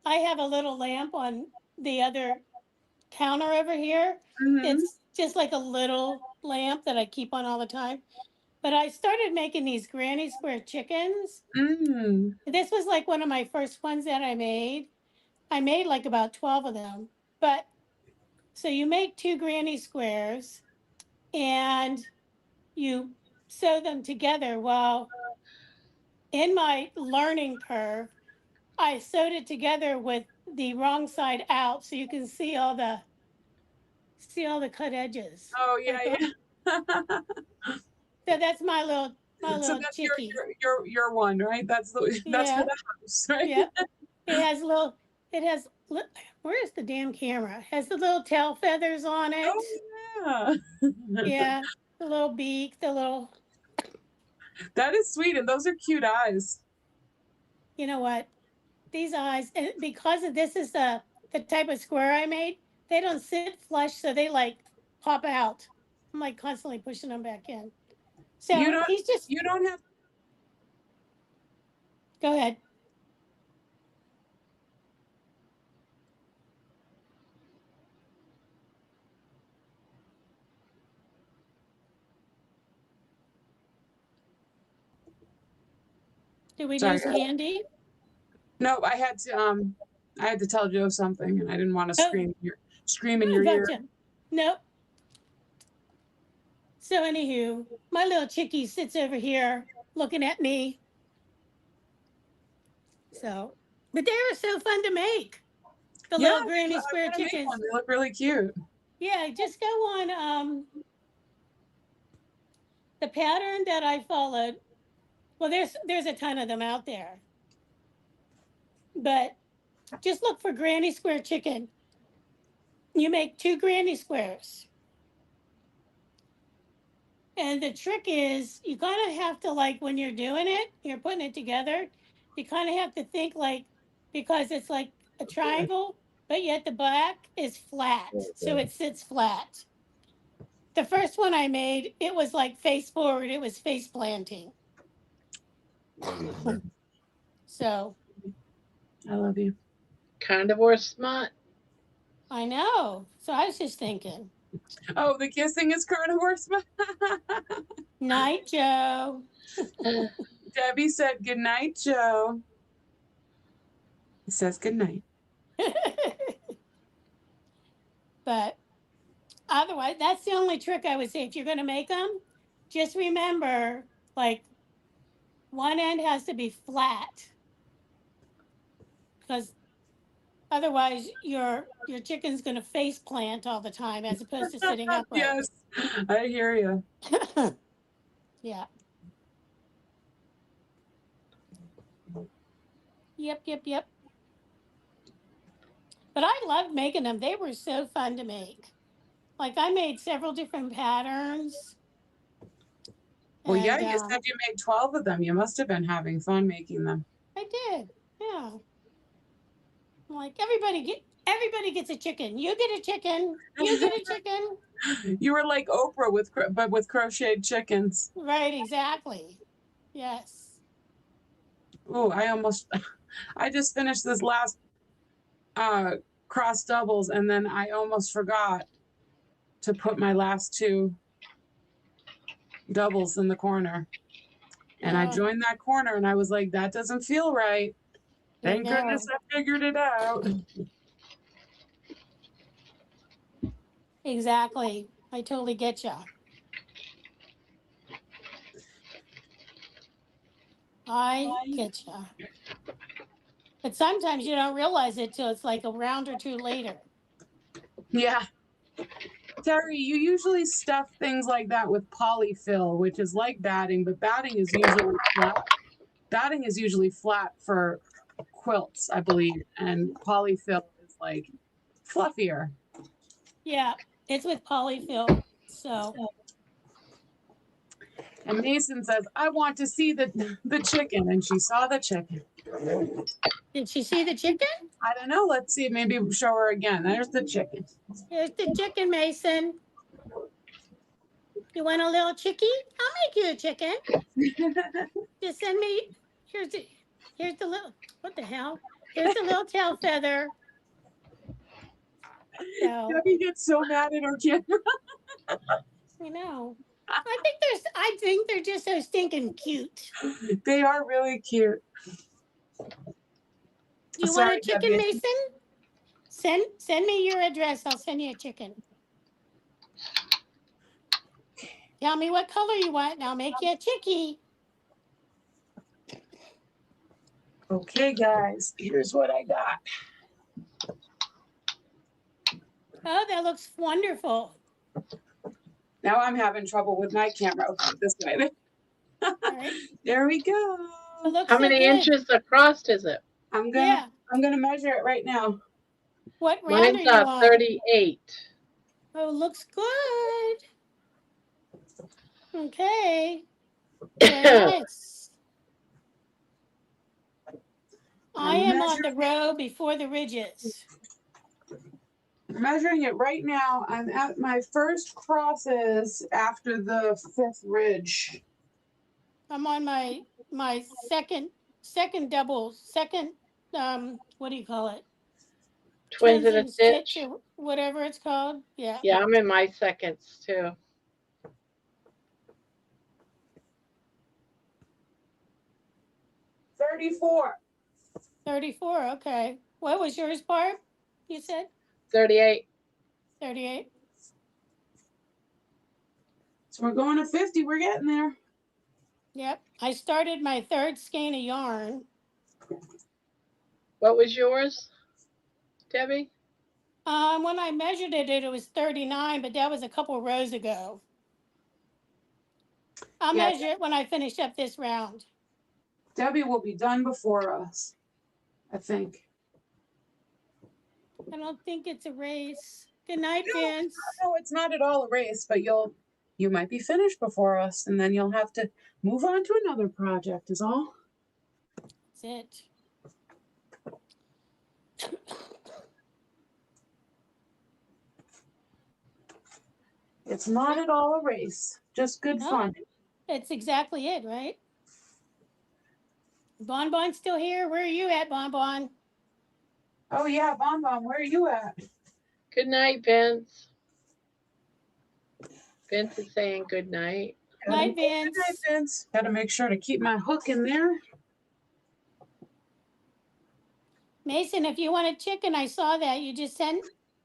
I have a little lamp on the other counter over here. Mhm. It's just like a little lamp that I keep on all the time. But I started making these granny square chickens. Mm. This was like one of my first ones that I made. I made like about 12 of them. But so you make 2 granny squares and you sew them together. Well, in my learning curve, I sewed it together with the wrong side out so you can see all the cut edges. Oh yeah, yeah. So that's my little So that's chickie. your one, right? That's for Yeah. the house, right? Yeah. It has, where's the damn camera? It has the little tail feathers on it. Oh yeah. Yeah. The little beak, the little, That is sweet, and those are cute eyes. you know what? These eyes, and because of this is the type of square I made, they don't sit flush, so they like pop out. I'm like constantly pushing them back in. So You don't have. Go ahead. Did we Sorry. lose Candy? No, I had to tell Joe something, and I didn't want to scream in your ear. Gotcha. Nope. So anywho, my little chickie sits over here looking at me. So, but they were so fun to make. The Yeah, little granny I square wanna make chickens. one. They look really cute. Yeah, just go on the pattern that I followed. Well, there's a ton of them out there. But just look for granny square chicken. You make 2 granny squares. And the trick is you kind of have to, like, when you're doing it, you're putting it together, you kind of have to think like, because it's like a triangle, but yet the back is flat. So it sits flat. The first one I made, it was like face forward, it was face planting. So I love you. Carnivore smart. I know. So I was just thinking, Oh, the kissing is carnivore. Night, Joe. Debbie said good night, Joe. He says good night. But otherwise, that's the only trick I would say. If you're going to make them, just remember, like, one end has to be flat, because otherwise your chicken's going to face plant all the time as opposed to sitting upright. Yes, I hear you. Yeah. Yep. But I loved making them. They were so fun to make. Like, I made several different patterns. Well, yeah, And, you said you made 12 of them. You must have been having fun making them. I did. Yeah. I'm like, everybody gets a chicken. You get a chicken. You get a chicken. You were like Oprah but with crocheted chickens. Right, exactly. Yes. Oh, I just finished this last cross doubles, and then I almost forgot to put my last 2 doubles in the corner. And I joined that corner, and I was like, that doesn't feel right. Thank goodness I figured it out. Exactly. I totally get you. I get you. But sometimes you don't realize it till it's like a round or 2 later. Yeah. Terry, you usually stuff things like that with polyfill, which is like batting, but batting is usually flat. Batting is usually flat for quilts, I believe, and polyfill is like fluffier. Yeah, it's with polyfill. So. And Mason says, I want to see the chicken, and she saw the chicken. Did she see the chicken? I don't know. Let's see. Maybe show her again. There's the chicken. Here's the chicken, Mason. You want a little chickie? I'll make you a chicken. Just send me. Here's the little. What the hell? Here's the little tail feather. So, Debbie gets so mad at her camera. I know. I think they're just so stinking cute. They are really cute. You want a chicken, Debbie. Mason? Send me your address. I'll send you a chicken. Tell me what color you want, and I'll make you a chickie. Okay, guys, here's what I got. Oh, that looks wonderful. Now I'm having trouble with my camera. Okay, this way. Right. There we go. How many inches across is it? I'm gonna measure it right now. What round Mine's are you on? 38. Oh, looks good. Okay. Very nice. I am on the row before the ridges. Measuring it right now. I'm at my first crosses after the 5th ridge. I'm on my second double, what do you call it? Twins in a stitch or whatever it's called. Yeah. Yeah, I'm in my seconds too. $34. Okay. What was yours, Barb? You said 38. 38. So we're going to 50. We're getting there. Yep. I started my 3rd skein of yarn. What was yours, Debbie? When I measured it, it was 39, but that was a couple rows ago. I'll measure it when I finish up this round. Debbie will be done before us, I think. I don't think it's a race. Good night, Vince. No, it's not at all a race, but you might be finished before us, and then you'll have to move on to another project is all. That's it. It's not at all a race, just good fun. That's exactly it, right? Bonbon's still here. Where are you at, Bonbon? Oh yeah, Bonbon, where are you at? Good night, Vince. Vince is saying good night. Night, Good night, Vince. Vince. Gotta make sure to keep my hook in there. Mason, if you want a chicken, I saw that. You just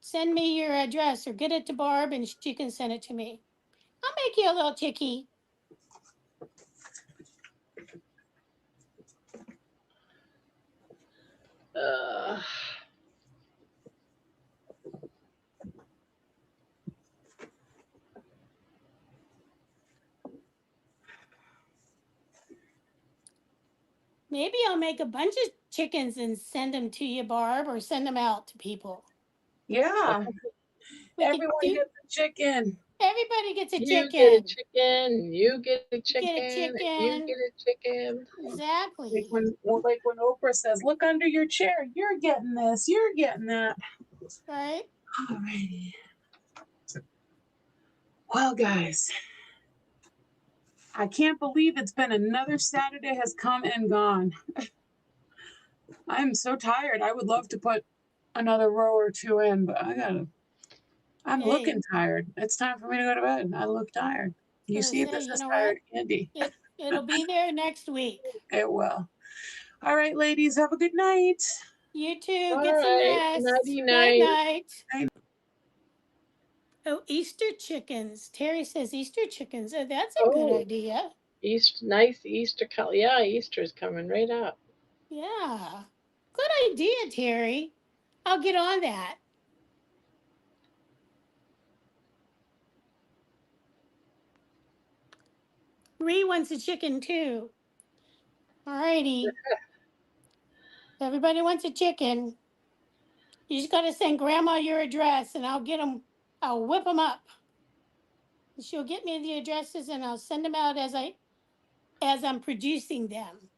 send me your address or get it to Barb and she can send it to me. I'll make you a little chickie. Maybe I'll make a bunch of chickens and send them to you, Barb, or send them out to people. Yeah. We could Everyone do- gets a chicken. Everybody gets a You chicken. get a chicken. You get a chicken. Get a And you chicken. get a chicken. Exactly. Like when Oprah says, "Look under your chair. You're getting this. You're getting that." Right? Alrighty. Well, guys, I can't believe it's been another Saturday has come and gone. I'm so tired. I would love to put another row or two in, but I'm Hey. looking tired. It's time for me to go to bed. I look tired. You Gonna see say, this you is know tired what? candy. It'll be there next week. It will. All right, ladies, have a good night. You too. All Get some right. rest. Nighty Night night. night. Night. Oh, Easter chickens. Terry says Easter chickens. Oh, that's a good Oh, idea. nice Easter color. Yeah, Easter's coming right up. Yeah. Good idea, Terry. I'll get on that. Ree wants a chicken too. Alrighty. Everybody wants a chicken. You just gotta send Grandma your address, and I'll get them. I'll whip them up. She'll get me the addresses, and I'll send them out as I'm producing them.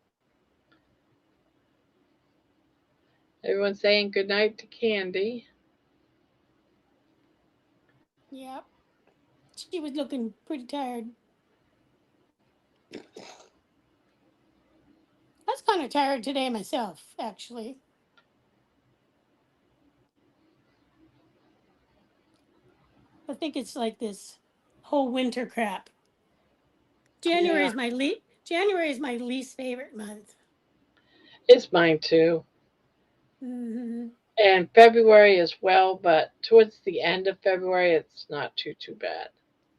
Everyone's saying good night to Candy. Yep. She was looking pretty tired. I was kind of tired today myself, actually. I think it's like this whole winter crap. January is my least favorite month. It's mine too. Mm-hmm. And February as well, but towards the end of February, it's not too bad.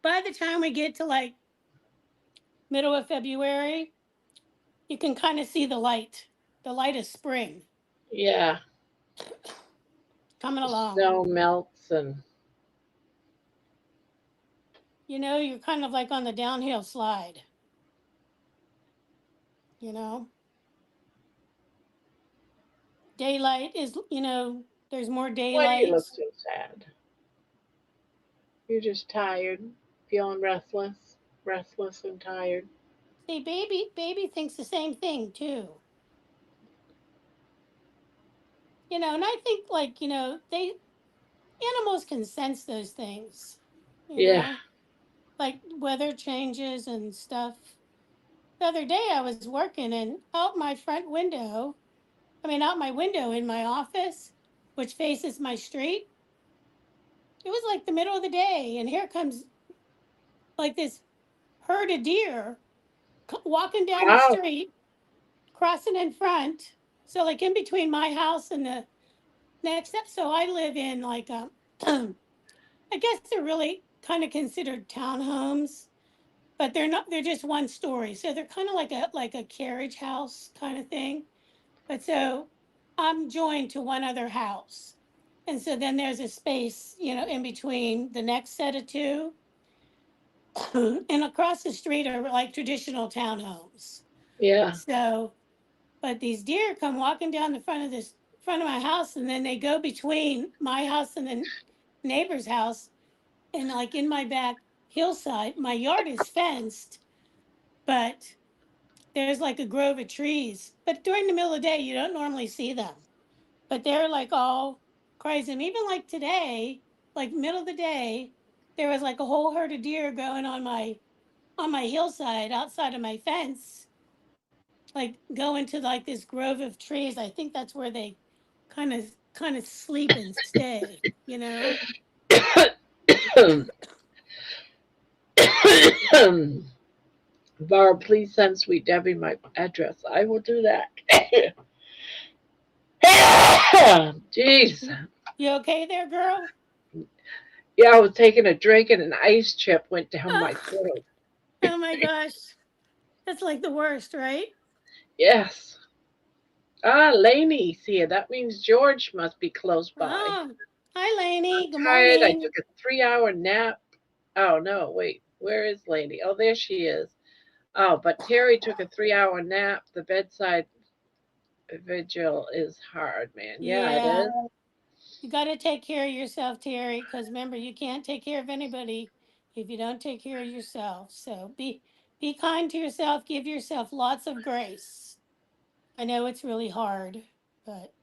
By the time we get to like middle of February, you can kind of see the light of spring Yeah, coming the along. snow melts and You know, you're kind of like on the downhill slide. You know, daylight is, there's more why do you daylight. look so sad? You're just tired, feeling restless and tired. See, baby thinks the same thing too. And I think like, animals can sense those things, Yeah. like weather changes and stuff. The other day I was working and out my window in my office, which faces my street, it was like the middle of the day and here comes like this herd of deer walking down the Wow. street, crossing in front. So like in between my house and the next step. So I live in like I guess they're really kind of considered townhomes, but they're not. They're just one story, so they're kind of like a carriage house kind of thing. But so I'm joined to one other house, and so then there's a space, in between the next set of two, and across the street are like traditional townhomes. Yeah. So, but these deer come walking down the front of my house, and then they go between my house and the neighbor's house, and like in my back hillside, my yard is fenced, but there's like a grove of trees. But during the middle of the day, you don't normally see them. But they're like all crazy. And even like today, like middle of the day, there was like a whole herd of deer going on my hillside outside of my fence, like going to like this grove of trees. I think that's where they kind of sleep and stay. Barb, please send Sweet Debbie my address. I will do that. Jeez. You okay there, girl? Yeah, I was taking a drink and an ice chip went down my throat. Oh my gosh. That's like the worst, right? Yes. Ah, Laney's here. That means George must be close by. Oh, hi, Lainey. Good Tired. I morning. took a 3 hour nap. Oh, no, wait. Where is Laney? Oh, there she is. Oh, but Terry took a 3 hour nap. The bedside vigil is hard, man. Yeah, it Yeah, is. you got to take care of yourself, Terry, because remember, you can't take care of anybody if you don't take care of yourself. So be kind to yourself. Give yourself lots of grace. I know it's really hard, but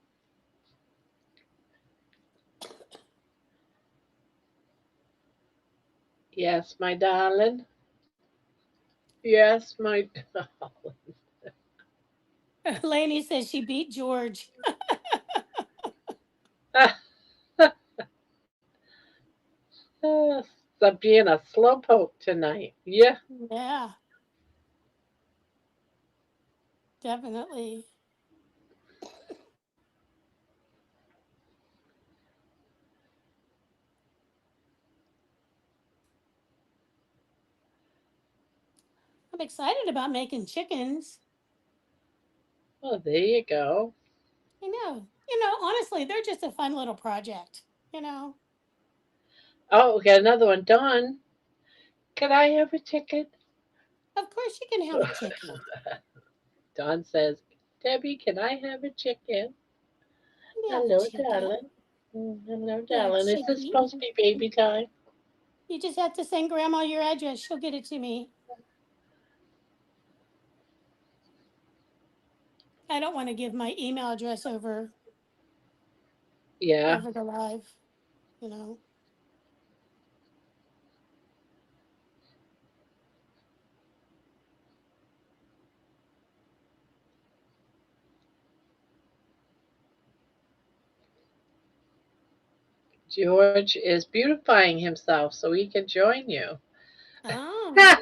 Yes, my darling. Yes, my darling. Lainey says she beat George. Stop being a slowpoke tonight. Yeah. Yeah, definitely. I'm excited about making chickens. Oh, there you go. I know. Honestly, they're just a fun little project. You know, Oh, we got another one. Dawn, can I have a chicken? of course you can have a chicken. Dawn says, Debbie, can I have a chicken? You can have a Hello, chicken. darling. Hello, Yeah, darling. Is this chickie. supposed to be baby time? You just have to send Grandma your address. She'll get it to me. I don't want to give my email address Yeah. over the live. You know. George is beautifying himself so he can join you. Oh,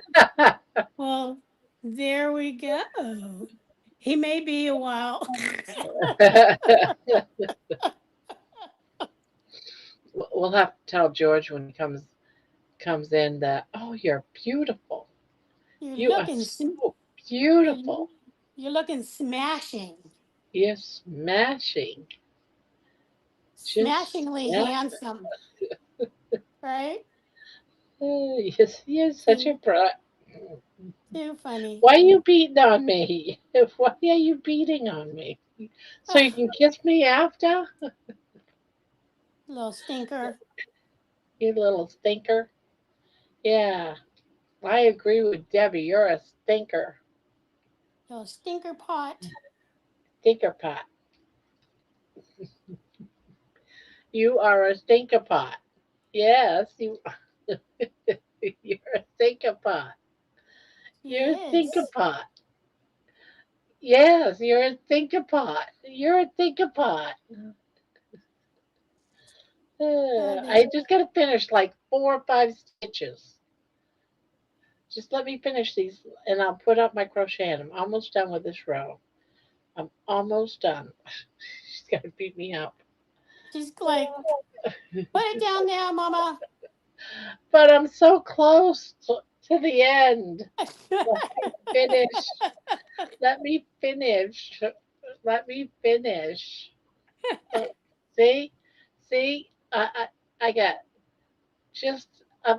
well, there we go. He may be a while. We'll have to tell George when he comes in that, oh, you're beautiful. You're You are looking, so beautiful. you're looking smashing, You're smashing. Just smashingly smashing. handsome, right? Yes, you're such a Too, brat. too funny. Why are you beating on me? Why are you beating on me? So you can kiss me after? Little stinker, You little stinker. Yeah, I agree with Debbie. You're a stinker. little stinker pot. Stinker pot. You are a stinker pot. Yes, you're a stinker pot. She You're a stinker is. pot. Yes, you're a thinker pot. You're a thinker pot. This I just got to finish like 4 or 5 stitches. Just let me finish these and I'll put up my crochet and I'm almost done with this row. I'm almost done. She's got to beat me up. just like put it down there, Mama. But I'm so close to the end. Let me finish. Let me finish. Let me finish. Uh, See? See? I got just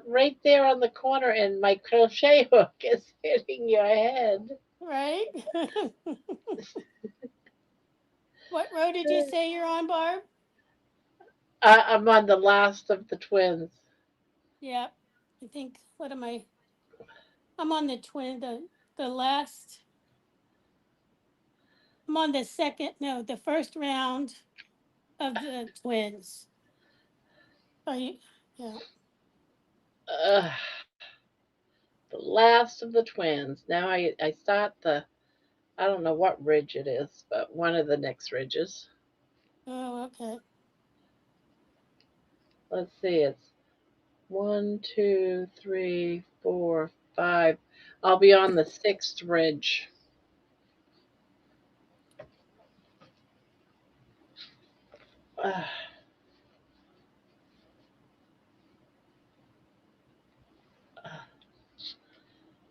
right there on the corner, and my crochet hook is hitting your head. Right? What row did you say you're on, Barb? I'm on the last of the twins. Yep. I think what am I? I'm on the last. I'm on the second, no, the first round of the twins. Are you? Yeah. Uh, the last of the twins. Now I start I don't know what ridge it is, but one of the next ridges. Oh, okay. Let's see, it's 1, 2, 3, 4, 5. I'll be on the 6th ridge. Ah,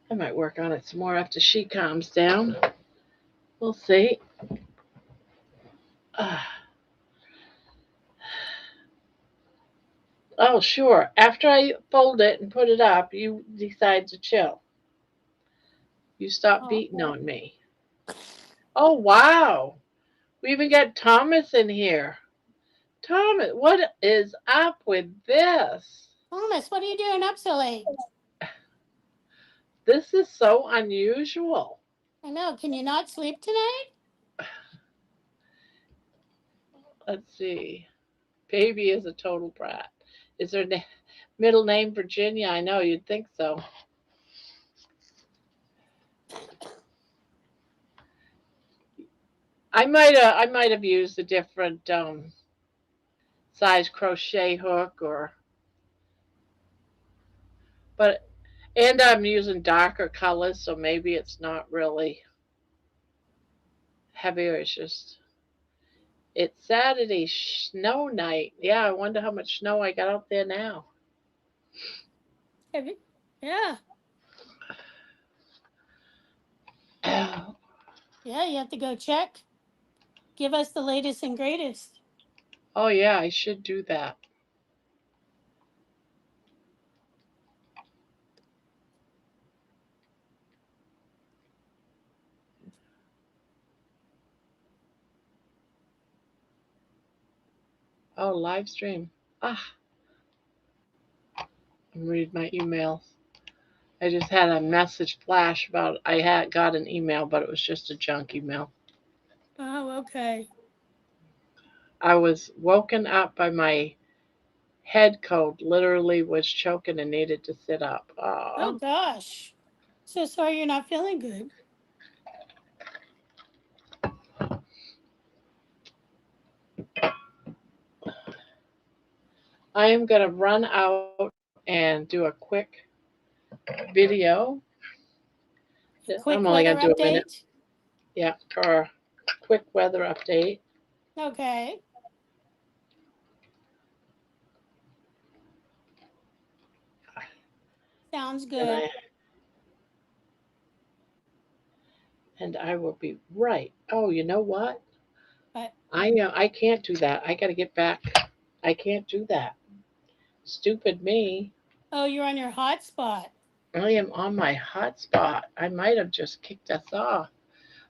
I might work on it some more after she calms down. We'll see. Ah. Oh, sure. After I fold it and put it up, you decide to chill. You stop beating on me. Oh, wow. We even got Thomas in here. Thomas, what is up with this? Thomas, what are you doing up so late? This is so unusual. I know. Can you not sleep tonight? Let's see. Baby is a total brat. Is her middle name Virginia? I know, you'd think so. I might have used a different size crochet hook but and I'm using darker colors, so maybe it's not really heavy, or it's Saturday snow night. Yeah, I wonder how much snow I got out there now. Yeah. Yeah, you have to go check. Give us the latest and greatest. Oh yeah, I should do that. Oh, live stream. Ah, I'm reading my emails. I just had a message flash about I had got an email, but it was just a junk email. Oh, okay. I was woken up by my head cold. Literally was choking and needed to sit up. Oh gosh. So sorry you're not feeling good. I am gonna run out and do a quick video. Quick I'm only weather gonna do a minute. update. Yeah, for a quick weather update. Okay. Sounds good. And I will be right. Oh, you know what? But I can't do that. I gotta get back. I can't do that. Stupid me. oh, you're on your hotspot. I am on my hotspot. I might have just kicked us off.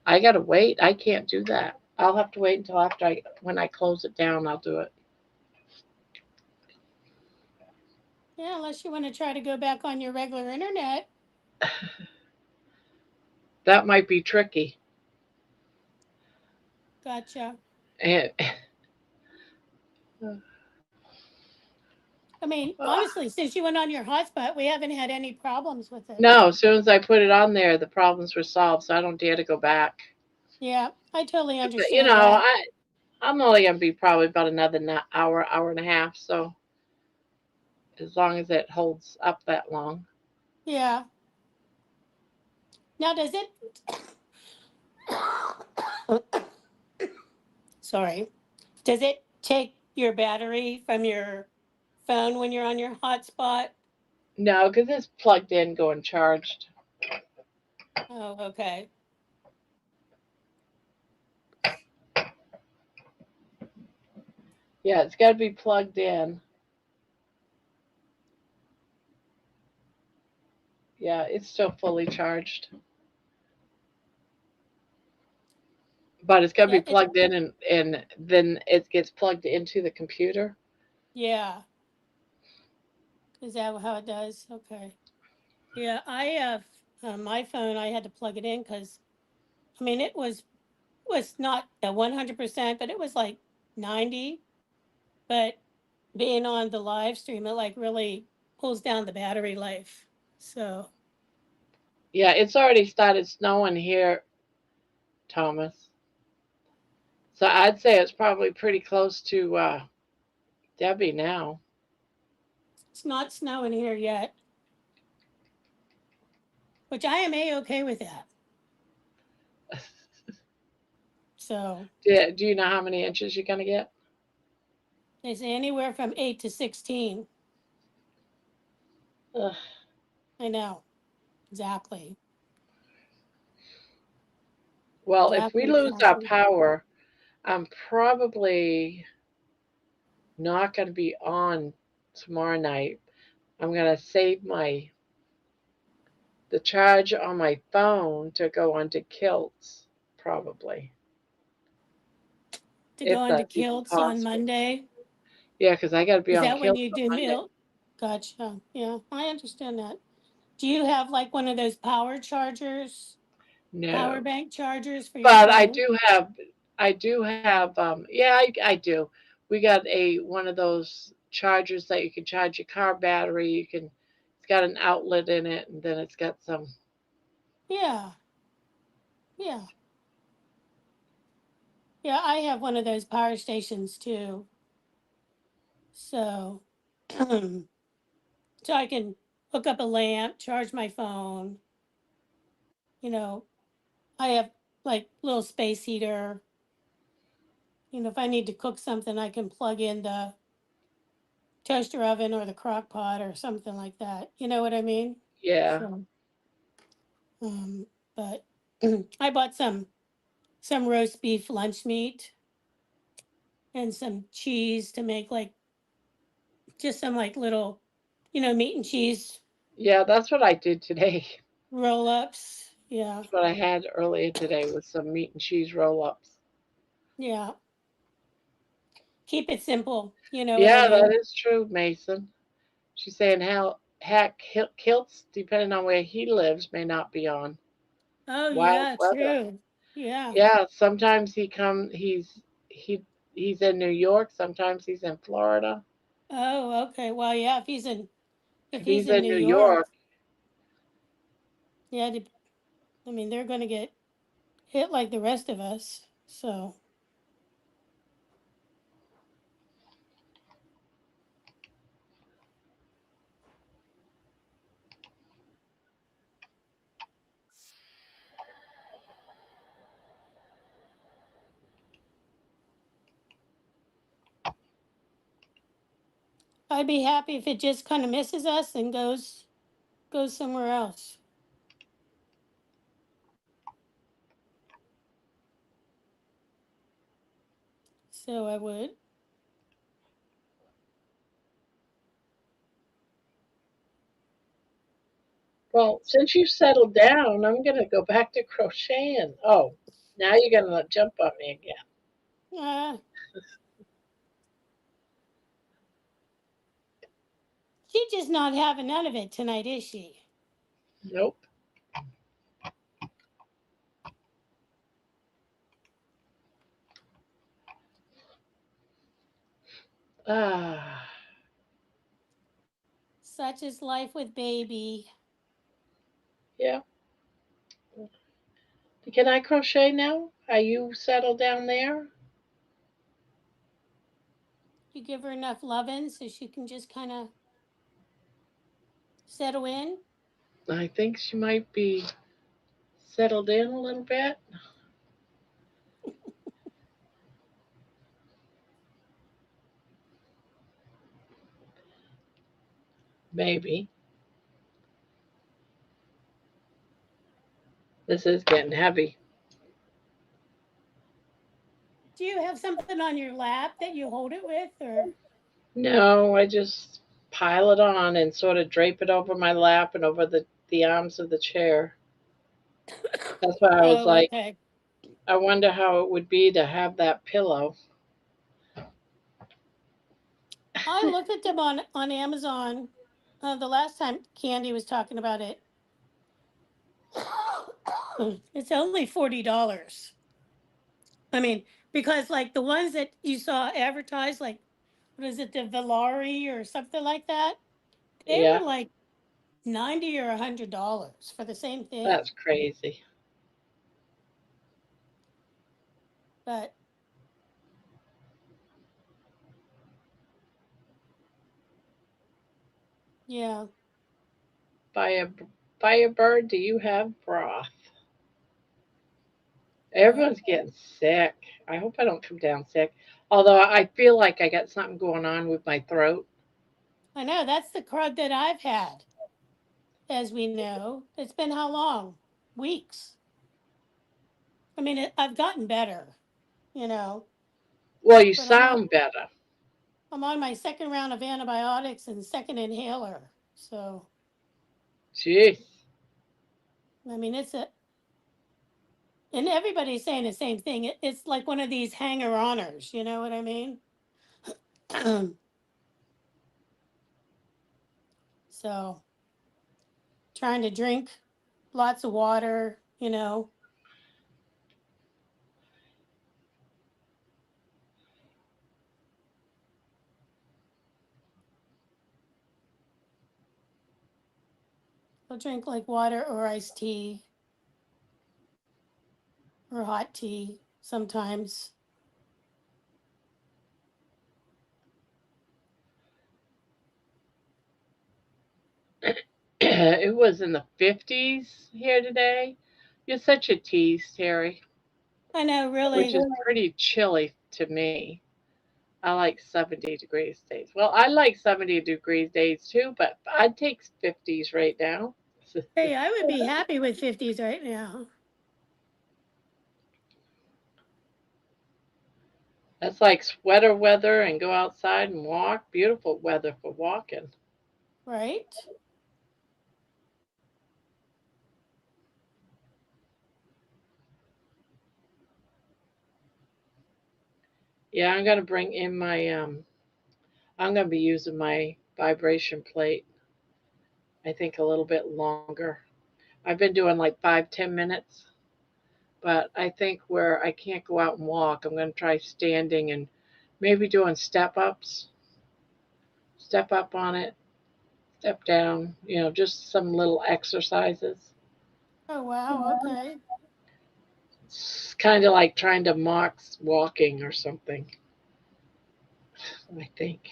I gotta wait. I can't do that. I'll have to wait until after when I close it down, I'll do it. Yeah, unless you want to try to go back on your regular internet. That might be tricky. Gotcha. And I mean, honestly, since you went on your hotspot, we haven't had any problems with it. no, as soon as I put it on there, the problems were solved, so I don't dare to go back. Yeah, I totally But understand that. I'm only gonna be probably about another hour, hour and a half. So as long as it holds up that long. Yeah. Now, does it? Sorry. Does it take your battery from your phone when you're on your hotspot? No, because it's plugged in, going charged. Oh, okay. Yeah, it's got to be plugged in. Yeah, it's still fully charged. But it's got to Yeah, be plugged in, and then it gets plugged into the computer. yeah. Is that how it does? Okay. Yeah, I have my phone. I had to plug it in because, I mean, it was not at 100%, but it was like 90. But being on the live stream, it like really pulls down the battery life. So Yeah, it's already started snowing here, Thomas. So I'd say it's probably pretty close to Debbie now. It's not snowing here yet, which I am A-okay with that. So Do you know how many inches you're gonna get? they say anywhere from 8 to 16. Ugh. I know. Exactly. Well, if we lose our Exactly. power, I'm probably not gonna be on tomorrow night. I'm gonna save the charge on my phone to go onto kilts, probably. To If go into that's even kilts on possible. Monday. Yeah, because I gotta be Is on that when kilts you on do Monday. meal? Gotcha. Yeah, I understand that. Do you have like one of those power chargers, power No. bank chargers for your But phone? I do have yeah, I do. We got a one of those chargers that you can charge your car battery. It's got an outlet in it and then it's got some Yeah, yeah, yeah. I have one of those power stations too. So, so I can hook up a lamp, charge my phone. You know, I have like little space heater. If I need to cook something, I can plug in the toaster oven or the crock pot or something like that. You know what I mean? yeah. So, but I bought some roast beef lunch meat and some cheese to make like just some like little, meat and cheese Yeah, that's what I did today. roll ups. Yeah, That's what I had earlier today was some meat and cheese roll ups. yeah. Keep it simple. You know what I Yeah, that mean? is true, Mason. She's saying how heck kilts, depending on where he lives, may not be on. Oh Wild yeah, weather. true. Yeah. Yeah, sometimes he he's in New York, sometimes he's in Florida. Oh, okay. Well, yeah. If If he's he's in in New New York, York, yeah. I mean, they're going to get hit like the rest of us. So I'd be happy if it just kind of misses us and goes somewhere else. So I would. well, since you settled down, I'm gonna go back to crocheting. Oh, now you're gonna jump on me again. Uh, she's just not having none of it tonight, is she? Nope. Ah, Such is life with baby. yeah. Can I crochet now? Are you settled down there? You give her enough loving so she can just kind of settle in. I think she might be settled in a little bit. Maybe. This is getting heavy. Do you have something on your lap that you hold it with, or? No, I just pile it on and sort of drape it over my lap and over the arms of the chair. That's why I was Oh, like, okay. I wonder how it would be to have that pillow. I looked at them on Amazon. The last time Candy was talking about it, it's only $40. I mean, because like the ones that you saw advertised, like what is it, the Valari or something like that, they Yeah, were like 90 or $100 for the same thing. that's crazy. But Yeah. Firebird, do you have broth? Right. Everyone's getting sick. I hope I don't come down sick. Although I feel like I got something going on with my throat. I know that's the crud that I've had, as we know. It's been how long? Weeks. I mean, I've gotten better, you know, Well, you but I'm on sound better. I'm on my second round of antibiotics and second inhaler. So, Jeez. I mean, and everybody's saying the same thing. It's like one of these hanger-oners, you know what I mean? So, trying to drink lots of water, you know. I'll drink like water or iced tea or hot tea sometimes. It was in the 50s here today. You're such a tease, Terry, I know, which really. is pretty chilly to me. I like 70 degrees days. Well, I like 70 degrees days too, but I'd take 50s right now. Hey, I would be happy with 50s right now, That's like sweater weather and go outside and walk. Beautiful weather for walking. right? Yeah, I'm gonna bring in my I'm gonna be using my vibration plate. I think a little bit longer. I've been doing like 5-10 minutes, but I think where I can't go out and walk, I'm gonna try standing and maybe doing step ups, step up on it, step down, just some little exercises. Oh, wow. Okay. It's kind of like trying to mock walking or something, I think.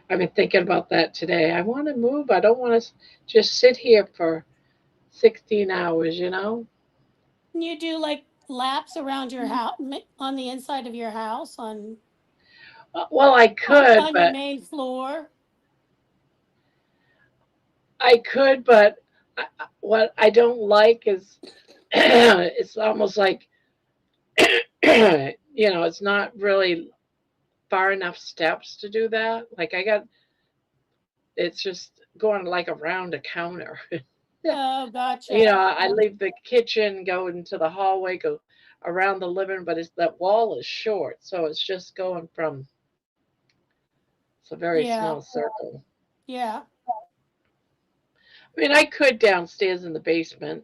I've been thinking about that today. I want to move. I don't want to just sit here for 16 hours, you know? Can you do like laps around your house on the inside of your house Well, I on, could, on your but main floor? what I don't like is it's almost like, it's not really far enough steps to do that. It's just going like around a counter. Oh, gotcha. I leave the kitchen, go into the hallway, go around the living, but that wall is short, so it's just going from it's a very Yeah. small circle. Yeah. I mean, I could downstairs in the basement.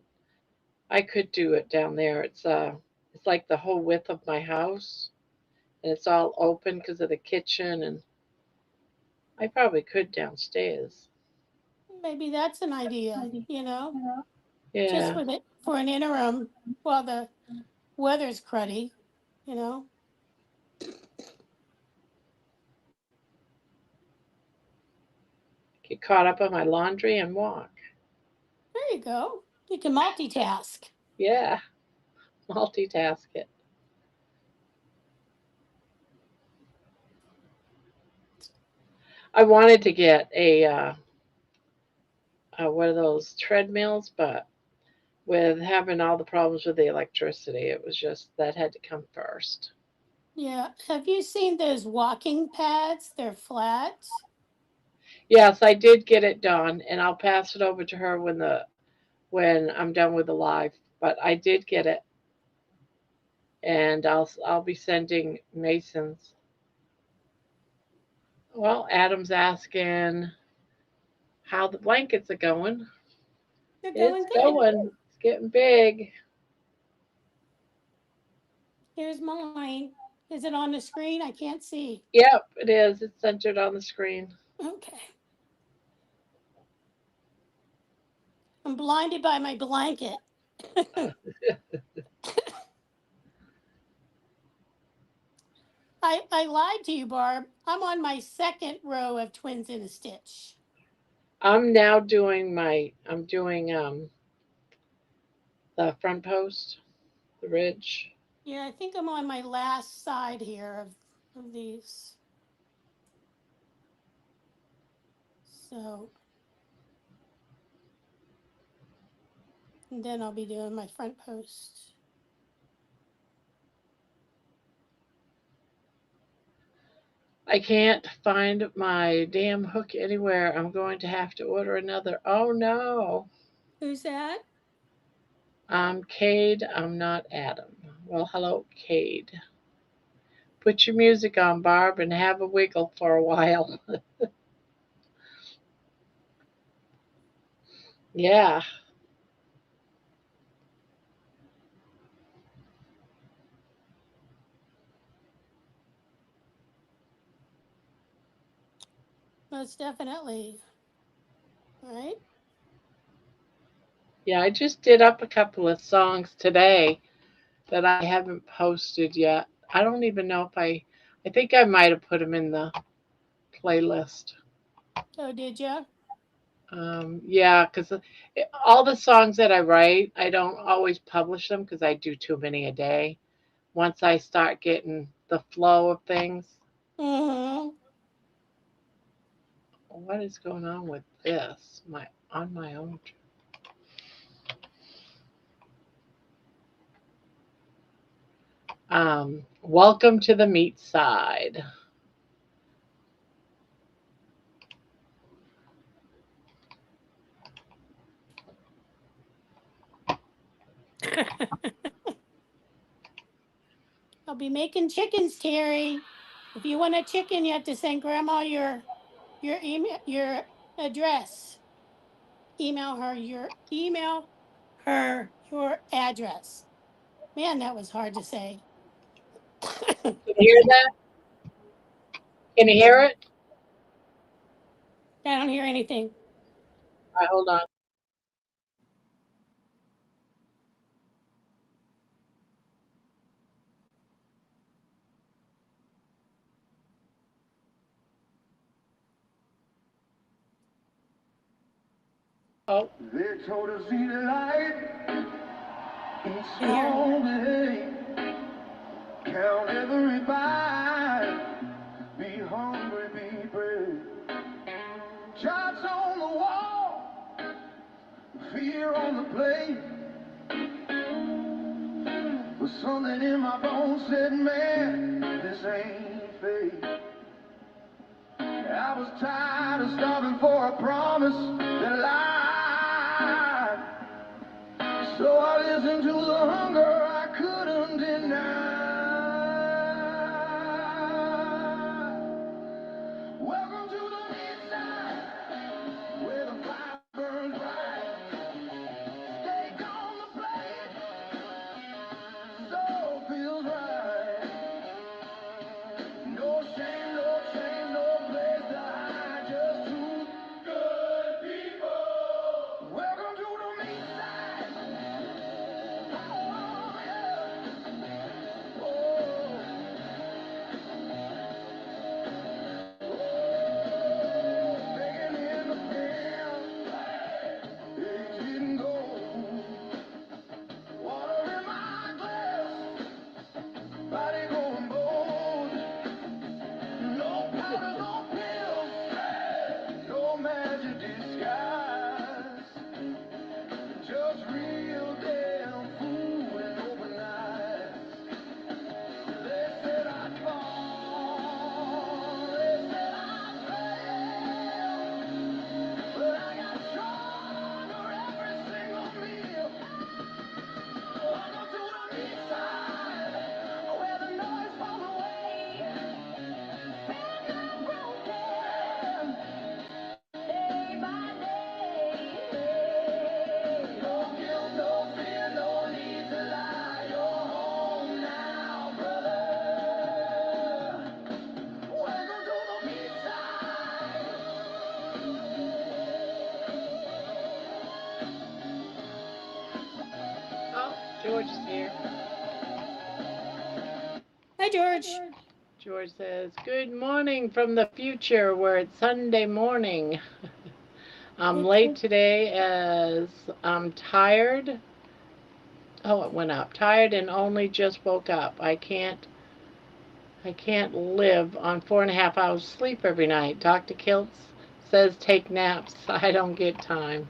I could do it down there. It's like the whole width of my house, and it's all open because of the kitchen, and I probably could downstairs. Maybe that's an idea, you know, just Yeah, for an interim while the weather's cruddy, you know. get caught up on my laundry and walk. There you go. You can multitask. Yeah, multitask it. I wanted to get a one of those treadmills, but with having all the problems with the electricity, it was just that had to come first. Yeah. Have you seen those walking pads? They're flat. Yes, I did get it done, and I'll pass it over to her when I'm done with the live. But I did get it, and I'll be sending Masons. Well, Adam's asking how the blankets are going. They're It's going good. going. It's getting big. Here's mine. Is it on the screen? I can't see. Yep, it is. It's centered on the screen. Okay. I'm blinded by my blanket. I lied to you, Barb. I'm on my second row of twins in a stitch. I'm now doing the front post, the ridge. Yeah, I think I'm on my last side here of these. So, and then I'll be doing my front post. I can't find my damn hook anywhere. I'm going to have to order another. Oh no. Who's that? I'm Cade. I'm not Adam. Well, hello, Cade. Put your music on, Barb, and have a wiggle for a while. Yeah. Most definitely. Right? Yeah, I just did up a couple of songs today that I haven't posted yet. I don't even know if I think I might have put them in the playlist. Oh, did you? Yeah, because all the songs that I write, I don't always publish them because I do too many a day. Once I start getting the flow of things, Mm-hmm. what is going on with this? On my own. Welcome to the meat side. I'll be making chickens, Terry. If you want a chicken, you have to send Grandma your email, your address. Email her your address. Man, that was hard to say. Can you hear that? Can you hear it? I don't hear anything. All right, hold on. Oh, They told us eat light, eat Can hear it. slowly, count every bite, be hungry, be brave. Shots on the wall, fear on the plate. But something in my bones said, man, this ain't fate. I was tired of starving for a promise that lied. So I listened to the hunger I couldn't deny. Welcome to the midnight, where the fire burns bright. Steak on the plate, soul feels right. No shame, no shame, no place to hide. Just two good people. Welcome to the meat side. Oh, yeah. Oh, begging in the pan. Eggs eating gold. Water in my glass. Body going bold. No powder, no pills, no magic disguise. Just real damn food and open eyes. They said I'd fall, they said I'd fail, but I got stronger every single meal. Welcome to the meat side, where the noise falls away. Feel not broken. Day by day, no guilt, no fear, no need to lie. You're home now, brother. Welcome to the beach side. oh, George is here. Hi, George. George says, "Good morning from the future where it's Sunday morning." I'm late today as I'm tired. Oh, it went up. Tired and only just woke up. I can't live on 4.5 hours sleep every night. Dr. Kiltz says take naps. I don't get time.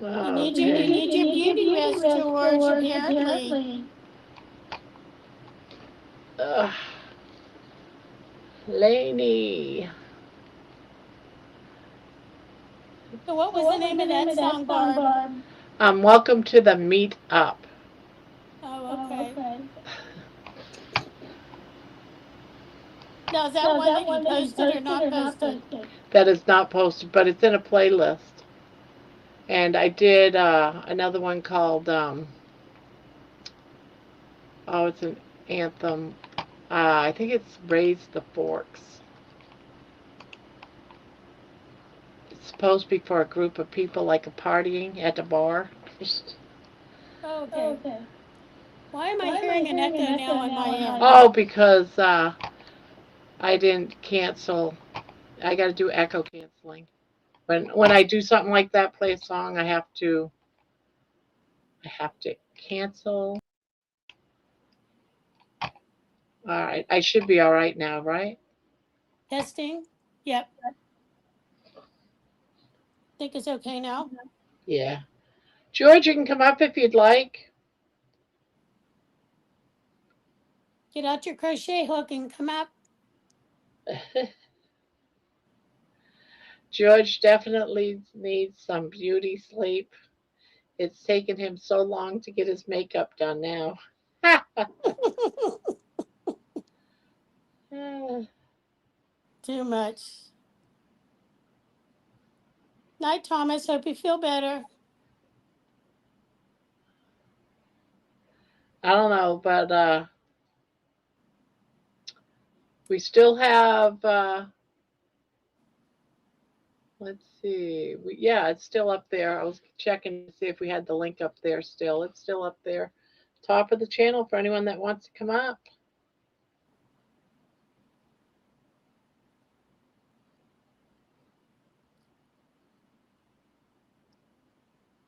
You need your beauty rest, George, apparently. Ugh. Laney. So what was the name of that song, Barb? Welcome to the meet up. Oh, okay. Now, is that one that you posted or not posted? That is not posted, but it's in a playlist. And I did another one called it's an anthem. I think it's Raise the Forks. It's supposed to be for a group of people, like a partying at a bar. Oh, okay. Why am I hearing an echo now on my end? Oh, because I didn't cancel. I got to do echo canceling. When I do something like that, play a song, I have to cancel. All right, I should be all right now, right? Testing? Yep. Think it's okay now? Yeah. George, you can come up if you'd like. Get out your crochet hook and come up. George definitely needs some beauty sleep. It's taken him so long to get his makeup done now. Too much. Night, Thomas. Hope you feel better. I don't know, but we still have let's see. Yeah, it's still up there. I was checking to see if we had the link up there still. It's still up there. Top of the channel for anyone that wants to come up.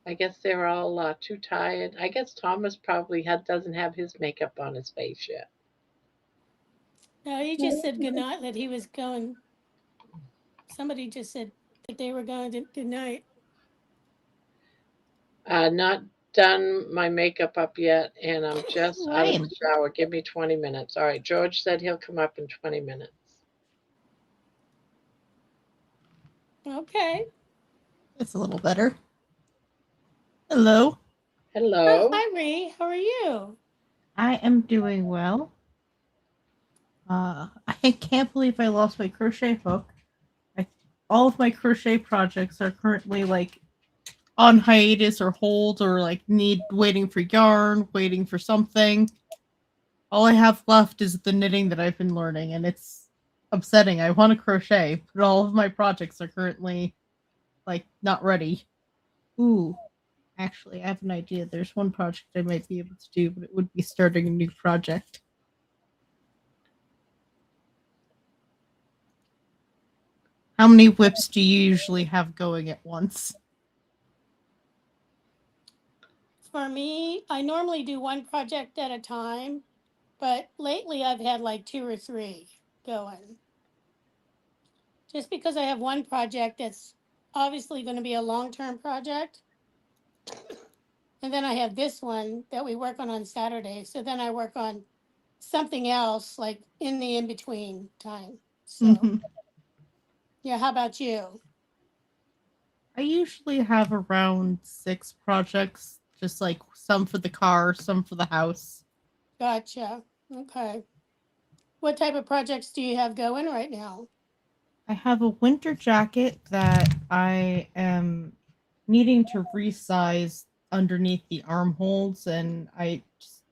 I guess they're all too tired. I guess Thomas probably doesn't have his makeup on his face yet. No, he just said goodnight, that he was going. Somebody just said that they were going to good night. Not done my makeup up yet, and I'm just out of the shower. Give me 20 minutes. All right, George said he'll come up in 20 minutes. Okay. It's a little better. Hello. Hello. Oh, hi, Ree. How are you? I am doing well. I can't believe I lost my crochet hook. All of my crochet projects are currently like on hiatus or hold or like waiting for yarn, waiting for something. All I have left is the knitting that I've been learning, and it's upsetting. I want to crochet, but all of my projects are currently like not ready. Ooh. Actually, I have an idea. There's one project I might be able to do, but it would be starting a new project. How many whips do you usually have going at once? For me, I normally do one project at a time, but lately I've had like 2 or 3 going. Just because I have one project that's obviously going to be a long-term project. And then I have this one that we work on Saturday. So then I work on something else like in the in-between time. So, yeah, how about you? I usually have around 6 projects, just like some for the car, some for the house. Gotcha. Okay. What type of projects do you have going right now? I have a winter jacket that I am needing to resize underneath the armholes, and I just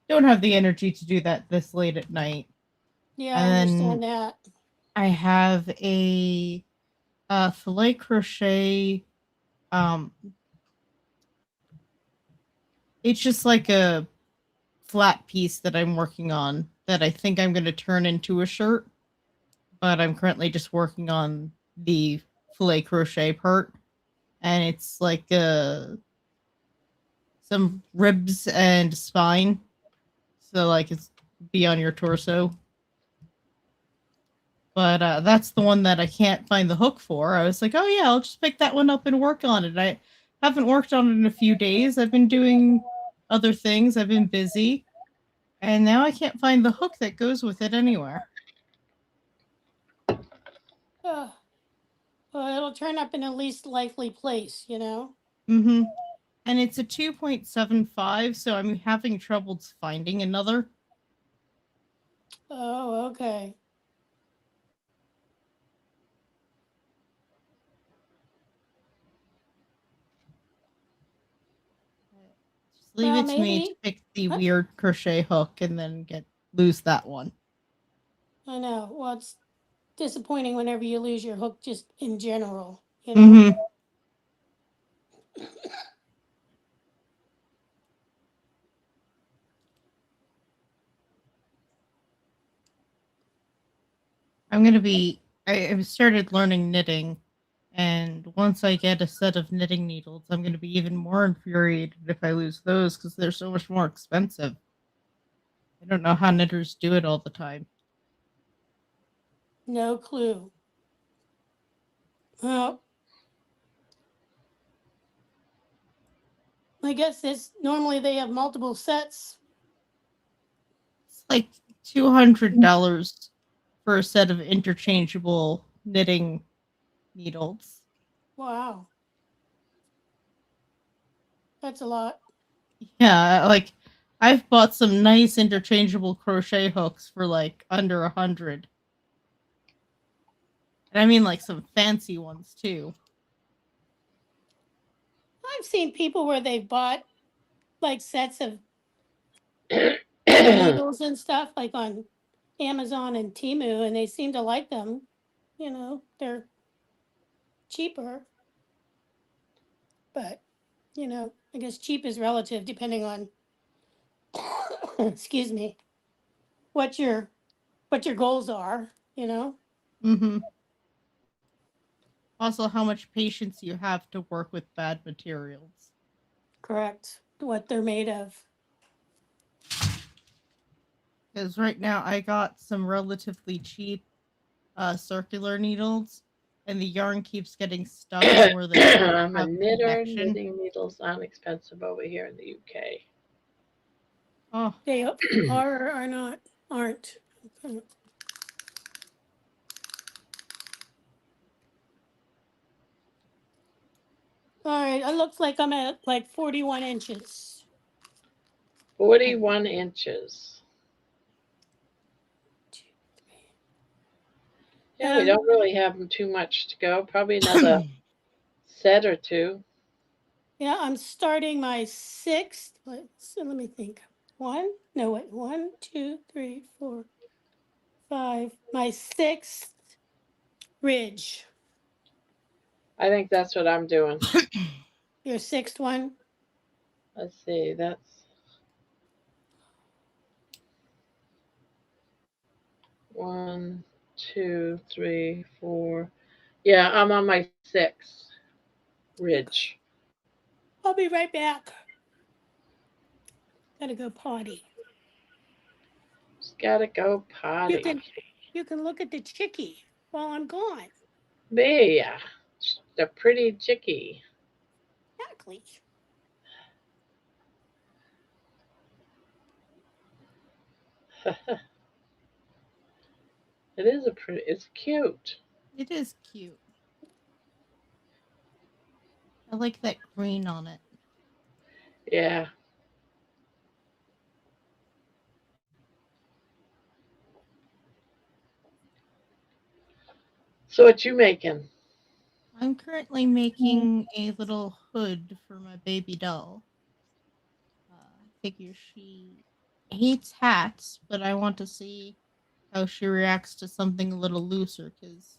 don't have the energy to do that this late at night. Yeah, I understand that. I have a filet crochet. It's just like a flat piece that I'm working on that I think I'm going to turn into a shirt, but I'm currently just working on the filet crochet part, and it's like some ribs and spine, so like it's be on your torso. But that's the one that I can't find the hook for. I was like, oh yeah, I'll just pick that one up and work on it. I haven't worked on it in a few days. I've been doing other things. I've been busy. And now I can't find the hook that goes with it anywhere. Well, it'll turn up in the least likely place, you know? Mm-hmm. And it's a 2.75, so I'm having trouble finding another. Oh, okay. Just leave Well, it to me to maybe. pick the Huh? weird crochet hook and then lose that one. I know. Well, it's disappointing whenever you lose your hook just in general, you know? Mm-hmm. I've started learning knitting, and once I get a set of knitting needles, I'm going to be even more infuriated if I lose those because they're so much more expensive. I don't know how knitters do it all the time. No clue. Well, I guess normally they have multiple sets. It's like $200 for a set of interchangeable knitting needles. Wow. That's a lot. Yeah, like I've bought some nice interchangeable crochet hooks for like under $100. And I mean like some fancy ones too. I've seen people where they've bought like sets of needles and stuff like on Amazon and Temu, and they seem to like them. You know, they're cheaper, but you know, I guess cheap is relative depending on excuse me, what your goals are, you know? Mm-hmm. Also, how much patience you have to work with bad materials. Correct. What they're made of. Because right now I got some relatively cheap circular needles, and the yarn keeps getting stuck where they I'm a have knitter. connection. Knitting needles aren't expensive over here in the UK. Oh, They are or are not, aren't. Okay. All right, it looks like I'm at like 41 inches. 41 inches. Yeah, we don't really have too much to go. Probably another set or two. Yeah, I'm starting my sixth. So let me think. One, two, three, four, five. My sixth ridge. I think that's what I'm doing. Your sixth one? Let's see. That's 1, 2, 3, 4. Yeah, I'm on my 6th ridge. I'll be right back. Gotta go potty. Just gotta go You potty. can look at the chickie while I'm gone. There, the pretty chickie. Exactly. It is a pretty. It's cute. it is cute. I like that green on it. Yeah. So what you making? I'm currently making a little hood for my baby doll. I figure she hates hats, but I want to see how she reacts to something a little looser because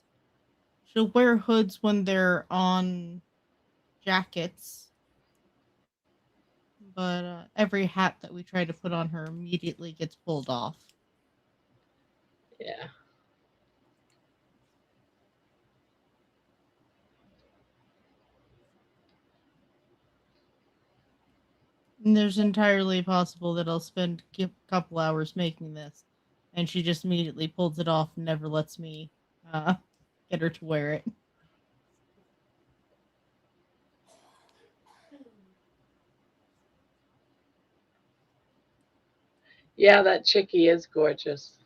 she'll wear hoods when they're on jackets, but every hat that we try to put on her immediately gets pulled off. Yeah. And there's entirely possible that I'll spend a couple hours making this, and she just immediately pulls it off and never lets me get her to wear it. Yeah, that chickie is gorgeous.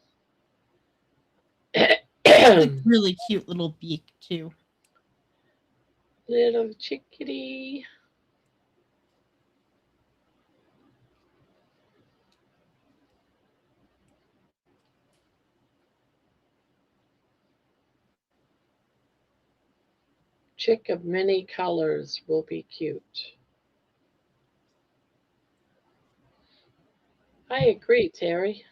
Really cute little beak too. Little chickadee. Chick of many colors will be cute. I agree, Terry.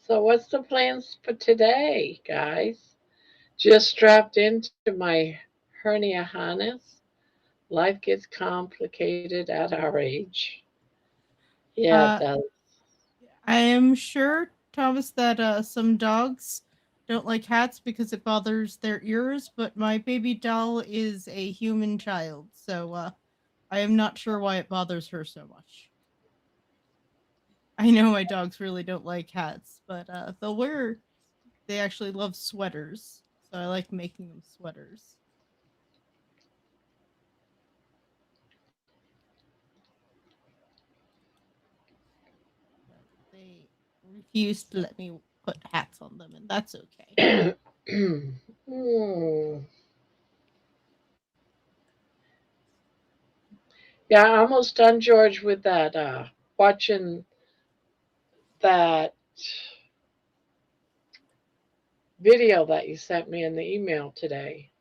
So, what's the plans for today, guys? Just strapped into my hernia harness. Life gets complicated at our age. Yeah, it Uh, does. I am sure, Thomas, that some dogs don't like hats because it bothers their ears, but my baby doll is a human child, so I am not sure why it bothers her so much. I know my dogs really don't like hats, but they actually love sweaters, so I like making them sweaters. But they refuse to let me put hats on them, and that's okay. Hmm. Yeah, I'm almost done, George, with that. Watching that video that you sent me in the email today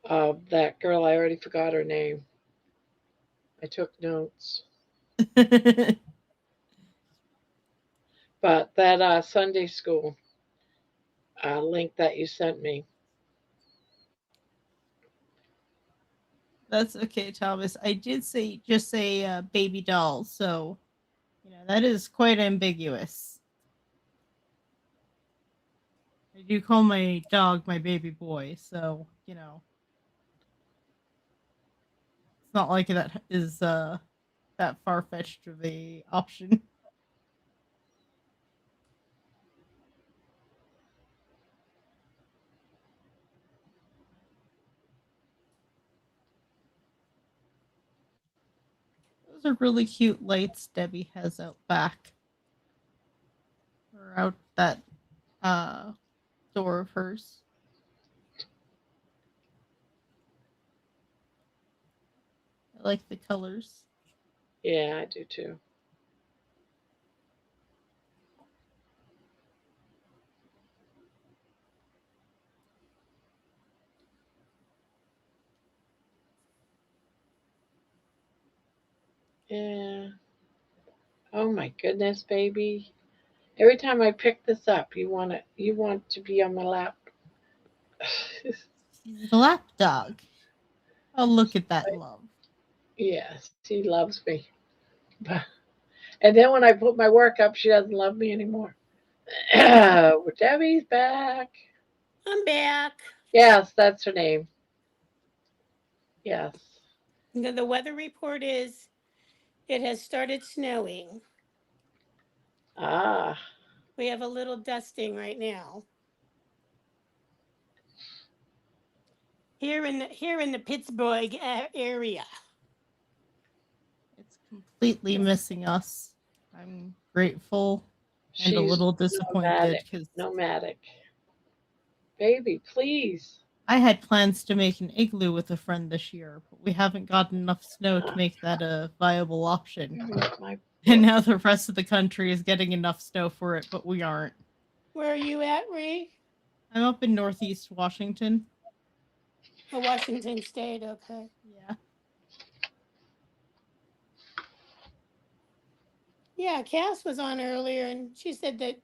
of that girl. I already forgot her name. I took notes. But that Sunday school link that you sent me. That's okay, Thomas. I did say just say baby doll, so that is quite ambiguous. I do call my dog my baby boy, so it's not like that is that far fetched of a option. Those are really cute lights Debbie has out back, or out that uh door of hers. I like the colors. Yeah, I do too. Yeah. Oh my goodness, baby. Every time I pick this up, you want to be on my lap. She's the lap dog. Oh, look at that love. Yes, she loves me. And then when I put my work up, she doesn't love me anymore. Debbie's back. I'm back. Yes, that's her name. Yes. The weather report is it has started snowing. Ah. We have a little dusting right now. Here in the Pittsburgh area. It's completely missing us. I'm grateful and a She's little disappointed nomadic. because Nomadic. Baby, please. I had plans to make an igloo with a friend this year, but we haven't gotten enough snow to make that a viable option. My And now the rest of the country is getting enough snow for it, but we aren't. Where are you at, Ree? I'm up in Northeast Washington. Oh, Washington State. Okay. Yeah. Yeah, Cass was on earlier, and she said that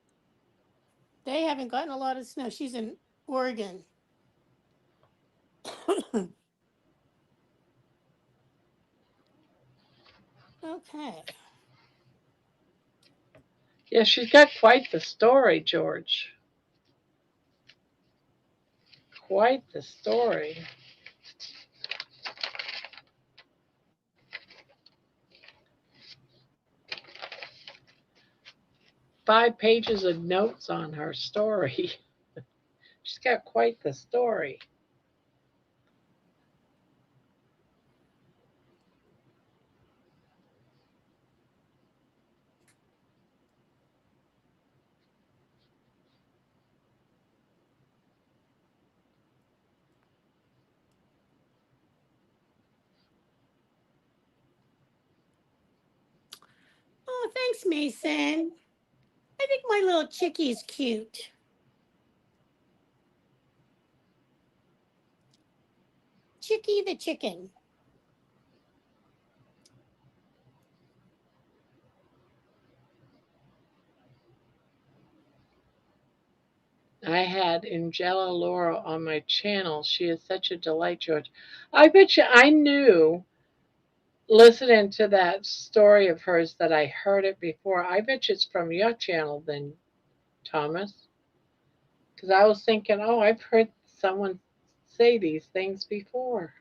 they haven't gotten a lot of snow. She's in Oregon. Okay. Yeah, she's got quite the story, George. Quite the story. 5 pages of notes on her story. She's got quite the story. Oh, thanks, Mason. I think my little chickie's cute. Chickie the chicken. I had Angela Laura on my channel. She is such a delight, George. I bet you I knew listening to that story of hers that I heard it before. I bet you it's from your channel then, Thomas. Because I was thinking, oh, I've heard someone say these things before.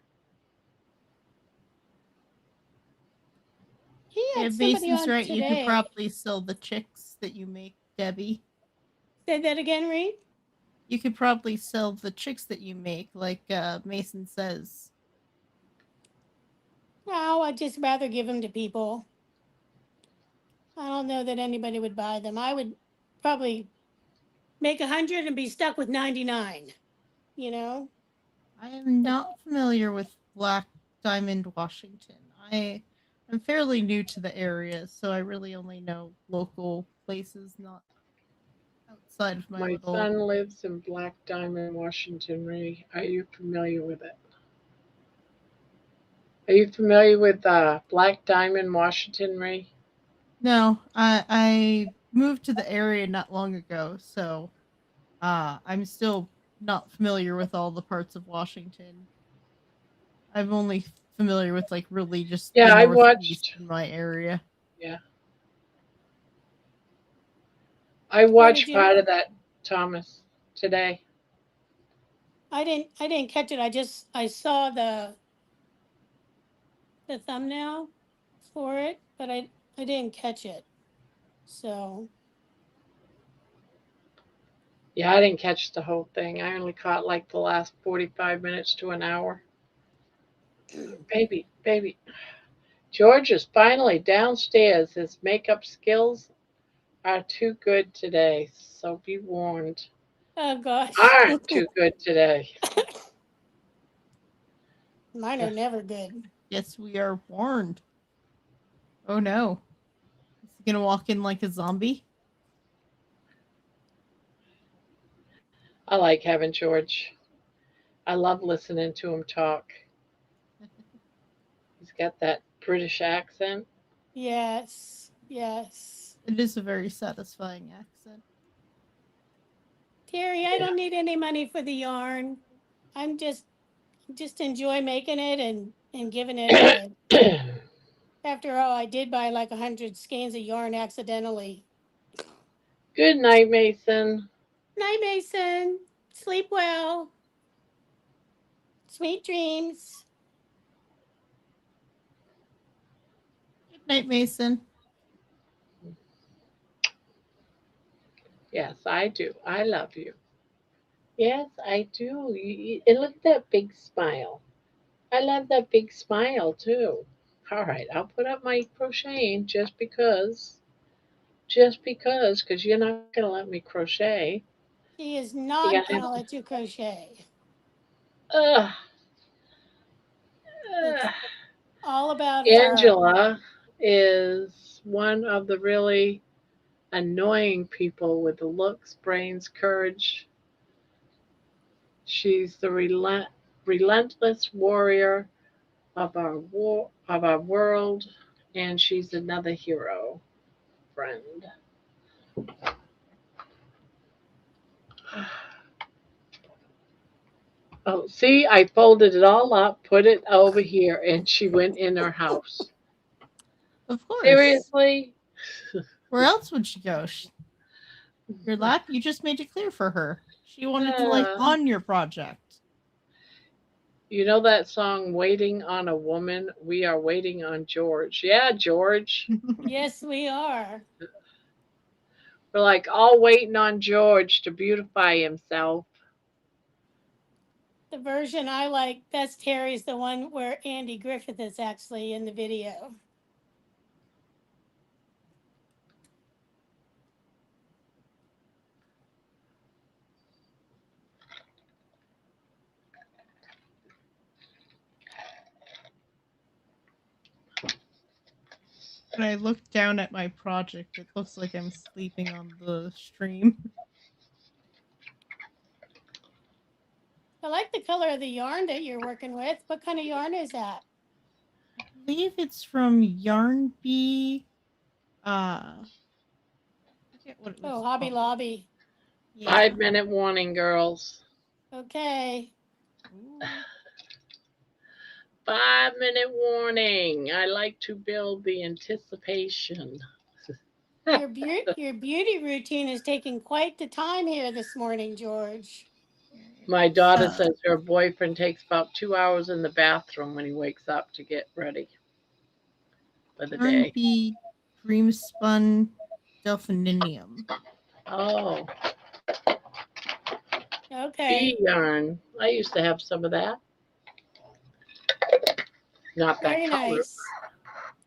He Yeah, had somebody Mason's on right. You could today. probably sell the chicks that you make, Debbie. Say that again, Reed. You could probably sell the chicks that you make, like Mason says. No, I'd just rather give them to people. I don't know that anybody would buy them. I would probably make 100 and be stuck with 99. You know? I am not familiar with Black Diamond, Washington. I'm fairly new to the area, so I really only know local places, not outside of my My little. son lives in Black Diamond, Washington, Ray. Are you familiar with it? Are you familiar with Black Diamond, Washington, Ray? No, I moved to the area not long ago, so I'm still not familiar with all the parts of Washington. I'm only familiar with like really just Yeah, the I northeast watched. in my area. Yeah, I What did watched you? part of that, Thomas, today. I didn't catch it. I saw the thumbnail for it, but I didn't catch it. So Yeah, I didn't catch the whole thing. I only caught like the last 45 minutes to an hour. Baby, baby. George is finally downstairs. His makeup skills are too good today, so be warned. oh gosh. Aren't too good today. Mine are never good. Yes, we are warned. Oh no. Is he gonna walk in like a zombie? I like having George. I love listening to him talk. He's got that British accent. Yes. Yes. It is a very satisfying accent. Terry, I don't need any money for the yarn. I'm just enjoy making it and giving it away. After all, I did buy like 100 skeins of yarn accidentally. Good night, Mason. Night, Mason. Sleep well. Sweet dreams. Good night, Mason. Yes, I do. I love you. Yes, I do. And look at that big smile. I love that big smile too. All right, I'll put up my crocheting because you're not gonna let me crochet. She is You're not gonna going to have let you crochet. Ugh, It's ugh. all about her. Angela is one of the really annoying people with the looks, brains, courage. She's the relentless warrior of our world, and she's another hero friend. Oh, see, I folded it all up, put it over here, and she went in her house. Of course. Seriously? Where else would she go? Your lap, you just made it clear for her. She wanted to like on your project. You know that song, Waiting on a Woman? We are waiting on George. Yeah, George. Yes, we are. We're like all waiting on George to beautify himself. The version I like best, Terry, is the one where Andy Griffith is actually in the video. When I look down at my project, it looks like I'm sleeping on the stream. I like the color of the yarn that you're working with. What kind of yarn is that? I believe it's from Yarn Bee. I forget what it was. Oh, Hobby called. Lobby. Yeah. 5-minute warning, girls. Okay. Ooh. 5-minute warning. I like to build the anticipation. Your beauty routine is taking quite the time here this morning, George. My daughter says her boyfriend takes about 2 hours in the bathroom when he wakes up to get ready for the Yarn day. Bee Dream Spun Delphinium. Oh, Okay. bee yarn. I used to have some of that. Not that Very color. nice.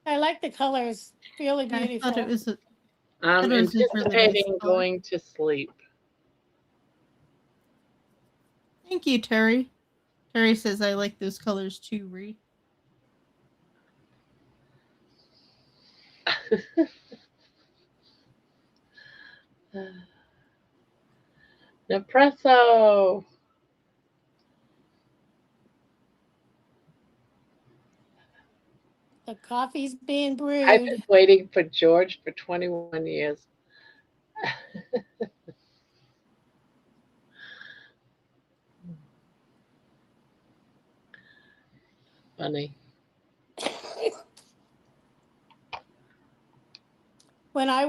I like the colors. Really beautiful. I thought it was a I'm That was a really anticipating nice color. going to sleep. Thank you, Terry. Terry says I like those colors too, Ree. Nespresso. The coffee's being I've brewed. been waiting for George for 21 years. Funny. When I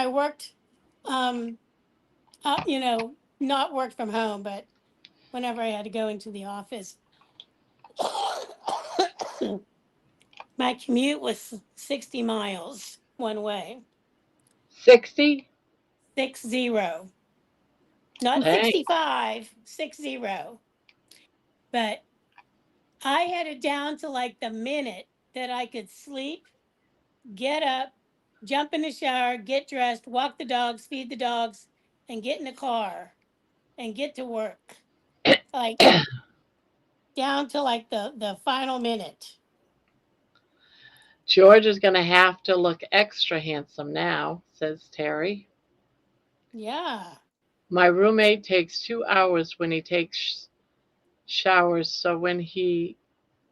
worked, not worked from home, but whenever I had to go into the office, my commute was 60 miles one way. 60? 60. Not Dang. 65, 60. But I had it down to like the minute that I could sleep, get up, jump in the shower, get dressed, walk the dogs, feed the dogs, and get in the car and get to work. Like down to like the final minute. George is going to have to look extra handsome now, says Terry. Yeah. My roommate takes 2 hours when he takes showers, so when he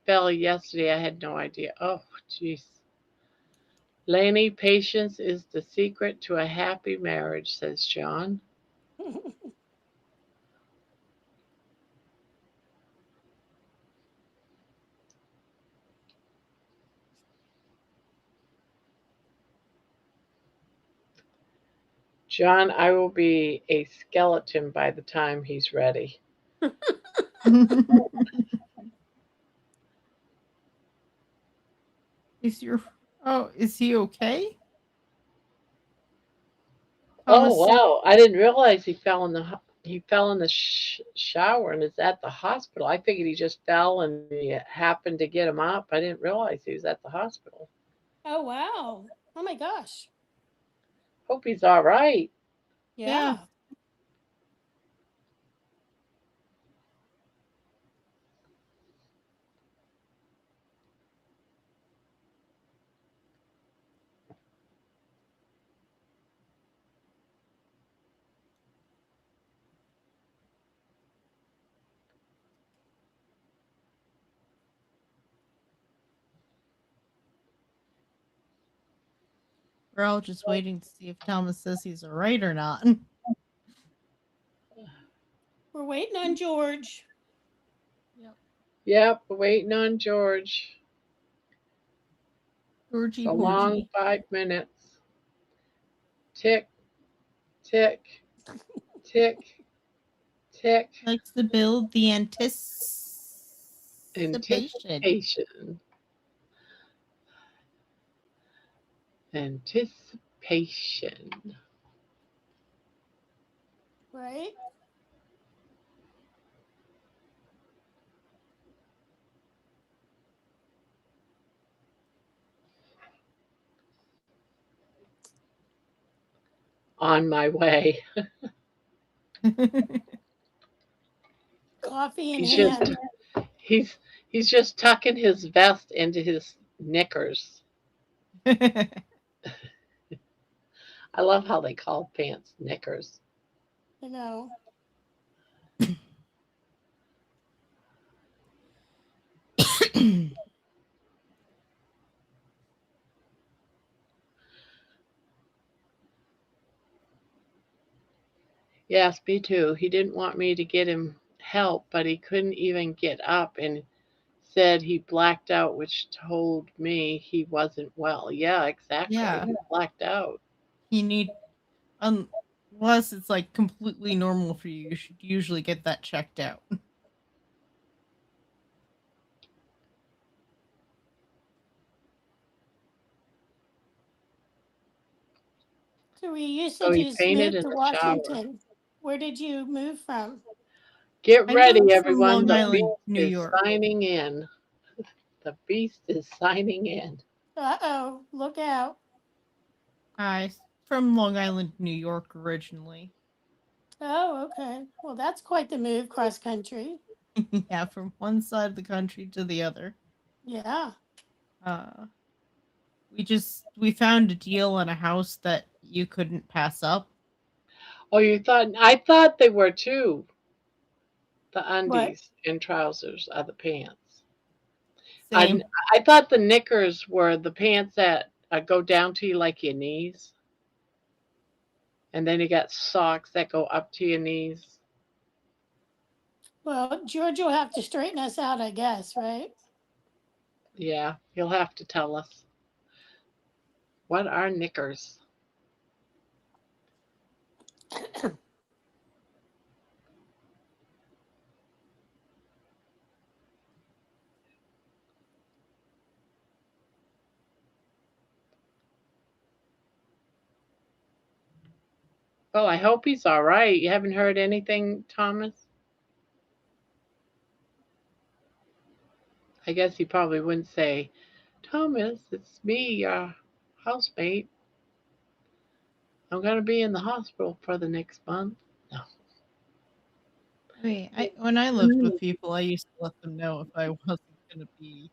fell yesterday, I had no idea. Oh, jeez. Lainey, patience is the secret to a happy marriage, says John. John, I will be a skeleton by the time he's ready. Is he okay? Oh, Thomas, wow. I didn't realize he fell in the shower and is at the hospital. I figured he just fell and he happened to get him up. I didn't realize he was at the hospital. Oh, wow. Oh, my gosh. Hope he's all right. Yeah. we're all just waiting to see if Thomas says he's alright or not. We're waiting on George. Yep, we're waiting on George. Georgie A long Porgy. 5 minutes. Tick, tick, tick, tick. Likes to build the anticipation. Anticipation. Anticipation. Right? On my way. Coffee in He's just hand. he's just tucking his vest into his knickers. I love how they call pants knickers. You know. Yes, me too. He didn't want me to get him help, but he couldn't even get up and said he blacked out, which told me he wasn't well. Yeah, exactly. Yeah. He blacked out. You need, unless it's like completely normal for you, you should usually get that checked out. So we used So to he just fainted move in to the shower. Washington. Where did you move from? Get I ready, moved from everyone. Long The Island, beast New is York. signing in. The beast is signing in. Uh-oh, look out. From Long Island, New York originally. Oh, okay. Well, that's quite the move cross country. Yeah, from one side of the country to the other. Yeah. We found a deal on a house that you couldn't pass up. Oh, I thought they were too. The What? undies and trousers are the pants. Same. I thought the knickers were the pants that go down to you like your knees. And then you got socks that go up to your knees. Well, George will have to straighten us out, I guess, right? Yeah, you'll have to tell us. What are knickers? Well, I hope he's all right. You haven't heard anything, Thomas? I guess he probably wouldn't say, Thomas, it's me, your housemate. I'm going to be in the hospital for the next month. No. When I lived with people, I used to let them know if I wasn't going to be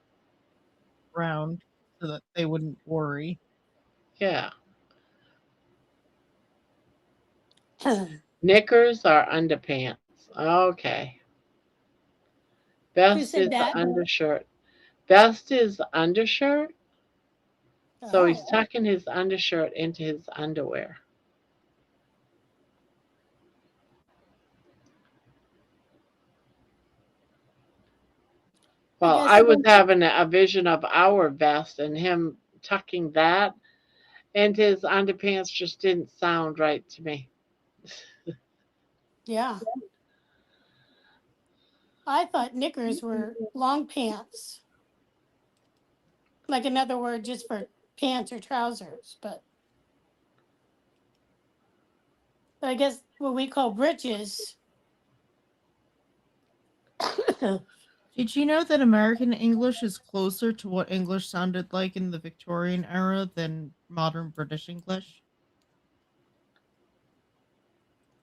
around so that they wouldn't worry. Yeah. Knickers are underpants. Okay. Who Best said is the that? undershirt. Best is the undershirt. So he's Oh, tucking his undershirt into his underwear. I Well, guess I was having a vision of our vest and him tucking that into his underpants just didn't sound right to me. yeah. I thought knickers were long pants. Like another word just for pants or trousers, but I guess what we call breeches. Did you know that American English is closer to what English sounded like in the Victorian era than modern British English?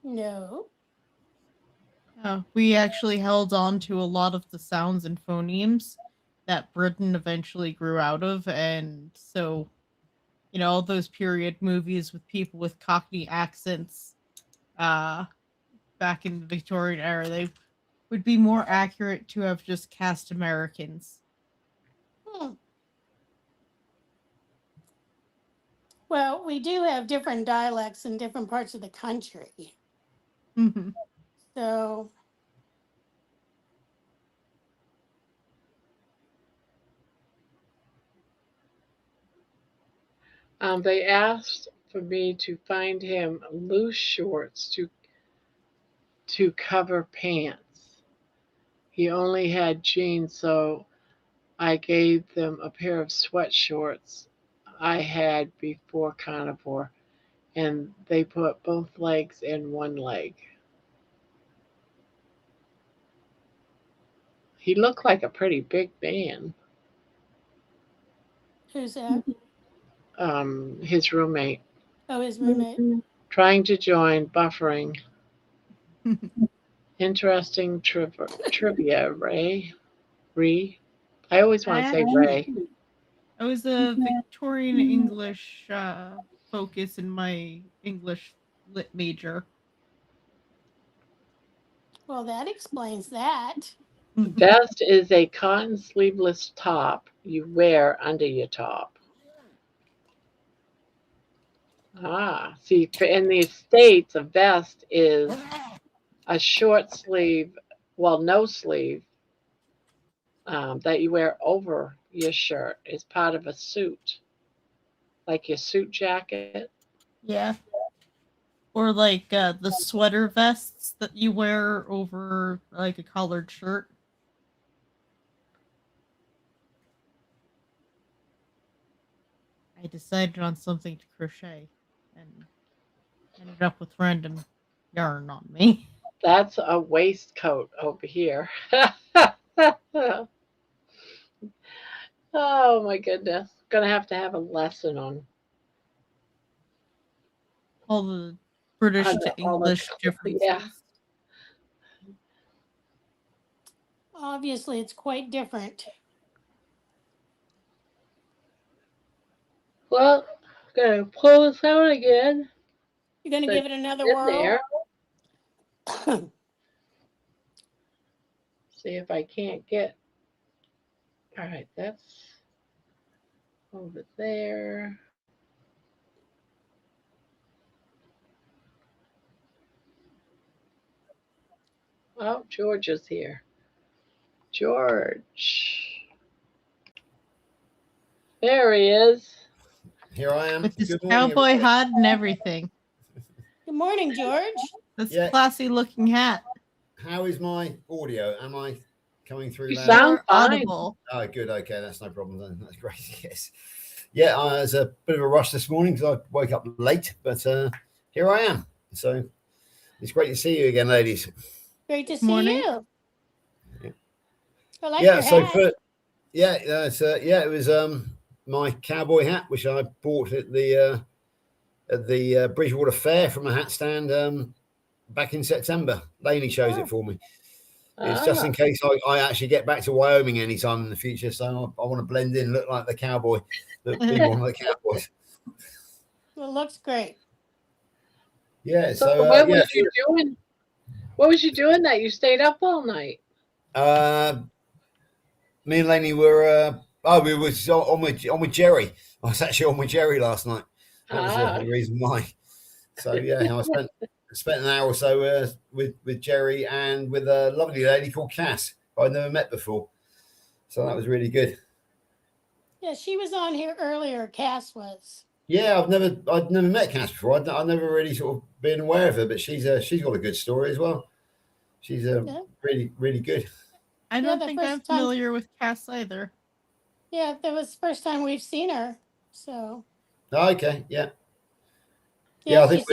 No. We actually held on to a lot of the sounds and phonemes that Britain eventually grew out of, and so, all those period movies with people with Cockney accents back in the Victorian era, they would be more accurate to have just cast Americans. Hmm. Well, we do have different dialects in different parts of the country. Mm-hmm. So, They asked for me to find him loose shorts to cover pants. He only had jeans, so I gave them a pair of sweatshorts I had before Carnivore, and they put both legs in one leg. He looked like a pretty big man. Who's that? His roommate. Oh, his roommate. Trying to join, buffering. Interesting trivia, Ray. I always want to say Ray. I was a Victorian English focus in my English lit major. Well, that explains that. Vest is a cotton sleeveless top you wear under your top. See, in the States, a vest is a short sleeve, well, no sleeve, that you wear over your shirt. It's part of a suit, like your suit jacket. Yeah. Or like the sweater vests that you wear over like a collared shirt. I decided on something to crochet and ended up with random yarn on me. That's a waistcoat over here. Oh my goodness. Gonna have to have a lesson on All the British to all the English differences. yeah. Obviously, it's quite different. Well, gonna pull this out again. You're going to So give it another in whirl? there. See if I can't get. All right, that's over there. Oh, George is here. George. There he is. Here I am. With his Good morning, cowboy everybody. hat and everything. Good morning, George. This Yeah. classy looking hat. How is my audio? Am I coming through You loud? sound You're fine. audible. Oh, good. Okay, that's no problem then. That's great. Yes. Yeah, there's a bit of a rush this morning because I woke up late, but here I am. So it's great to see you again, ladies. Great to see Morning. you. Yeah. I like Yeah. your So hat. it was my cowboy hat, which I bought at the Bridgewater Fair from a hat stand back in September. Lainey chose it for me. It's just in case I actually get back to Wyoming anytime in the future. So I want to blend in, look like the cowboy, be one of the cowboys. It looks great. Yeah. So So what was you doing? What was you doing that you stayed up all night? Me and Lainey were. We were on with Jerry. I was actually on with Jerry last night. That was the reason why. So yeah, I spent an hour or so with Jerry and with a lovely lady called Cass, who I'd never met before. So that was really good. Yeah, she was on here earlier. Cass was. Yeah, I'd never met Cass before. I'd never really sort of been aware of her, but she's got a good story as well. She's really, really good. I don't think I'm first time- familiar with Cass either. Yeah, that was the first time we've seen her. So Oh, okay, yeah. yeah, I think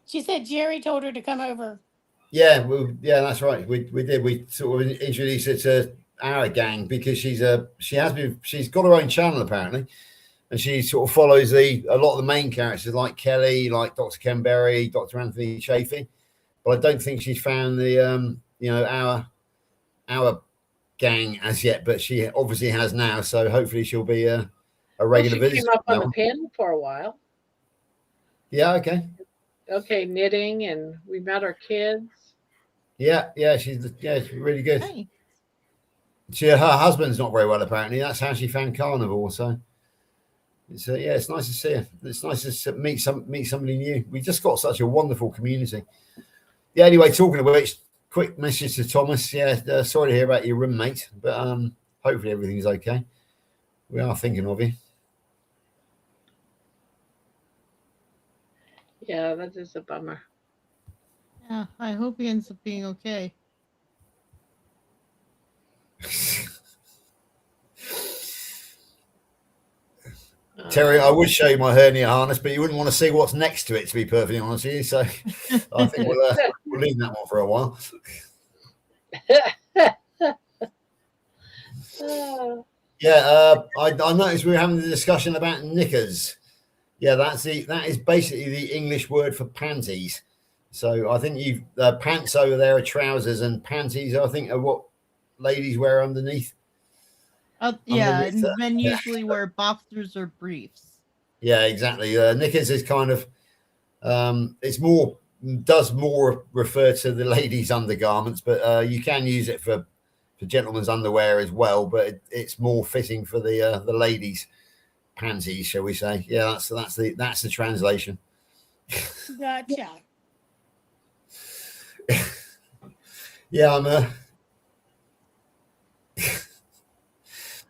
she said Jerry told her to come over. yeah, that's right. We did. We sort of introduced her to our gang because she's got her own channel apparently, and she sort of follows a lot of the main characters like Kelly, like Dr. Ken Berry, Dr. Anthony Chafee, but I don't think she's found the our gang as yet, but she obviously has now. So hopefully she'll be a regular She visitor. came up on the pin for a while. Yeah. Okay. Okay, knitting, and we met her kids. Yeah. She's really good. Hey. Her husband's not very well apparently. That's how she found Carnivore. So it's nice to see her. It's nice to meet somebody new. We just got such a wonderful community. Yeah. Anyway, talking of which, quick message to Thomas. Yeah, sorry to hear about your roommate, but hopefully everything's okay. We are thinking of you. Yeah, that is a bummer. Yeah, I hope he ends up being okay. Terry, I would show you my hernia harness, but you wouldn't want to see what's next to it, to be perfectly honest with you. So I think we'll leave that one for a while. Yeah, I noticed we were having the discussion about knickers. Yeah, that is basically the English word for panties. So I think you've pants over there are trousers, and panties I think are what ladies wear underneath. Yeah, Underneath and men usually wear boxers or briefs. Yeah, exactly. Knickers is kind of does more refer to the ladies' undergarments, but you can use it for gentlemen's underwear as well. But it's more fitting for the ladies' panties, shall we say? Yeah, that's the translation. Gotcha. Yeah, I'm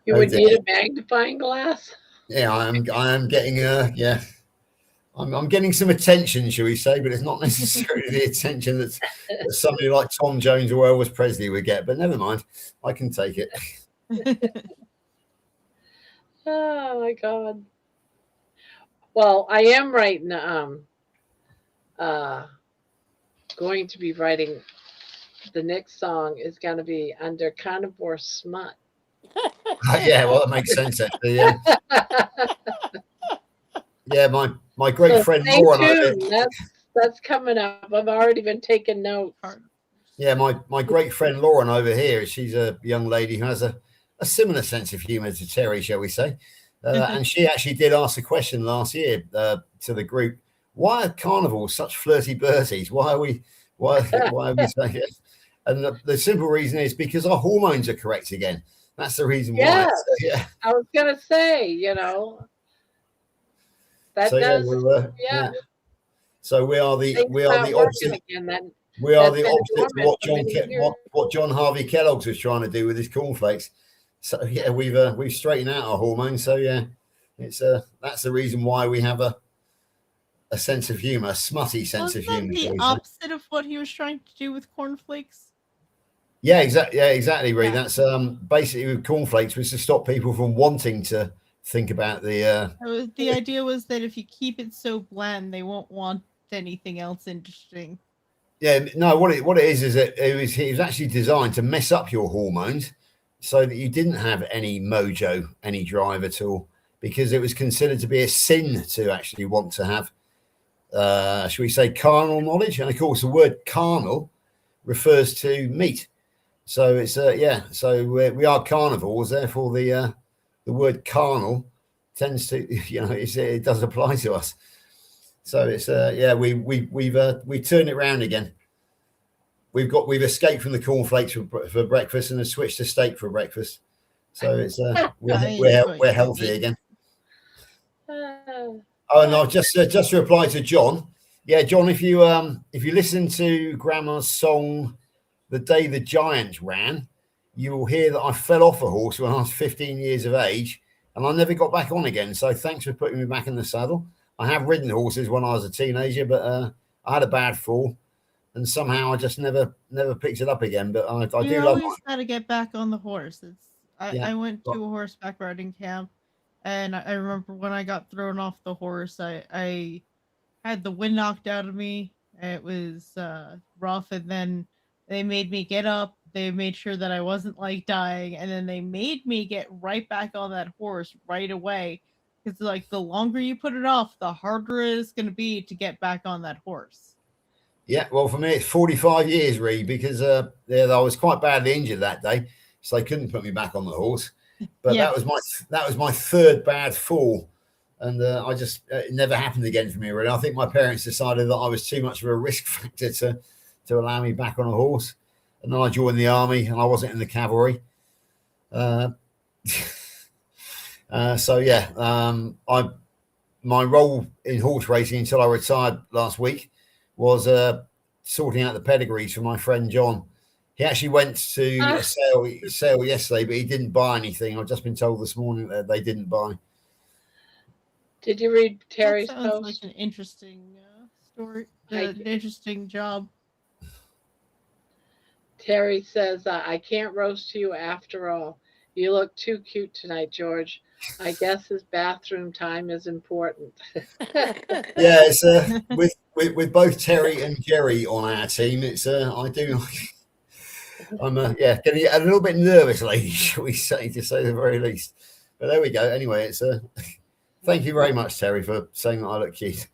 You would need a magnifying glass. Yeah, I am getting yeah. I'm getting some attention, shall we say, but it's not necessarily the attention that somebody like Tom Jones or Elvis Presley would get. But never mind, I can take it. Oh my God. Well, I am writing. Going to be writing. The next song is going to be under Carnivore smut. Yeah, well, that makes sense actually. Yeah, yeah. My great friend Laura. That's coming up. I've already been taking notes. Yeah, my great friend Lauren over here. She's a young lady who has a similar sense of humour to Terry, shall we say? And she actually did ask a question last year to the group: why are carnivores such flirty birdies? Why are we saying it? And the simple reason is because our hormones are correct again. That's the reason why. Yeah. I was gonna say, that so, does. Yeah. So we are the opposite. Again, we are the opposite to what John Harvey Kellogg's was trying to do with his cornflakes. So yeah, we've straightened out our hormones. So yeah, it's that's the reason why we have a sense of humor, a smutty sense of humor. The opposite of what he was trying to do with cornflakes. Yeah, exactly. Yeah, exactly, Ree. Yeah. That's basically with cornflakes was to stop people from wanting to think about the. The idea was that if you keep it so bland, they won't want anything else interesting. Yeah, no. What it is that it was actually designed to mess up your hormones, so that you didn't have any mojo, any drive at all, because it was considered to be a sin to actually want to have, shall we say, carnal knowledge. And of course, the word carnal refers to meat. So it's so we are carnivores. Therefore, the word carnal tends to, it does apply to us. So it's we've turned it around again. We've escaped from the cornflakes for breakfast and have switched to steak for breakfast. So it's we're healthy again. Oh, and I've just to reply to John. Yeah, John, if you listen to Gramma's song "The Day the Giants Ran," you will hear that I fell off a horse when I was 15 years of age, and I never got back on again. So thanks for putting me back in the saddle. I have ridden horses when I was a teenager, but I had a bad fall, and somehow I just never picked it up again. But I do love. You always got to get back on the horse. I went to a horseback riding camp, and I remember when I got thrown off the horse, I had the wind knocked out of me. It was rough, and then they made me get up. They made sure that I wasn't dying, and then they made me get right back on that horse right away. It's the longer you put it off, the harder it is going to be to get back on that horse. Yeah, well, for me, it's 45 years, Reed, because I was quite badly injured that day, so they couldn't put me back on the horse. But that was my third bad fall, and it never happened again for me. Really, I think my parents decided that I was too much of a risk factor to allow me back on a horse. And then I joined the army, and I wasn't in the cavalry. My role in horse racing until I retired last week was sorting out the pedigrees for my friend John. He actually went to a sale yesterday, but he didn't buy anything. I've just been told this morning that they didn't buy. Did you read Terry's post? Like an interesting story. I- An interesting job. Terry says, I can't roast you after all. You look too cute tonight, George. I guess his bathroom time is important. Yeah, it's with both Terry and Jerry on our team. It's I do. I'm yeah, getting a little bit nervous, lady, shall we say, to say the very least. But there we go. Anyway, it's thank you very much, Terry, for saying that I look cute.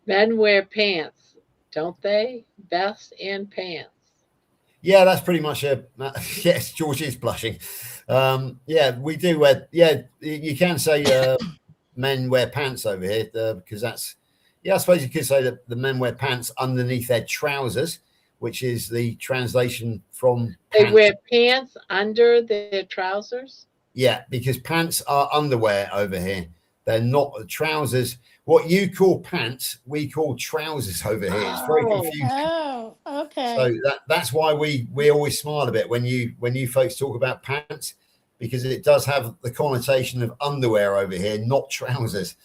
Men wear pants, don't they? Vest and pants. Yeah, that's pretty much a yes. George is blushing. Yeah, we do wear. Yeah, you can say men wear pants over here because that's. Yeah, I suppose you could say that the men wear pants underneath their trousers, which is the translation from. They pants. wear pants under their trousers. Yeah, because pants are underwear over here. They're not trousers. What you call pants, we call trousers over here. It's very confusing. Oh, okay. So that's why we always smile a bit when you folks talk about pants, because it does have the connotation of underwear over here, not trousers.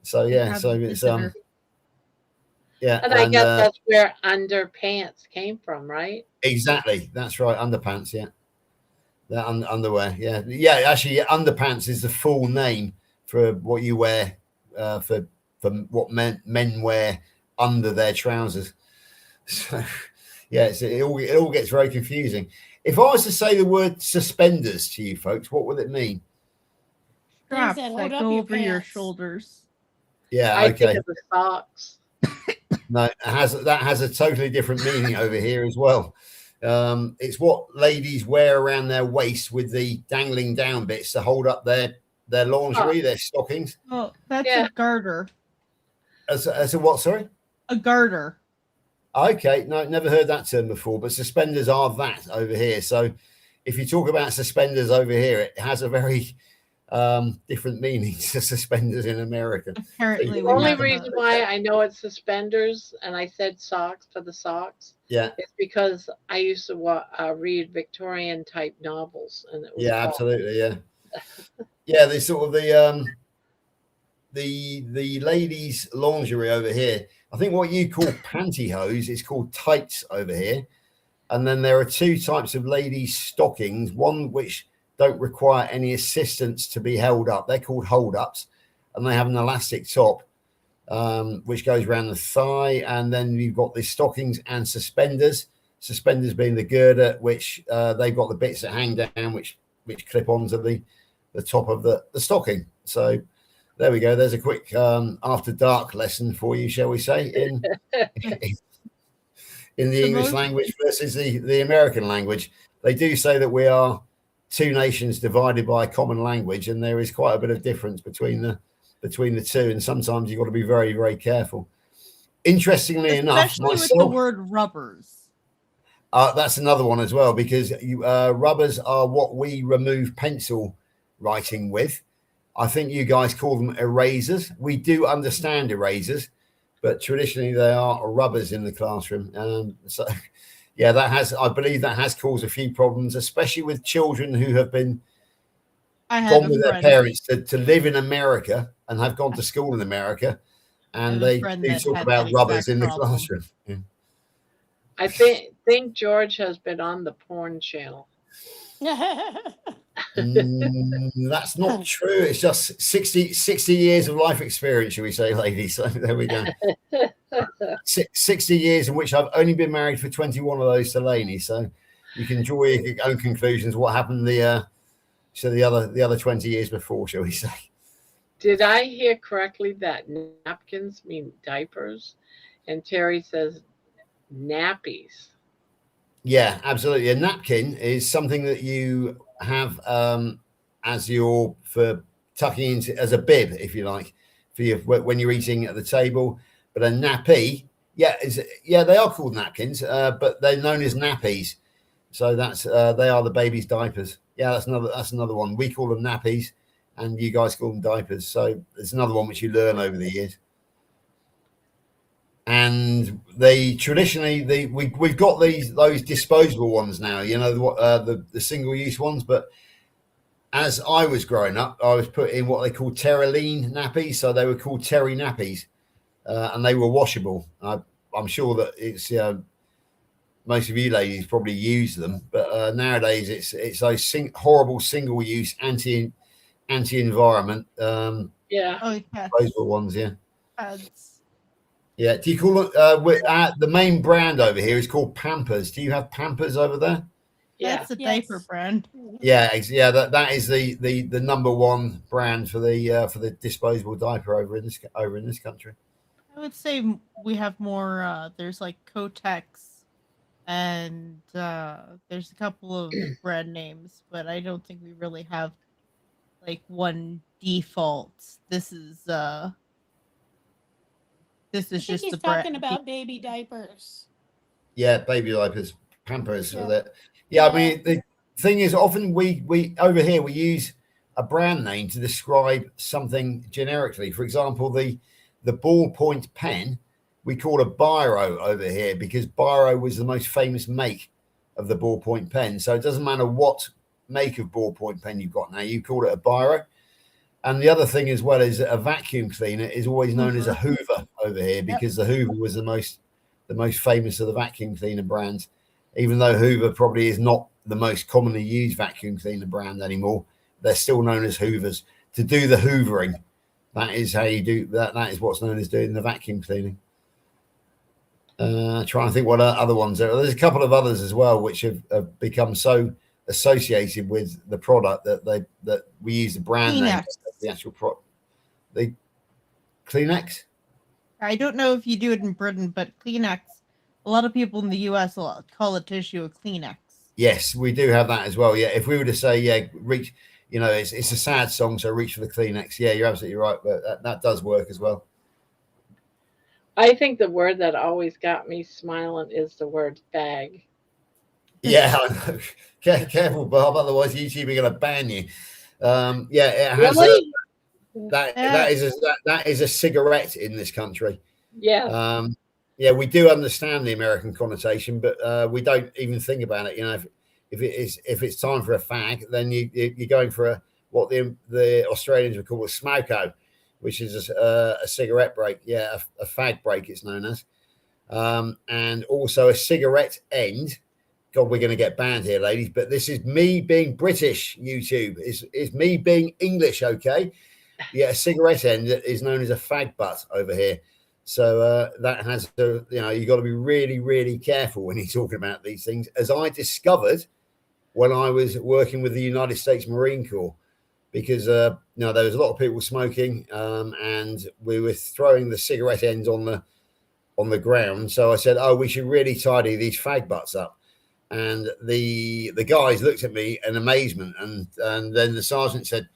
So yeah, so it's yeah, And I guess that's where underpants came from, right? exactly. That's right, underpants. Yeah, that underwear. Yeah, yeah. Actually, yeah, underpants is the full name for what you wear for what men wear under their trousers. So yeah, it all gets very confusing. If I was to say the word suspenders to you folks, what would it mean? Straps that that hold up go your over your pants. shoulders. Yeah, I okay. think of the socks. No, that has a totally different meaning over here as well. It's what ladies wear around their waist with the dangling down bits to hold up their lingerie, their stockings. Oh, that's Yeah. a garter. As a what? Sorry. A garter. Okay, no, never heard that term before. But suspenders are that over here. So if you talk about suspenders over here, it has a very different meaning to suspenders in America. Apparently, The we only have reason those. why I know it's suspenders and I said socks for the socks Yeah, is because I used to read Victorian type novels, and it was yeah, called- absolutely, yeah, yeah. They sort of the ladies' lingerie over here. I think what you call pantyhose is called tights over here, and then there are two types of ladies' stockings. One which don't require any assistance to be held up. They're called hold ups, and they have an elastic top which goes around the thigh. And then you've got the stockings and suspenders. Suspenders being the girder, which they've got the bits that hang down, which clip onto the top of the stocking. So there we go. There's a quick after dark lesson for you, shall we say, in the English language versus the American language. They do say that we are two nations divided by a common language, and there is quite a bit of difference between the two, and sometimes you've got to be very, very careful. Interestingly enough, Especially with myself, the word rubbers. that's another one as well, because rubbers are what we remove pencil writing with. I think you guys call them erasers. We do understand erasers, but traditionally they are rubbers in the classroom. So yeah, I believe that has caused a few problems, especially with children who have been gone with their parents to live in America and have gone to school in America, and they do talk about rubbers in the classroom. Yeah. I think George has been on the porn channel. That's not true. It's just 60 years of life experience, shall we say, ladies. So there we go. 60 years in which I've only been married for 21 of those to Lainey. So you can draw your own conclusions what happened the other 20 years before, shall we say. Did I hear correctly that napkins mean diapers? And Terry says nappies. Yeah, absolutely. A napkin is something that you have as for tucking into as a bib, if you like, for you when you're eating at the table. But a nappy, they are called napkins, but they're known as nappies. So that's they are the baby's diapers. Yeah, that's another one. We call them nappies, and you guys call them diapers. So there's another one which you learn over the years. And they traditionally we've got those disposable ones now, you know, the single use ones, but as I was growing up, I was put in what they call Terraline nappies. So they were called Terry nappies, and they were washable. I'm sure that it's most of you ladies probably use them, but nowadays it's those horrible single-use anti-environment Yeah. Oh, yeah. disposable ones. Yeah. Pads. Yeah. Do you call it? The main brand over here is called Pampers. Do you have Pampers over there? Yeah. That's a Yes. diaper brand. Yeah, yeah. That is the number one brand for the disposable diaper over in this country. I would say we have more. There's like Kotex, and there's a couple of brand names, but I don't think we really have like one default. This is I think just he's the brand. talking about baby diapers. Yeah, baby diapers, Pampers. Yeah. That. Yeah, I mean the thing is, often we over here we use a brand name to describe something generically. For example, the ballpoint pen we call a biro over here because biro was the most famous make of the ballpoint pen. So it doesn't matter what make of ballpoint pen you've got now, you call it a biro. And the other thing as well is that a vacuum cleaner is always known as a Hoover over here because the Hoover was the most famous of the vacuum cleaner brands, even though Hoover probably is not the most commonly used vacuum cleaner brand anymore. They're still known as Hoovers. To do the hoovering, that is how you do that. That is what's known as doing the vacuum cleaning. Trying to think what other ones there are. There's a couple of others as well which have become so associated with the product that we use the brand Kleenex. name, the actual product. The Kleenex. I don't know if you do it in Britain, but Kleenex. A lot of people in the U.S. will call a tissue a Kleenex. Yes, we do have that as well. Yeah, if we were to say, reach, it's a sad song, so reach for the Kleenex. Yeah, you're absolutely right, but that does work as well. I think the word that always got me smiling is the word fag. Yeah, I know. Careful, Bob. Otherwise, YouTube are going to ban you. Yeah, it has Really? that is a cigarette in this country. Yeah. Yeah, we do understand the American connotation, but we don't even think about it. If it's time for a fag, then you're going for what the Australians would call a smoko, which is a cigarette break. Yeah, a fag break it's known as, and also a cigarette end. God, we're going to get banned here, ladies. But this is me being British. YouTube is me being English. Okay, yeah, a cigarette end is known as a fag butt over here. So that has to, you've got to be really, really careful when you're talking about these things. As I discovered when I was working with the United States Marine Corps, because there was a lot of people smoking, and we were throwing the cigarette ends on the ground. So I said, "Oh, we should really tidy these fag butts up." And the guys looked at me in amazement, and then the sergeant said,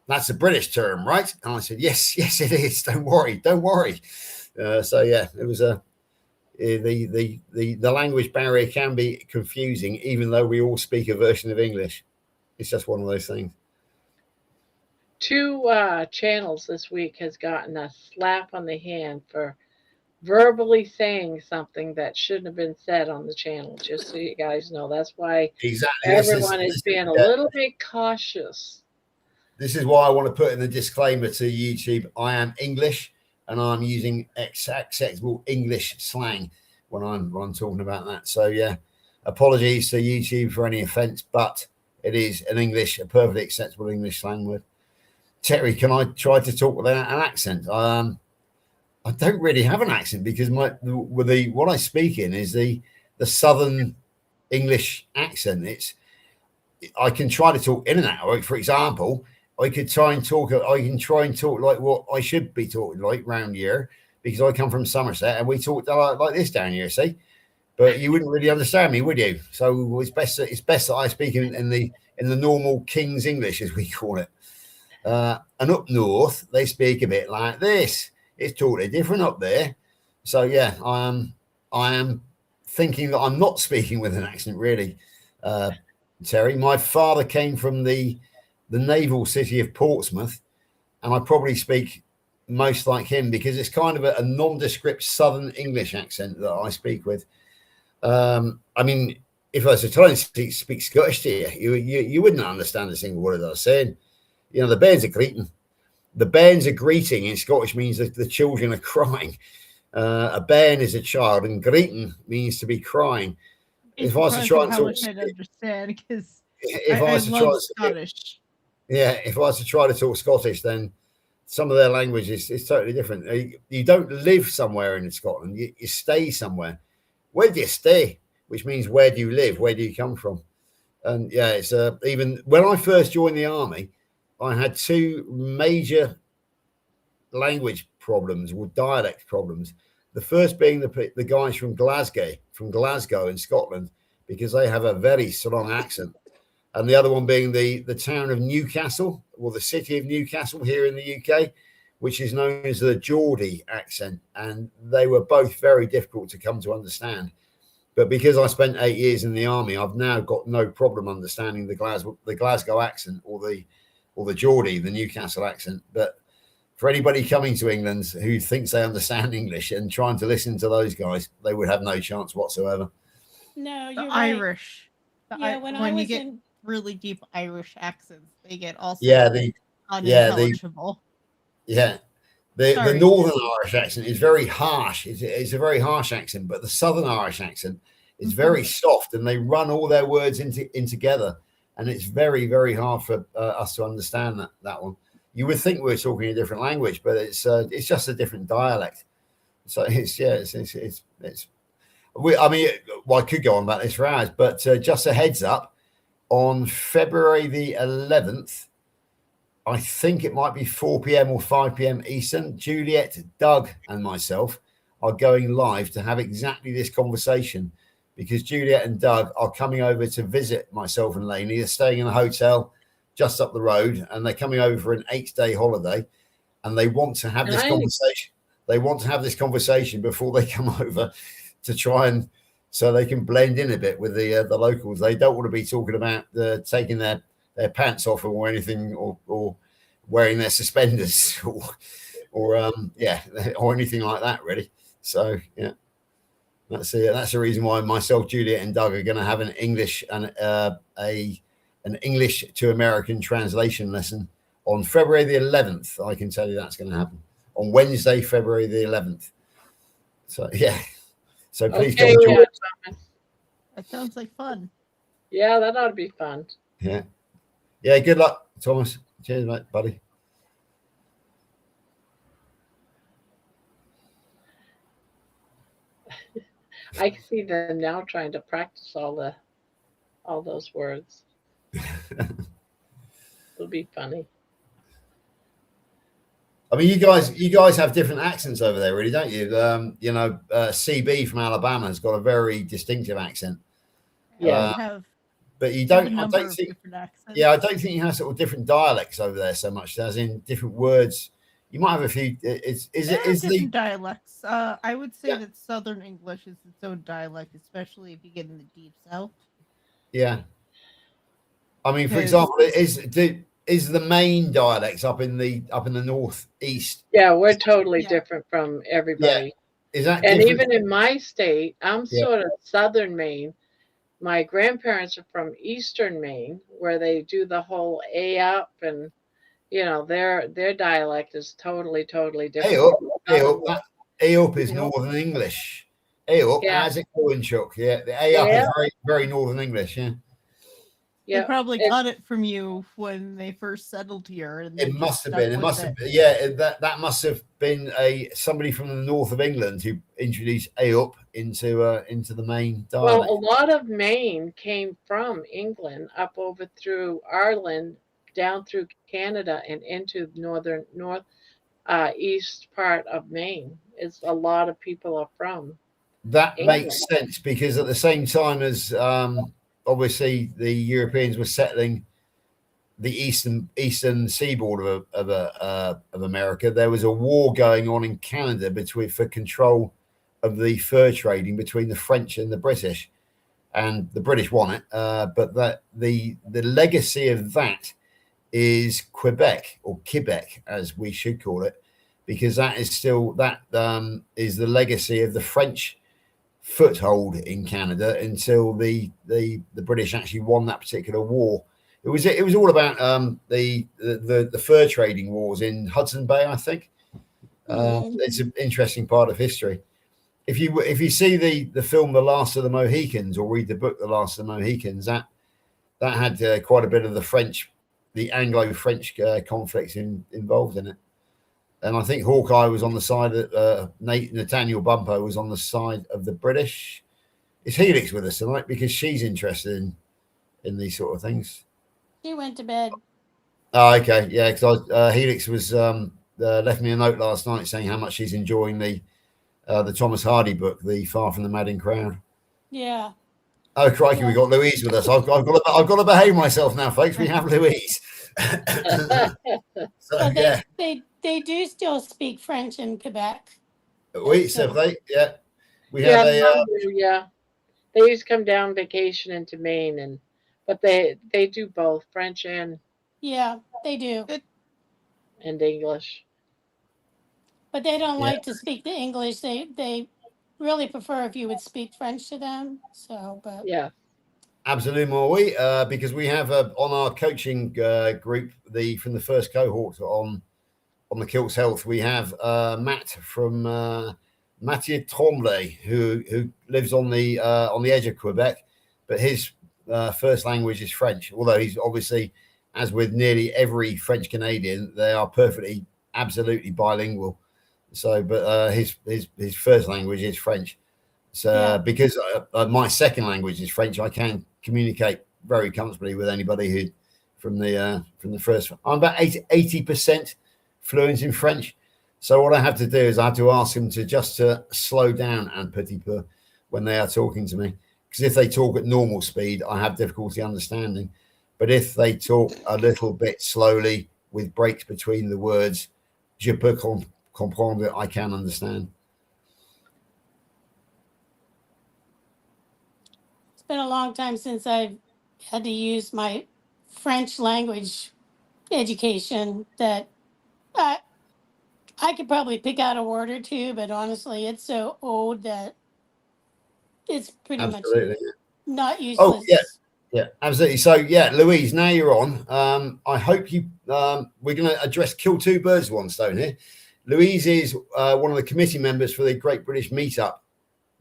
"That's a British term, right?" And I said, yes, it is. Don't worry. So yeah, it was the language barrier can be confusing, even though we all speak a version of English. It's just one of those things. 2 channels this week has gotten a slap on the hand for verbally saying something that shouldn't have been said on the channel. Just so you guys know, that's why Exactly. everyone is being a little bit cautious. This is why I want to put in the disclaimer to YouTube. I am English, and I'm using acceptable English slang when I'm talking about that. So yeah, apologies to YouTube for any offence, but it is a perfectly acceptable English slang word. Terry, can I try to talk without an accent? I don't really have an accent because what I speak in is the Southern English accent. I can try to talk in and out. For example, I can try and talk like what I should be talking like round here, because I come from Somerset and we talk like this down here, see? But you wouldn't really understand me, would you? So it's best that I speak in the normal King's English, as we call it. And up north, they speak a bit like this. It's totally different up there. So yeah, I am thinking that I'm not speaking with an accent, really, Terry. My father came from the naval city of Portsmouth, and I probably speak most like him because it's kind of a nondescript Southern English accent that I speak with. I mean, if I was to try and speak Scottish to you wouldn't understand a single word I was saying. You know, the bairns are greeting. The bairns are greeting in Scottish means that the children are crying. A bairn is a child, and greeting means to be crying. It's If I was to try and how talk, much I'd understand because if I I was to try, love Scottish. yeah, if I was to try to talk Scottish, then some of their language is totally different. You don't live somewhere in Scotland; you stay somewhere. Where do you stay? Which means where do you live? Where do you come from? And yeah, it's even when I first joined the army, I had two major language problems or dialect problems. The first being the guys from Glasgow in Scotland, because they have a very strong accent, and the other one being the town of Newcastle, or the city of Newcastle here in the UK, which is known as the Geordie accent, and they were both very difficult to come to understand. But because I spent 8 years in the army, I've now got no problem understanding the Glasgow accent or the Geordie, the Newcastle accent. But for anybody coming to England who thinks they understand English and trying to listen to those guys, they would have no chance whatsoever. No, The you're right. Irish. Yeah, when you get really deep Irish accents, they get also The unintelligible. Northern Irish accent is very harsh. It's a very harsh accent, but the Southern Irish accent is very soft, and they run all their words in together, and it's very, very hard for us to understand that one. You would think we were talking a different language, but it's just a different dialect. So I could go on about this for hours, but just a heads up, on February the 11th, I think it might be 4 p.m. or 5 p.m. Eastern, Juliet, Doug, and myself are going live to have exactly this conversation, because Juliet and Doug are coming over to visit myself and Lainey. They're staying in a hotel just up the road, and they're coming over for an 8-day holiday, and they want to have this conversation. They want to have this conversation before they come over to try and so they can blend in a bit with the locals. They don't want to be talking about taking their pants off or anything, or wearing their suspenders or anything like that, really. So yeah, that's the reason why myself, Juliet, and Doug are going to have an English and an English to American translation lesson on February the 11th. I can tell you that's going to happen on Wednesday, February the 11th. So yeah, so please come join. That sounds like fun. Yeah, that ought to be fun. Yeah. Good luck, Thomas. Cheers, mate, buddy. I can see them now trying to practice all those words. It'll be funny. I mean, you guys have different accents over there, really, don't you? CB from Alabama has got a very distinctive accent. Yeah. But you don't. I don't think you have sort of different dialects over there so much, as in different words. You might have a few. Is different dialects? I would say that Southern English is its own dialect, especially if you get in the deep South. Yeah. I mean, for example, is the main dialects up in the northeast? Yeah, we're totally different from everybody. Yeah. Is that and different? Even in my state, I'm sort of Southern Maine. My grandparents are from Eastern Maine, where they do the whole A up, and their dialect is totally different. A up is Northern English. A up, as it Chuck. Yeah, the A up is very, very Northern English. Yeah. They probably got it from you when they first settled here. And it must have been. It must have been. Yeah, that must have been somebody from the north of England who introduced A up into the main dialect. Well, a lot of Maine came from England up over through Ireland, down through Canada, and into east part of Maine. Is a lot of people are from. That England. makes sense, because at the same time as obviously the Europeans were settling the eastern seaboard of America, there was a war going on in Canada for control of the fur trading between the French and the British, and the British won it. But that the legacy of that is Quebec, or Quebec as we should call it, because that is still is the legacy of the French foothold in Canada until the British actually won that particular war. It was all about the fur trading wars in Hudson Bay, I think. It's an interesting part of history. If you see the film The Last of the Mohicans or read the book The Last of the Mohicans, that had quite a bit of the Anglo-French conflicts involved in it. And I think Hawkeye was on the side of Nathaniel Bumpo was on the side of the British. Is Helix with us tonight? Because she's interested in these sort of things. She went to bed. Oh, okay, yeah. Because Helix was left me a note last night saying how much she's enjoying the Thomas Hardy book, The Far from the Madding Crowd. Yeah. Oh crikey, we got Louise with us. I've got to behave myself now, folks. We have Louise. So Well, yeah, they do still speak French in Quebec. we have yeah. They used to come down vacation into Maine, but they do both French and Yeah, they do. English. But they don't like to speak the English. They really prefer if you would speak French to them. So, but yeah, absolutely, because we have on our coaching group from the first cohort on the Kilts Health, we have Matt from Mathieu Tremblay, who lives on the edge of Quebec, but his first language is French. Although he's obviously, as with nearly every French Canadian, they are absolutely bilingual. So, but his first language is French. So, because my second language is French, I can communicate very comfortably with anybody who from the first. I'm about 80% fluent in French. So what I have to do is I have to ask them to slow down un petit peu when they are talking to me, because if they talk at normal speed, I have difficulty understanding. But if they talk a little bit slowly with breaks between the words, je peux comprendre, I can understand. it's been a long time since I've had to use my French language education that I could probably pick out a word or two, but honestly, it's so old that it's pretty much not useless. Oh, yeah, absolutely. So, yeah, Louise, now you're on. I hope you. We're going to address kill two birds with one stone here. Louise is one of the committee members for the Great British Meetup.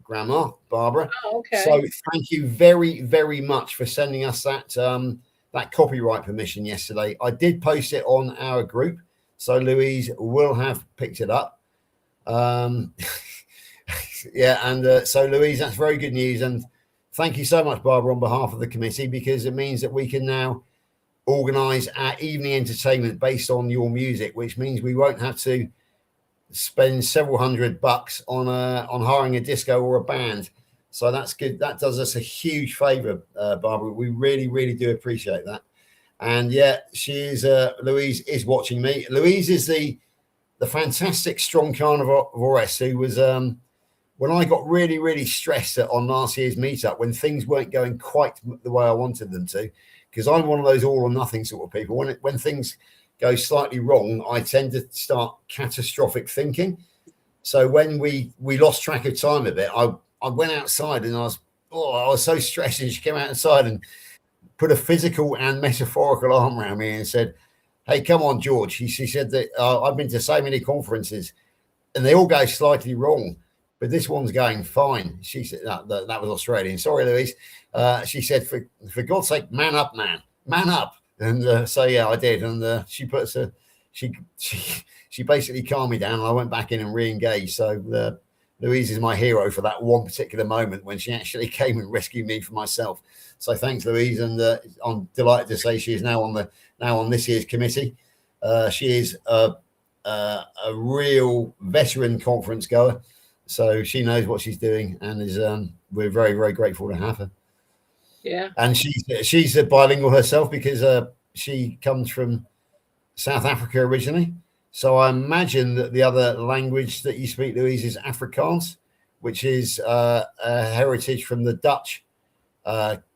Gramma, Barbara. Oh, okay. So, thank you very, very much for sending us that copyright permission yesterday. I did post it on our group, so Louise will have picked it up. Yeah, and so Louise, that's very good news, and thank you so much, Barbara, on behalf of the committee, because it means that we can now organise our evening entertainment based on your music, which means we won't have to spend several $100 on hiring a disco or a band. So that's good. That does us a huge favour, Barbara. We really, really do appreciate that. And yeah, Louise is watching me. Louise is the fantastic strong carnivoress who was when I got really, really stressed on last year's meetup, when things weren't going quite the way I wanted them to, because I'm one of those all or nothing sort of people. When things go slightly wrong, I tend to start catastrophic thinking. So when we lost track of time a bit, I went outside and I was so stressed, and she came outside and put a physical and metaphorical arm around me and said, "Hey, come on, George." She said that I've been to so many conferences and they all go slightly wrong, but this one's going fine. She said that was Australian. Sorry, Louise. She said, for God's sake, man up, man up. And so yeah, I did. And she basically calmed me down, and I went back in and re-engaged. So Louise is my hero for that one particular moment when she actually came and rescued me from myself. So thanks, Louise, and I'm delighted to say she is now on this year's committee. She is a real veteran conference goer, so she knows what she's doing, and is we're very, very grateful to have her. Yeah, and she's a bilingual herself, because she comes from South Africa originally. So I imagine that the other language that you speak, Louise, is Afrikaans, which is a heritage from the Dutch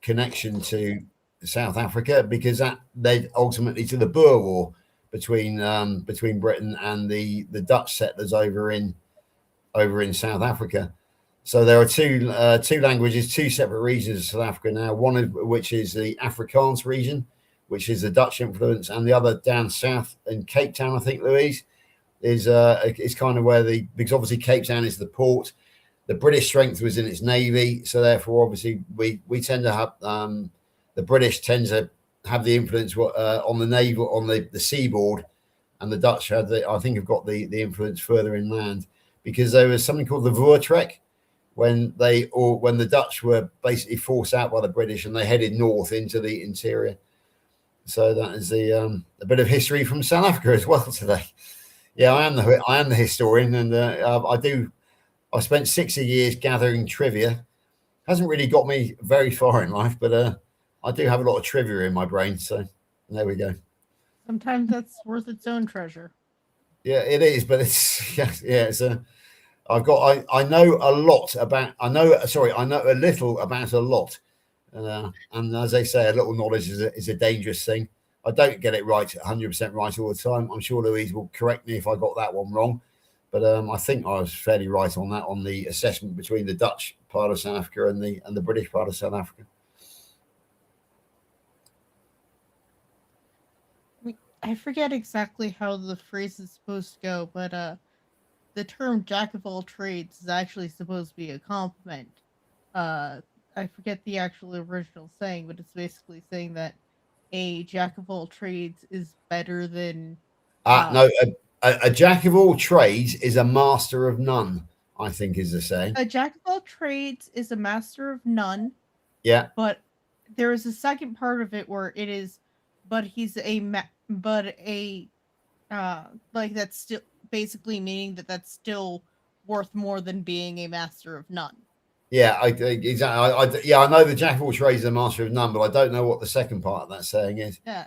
connection to South Africa, because that led ultimately to the Boer War between Britain and the Dutch settlers over in South Africa. So there are two languages, two separate regions of South Africa now. One of which is the Afrikaans region, which is the Dutch influence, and the other down south in Cape Town, I think, Louise, is kind of where because obviously Cape Town is the port. The British strength was in its navy, so therefore, obviously, we tend to have the British tend to have the influence on the naval, on the seaboard, and the Dutch have I think have got the influence further inland, because there was something called the Voortrek when the Dutch were basically forced out by the British and they headed north into the interior. So that is a bit of history from South Africa as well today. Yeah, I am the historian, and I spent 60 years gathering trivia. Hasn't really got me very far in life, but I do have a lot of trivia in my brain. So there we go. Sometimes that's worth its own treasure. Yeah, it is, but it's it's a. I know a little about a lot, and as they say, a little knowledge is a dangerous thing. I don't get it right 100% right all the time. I'm sure Louise will correct me if I got that one wrong, but I think I was fairly right on that, on the assessment between the Dutch part of South Africa and the British part of South Africa. I forget exactly how the phrase is supposed to go, but the term jack of all trades is actually supposed to be a compliment. I forget the actual original saying, but it's basically saying that a jack of all trades is better than No, a jack of all trades is a master of none, I think is the saying. A jack of all trades is a master of none. Yeah. But there is a second part of it where it is, but he's like that's still basically meaning that's still worth more than being a master of none. Yeah, exactly. I know the jack of all trades is a master of none, but I don't know what the second part of that saying is. Yeah.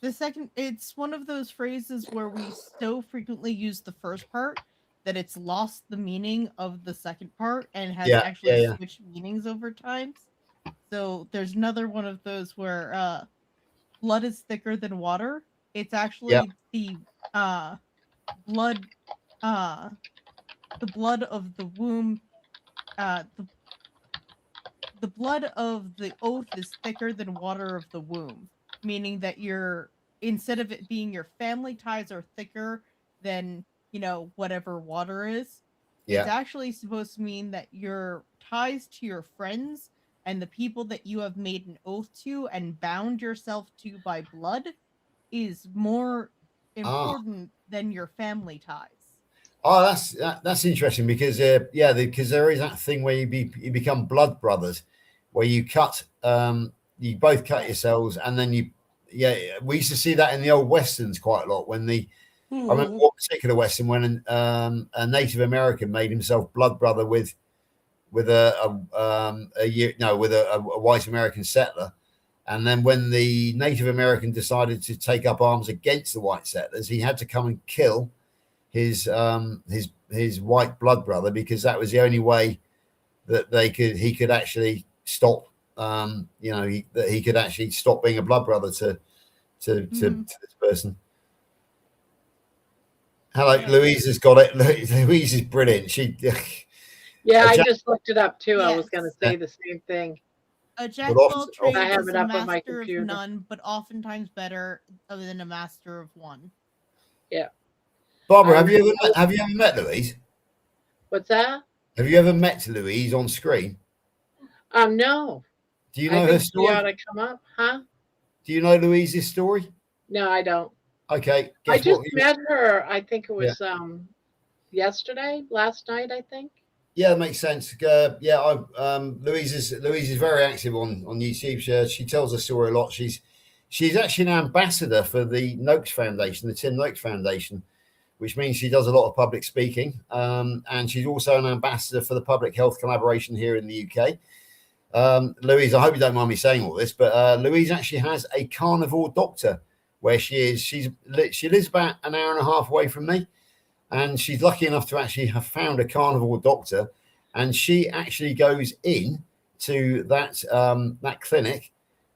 The second, it's one of those phrases where we so frequently use the first part that it's lost the meaning of the second part and has switched meanings over time. So there's another one of those where blood is thicker than water. It's actually the blood of the womb. The blood of the oath is thicker than water of the womb, meaning that instead of it being your family ties are thicker than, whatever water is, it's actually supposed to mean that your ties to your friends and the people that you have made an oath to and bound yourself to by blood is more important than your family ties. Oh, that's interesting because because there is that thing where you become blood brothers, where you both cut yourselves, and then we used to see that in the old westerns quite a lot. When I remember one particular western when a Native American made himself blood brother with a white American settler, and then when the Native American decided to take up arms against the white settlers, he had to come and kill his white blood brother, because that was the only way that he could actually stop he could actually stop being a blood brother to this person. Hello, Louise has got it. Louise is brilliant. I just looked it up too. Yes. I was going to say the same thing. A jack of all trades is a master of none, but oftentimes better than a master of one. Yeah. Barbara, have you ever met Louise? What's that? Have you ever met Louise on screen? No. Do you know her story? She ought to come up, huh? Do you know Louise's story? No, I don't. Okay. I just met her. I think it was last night, I think. Yeah, that makes sense. Louise is very active on YouTube. She tells her story a lot. She's actually an ambassador for the Noakes Foundation, the Tim Noakes Foundation, which means she does a lot of public speaking. And she's also an ambassador for the Public Health Collaboration here in the UK. Louise, I hope you don't mind me saying all this, but Louise actually has a carnivore doctor where she is. She lives about an hour and a half away from me, and she's lucky enough to actually have found a carnivore doctor, and she actually goes in to that clinic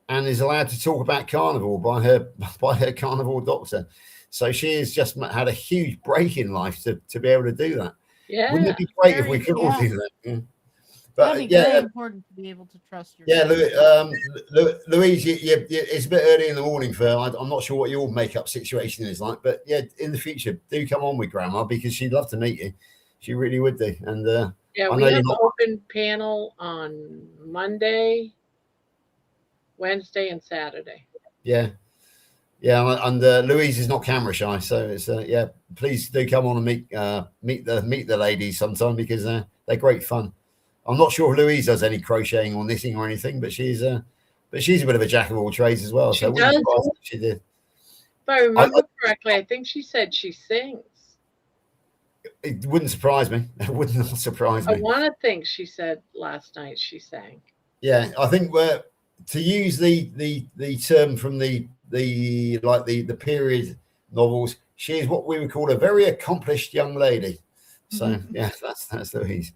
and is allowed to talk about carnivore by her carnivore doctor. So she has just had a huge break in life to be able to do that. Yeah. Wouldn't it be great if we could all do that? Yeah. That'd be yeah, very important to be able to trust your. yeah, Louise, it's a bit early in the morning for. I'm not sure what your makeup situation is like, but yeah, in the future, do come on with Grandma because she'd love to meet you. She really would do. And Yeah, I we know have you're an not. open panel on Monday, Wednesday, and Saturday. Yeah, and Louise is not camera shy, so it's yeah. Please do come on and meet the ladies sometime because they're great fun. I'm not sure if Louise does any crocheting or knitting or anything, but she's a bit of a jack of all trades as well. She So it wouldn't does. surprise me if she did. If I remember correctly, I think she said she sings. It wouldn't surprise me. It would not surprise I me. want to think she said last night she sang. Yeah, I think we're to use the term from the period novels. She is what we would call a very accomplished young lady. So yeah, that's Louise.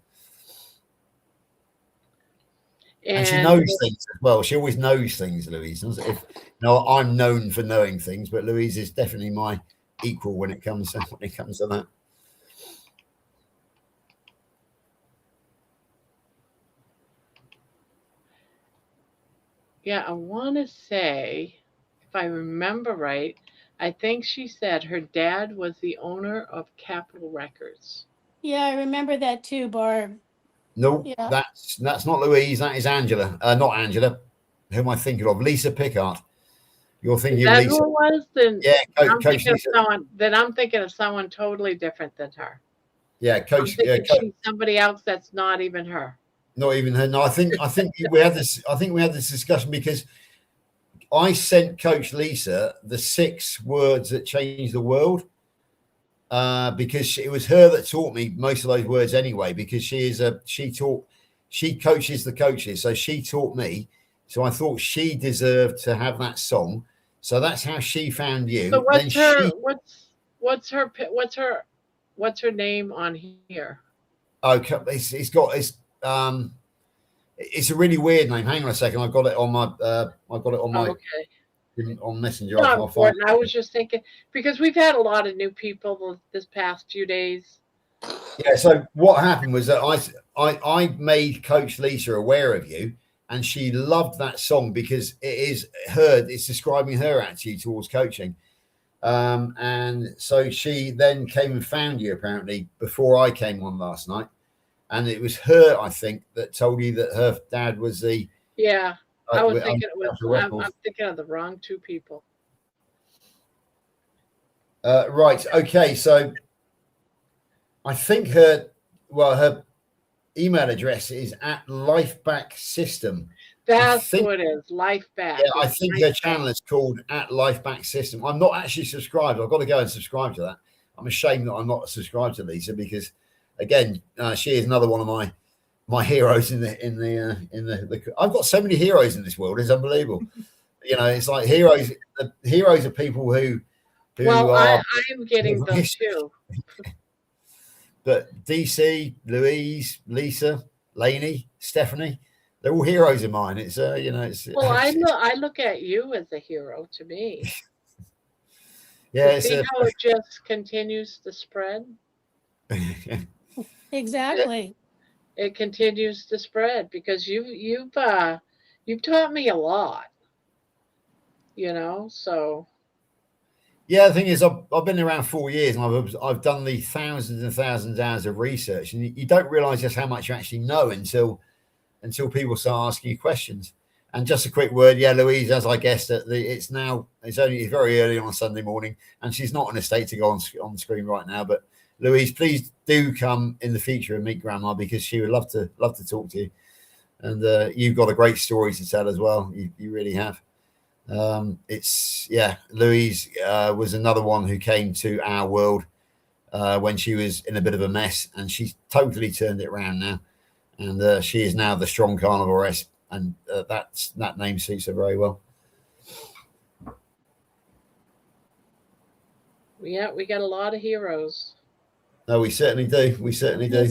And she knows things as well. She always knows things, Louise. If I'm known for knowing things, but Louise is definitely my equal when it comes to that. Yeah, I want to say, if I remember right, I think she said her dad was the owner of Capitol Records. Yeah, I remember that too, Barb. No, Yeah. that's not Louise. That is Angela. Not Angela. Who am I thinking of? Lisa Pickard. You're thinking Is that of Lisa. who it was? Then yeah, I'm Coach thinking Lisa. of someone. Then I'm thinking of someone totally different than her. Yeah, Coach. She's somebody else that's not even her. Not even her. No, I think we had this. I think we had this discussion because I sent Coach Lisa the 6 words that changed the world. Because it was her that taught me most of those words anyway, because she coaches the coaches. So she taught me. So I thought she deserved to have that song. So that's how she found you. So what's her name on here? Okay, it's a really weird name. Hang on a second. I've got it on my Okay. on Messenger. Not important. I was just thinking because we've had a lot of new people this past few days. Yeah. So what happened was that I made Coach Lisa aware of you, and she loved that song because it's describing her attitude towards coaching. And so she then came and found you apparently before I came on last night, and it was her, I think, that told you that her dad was the. Yeah. I was thinking I'm thinking of the wrong 2 people. Right. Okay. So I think her email address is at Lifeback System. That's who it is. Lifeback. Yeah, I think her channel is called at Lifeback System. I'm not actually subscribed. I've got to go and subscribe to that. I'm ashamed that I'm not subscribed to Lisa because, again, she is another one of my heroes in the I've got so many heroes in this world. It's unbelievable. It's like heroes. Heroes are people who well, are. I am getting them too. But DC, Louise, Lisa, Lainey, Stephanie, they're all heroes of mine. It's it's. Well, I look at you as a hero to me. Yeah, see how it just continues to spread. Exactly. It continues to spread because you've taught me a lot. So. Yeah, the thing is, I've been around 4 years, and I've done the thousands and thousands of hours of research, and you don't realise just how much you actually know until people start asking you questions. And just a quick word, yeah, Louise, as I guessed, it's only very early on a Sunday morning, and she's not in a state to go on the screen right now. But Louise, please do come in the future and meet Grandma because she would love to talk to you. And you've got a great story to tell as well. You really have. Louise was another one who came to our world when she was in a bit of a mess, and she's totally turned it around now. And she is now the strong carnivoress, and that name suits her very well. Yeah, we got a lot of heroes. No, we certainly do. We certainly do.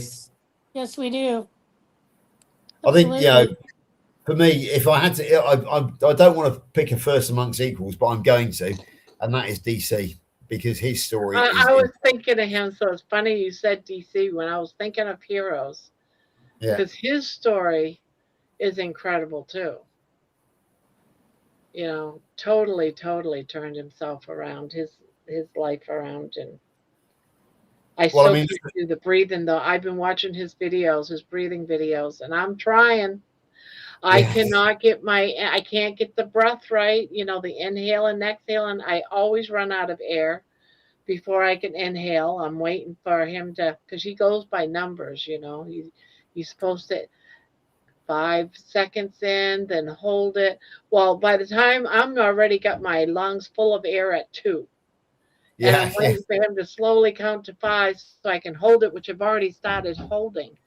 Yes, we do. I think, for me, if I had to, I don't want to pick a first amongst equals, but I'm going to, and that is DC because his story. I was thinking of him, so it's funny you said DC when I was thinking of heroes. Yeah. because his story is incredible too. You know, totally, totally turned himself around, his life around, and I Well, I still mean, can't do the breathing though. I've been watching his videos, his breathing videos, and I'm trying. I yeah, cannot get I can't get the breath right, you know, the inhale and exhale, and I always run out of air before I can inhale. I'm waiting for him to, because he goes by numbers, you know. He's supposed to 5 seconds in, then hold it. Well, by the time I'm already got my lungs full of air at 2, and I'm yeah, yeah. waiting for him to slowly count to 5 so I can hold it, which I've already started holding.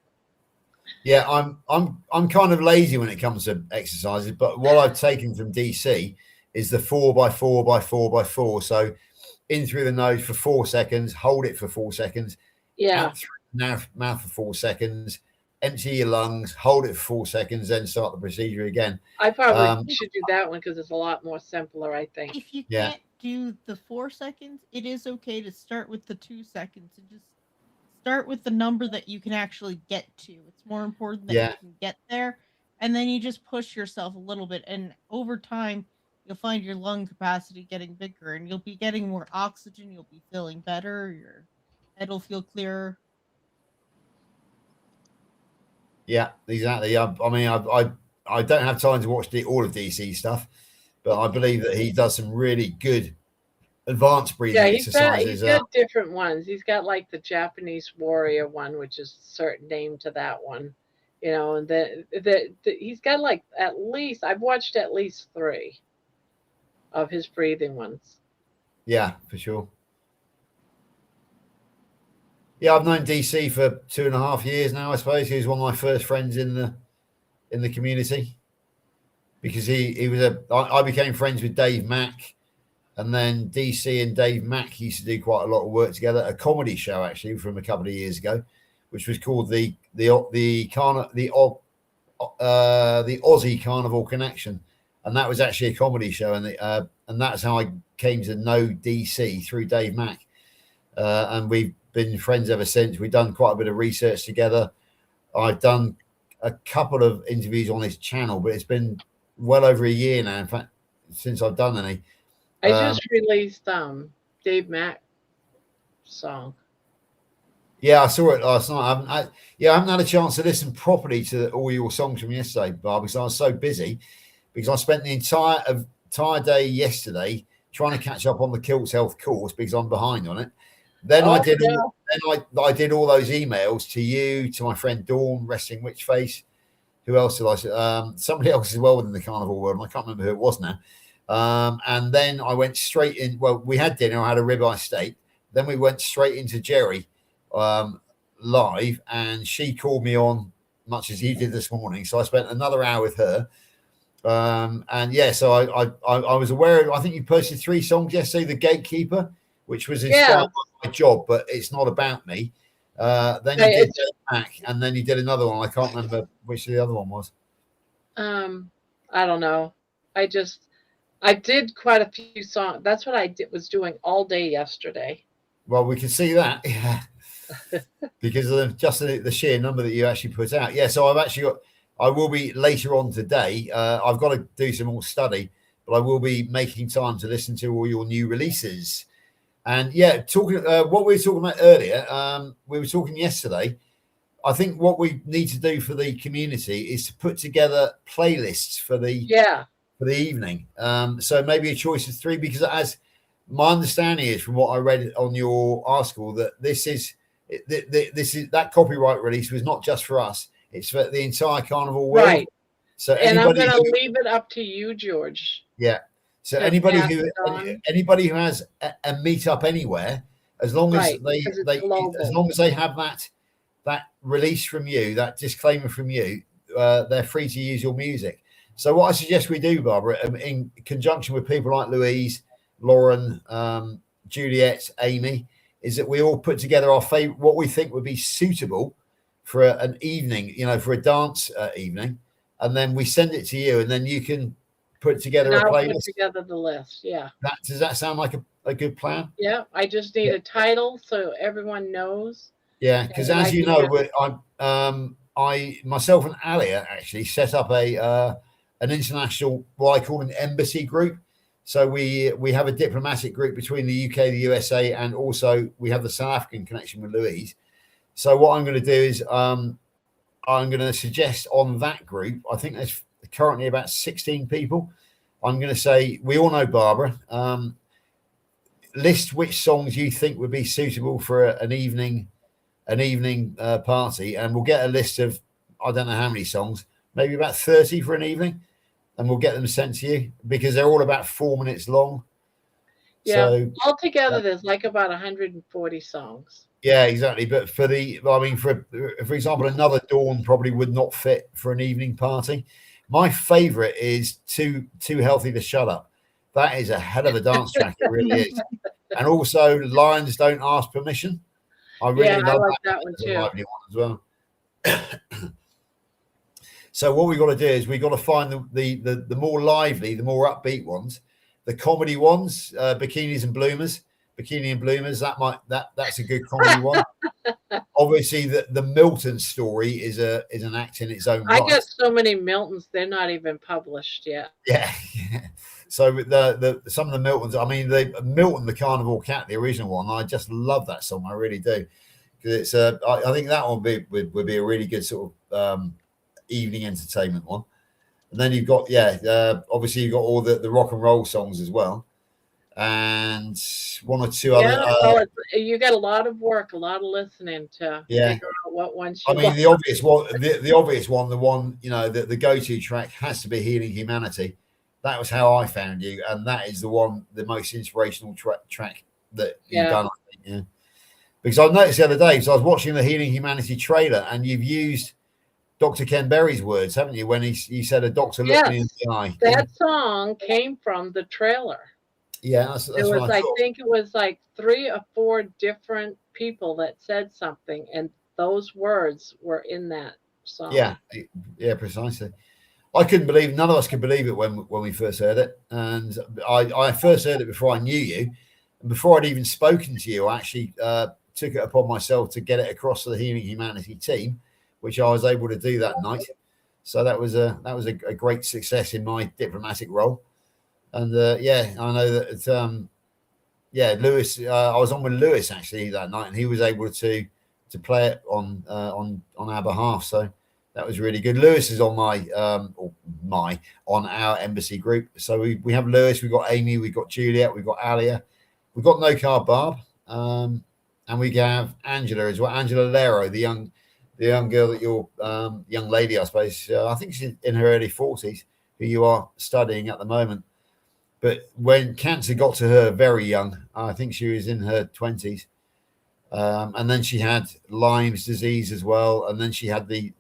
Yeah, I'm kind of lazy when it comes to exercises, but what I've taken from DC is the 4x4x4x4. So in through the nose for 4 seconds, hold it for 4 seconds, Yeah, out through the mouth for 4 seconds, empty your lungs, hold it for 4 seconds, then start the procedure again. I probably Um, should do that one because it's a lot more simpler, I think. If you Yeah. can't do the 4 seconds, it is okay to start with the 2 seconds and just start with the number that you can actually get to. It's more important that Yeah. you can get there, and then you just push yourself a little bit, and over time you'll find your lung capacity getting bigger, and you'll be getting more oxygen, you'll be feeling better, your head will feel clearer. Yeah, exactly. I mean, I don't have time to watch all of DC stuff, but I believe that he does some really good advanced breathing Yeah, he's exercises. got different ones. He's got like the Japanese warrior one, which is a certain name to that one, you know, and he's got like at least I've watched at least 3 of his breathing ones. Yeah, for sure. Yeah, I've known DC for 2.5 years now. I suppose he was one of my first friends in the community because I became friends with Dave Mack, and then DC and Dave Mack used to do quite a lot of work together. A comedy show actually from a couple of years ago, which was called the Aussie Carnivore Connection, and that was actually a comedy show, and that's how I came to know DC through Dave Mack, and we've been friends ever since. We've done quite a bit of research together. I've done a couple of interviews on his channel, but it's been well over a year now, in fact, since I've done any. I just released Dave Mack song. Yeah, I saw it last night. I haven't had a chance to listen properly to all your songs from yesterday, Bob, because I was so busy. Because I spent the entire day yesterday trying to catch up on the Kilts Health course because I'm behind on it. Then I did all those emails to you, to my friend Dawn, Wrestling Witch Face. Who else did I? Somebody else as well within the carnival world. I can't remember who it was now. And then I went straight in. Well, we had dinner. I had a ribeye steak. Then we went straight into Jerry live, and she called me on much as you did this morning. So I spent another hour with her. And yeah, so I was aware of, I think you posted 3 songs yesterday, The Gatekeeper, which was inspired by my job, but it's not about me. Then you did back, and then you did another one. I can't remember which the other one was. I don't know. I did quite a few songs. That's what I was doing all day yesterday. Well, we can see that, yeah, because of just the sheer number that you actually put out. Yeah, so I will be later on today. I've got to do some more study, but I will be making time to listen to all your new releases. And yeah, talking what we were talking about earlier, we were talking yesterday. I think what we need to do for the community is to put together playlists for the evening. So maybe a choice of 3, because as my understanding is from what I read on your article, that this is that copyright release was not just for us; it's for the entire carnival world. Right. So and I'm going to leave it up to you, George. Yeah. So anybody who has a meetup anywhere, as long as as long as they have that release from you, that disclaimer from you, they're free to use your music. So what I suggest we do, Barbara, in conjunction with people like Louise, Lauren, Juliet, Amy, is that we all put together our favorite, what we think would be suitable for an evening, for a dance evening, and then we send it to you, and then you can put together a playlist. Put together the list. Yeah. Does that sound like a good plan? Yeah. I just need a title so everyone knows. Yeah, because as you know, myself and Alia actually set up an international, what I call an embassy group. So we have a diplomatic group between the UK, the USA, and also we have the South African connection with Louise. So what I'm going to do is I'm going to suggest on that group, I think there's currently about 16 people. I'm going to say, we all know Barbara. List which songs you think would be suitable for an evening party, and we'll get a list of, I don't know how many songs, maybe about 30 for an evening, and we'll get them sent to you because they're all about 4 minutes long. Yeah, So altogether there's like about 140 songs. yeah, exactly. But for example, Another Dawn probably would not fit for an evening party. My favorite is Too Healthy to Shut Up. That is a hell of a dance track. It really is. And also Lions Don't Ask Permission. I really love that one too. Lively one as well. So what we got to do is we got to find the more lively, the more upbeat ones, the comedy ones, Bikini and Bloomers. That's a good comedy one. Obviously, the Milton story is an act in its own right. I got so many Miltons, they're not even published yet. Yeah. So the some of the Miltons, I mean, Milton the Carnivore Cat, the original one, I just love that song. I really do, because it's I think that one would be a really good sort of evening entertainment one. And then you've got obviously you've got all the rock and roll songs as well, and one or two other. Well, you got a lot of work, a lot of listening to figure out what ones. I mean, the obvious one, the one the go-to track has to be "Healing Humanity." That was how I found you, and that is the most inspirational track that you've done. I think, yeah. Because I noticed the other day, because I was watching the Healing Humanity trailer, and you've used Dr. Ken Berry's words, haven't you? When he said, "A doctor looked me in the eye." That song came from the trailer. Yeah, that's it was what I thought. think it was like 3 or 4 different people that said something, and those words were in that song. Yeah, precisely. I couldn't believe, none of us could believe it when we first heard it. And I first heard it before I knew you. And before I'd even spoken to you, I actually took it upon myself to get it across to the Healing Humanity team, which I was able to do that night. So that was a great success in my diplomatic role. And I know that Lewis, I was on with Lewis actually that night, and he was able to play it on our behalf. So that was really good. Lewis is on on our embassy group. So we have Lewis, we've got Amy, we've got Juliet, we've got Alia, we've got No Car Barb, and we have Angela as well. Angela Lero, the young girl that you're young lady, I suppose. I think she's in her early 40s, who you are studying at the moment. But when cancer got to her very young, I think she was in her 20s. And then she had Lyme's disease as well. And then she had the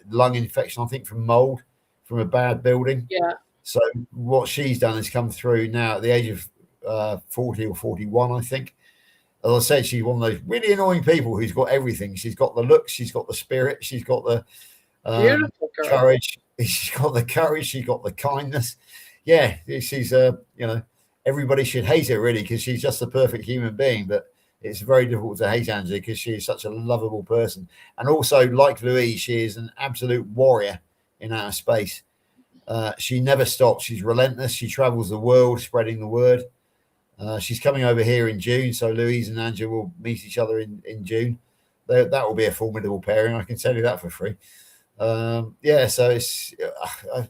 lung infection, I think, from mold, from a bad building. Yeah. So what she's done is come through now at the age of 40 or 41, I think. As I said, she's one of those really annoying people who's got everything. She's got the looks, she's got the spirit, she's got the beautiful girl. Courage. She's got the courage, she's got the kindness. Yeah, she's everybody should hate her really, because she's just a perfect human being. But it's very difficult to hate Angela because she is such a lovable person. And also, like Louise, she is an absolute warrior in outer space. She never stops. She's relentless. She travels the world spreading the word. She's coming over here in June, so Louise and Angela will meet each other in June. That will be a formidable pairing, I can tell you that for free. So it's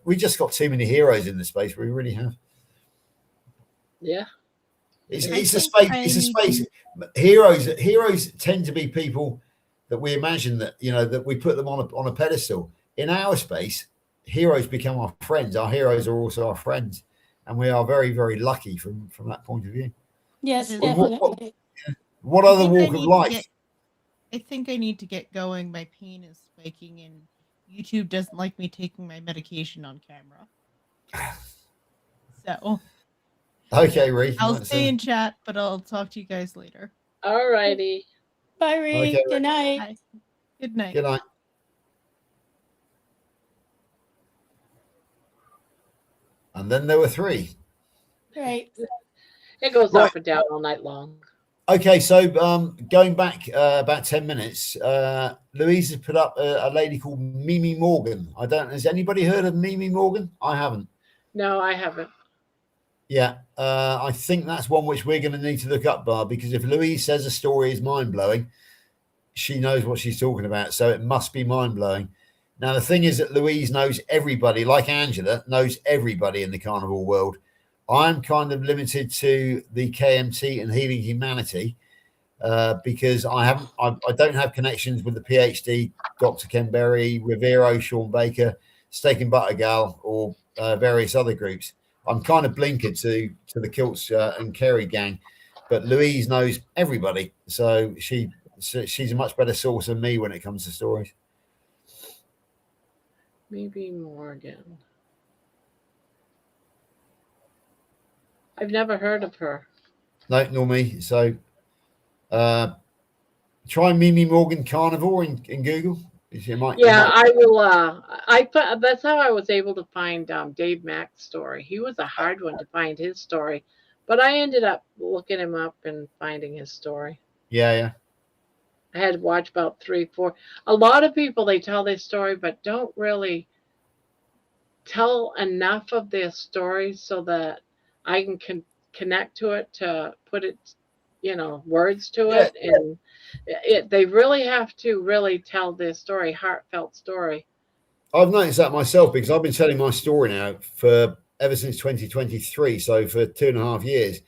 we just got too many heroes in the space. We really have. Yeah. It's a space. It's a space. Heroes tend to be people that we imagine that that we put them on a pedestal. In our space, heroes become our friends. Our heroes are also our friends, and we are very, very lucky from that point of view. Yes, definitely. What other walk of life? I think I need to get going. My pain is spiking, and YouTube doesn't like me taking my medication on camera. So. Okay, Ree. I'll stay in chat, but I'll talk to you guys later. All righty. Bye, Ree. Okay, good night. Bye. Good night. Good night. And then there were 3. Right. It goes up and down all night long. Okay, so going back about 10 minutes, Louise has put up a lady called Mimi Morgan. I don't. Has anybody heard of Mimi Morgan? I haven't. No, I haven't. Yeah, I think that's one which we're going to need to look up, Bar, because if Louise says a story is mind blowing, she knows what she's talking about, so it must be mind blowing. Now the thing is that Louise knows everybody, like Angela knows everybody in the carnivore world. I'm kind of limited to the KMT and Healing Humanity because I don't have connections with the PhD, Dr. Ken Berry, Rivero, Sean Baker, Steak and Butter Gal, or various other groups. I'm kind of blinkered to the Kilts and Kerry gang, but Louise knows everybody, so she's a much better source than me when it comes to stories. Maybe Morgan. I've never heard of her. No, nor me. So try Mimi Morgan Carnivore in Google. I will. That's how I was able to find Dave Mack's story. He was a hard one to find his story, but I ended up looking him up and finding his story. Yeah. I had to watch about 3, 4. A lot of people, they tell their story, but don't really tell enough of their story so that I can connect to it, to put it, words to it. And they really have to really tell their story, heartfelt story. I've noticed that myself because I've been telling my story now for ever since 2023. So for 2.5 years,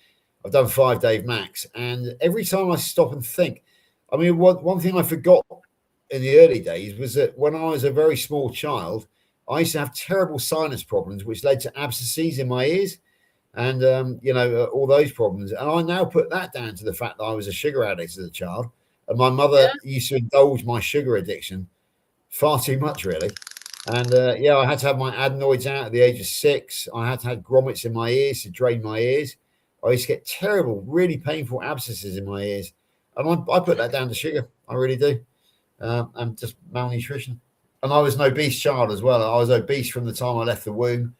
I've done 5 Dave Max. And every time I stop and think, I mean, one thing I forgot in the early days was that when I was a very small child, I used to have terrible sinus problems, which led to abscesses in my ears and, all those problems. And I now put that down to the fact that I was a sugar addict as a child. And my mother used to indulge my sugar addiction far too much, really. And, I had to have my adenoids out at the age of 6. I had to have grommets in my ears to drain my ears. I used to get terrible, really painful abscesses in my ears. And I put that down to sugar. I really do. And just malnutrition. And I was an obese child as well. I was obese from the time I left the womb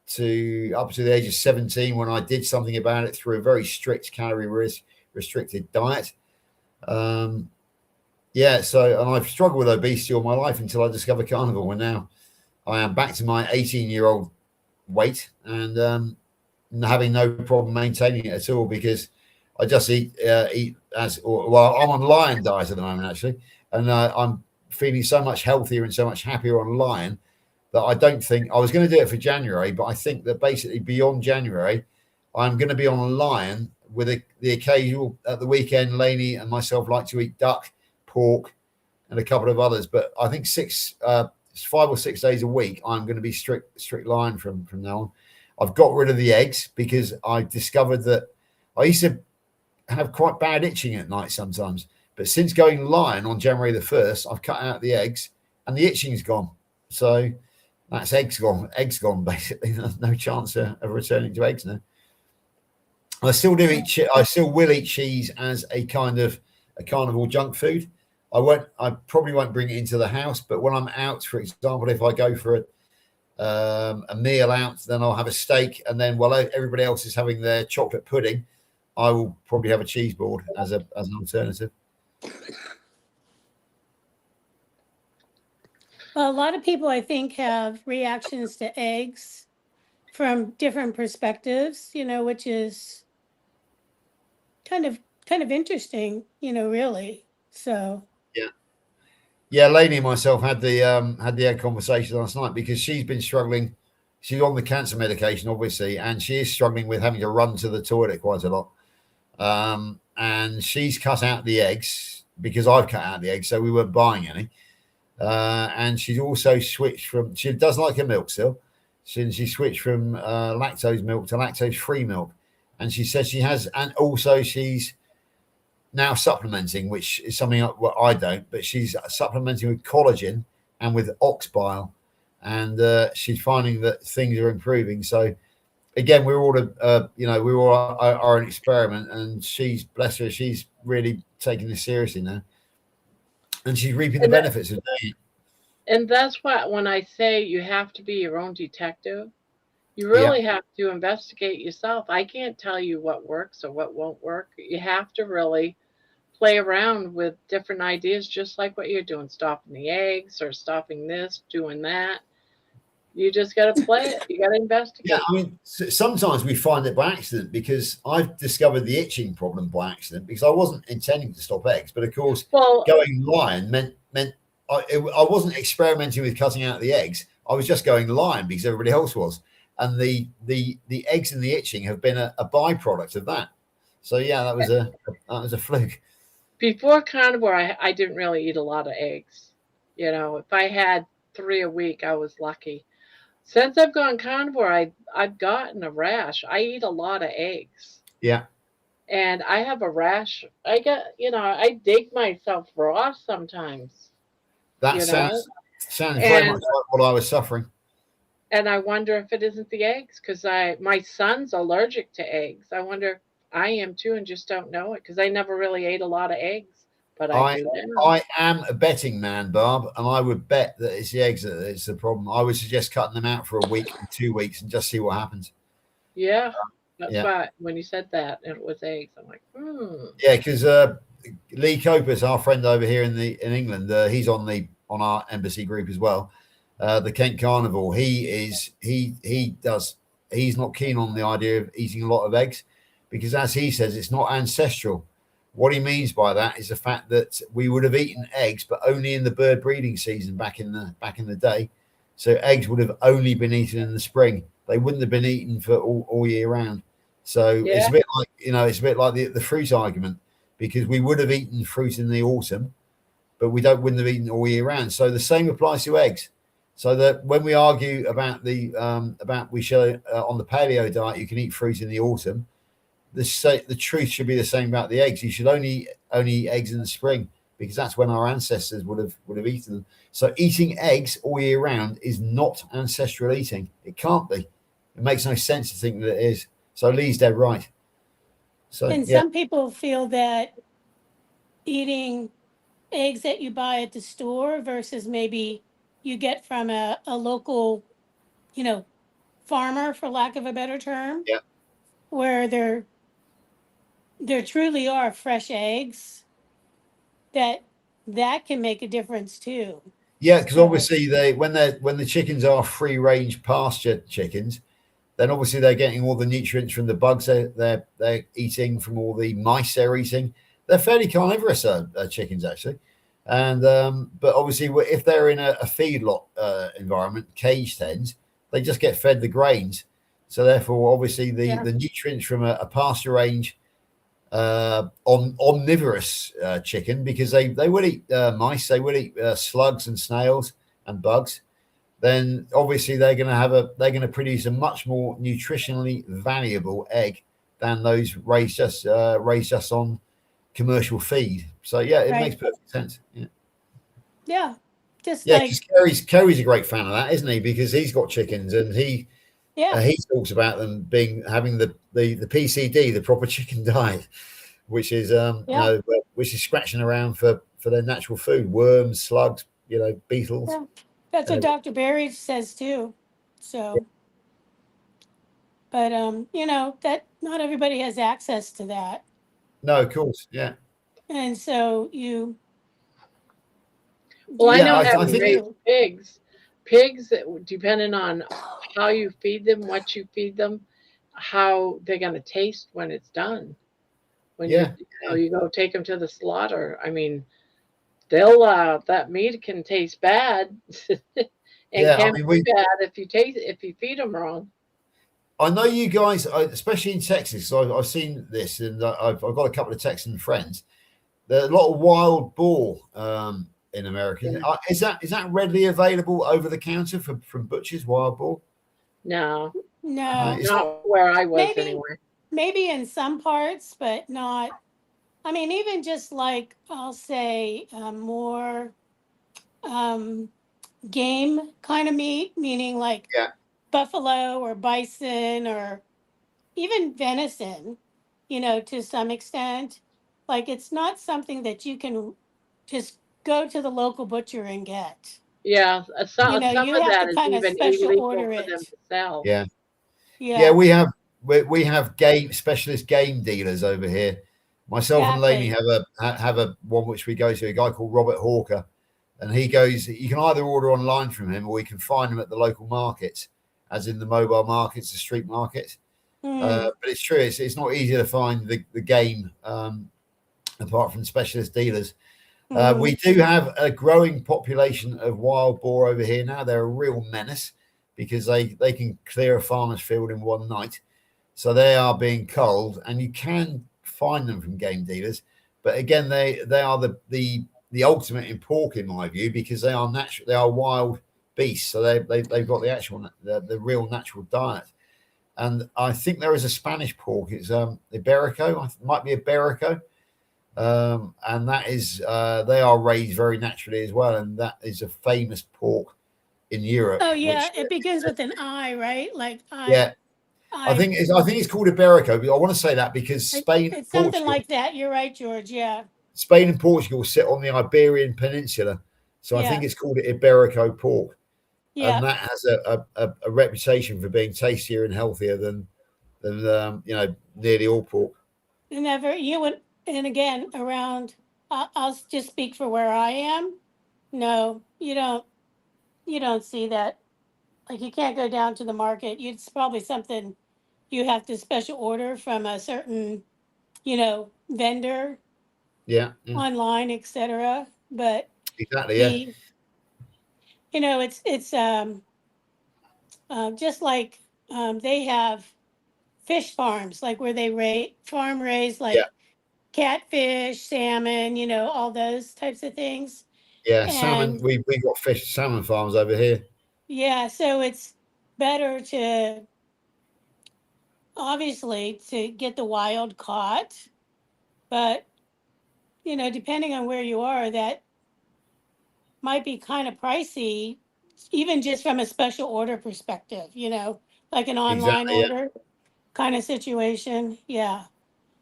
to up to the age of 17 when I did something about it through a very strict calorie restricted diet. And I've struggled with obesity all my life until I discovered Carnivore. And now I am back to my 18-year-old weight and having no problem maintaining it at all because I just eat I'm on Lion diet at the moment, actually. And I'm feeling so much healthier and so much happier on Lion that I don't think I was going to do it for January, but I think that basically beyond January, I'm going to be on Lion with the occasional at the weekend. Lainey and myself like to eat duck, pork, and a couple of others. But I think 5 or 6 days a week, I'm going to be strict Lion from now on. I've got rid of the eggs because I discovered that I used to have quite bad itching at night sometimes. But since going Lion on January the 1st, I've cut out the eggs and the itching's gone. So that's eggs gone. Eggs gone, basically. There's no chance of returning to eggs now. I still do eat. I still will eat cheese as a kind of a carnivore junk food. I probably won't bring it into the house, but when I'm out, for example, if I go for a meal out, then I'll have a steak, and then while everybody else is having their chocolate pudding, I will probably have a cheese board as an alternative. Well, a lot of people, I think, have reactions to eggs from different perspectives, which is kind of interesting, really. So yeah, Lainey and myself had the egg conversation last night because she's been struggling. She's on the cancer medication, obviously, and she is struggling with having to run to the toilet quite a lot. And she's cut out the eggs because I've cut out the eggs, so we weren't buying any. And she's also switched from, she does like her milk still. She switched from lactose milk to lactose-free milk. And she says she has, and also she's now supplementing, which is something I don't, but she's supplementing with collagen and with ox bile. And she's finding that things are improving. So again, we're all are an experiment, and she's, bless her, she's really taking this seriously now. And she's reaping the benefits of doing it. And that's what, when I say you have to be your own detective, You Yeah. really have to investigate yourself. I can't tell you what works or what won't work. You have to really play around with different ideas, just like what you're doing, stopping the eggs or stopping this, doing that. You just got to play it. You got to Yeah, investigate. I mean, sometimes we find it by accident because I've discovered the itching problem by accident because I wasn't intending to stop eggs, but of course, Well, going lion meant I wasn't experimenting with cutting out the eggs. I was just going lion because everybody else was, and the eggs and the itching have been a byproduct of that. So yeah, that was a fluke. before carnivore, I didn't really eat a lot of eggs. You know, if I had 3 a week, I was lucky. Since I've gone carnivore, I've gotten a rash. I eat a lot of eggs, Yeah, and I have a rash. I get, I dig myself raw sometimes, that you know, sounds very and much like what I was suffering. and I wonder if it isn't the eggs because my son's allergic to eggs. I wonder if I am too and just don't know it because I never really ate a lot of eggs, but I I do now. I am a betting man, Barb, and I would bet that it's the eggs that is the problem. I would suggest cutting them out for a week and 2 weeks and just see what happens. Yeah, that's Yeah, why when you said that and it was eggs, I'm like, yeah, because Lee Copus, our friend over here in England, he's on our embassy group as well. The Kent Carnivore. He's not keen on the idea of eating a lot of eggs because, as he says, it's not ancestral. What he means by that is the fact that we would have eaten eggs, but only in the bird breeding season back in the day. So eggs would have only been eaten in the spring. They wouldn't have been eaten for all year round. So it's yeah, a bit like it's a bit like the fruit argument because we would have eaten fruit in the autumn, but wouldn't have eaten all year round. So the same applies to eggs. So that when we argue about we show on the paleo diet you can eat fruit in the autumn, the truth should be the same about the eggs. You should only eat eggs in the spring because that's when our ancestors would have eaten them. So eating eggs all year round is not ancestral eating. It can't be. It makes no sense to think that it is. So Lee's dead right. So And yeah, some people feel that eating eggs that you buy at the store versus maybe you get from a local, you know, farmer, for lack of a better term, yeah. where there truly are fresh eggs, that can make a difference too. Yeah, because So obviously when the chickens are free range pasture chickens, then obviously they're getting all the nutrients from the bugs they're eating, from all the mice they're eating. They're fairly carnivorous chickens actually, and but obviously if they're in a feedlot environment, caged hens, they just get fed the grains. So therefore, obviously yeah, the nutrients from a pasture range omnivorous chicken, because they will eat mice, they will eat slugs and snails and bugs, then obviously they're going to produce a much more nutritionally valuable egg than those raised just on commercial feed. So yeah, it makes right. perfect sense. Yeah, Yeah. Just yeah, like, because Kerry's a great fan of that, isn't he? Because he's got chickens and yeah, he talks about them having the PCD, the proper chicken diet, which is yeah, which is scratching around for their natural food, worms, slugs, beetles, yeah. That's and what everything. Dr. Berry says too. So, but that not everybody has access to that. No, of course, yeah, And so you well, do I yeah. know what I you having think raised do. pigs, depending on how you feed them, what you feed them, how they're going to taste when it's done. When yeah, you go take them to the slaughter, I mean, they'll that meat can taste bad and yeah. I can mean, be bad if you feed them wrong. I know you guys, especially in Texas. I've seen this, and I've got a couple of Texan friends. There's a lot of wild boar in America. Yeah. Is that readily available over the counter from butchers? Wild boar? No, No, It's not. not where I was maybe anyway. maybe in some parts, but not. I mean, even just like I'll say more um, game kind of meat, meaning like Yeah, buffalo or bison or even venison, to some extent. Like it's not something that you can just go to the local butcher and get. Yeah, some You of have to that is kind of even special illegal order for them it. to sell. yeah. Yeah, we have game specialist game dealers over here. Myself and Lainey have a one which we go to, a guy called Robert Hawker, and he goes. You can either order online from him, or you can find him at the local markets, as in the mobile markets, the street markets. But it's true; it's not easy to find the game apart from specialist dealers. We do have a growing population of wild boar over here now. They're a real menace because they can clear a farmer's field in one night. So they are being culled, and you can find them from game dealers. But again, they are the ultimate in pork, in my view, because they are natural. They are wild beasts, so they've got the actual the real natural diet. And I think there is a Spanish pork. It's Iberico. It might be Iberico. And that is they are raised very naturally as well, and that is a famous pork in Europe. Oh yeah, it begins with an I, right? Like I. Yeah, I think it's called Iberico. But I want to say that because Spain, it's something like that. You're right, George. Yeah. Spain and Portugal sit on the Iberian Peninsula, so I think it's called Iberico pork. Yeah, and that has a reputation for being tastier and healthier than nearly all pork. And again, around, I'll just speak for where I am. No, you don't see that. Like you can't go down to the market. It's probably something you have to special order from a certain, vendor. Yeah. Online, etc. But exactly, it's just like they have fish farms, like where they raise like catfish, salmon, all those types of things. Yeah, salmon. We got salmon farms over here. Yeah, so it's better to obviously to get the wild caught, but depending on where you are, that might be kind of pricey, even just from a special order perspective, like an online order kind of situation. Yeah.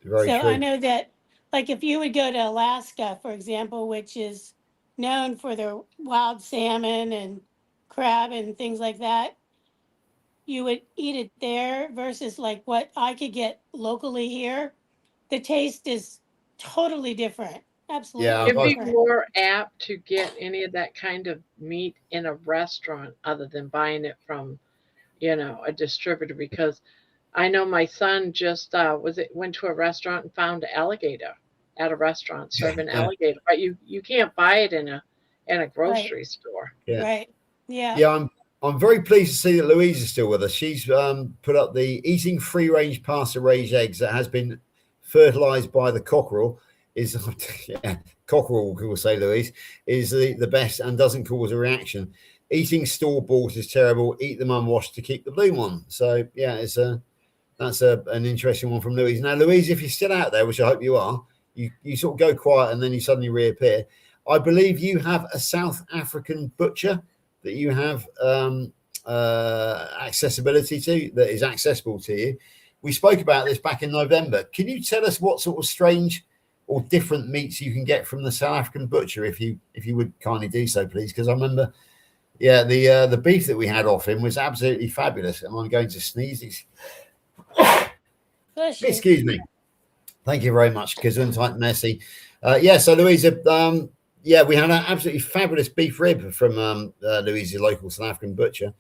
Very true. I know that, like, if you would go to Alaska, for example, which is known for their wild salmon and crab and things like that, you would eat it there versus like what I could get locally here. The taste is totally different. Absolutely. It'd be more apt to get any of that kind of meat in a restaurant other than buying it from, a distributor, because I know my son just went to a restaurant and found an alligator at a restaurant serving alligator, but you can't buy it in a grocery store. Yeah. Right. Yeah. Yeah, I'm very pleased to see that Louise is still with us. She's put up the eating free-range pasture-raised eggs that has been fertilized by the cockerel. Cockerel, we'll say, Louise, is the best and doesn't cause a reaction. Eating store-bought is terrible. Eat them unwashed to keep the bloom on. So yeah, that's an interesting one from Louise. Now, Louise, if you're still out there, which I hope you are, you sort of go quiet and then you suddenly reappear. I believe you have a South African butcher that you have accessibility to, that is accessible to you. We spoke about this back in November. Can you tell us what sort of strange or different meats you can get from the South African butcher, if you would kindly do so, please? Because I remember, the beef that we had off him was absolutely fabulous. And I'm going to sneeze. Excuse me. Thank you very much, Gesundheit, Messi. So Louisa, we had an absolutely fabulous beef rib from Louisa's local South African butcher,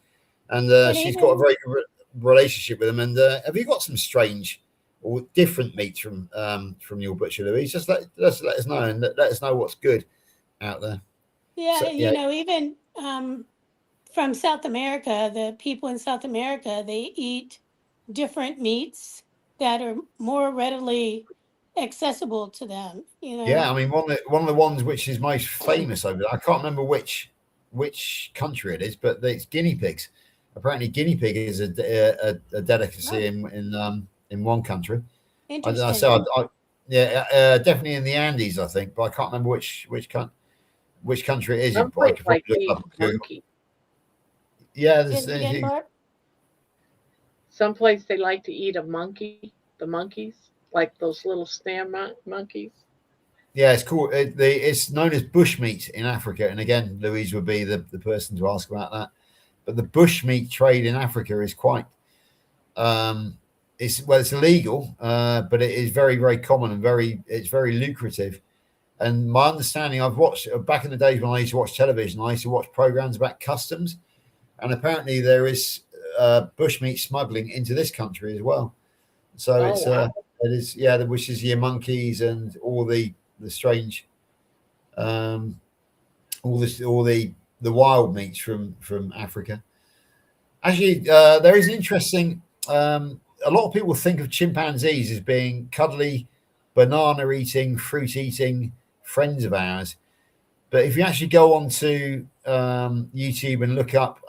and she's got a very good relationship with him. And have you got some strange or different meats from your butcher, Louise? Just let us know, and let us know what's good out there. Yeah, so, even from South America, the people in South America, they eat different meats that are more readily accessible to them. Yeah, I mean, one of the ones which is most famous over there, I can't remember which country it is, but it's guinea pigs. Apparently, guinea pig is a delicacy in one country. Interesting. Definitely in the Andes, I think, but I can't remember which country it is. Someplace they like to eat a monkey. The monkeys, like those little snare monkeys. Yeah, it's cool. It's known as bushmeat in Africa, and again, Louise would be the person to ask about that. But the bushmeat trade in Africa is quite it's illegal, but it is very, very common and it's very lucrative. And my understanding, I've watched back in the days when I used to watch television, I used to watch programs about customs, and apparently there is bushmeat smuggling into this country as well. So it is, which is your monkeys and all the strange, all the wild meats from Africa. Actually, there is an interesting. A lot of people think of chimpanzees as being cuddly, banana-eating, fruit-eating friends of ours. But if you actually go onto YouTube and look up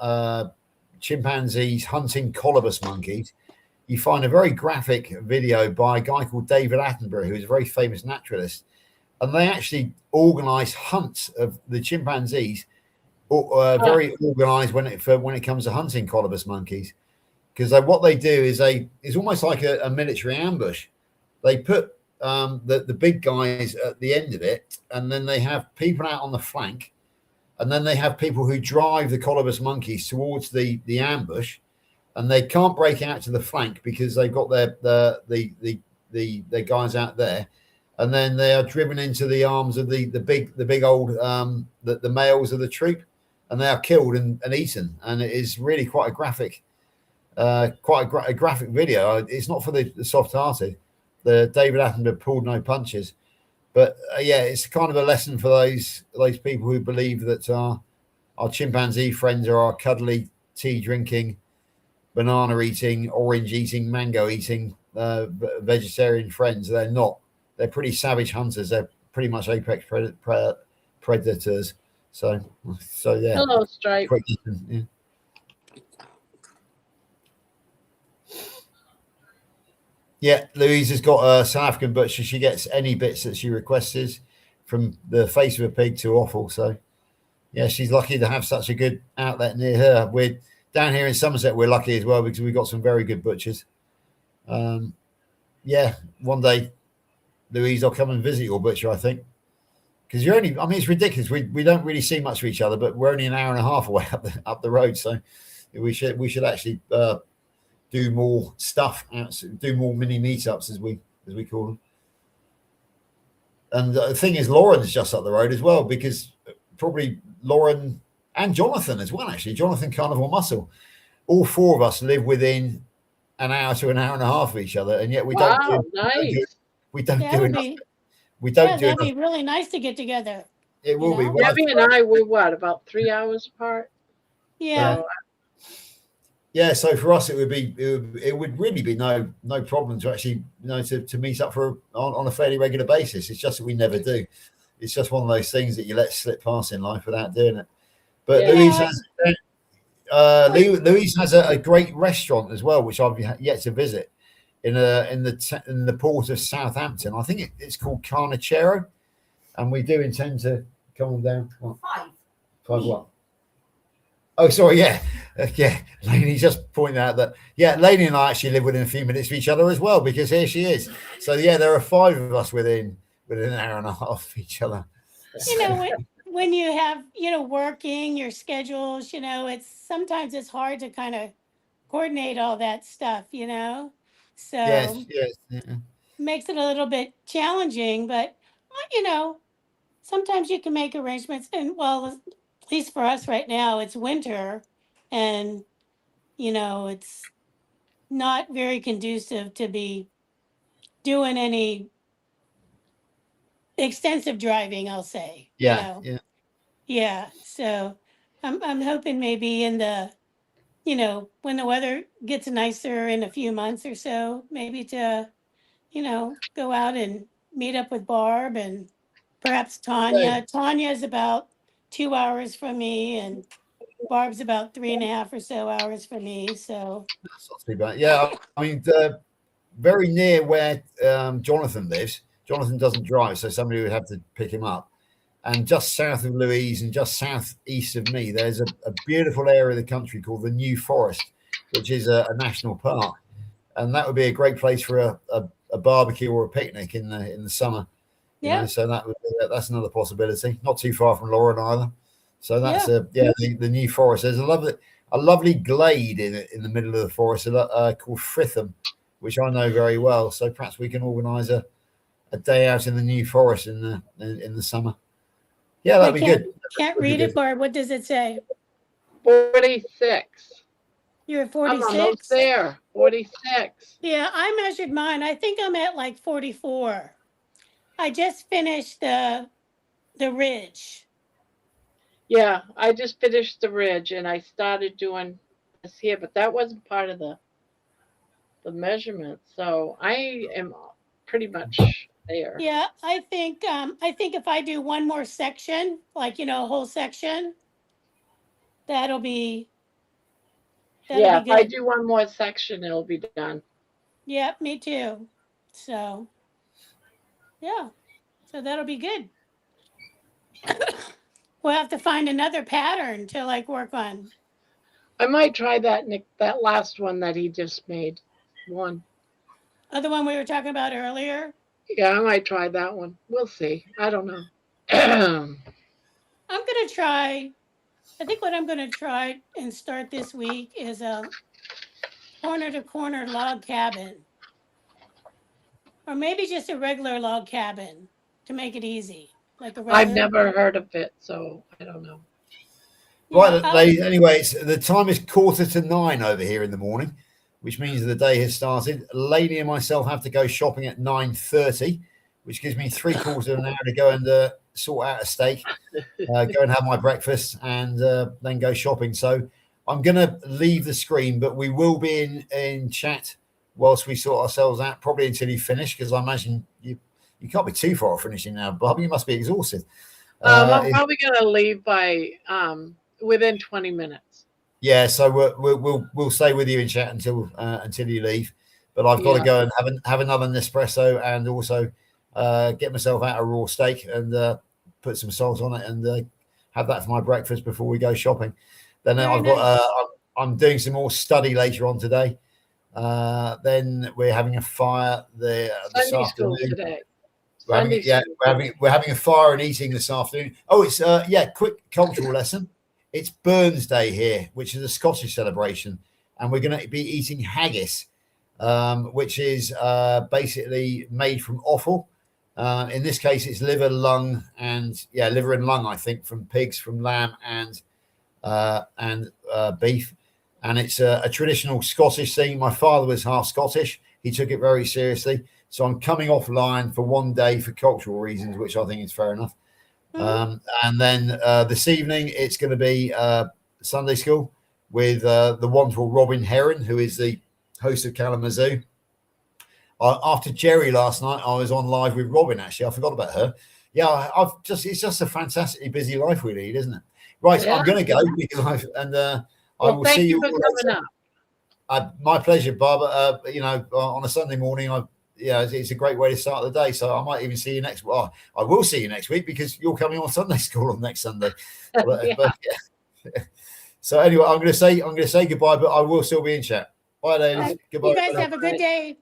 chimpanzees hunting colobus monkeys, you find a very graphic video by a guy called David Attenborough, who is a very famous naturalist. And they actually organize hunts of the chimpanzees, very organized when it comes to hunting colobus monkeys. Because what they do is it's almost like a military ambush. They put the big guys at the end of it, and then they have people out on the flank, and then they have people who drive the colobus monkeys towards the ambush, and they can't break out to the flank because they've got their guys out there, and then they are driven into the arms of the big old the males of the troop, and they are killed and eaten. And it is really quite a graphic. A graphic video. It's not for the soft-hearted. The David Attenborough pulled no punches, but it's kind of a lesson for those people who believe that our chimpanzee friends are our cuddly, tea-drinking, banana-eating, orange-eating, mango-eating vegetarian friends. They're not. They're pretty savage hunters. They're pretty much apex predators. So yeah. Hello, Stripe. Yeah. Yeah, Louise has got a South African butcher. She gets any bits that she requests, from the face of a pig to offal. So, yeah, she's lucky to have such a good outlet near her. We're down here in Somerset. We're lucky as well because we've got some very good butchers. One day, Louise, I'll come and visit your butcher, I think. Because it's ridiculous. We don't really see much of each other, but we're only an hour and a half away up the road. So we should actually do more stuff, do more mini meetups as we call them. And the thing is, Lauren's just up the road as well, because probably Lauren and Jonathan as well, actually. Jonathan Carnivore Muscle. All four of us live within an hour to an hour and a half of each other, and yet we don't do enough. That'd be really nice to get together. It will be. Debbie and I were about 3 hours apart? Yeah. So for us, it would really be no problem to actually to meet up on a fairly regular basis. It's just that we never do. It's just one of those things that you let slip past in life without doing it. But Louise has a great restaurant as well, which I've yet to visit in the port of Southampton. I think it's called Carnivore, and we do intend to come on down. Five what? Oh, sorry, yeah. Lainey just pointed out that, Lainey and I actually live within a few minutes of each other as well, because here she is. So, there are 5 of us within an hour and a half of each other. When you have, working, your schedules, sometimes it's hard to kind of coordinate all that stuff, So yes. Makes it a little bit challenging, but, sometimes you can make arrangements. And, well, at least for us right now, it's winter, and it's not very conducive to be doing any extensive driving, I'll say. So I'm hoping maybe in the when the weather gets nicer in a few months or so, maybe to go out and meet up with Barb and perhaps Tanya. Tanya is about 2 hours from me, and Barb's about 3.5 or so hours from me. So that's not too bad. Yeah, I mean, very near where Jonathan lives. Jonathan doesn't drive, so somebody would have to pick him up. And just south of Louise and just southeast of me, there's a beautiful area of the country called the New Forest, which is a national park, and that would be a great place for a barbecue or a picnic in the summer. So that's another possibility. Not too far from Lauren either. So that's the New Forest. There's a lovely. a lovely glade in the middle of the forest called Fritham, which I know very well. So perhaps we can organise a day out in the New Forest in the summer. Yeah, that'd be good. Can't read it, Barb. What does it say? 46. You're at I'm 46? almost there. 46. Yeah, I measured mine. I think I'm at like 44. I just finished the ridge. Yeah, I just finished the ridge and I started doing this here, but that wasn't part of the measurement. So I am pretty much there. Yeah, I think if I do one more section, like a whole section, that'll be Yeah, if I good. do one more section, it'll be done. Yeah, me too. So yeah, so that'll be good. We'll have to find another pattern to like work on. I might try that that last one that he just made. One. Oh, the one we were talking about earlier? Yeah, I might try that one. We'll see. I don't know. I'm gonna try. I think what I'm gonna try and start this week is a corner to corner log cabin, or maybe just a regular log cabin to make it easy, like a regular. I've never heard of it, so I don't know. Right, ladies. Anyway, the time is 8:45 over here in the morning, which means the day has started. Lainey and myself have to go shopping at 9:30, which gives me 3/4 of an hour to go and sort out a steak, go and have my breakfast, and then go shopping. So I'm going to leave the screen, but we will be in chat whilst we sort ourselves out, probably until you finish, because I imagine you can't be too far off finishing now, Bob. You must be exhausted. I'm probably going to leave by within 20 minutes. Yeah, so we'll stay with you in chat until you leave. But I've got to go and have another Nespresso and also get myself out a raw steak and put some salt on it and have that for my breakfast before we go shopping. Then I'm doing some more study later on today. Then we're having a fire this afternoon. Today. We're having a fire and eating this afternoon. Oh, it's quick cultural lesson. It's Burns Day here, which is a Scottish celebration, and we're going to be eating haggis, which is basically made from offal. In this case, it's liver, lung, liver and lung, I think, from pigs, from lamb, and beef. And it's a traditional Scottish thing. My father was half Scottish. He took it very seriously. So I'm coming offline for one day for cultural reasons, which I think is fair enough. And then this evening, it's going to be Sunday school with the wonderful Robin Heron, who is the host of Kalamazoo. After Jerry last night, I was on live with Robin, actually. I forgot about her. Yeah, it's just a fantastically busy life we lead, isn't it? Right, I'm going to go because I will see you all later. My pleasure, Barbara. On a Sunday morning, it's a great way to start the day. So I might even see you next. Well, I will see you next week because you're coming on Sunday school on next Sunday. So anyway, I'm going to say goodbye, but I will still be in chat. Bye, ladies. Goodbye. You guys have a good day.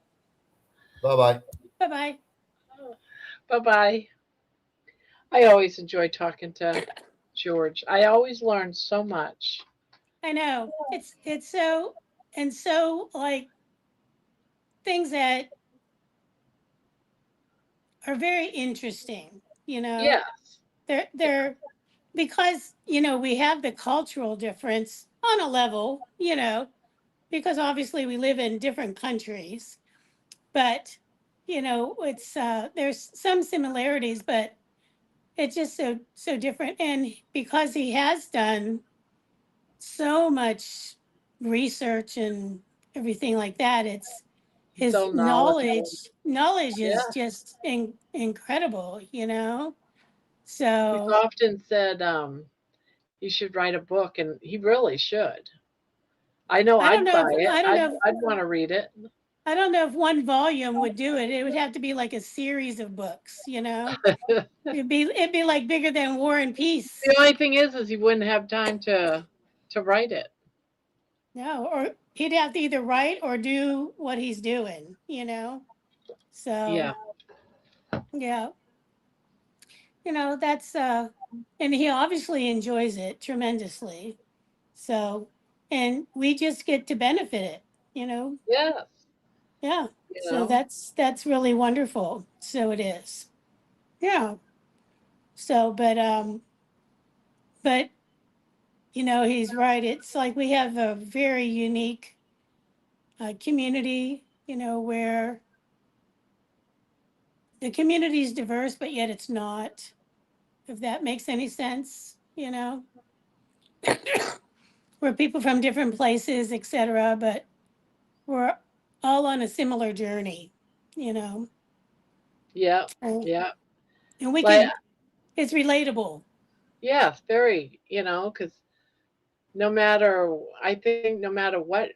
Bye bye. Bye bye. Bye bye. I always enjoy talking to George. I always learn so much. I know it's so like things that are very interesting, Yes. They're because we have the cultural difference on a level, because obviously we live in different countries, but it's there's some similarities, but it's just so different. And because he has done so much research and everything like that, it's his So knowledge Yeah. is just incredible, He's so often said you should write a book, and he really should. I know I don't I'd know buy if it. I don't know if I'd want to read it. I don't know if one volume would do it. It would have to be like a series of books, it'd be like bigger than War and Peace. The only thing is he wouldn't have time to write it. No, or he'd have to either write or do what he's doing, so Yeah. that's and he obviously enjoys it tremendously. So and we just get to benefit it, you know? Yes. Yeah. You So know? that's really wonderful. So it is. Yeah. So, but you know, he's right. It's like we have a very unique community, you know, where the community is diverse, but yet it's not, if that makes any sense, you know. We're people from different places, etc., but we're all on a similar journey, you know. Yeah. And, Yeah. and we Like, can, it's relatable. yeah, very, you know, because I think no matter what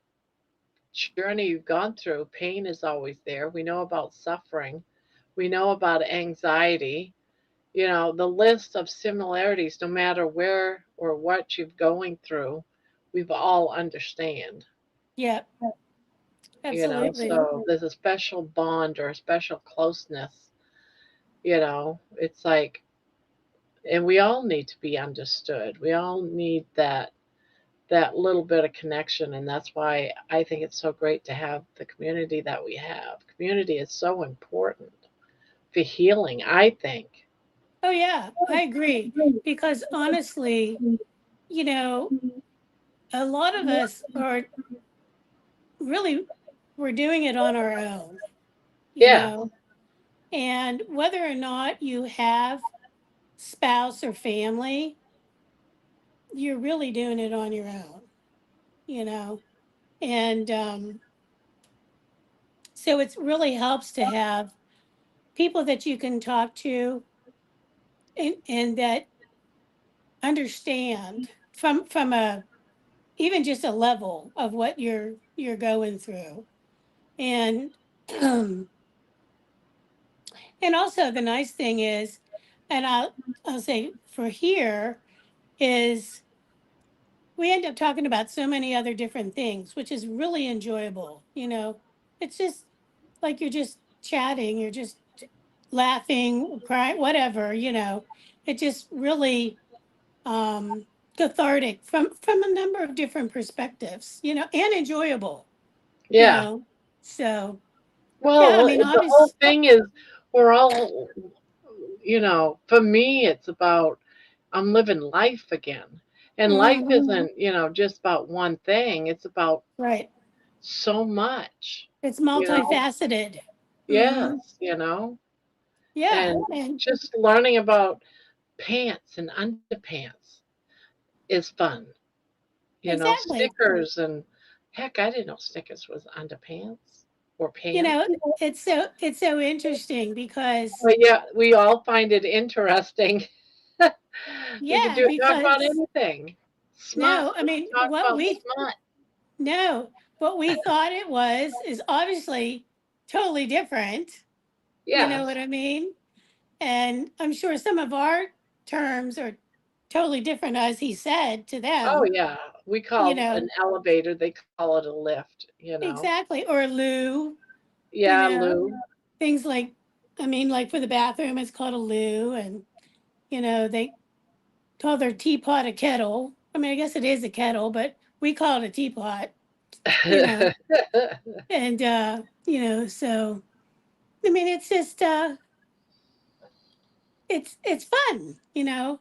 journey you've gone through, pain is always there. We know about suffering. We know about anxiety. You know, the list of similarities, no matter where or what you're going through, we've all understand. Yeah, You know, absolutely. so there's a special bond or a special closeness. You know, it's like, and we all need to be understood. We all need that little bit of connection, and that's why I think it's so great to have the community that we have. Community is so important for healing, I think. Oh, yeah, I agree. Because honestly, you know, a lot of us are really, we're doing it on our own, you Yeah, know, and whether or not you have spouse or family, you're really doing it on your own, you know, and so it really helps to have people that you can talk to and that understand from a even just a level of what you're going through. And and also the nice thing is, and I'll say for here is we end up talking about so many other different things, which is really enjoyable. You know, it's just like you're just chatting, you're just laughing, crying, whatever, you know. It just really cathartic from a number of different perspectives, you know, and enjoyable, you yeah. know. So yeah, I Well, mean, the whole obviously, thing is we're all, you know, for me, it's about I'm living life again. And life isn't, you know, just about one thing, it's about right. so much, It's you know? multifaceted. Yes, you know? Yeah, And and just learning about pants and underpants is fun. You know, exactly. Snickers and heck, I didn't know Snickers was underpants or You pants. know, it's so interesting because But yeah, we all find it interesting. We could yeah, do talk about because anything. Smut. no, I We mean, could talk about smut. what we thought it was is obviously totally different. You know Yes. what I mean? And I'm sure some of our terms are totally different, as he said to Oh them, yeah. We you call an know, elevator, they call it a lift, you know. exactly. Or loo, you Yeah, know, Lou. things like, I mean, like for the bathroom, it's called a loo. And, you know, they call their teapot a kettle. I mean, I guess it is a kettle, but we call it a teapot, you know. And, you know, so, I mean, it's just, it's fun, you know,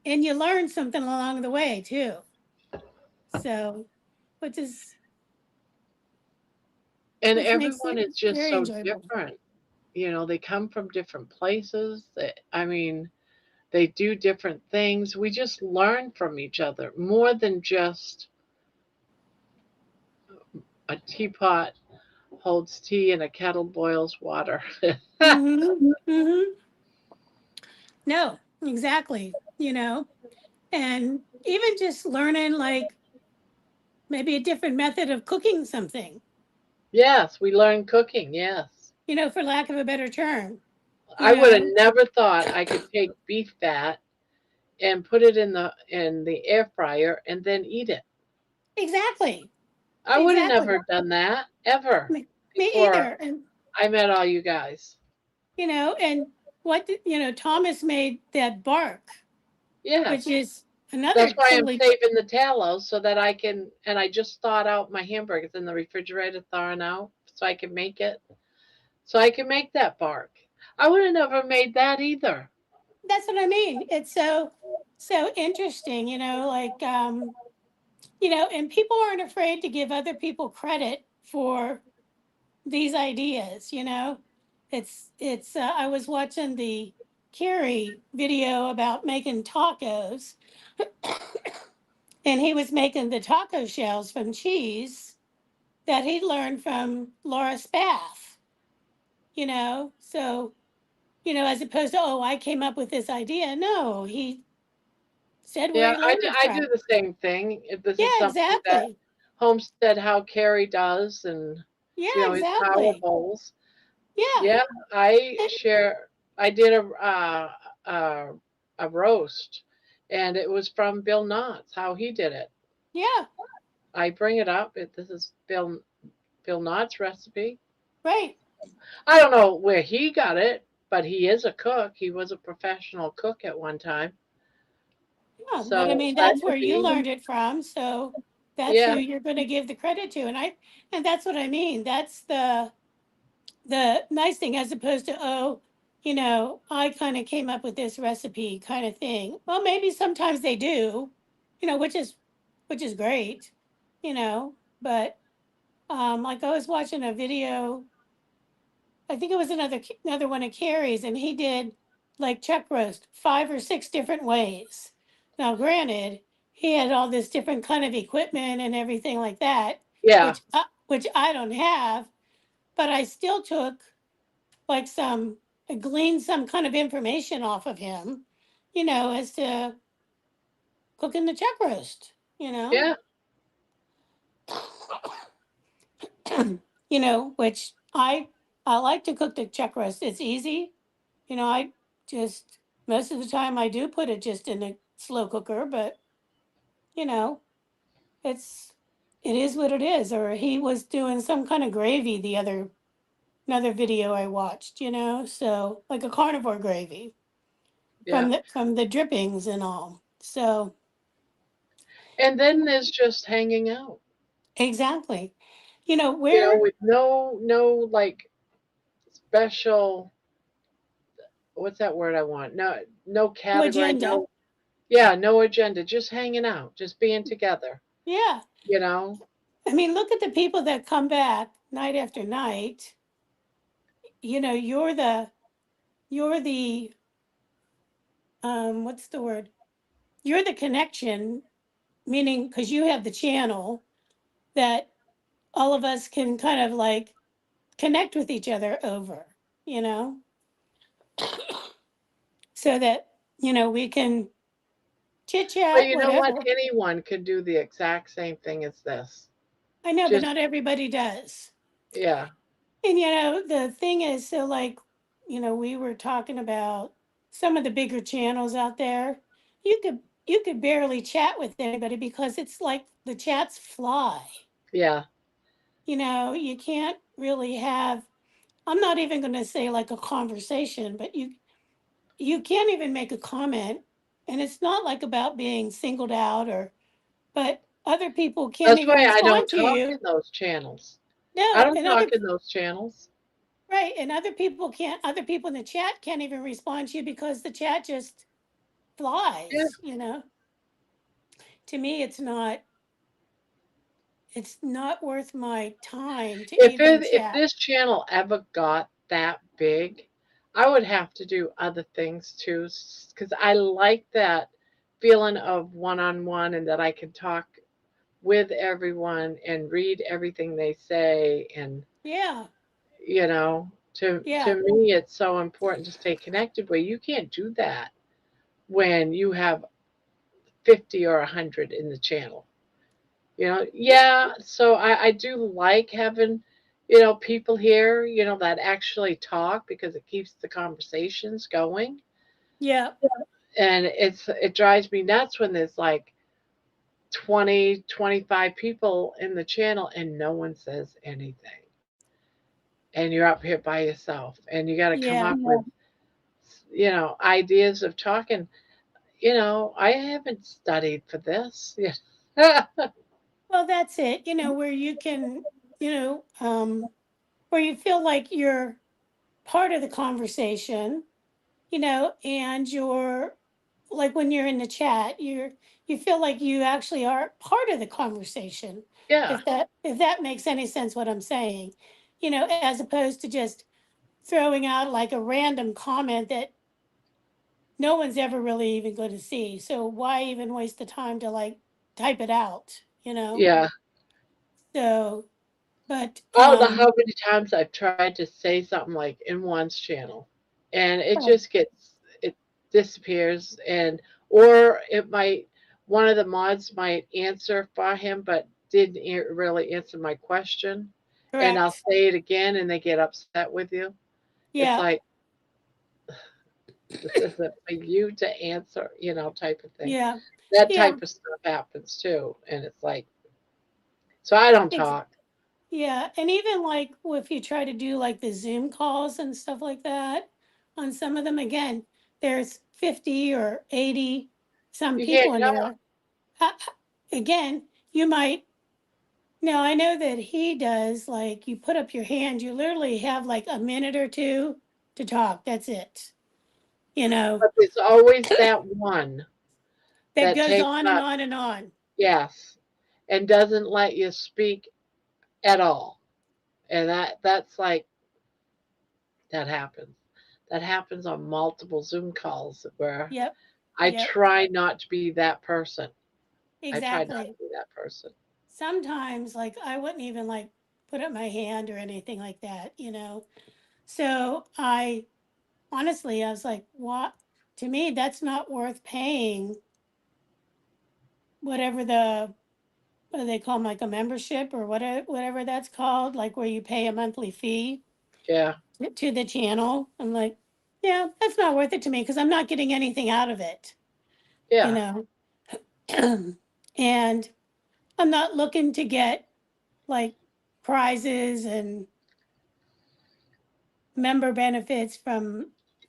and you learn something along the way too. So, which is And which makes everyone it is just very so enjoyable. different. You know, they come from different places. I mean, they do different things. We just learn from each other more than just a teapot holds tea and a kettle boils water. Mm-hmm. Mm-hmm. No, exactly. You know, and even just learning like maybe a different method of cooking something, Yes, we learn cooking. Yes. you know, for lack of a better term, you I would have know. never thought I could take beef fat and put it in the air fryer and then eat it. Exactly. I would have Exactly. never done that ever Me before either. And I met all you guys. you know, and you know, Thomas made that bark, which Yes. is Another That's why I'm totally saving the tallow so that I can, and I just thawed out my hamburgers in the refrigerator, thawing out, so I can make it. So I can make that bark. I would have never made that either. that's what I mean. It's so interesting, like and people aren't afraid to give other people credit for these ideas. It's I was watching the Carrie video about making tacos, and he was making the taco shells from cheese that he learned from Laura Spath, so as opposed to, oh, I came up with this idea. No, he said where Yeah, he learned it I do from. the same thing. This Yeah, is something that exactly. Homestead How Carrie does, and Yeah, his power exactly. bowls. Yeah. Yeah, I And, share. I did a a roast, and it was from Bill Knotts. How he did it. yeah, I bring it up. This is Bill Knotts' recipe. right. I don't know where he got it, but he is a cook. He was a professional cook at one time. Yeah, but I So mean that that's where could you be. learned it from, so that's who Yeah, you're going to give the credit to. And that's what I mean. That's the nice thing, as opposed to, oh, I kind of came up with this recipe kind of thing. Well, maybe sometimes they do, which is great, but like I was watching a video, I think it was another one of Carrie's, and he did like chuck roast 5 or 6 different ways. Now, granted, he had all this different kind of equipment and everything like that, yeah. which I don't have, but I still took like I gleaned some kind of information off of him, as to cooking the chuck roast. You know, Yeah. which I like to cook the chuck roast. It's easy. I just most of the time I do put it just in a slow cooker, but you know, it's it is what it is. Or he was doing some kind of gravy the another video I watched, so like a carnivore gravy Yeah. from the drippings and all. So And then there's just hanging out, exactly. Where with no like special, what's that word I want? No no category, agenda. no, yeah, no agenda, just hanging out, just being together, Yeah. you know? I mean, look at the people that come back night after night. You're the what's the word? You're the connection, meaning because you have the channel that all of us can kind of like connect with each other over, you know, so that, we can chit But chat, you know what? whatever. Anyone could do the exact same thing as this. I know, but Just, not everybody does. yeah. And, the thing is, so like, we were talking about some of the bigger channels out there. You could barely chat with anybody because it's like the chats fly. Yeah. You can't really have, I'm not even going to say like a conversation, but you can't even make a comment, and it's not like about being singled out, but other people can't That's even why I respond don't to talk in you. those channels. I No, don't and talk in those channels. right, and other people in the chat can't even respond to you because the chat just Yeah. flies. To me, it's not worth my time to even If chat. this channel ever got that big, I would have to do other things too, because I like that feeling of one on one, and that I can talk with everyone and read everything they say, and Yeah, to yeah, me it's so important to stay connected. But you can't do that when you have 50 or 100 in the channel. Yeah, so I do like having, people here, that actually talk, because it keeps the conversations going. yeah, And it drives me nuts when there's like 20, 25 people in the channel and no one says anything. And you're up here by yourself, and you got to come yeah, up with, ideas of talking. I haven't studied for this. Yeah. Well, that's it. Where you can, you know, where you feel like you're part of the conversation, and you're like when you're in the chat, you feel like you actually are part of the conversation. Yeah. If that makes any sense, what I'm saying, as opposed to just throwing out like a random comment that no one's ever really even going to see. So why even waste the time to like type it out, Yeah. So, but I don't know how many times I've tried to say something like in one's channel, and it oh, just it disappears, and or it might one of the mods might answer for him, but didn't really answer my question, and I'll correct. say it again, and they get upset with you. It's Yeah, like this isn't for you to answer, type of thing. yeah, That yeah. type of stuff happens too, and it's like so I don't Ex- talk. Yeah, and even like if you try to do like the Zoom calls and stuff like that, on some of them, again, there's 50 or 80 some You can't people in talk. there. Uh, Again, you might, now I know that he does, like you put up your hand, you literally have like a minute or two to talk. That's it. You know, But there's always that one that that goes takes on and up, on and on. yes, and doesn't let you speak at all. And that's like that happens. That happens on multiple Zoom calls where Yep, I yep, try not to be that person. I try not to exactly. be that person. Sometimes, like, I wouldn't even like put up my hand or anything like that. So I was like, what? To me, that's not worth paying whatever what do they call 'em, like a membership or whatever that's called, like where you pay a monthly fee Yeah. to the channel. I'm like, yeah, that's not worth it to me because I'm not getting anything out of it, you Yeah. know. And I'm not looking to get like prizes and member benefits from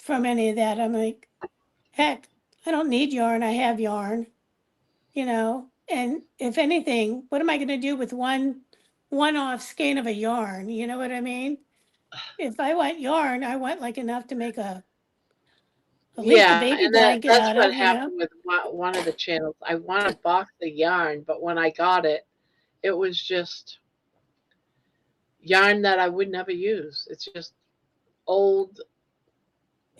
any of that. I'm like, heck, I don't need yarn. I have yarn. And if anything, what am I going to do with one-off skein of a yarn? You know what I mean? If I want yarn, I want like enough to make at least a Yeah, baby and blanket that's out what of. happened with one of the channels. I want a box of yarn, but when I got it, it was just yarn that I would never use. It's just old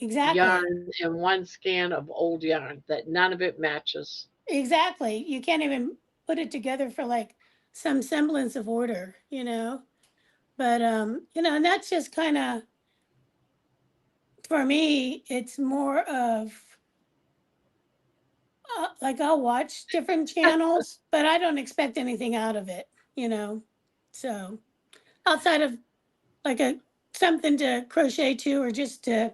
Exactly. yarn and one scan of old yarn that none of it matches. Exactly. You can't even put it together for like some semblance of order. But and that's just kind of for me, it's more of like I'll watch different channels, but I don't expect anything out of it. So outside of like a something to crochet to or just to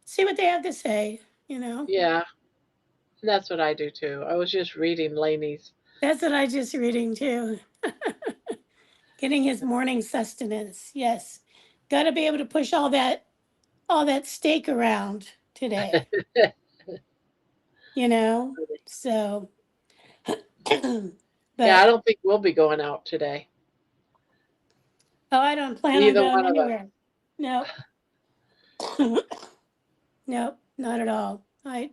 see what they have to say. Yeah, that's what I do too. I was just reading Laney's. That's what I just reading too. Getting his morning sustenance. Yes. Got to be able to push all that steak around today, you know? So Yeah, I but don't think we'll be going out today. oh, I don't plan on Neither going one of us. anywhere. No. Nope, not at all. I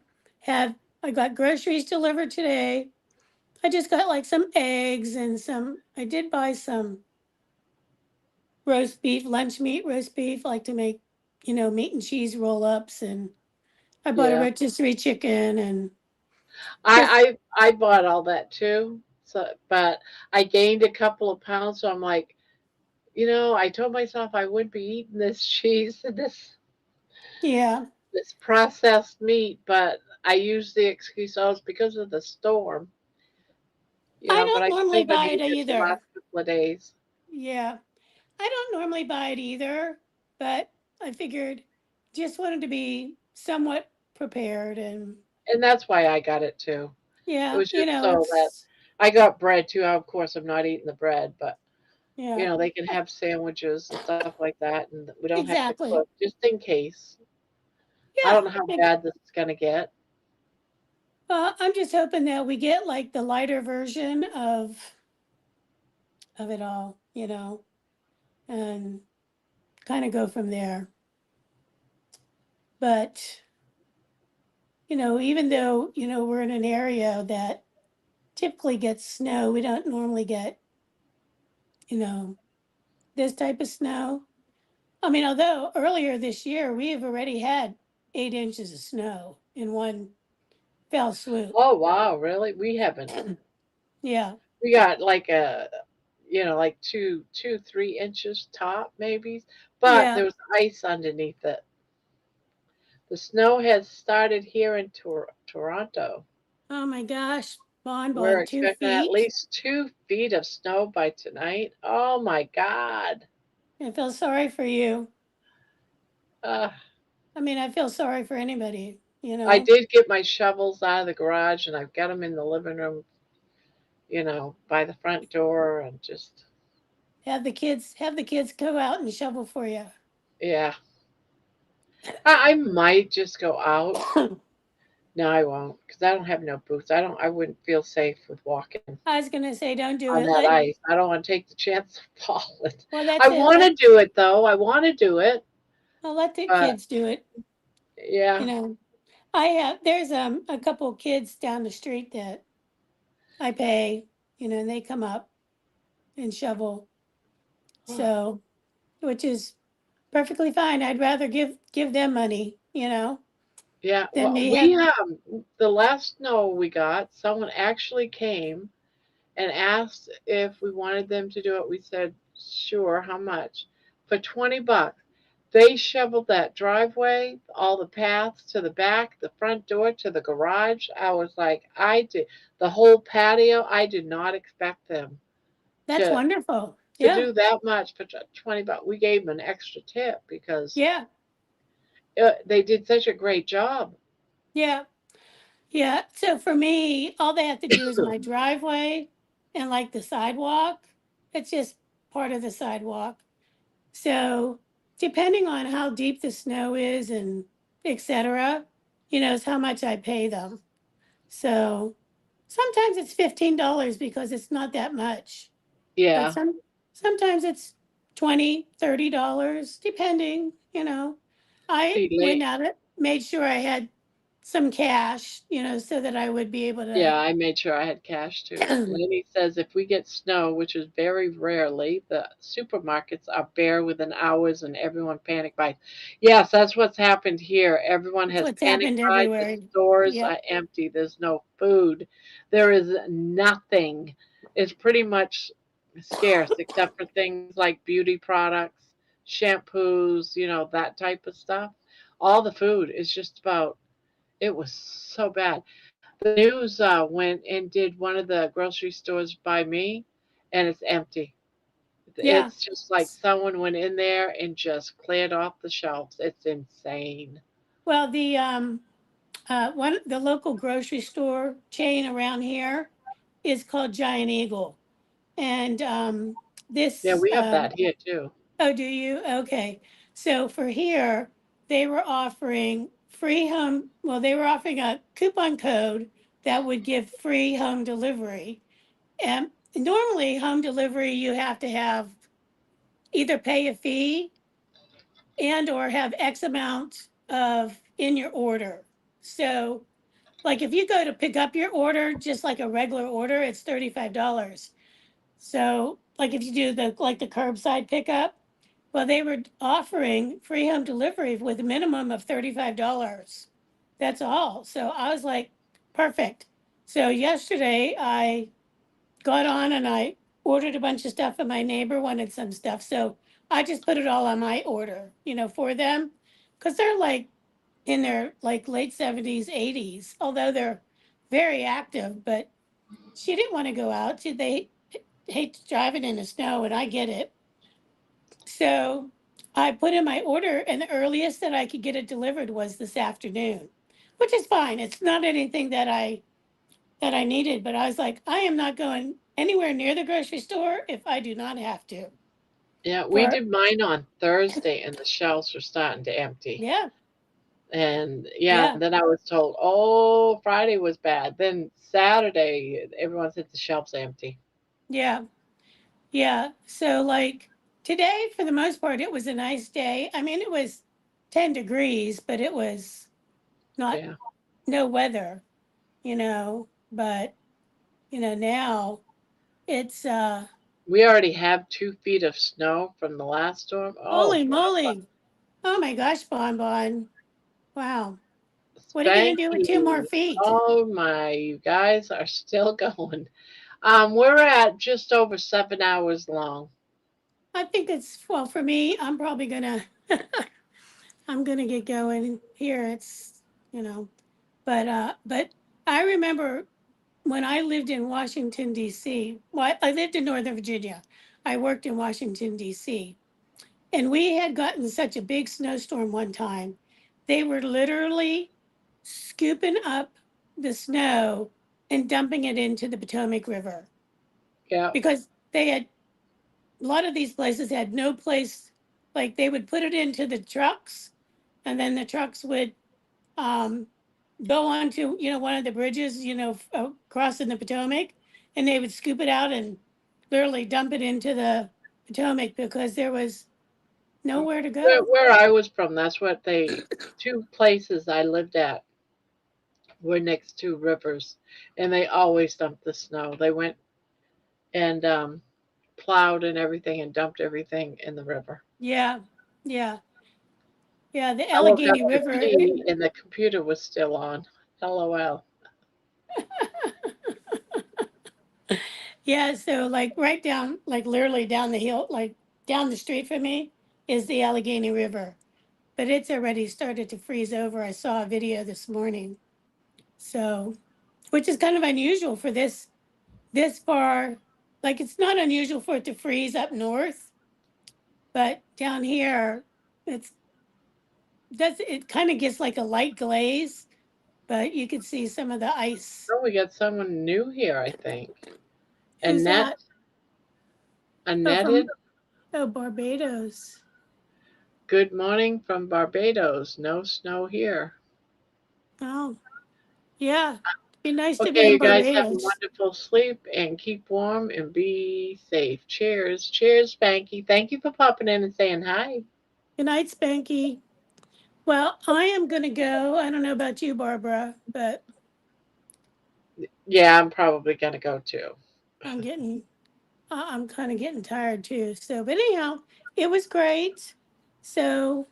got groceries delivered today. I just got like some eggs and I did buy some roast beef, lunch meat, roast beef, like to make, meat and cheese roll ups. And I bought a Yeah. rotisserie chicken and just, I bought all that too. So, but I gained a couple of pounds, so I'm like, I told myself I wouldn't be eating this cheese and yeah. this processed meat, but I used the excuse, oh, it's because of the storm, I but don't I normally still been buy eating it it the either. last couple of days. Yeah. I don't normally buy it either, but I figured just wanted to be somewhat prepared and And that's why I got it too. It yeah, was just so that it's I got bread too. Of course, I'm not eating the bread, but yeah. they can have sandwiches and stuff like that, and we don't have to Exactly. cook just in case. I Yeah. don't know how bad this is gonna get. I'm just hoping that we get like the lighter version of it all, and kind of go from there. But even though we're in an area that typically gets snow, we don't normally get this type of snow. I mean, although earlier this year we have already had 8 inches of snow in one fell swoop. Oh wow, really? We haven't. Yeah. We got like like 3 inches top maybe, but Yeah. there was ice underneath it. The snow has started here in Toronto. Oh my gosh, We're Bonbon, two expecting at feet. least 2 feet of snow by tonight. Oh my God. I feel sorry for you. Uh, I mean, I feel sorry for anybody, I did get my shovels out of the garage and I've got them in the living room, by the front door and just, Have the kids go out and shovel for you. yeah. I might just go out. No, I won't because I don't have no boots. I wouldn't feel safe with walking I was gonna say, don't do on it. that ice. I don't want to take the chance of falling. Well, I that's it. want to do it though. I want to do it, Let the but kids do it. yeah, I have. There's a couple of kids down the street that I pay, and they come up and shovel. So, which is perfectly fine. I'd rather give them money, yeah. than Well, me we have. have the last snow we got. Someone actually came and asked if we wanted them to do it. We said, sure, how much? For $20. They shoveled that driveway, all the paths to the back, the front door to the garage. I was like, I did the whole patio. I did not expect them That's to wonderful. to Yeah, do that much for $20. We gave them an extra tip because yeah, they did such a great job. yeah, yeah. So for me, all they have to do is my driveway and like the sidewalk. It's just part of the sidewalk. So depending on how deep the snow is and etc., is how much I pay them. So sometimes it's $15 because it's not that much. But Yeah, sometimes it's 20, $30, depending, I see, went at it, made sure I had some cash, so that I would be able to. yeah, I made sure I had cash too. Lenny says if we get snow, which is very rarely, the supermarkets are bare within hours and everyone panic buys. Yes, that's what's happened here. Everyone That's has what's panic happened buyed. The everywhere. stores Yep. are empty. There's no food. There is nothing. It's pretty much scarce except for things like beauty products, shampoos, that type of stuff. All the food is just about, it was so bad. The news went and did one of the grocery stores by me, and it's empty. Yeah. It's just like someone went in there and just cleared off the shelves. It's insane. Well, the local grocery store chain around here is called Giant Eagle. And Yeah, this we have that here too. oh, do you? Okay. So for here, they were offering they were offering a coupon code that would give free home delivery. And normally, home delivery, you have to have either pay a fee and or have X amount of in your order. So, like if you go to pick up your order, just like a regular order, it's $35. So, like if you do the curbside pickup, well, they were offering free home delivery with a minimum of $35. That's all. So I was like, perfect. So yesterday I got on and I ordered a bunch of stuff and my neighbor wanted some stuff. So I just put it all on my order, for them. Cause they're like in their like late 70s, 80s, although they're very active, but she didn't want to go out. They hate driving in the snow and I get it. So I put in my order, and the earliest that I could get it delivered was this afternoon, which is fine. It's not anything that I needed, but I was like, I am not going anywhere near the grocery store if I do not have to. Yeah, we For did mine on Thursday, and the shelves were starting to empty. yeah, And Yeah. then I was told, oh, Friday was bad. Then Saturday, everyone said the shelves empty. Yeah. Yeah. So like today, for the most part, it was a nice day. I mean, it was 10 degrees, but it was not Yeah. no weather, but now it's We already have 2 feet of snow from the last storm. Oh, holy moly. Oh my gosh, Bon. Wow. What are you gonna do with 2 more feet? Oh my, you guys are still going. We're at just over 7 hours long. I think it's well for me, I'm probably gonna I'm gonna get going here. It's but I remember when I lived in Washington, D.C., well, I lived in Northern Virginia. I worked in Washington, D.C., and we had gotten such a big snowstorm one time. They were literally scooping up the snow and dumping it into the Potomac River Yeah. because they had a lot of these places had no place, like they would put it into the trucks and then the trucks would um, go onto one of the bridges, crossing the Potomac, and they would scoop it out and literally dump it into the Potomac because there was nowhere to go. Where I was from, that's what two places I lived at were next to rivers, and they always dumped the snow. They went and plowed and everything and dumped everything in the river. Yeah, yeah, yeah. The I woke up Allegheny to River. pee and the computer was still on. LOL. Yeah, so like right down, like literally down the hill, like down the street from me is the Allegheny River, but it's already started to freeze over. I saw a video this morning. So, which is kind of unusual for this far. Like it's not unusual for it to freeze up north, but down here it's does it kind of gets like a light glaze, but you can see some of the ice. Oh, we got someone new here, I think. Who's Annette. that? Oh, Annette. Barbados. Good morning from Barbados. No snow here. Oh, yeah. Be nice to be Okay, in you guys have a Barbados. wonderful sleep and keep warm and be safe. Cheers. Cheers, Spanky. Thank you for popping in and saying hi. Good night, Spanky. Well, I am gonna go. I don't know about you, Barbara, but Yeah, I'm probably going to go too. I'm getting I'm kind of getting tired too. So, but anyhow, it was great. So,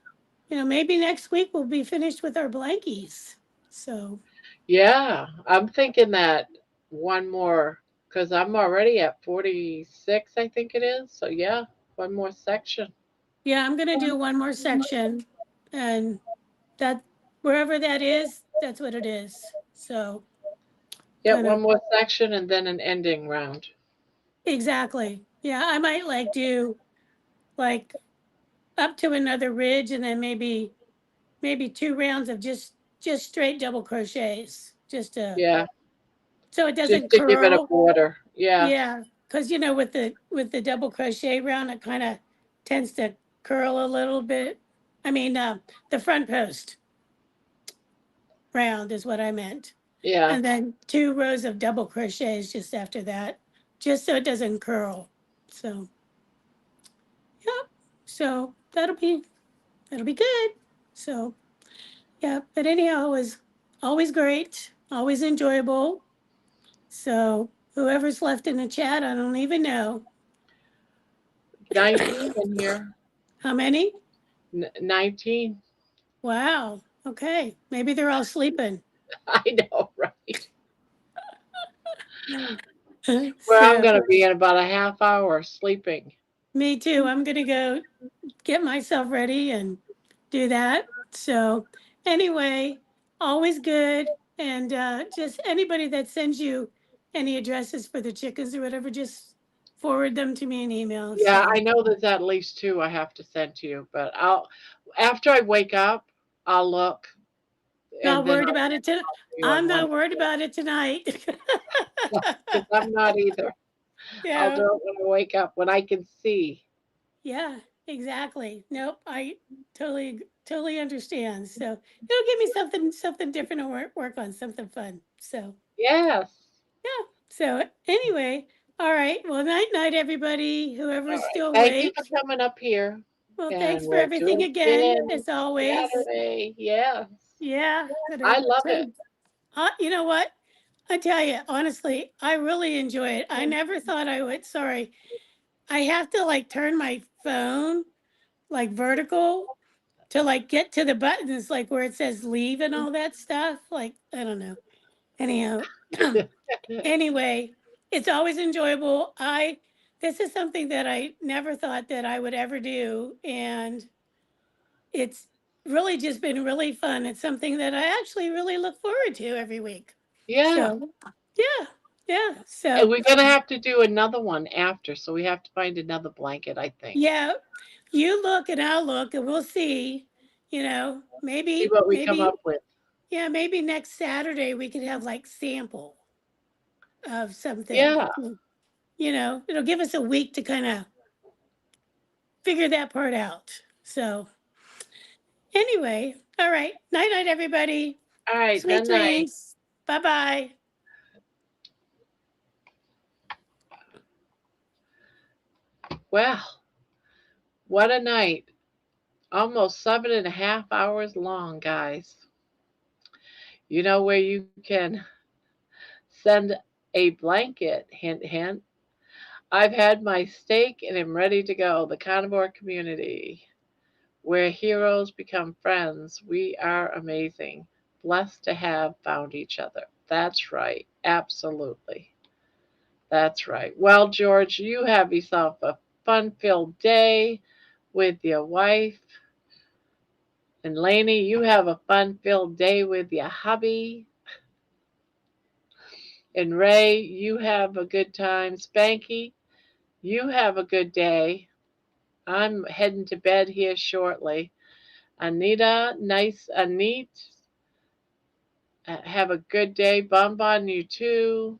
maybe next week we'll be finished with our blankies. So, Yeah, I'm thinking that one more, because I'm already at 46, I think it is. So, yeah, one more section. yeah, I'm gonna do one more section, and that wherever that is, that's what it is. So, Yeah, kind one of more section and then an ending round. exactly. Yeah, I might like do like up to another ridge, and then maybe 2 rounds of just straight double crochets, just to Yeah, so it just doesn't to give it a curl. border. Yeah, Yeah, because with the double crochet round, it kind of tends to curl a little bit. I mean, the front post round is what I meant, yeah. and then 2 rows of double crochets just after that, just so it doesn't curl. So, yep. So that'll be good. So, yeah. But anyhow, it was always great, always enjoyable. So whoever's left in the chat, I don't even know 19 in here. how many. 19. Wow. Okay. Maybe they're all sleeping. I know, right? Where I'm So going to be in about a half hour sleeping. me too. I'm gonna go get myself ready and do that. So anyway, always good. And just anybody that sends you any addresses for the chickens or whatever, just forward them to me in email. Yeah, So I know there's at least 2 I have to send to you, but after I wake up, I'll look and not then worried I'll about it. see you I'm on not Wednesday worried about it tonight. because I'm not either. I'll do Yeah. it when I wake up, when I can see. Yeah, exactly. Nope, I totally totally understand. So it'll give me something different to work on, something fun. So Yes. yeah. So anyway, all right. Well, night, everybody. All Whoever's right. still Thank you awake. for coming up here. Well, And thanks for we'll do everything it again, again as always. Saturday. Yes. Yeah. I love it. You know what? I tell you, honestly, I really enjoy it. I never thought I would. Sorry. I have to like turn my phone like vertical to like get to the buttons, like where it says leave and all that stuff. Like, I don't know. Anyhow, anyway, it's always enjoyable. This is something that I never thought that I would ever do. And it's really just been really fun. It's something that I actually really look forward to every week. Yeah. So, yeah. And So, we're going to have to do another one after. So we have to find another blanket, I think. yeah, you look and I'll look and we'll see, See maybe, what we come up with. yeah, maybe next Saturday we could have like sample of something. Yeah. It'll give us a week to kind of figure that part out. So, anyway, all right. Night, everybody. All right. Sweet Good night. dreams. Bye-bye. Well, what a night. Almost 7.5 hours long, guys. You know where you can send a blanket, hint, hint. I've had my steak and am ready to go. The Carnivore community, where heroes become friends. We are amazing. Blessed to have found each other. That's right. Absolutely. That's right. Well, George, you have yourself a fun filled day with your wife. And Lainey, you have a fun filled day with your hubby. And Ray, you have a good time. Spanky, you have a good day. I'm heading to bed here shortly. Anita, have a good day. Bonbon, you too.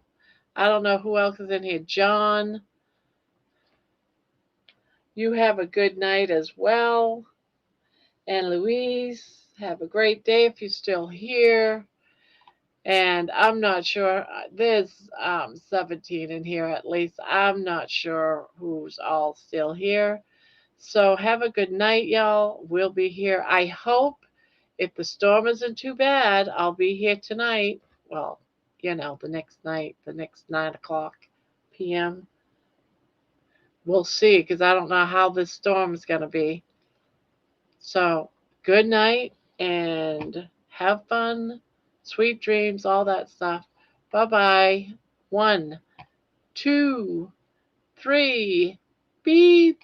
I don't know who else is in here. John, you have a good night as well. And Louise, have a great day if you're still here. And I'm not sure, there's 17 in here at least. I'm not sure who's all still here. So have a good night, y'all. We'll be here. I hope if the storm isn't too bad, I'll be here tonight. Well, the next night, the next 9 o'clock p.m. We'll see, because I don't know how this storm is going to be. So good night and have fun. Sweet dreams, all that stuff. Bye bye. 1, 2, 3, beep.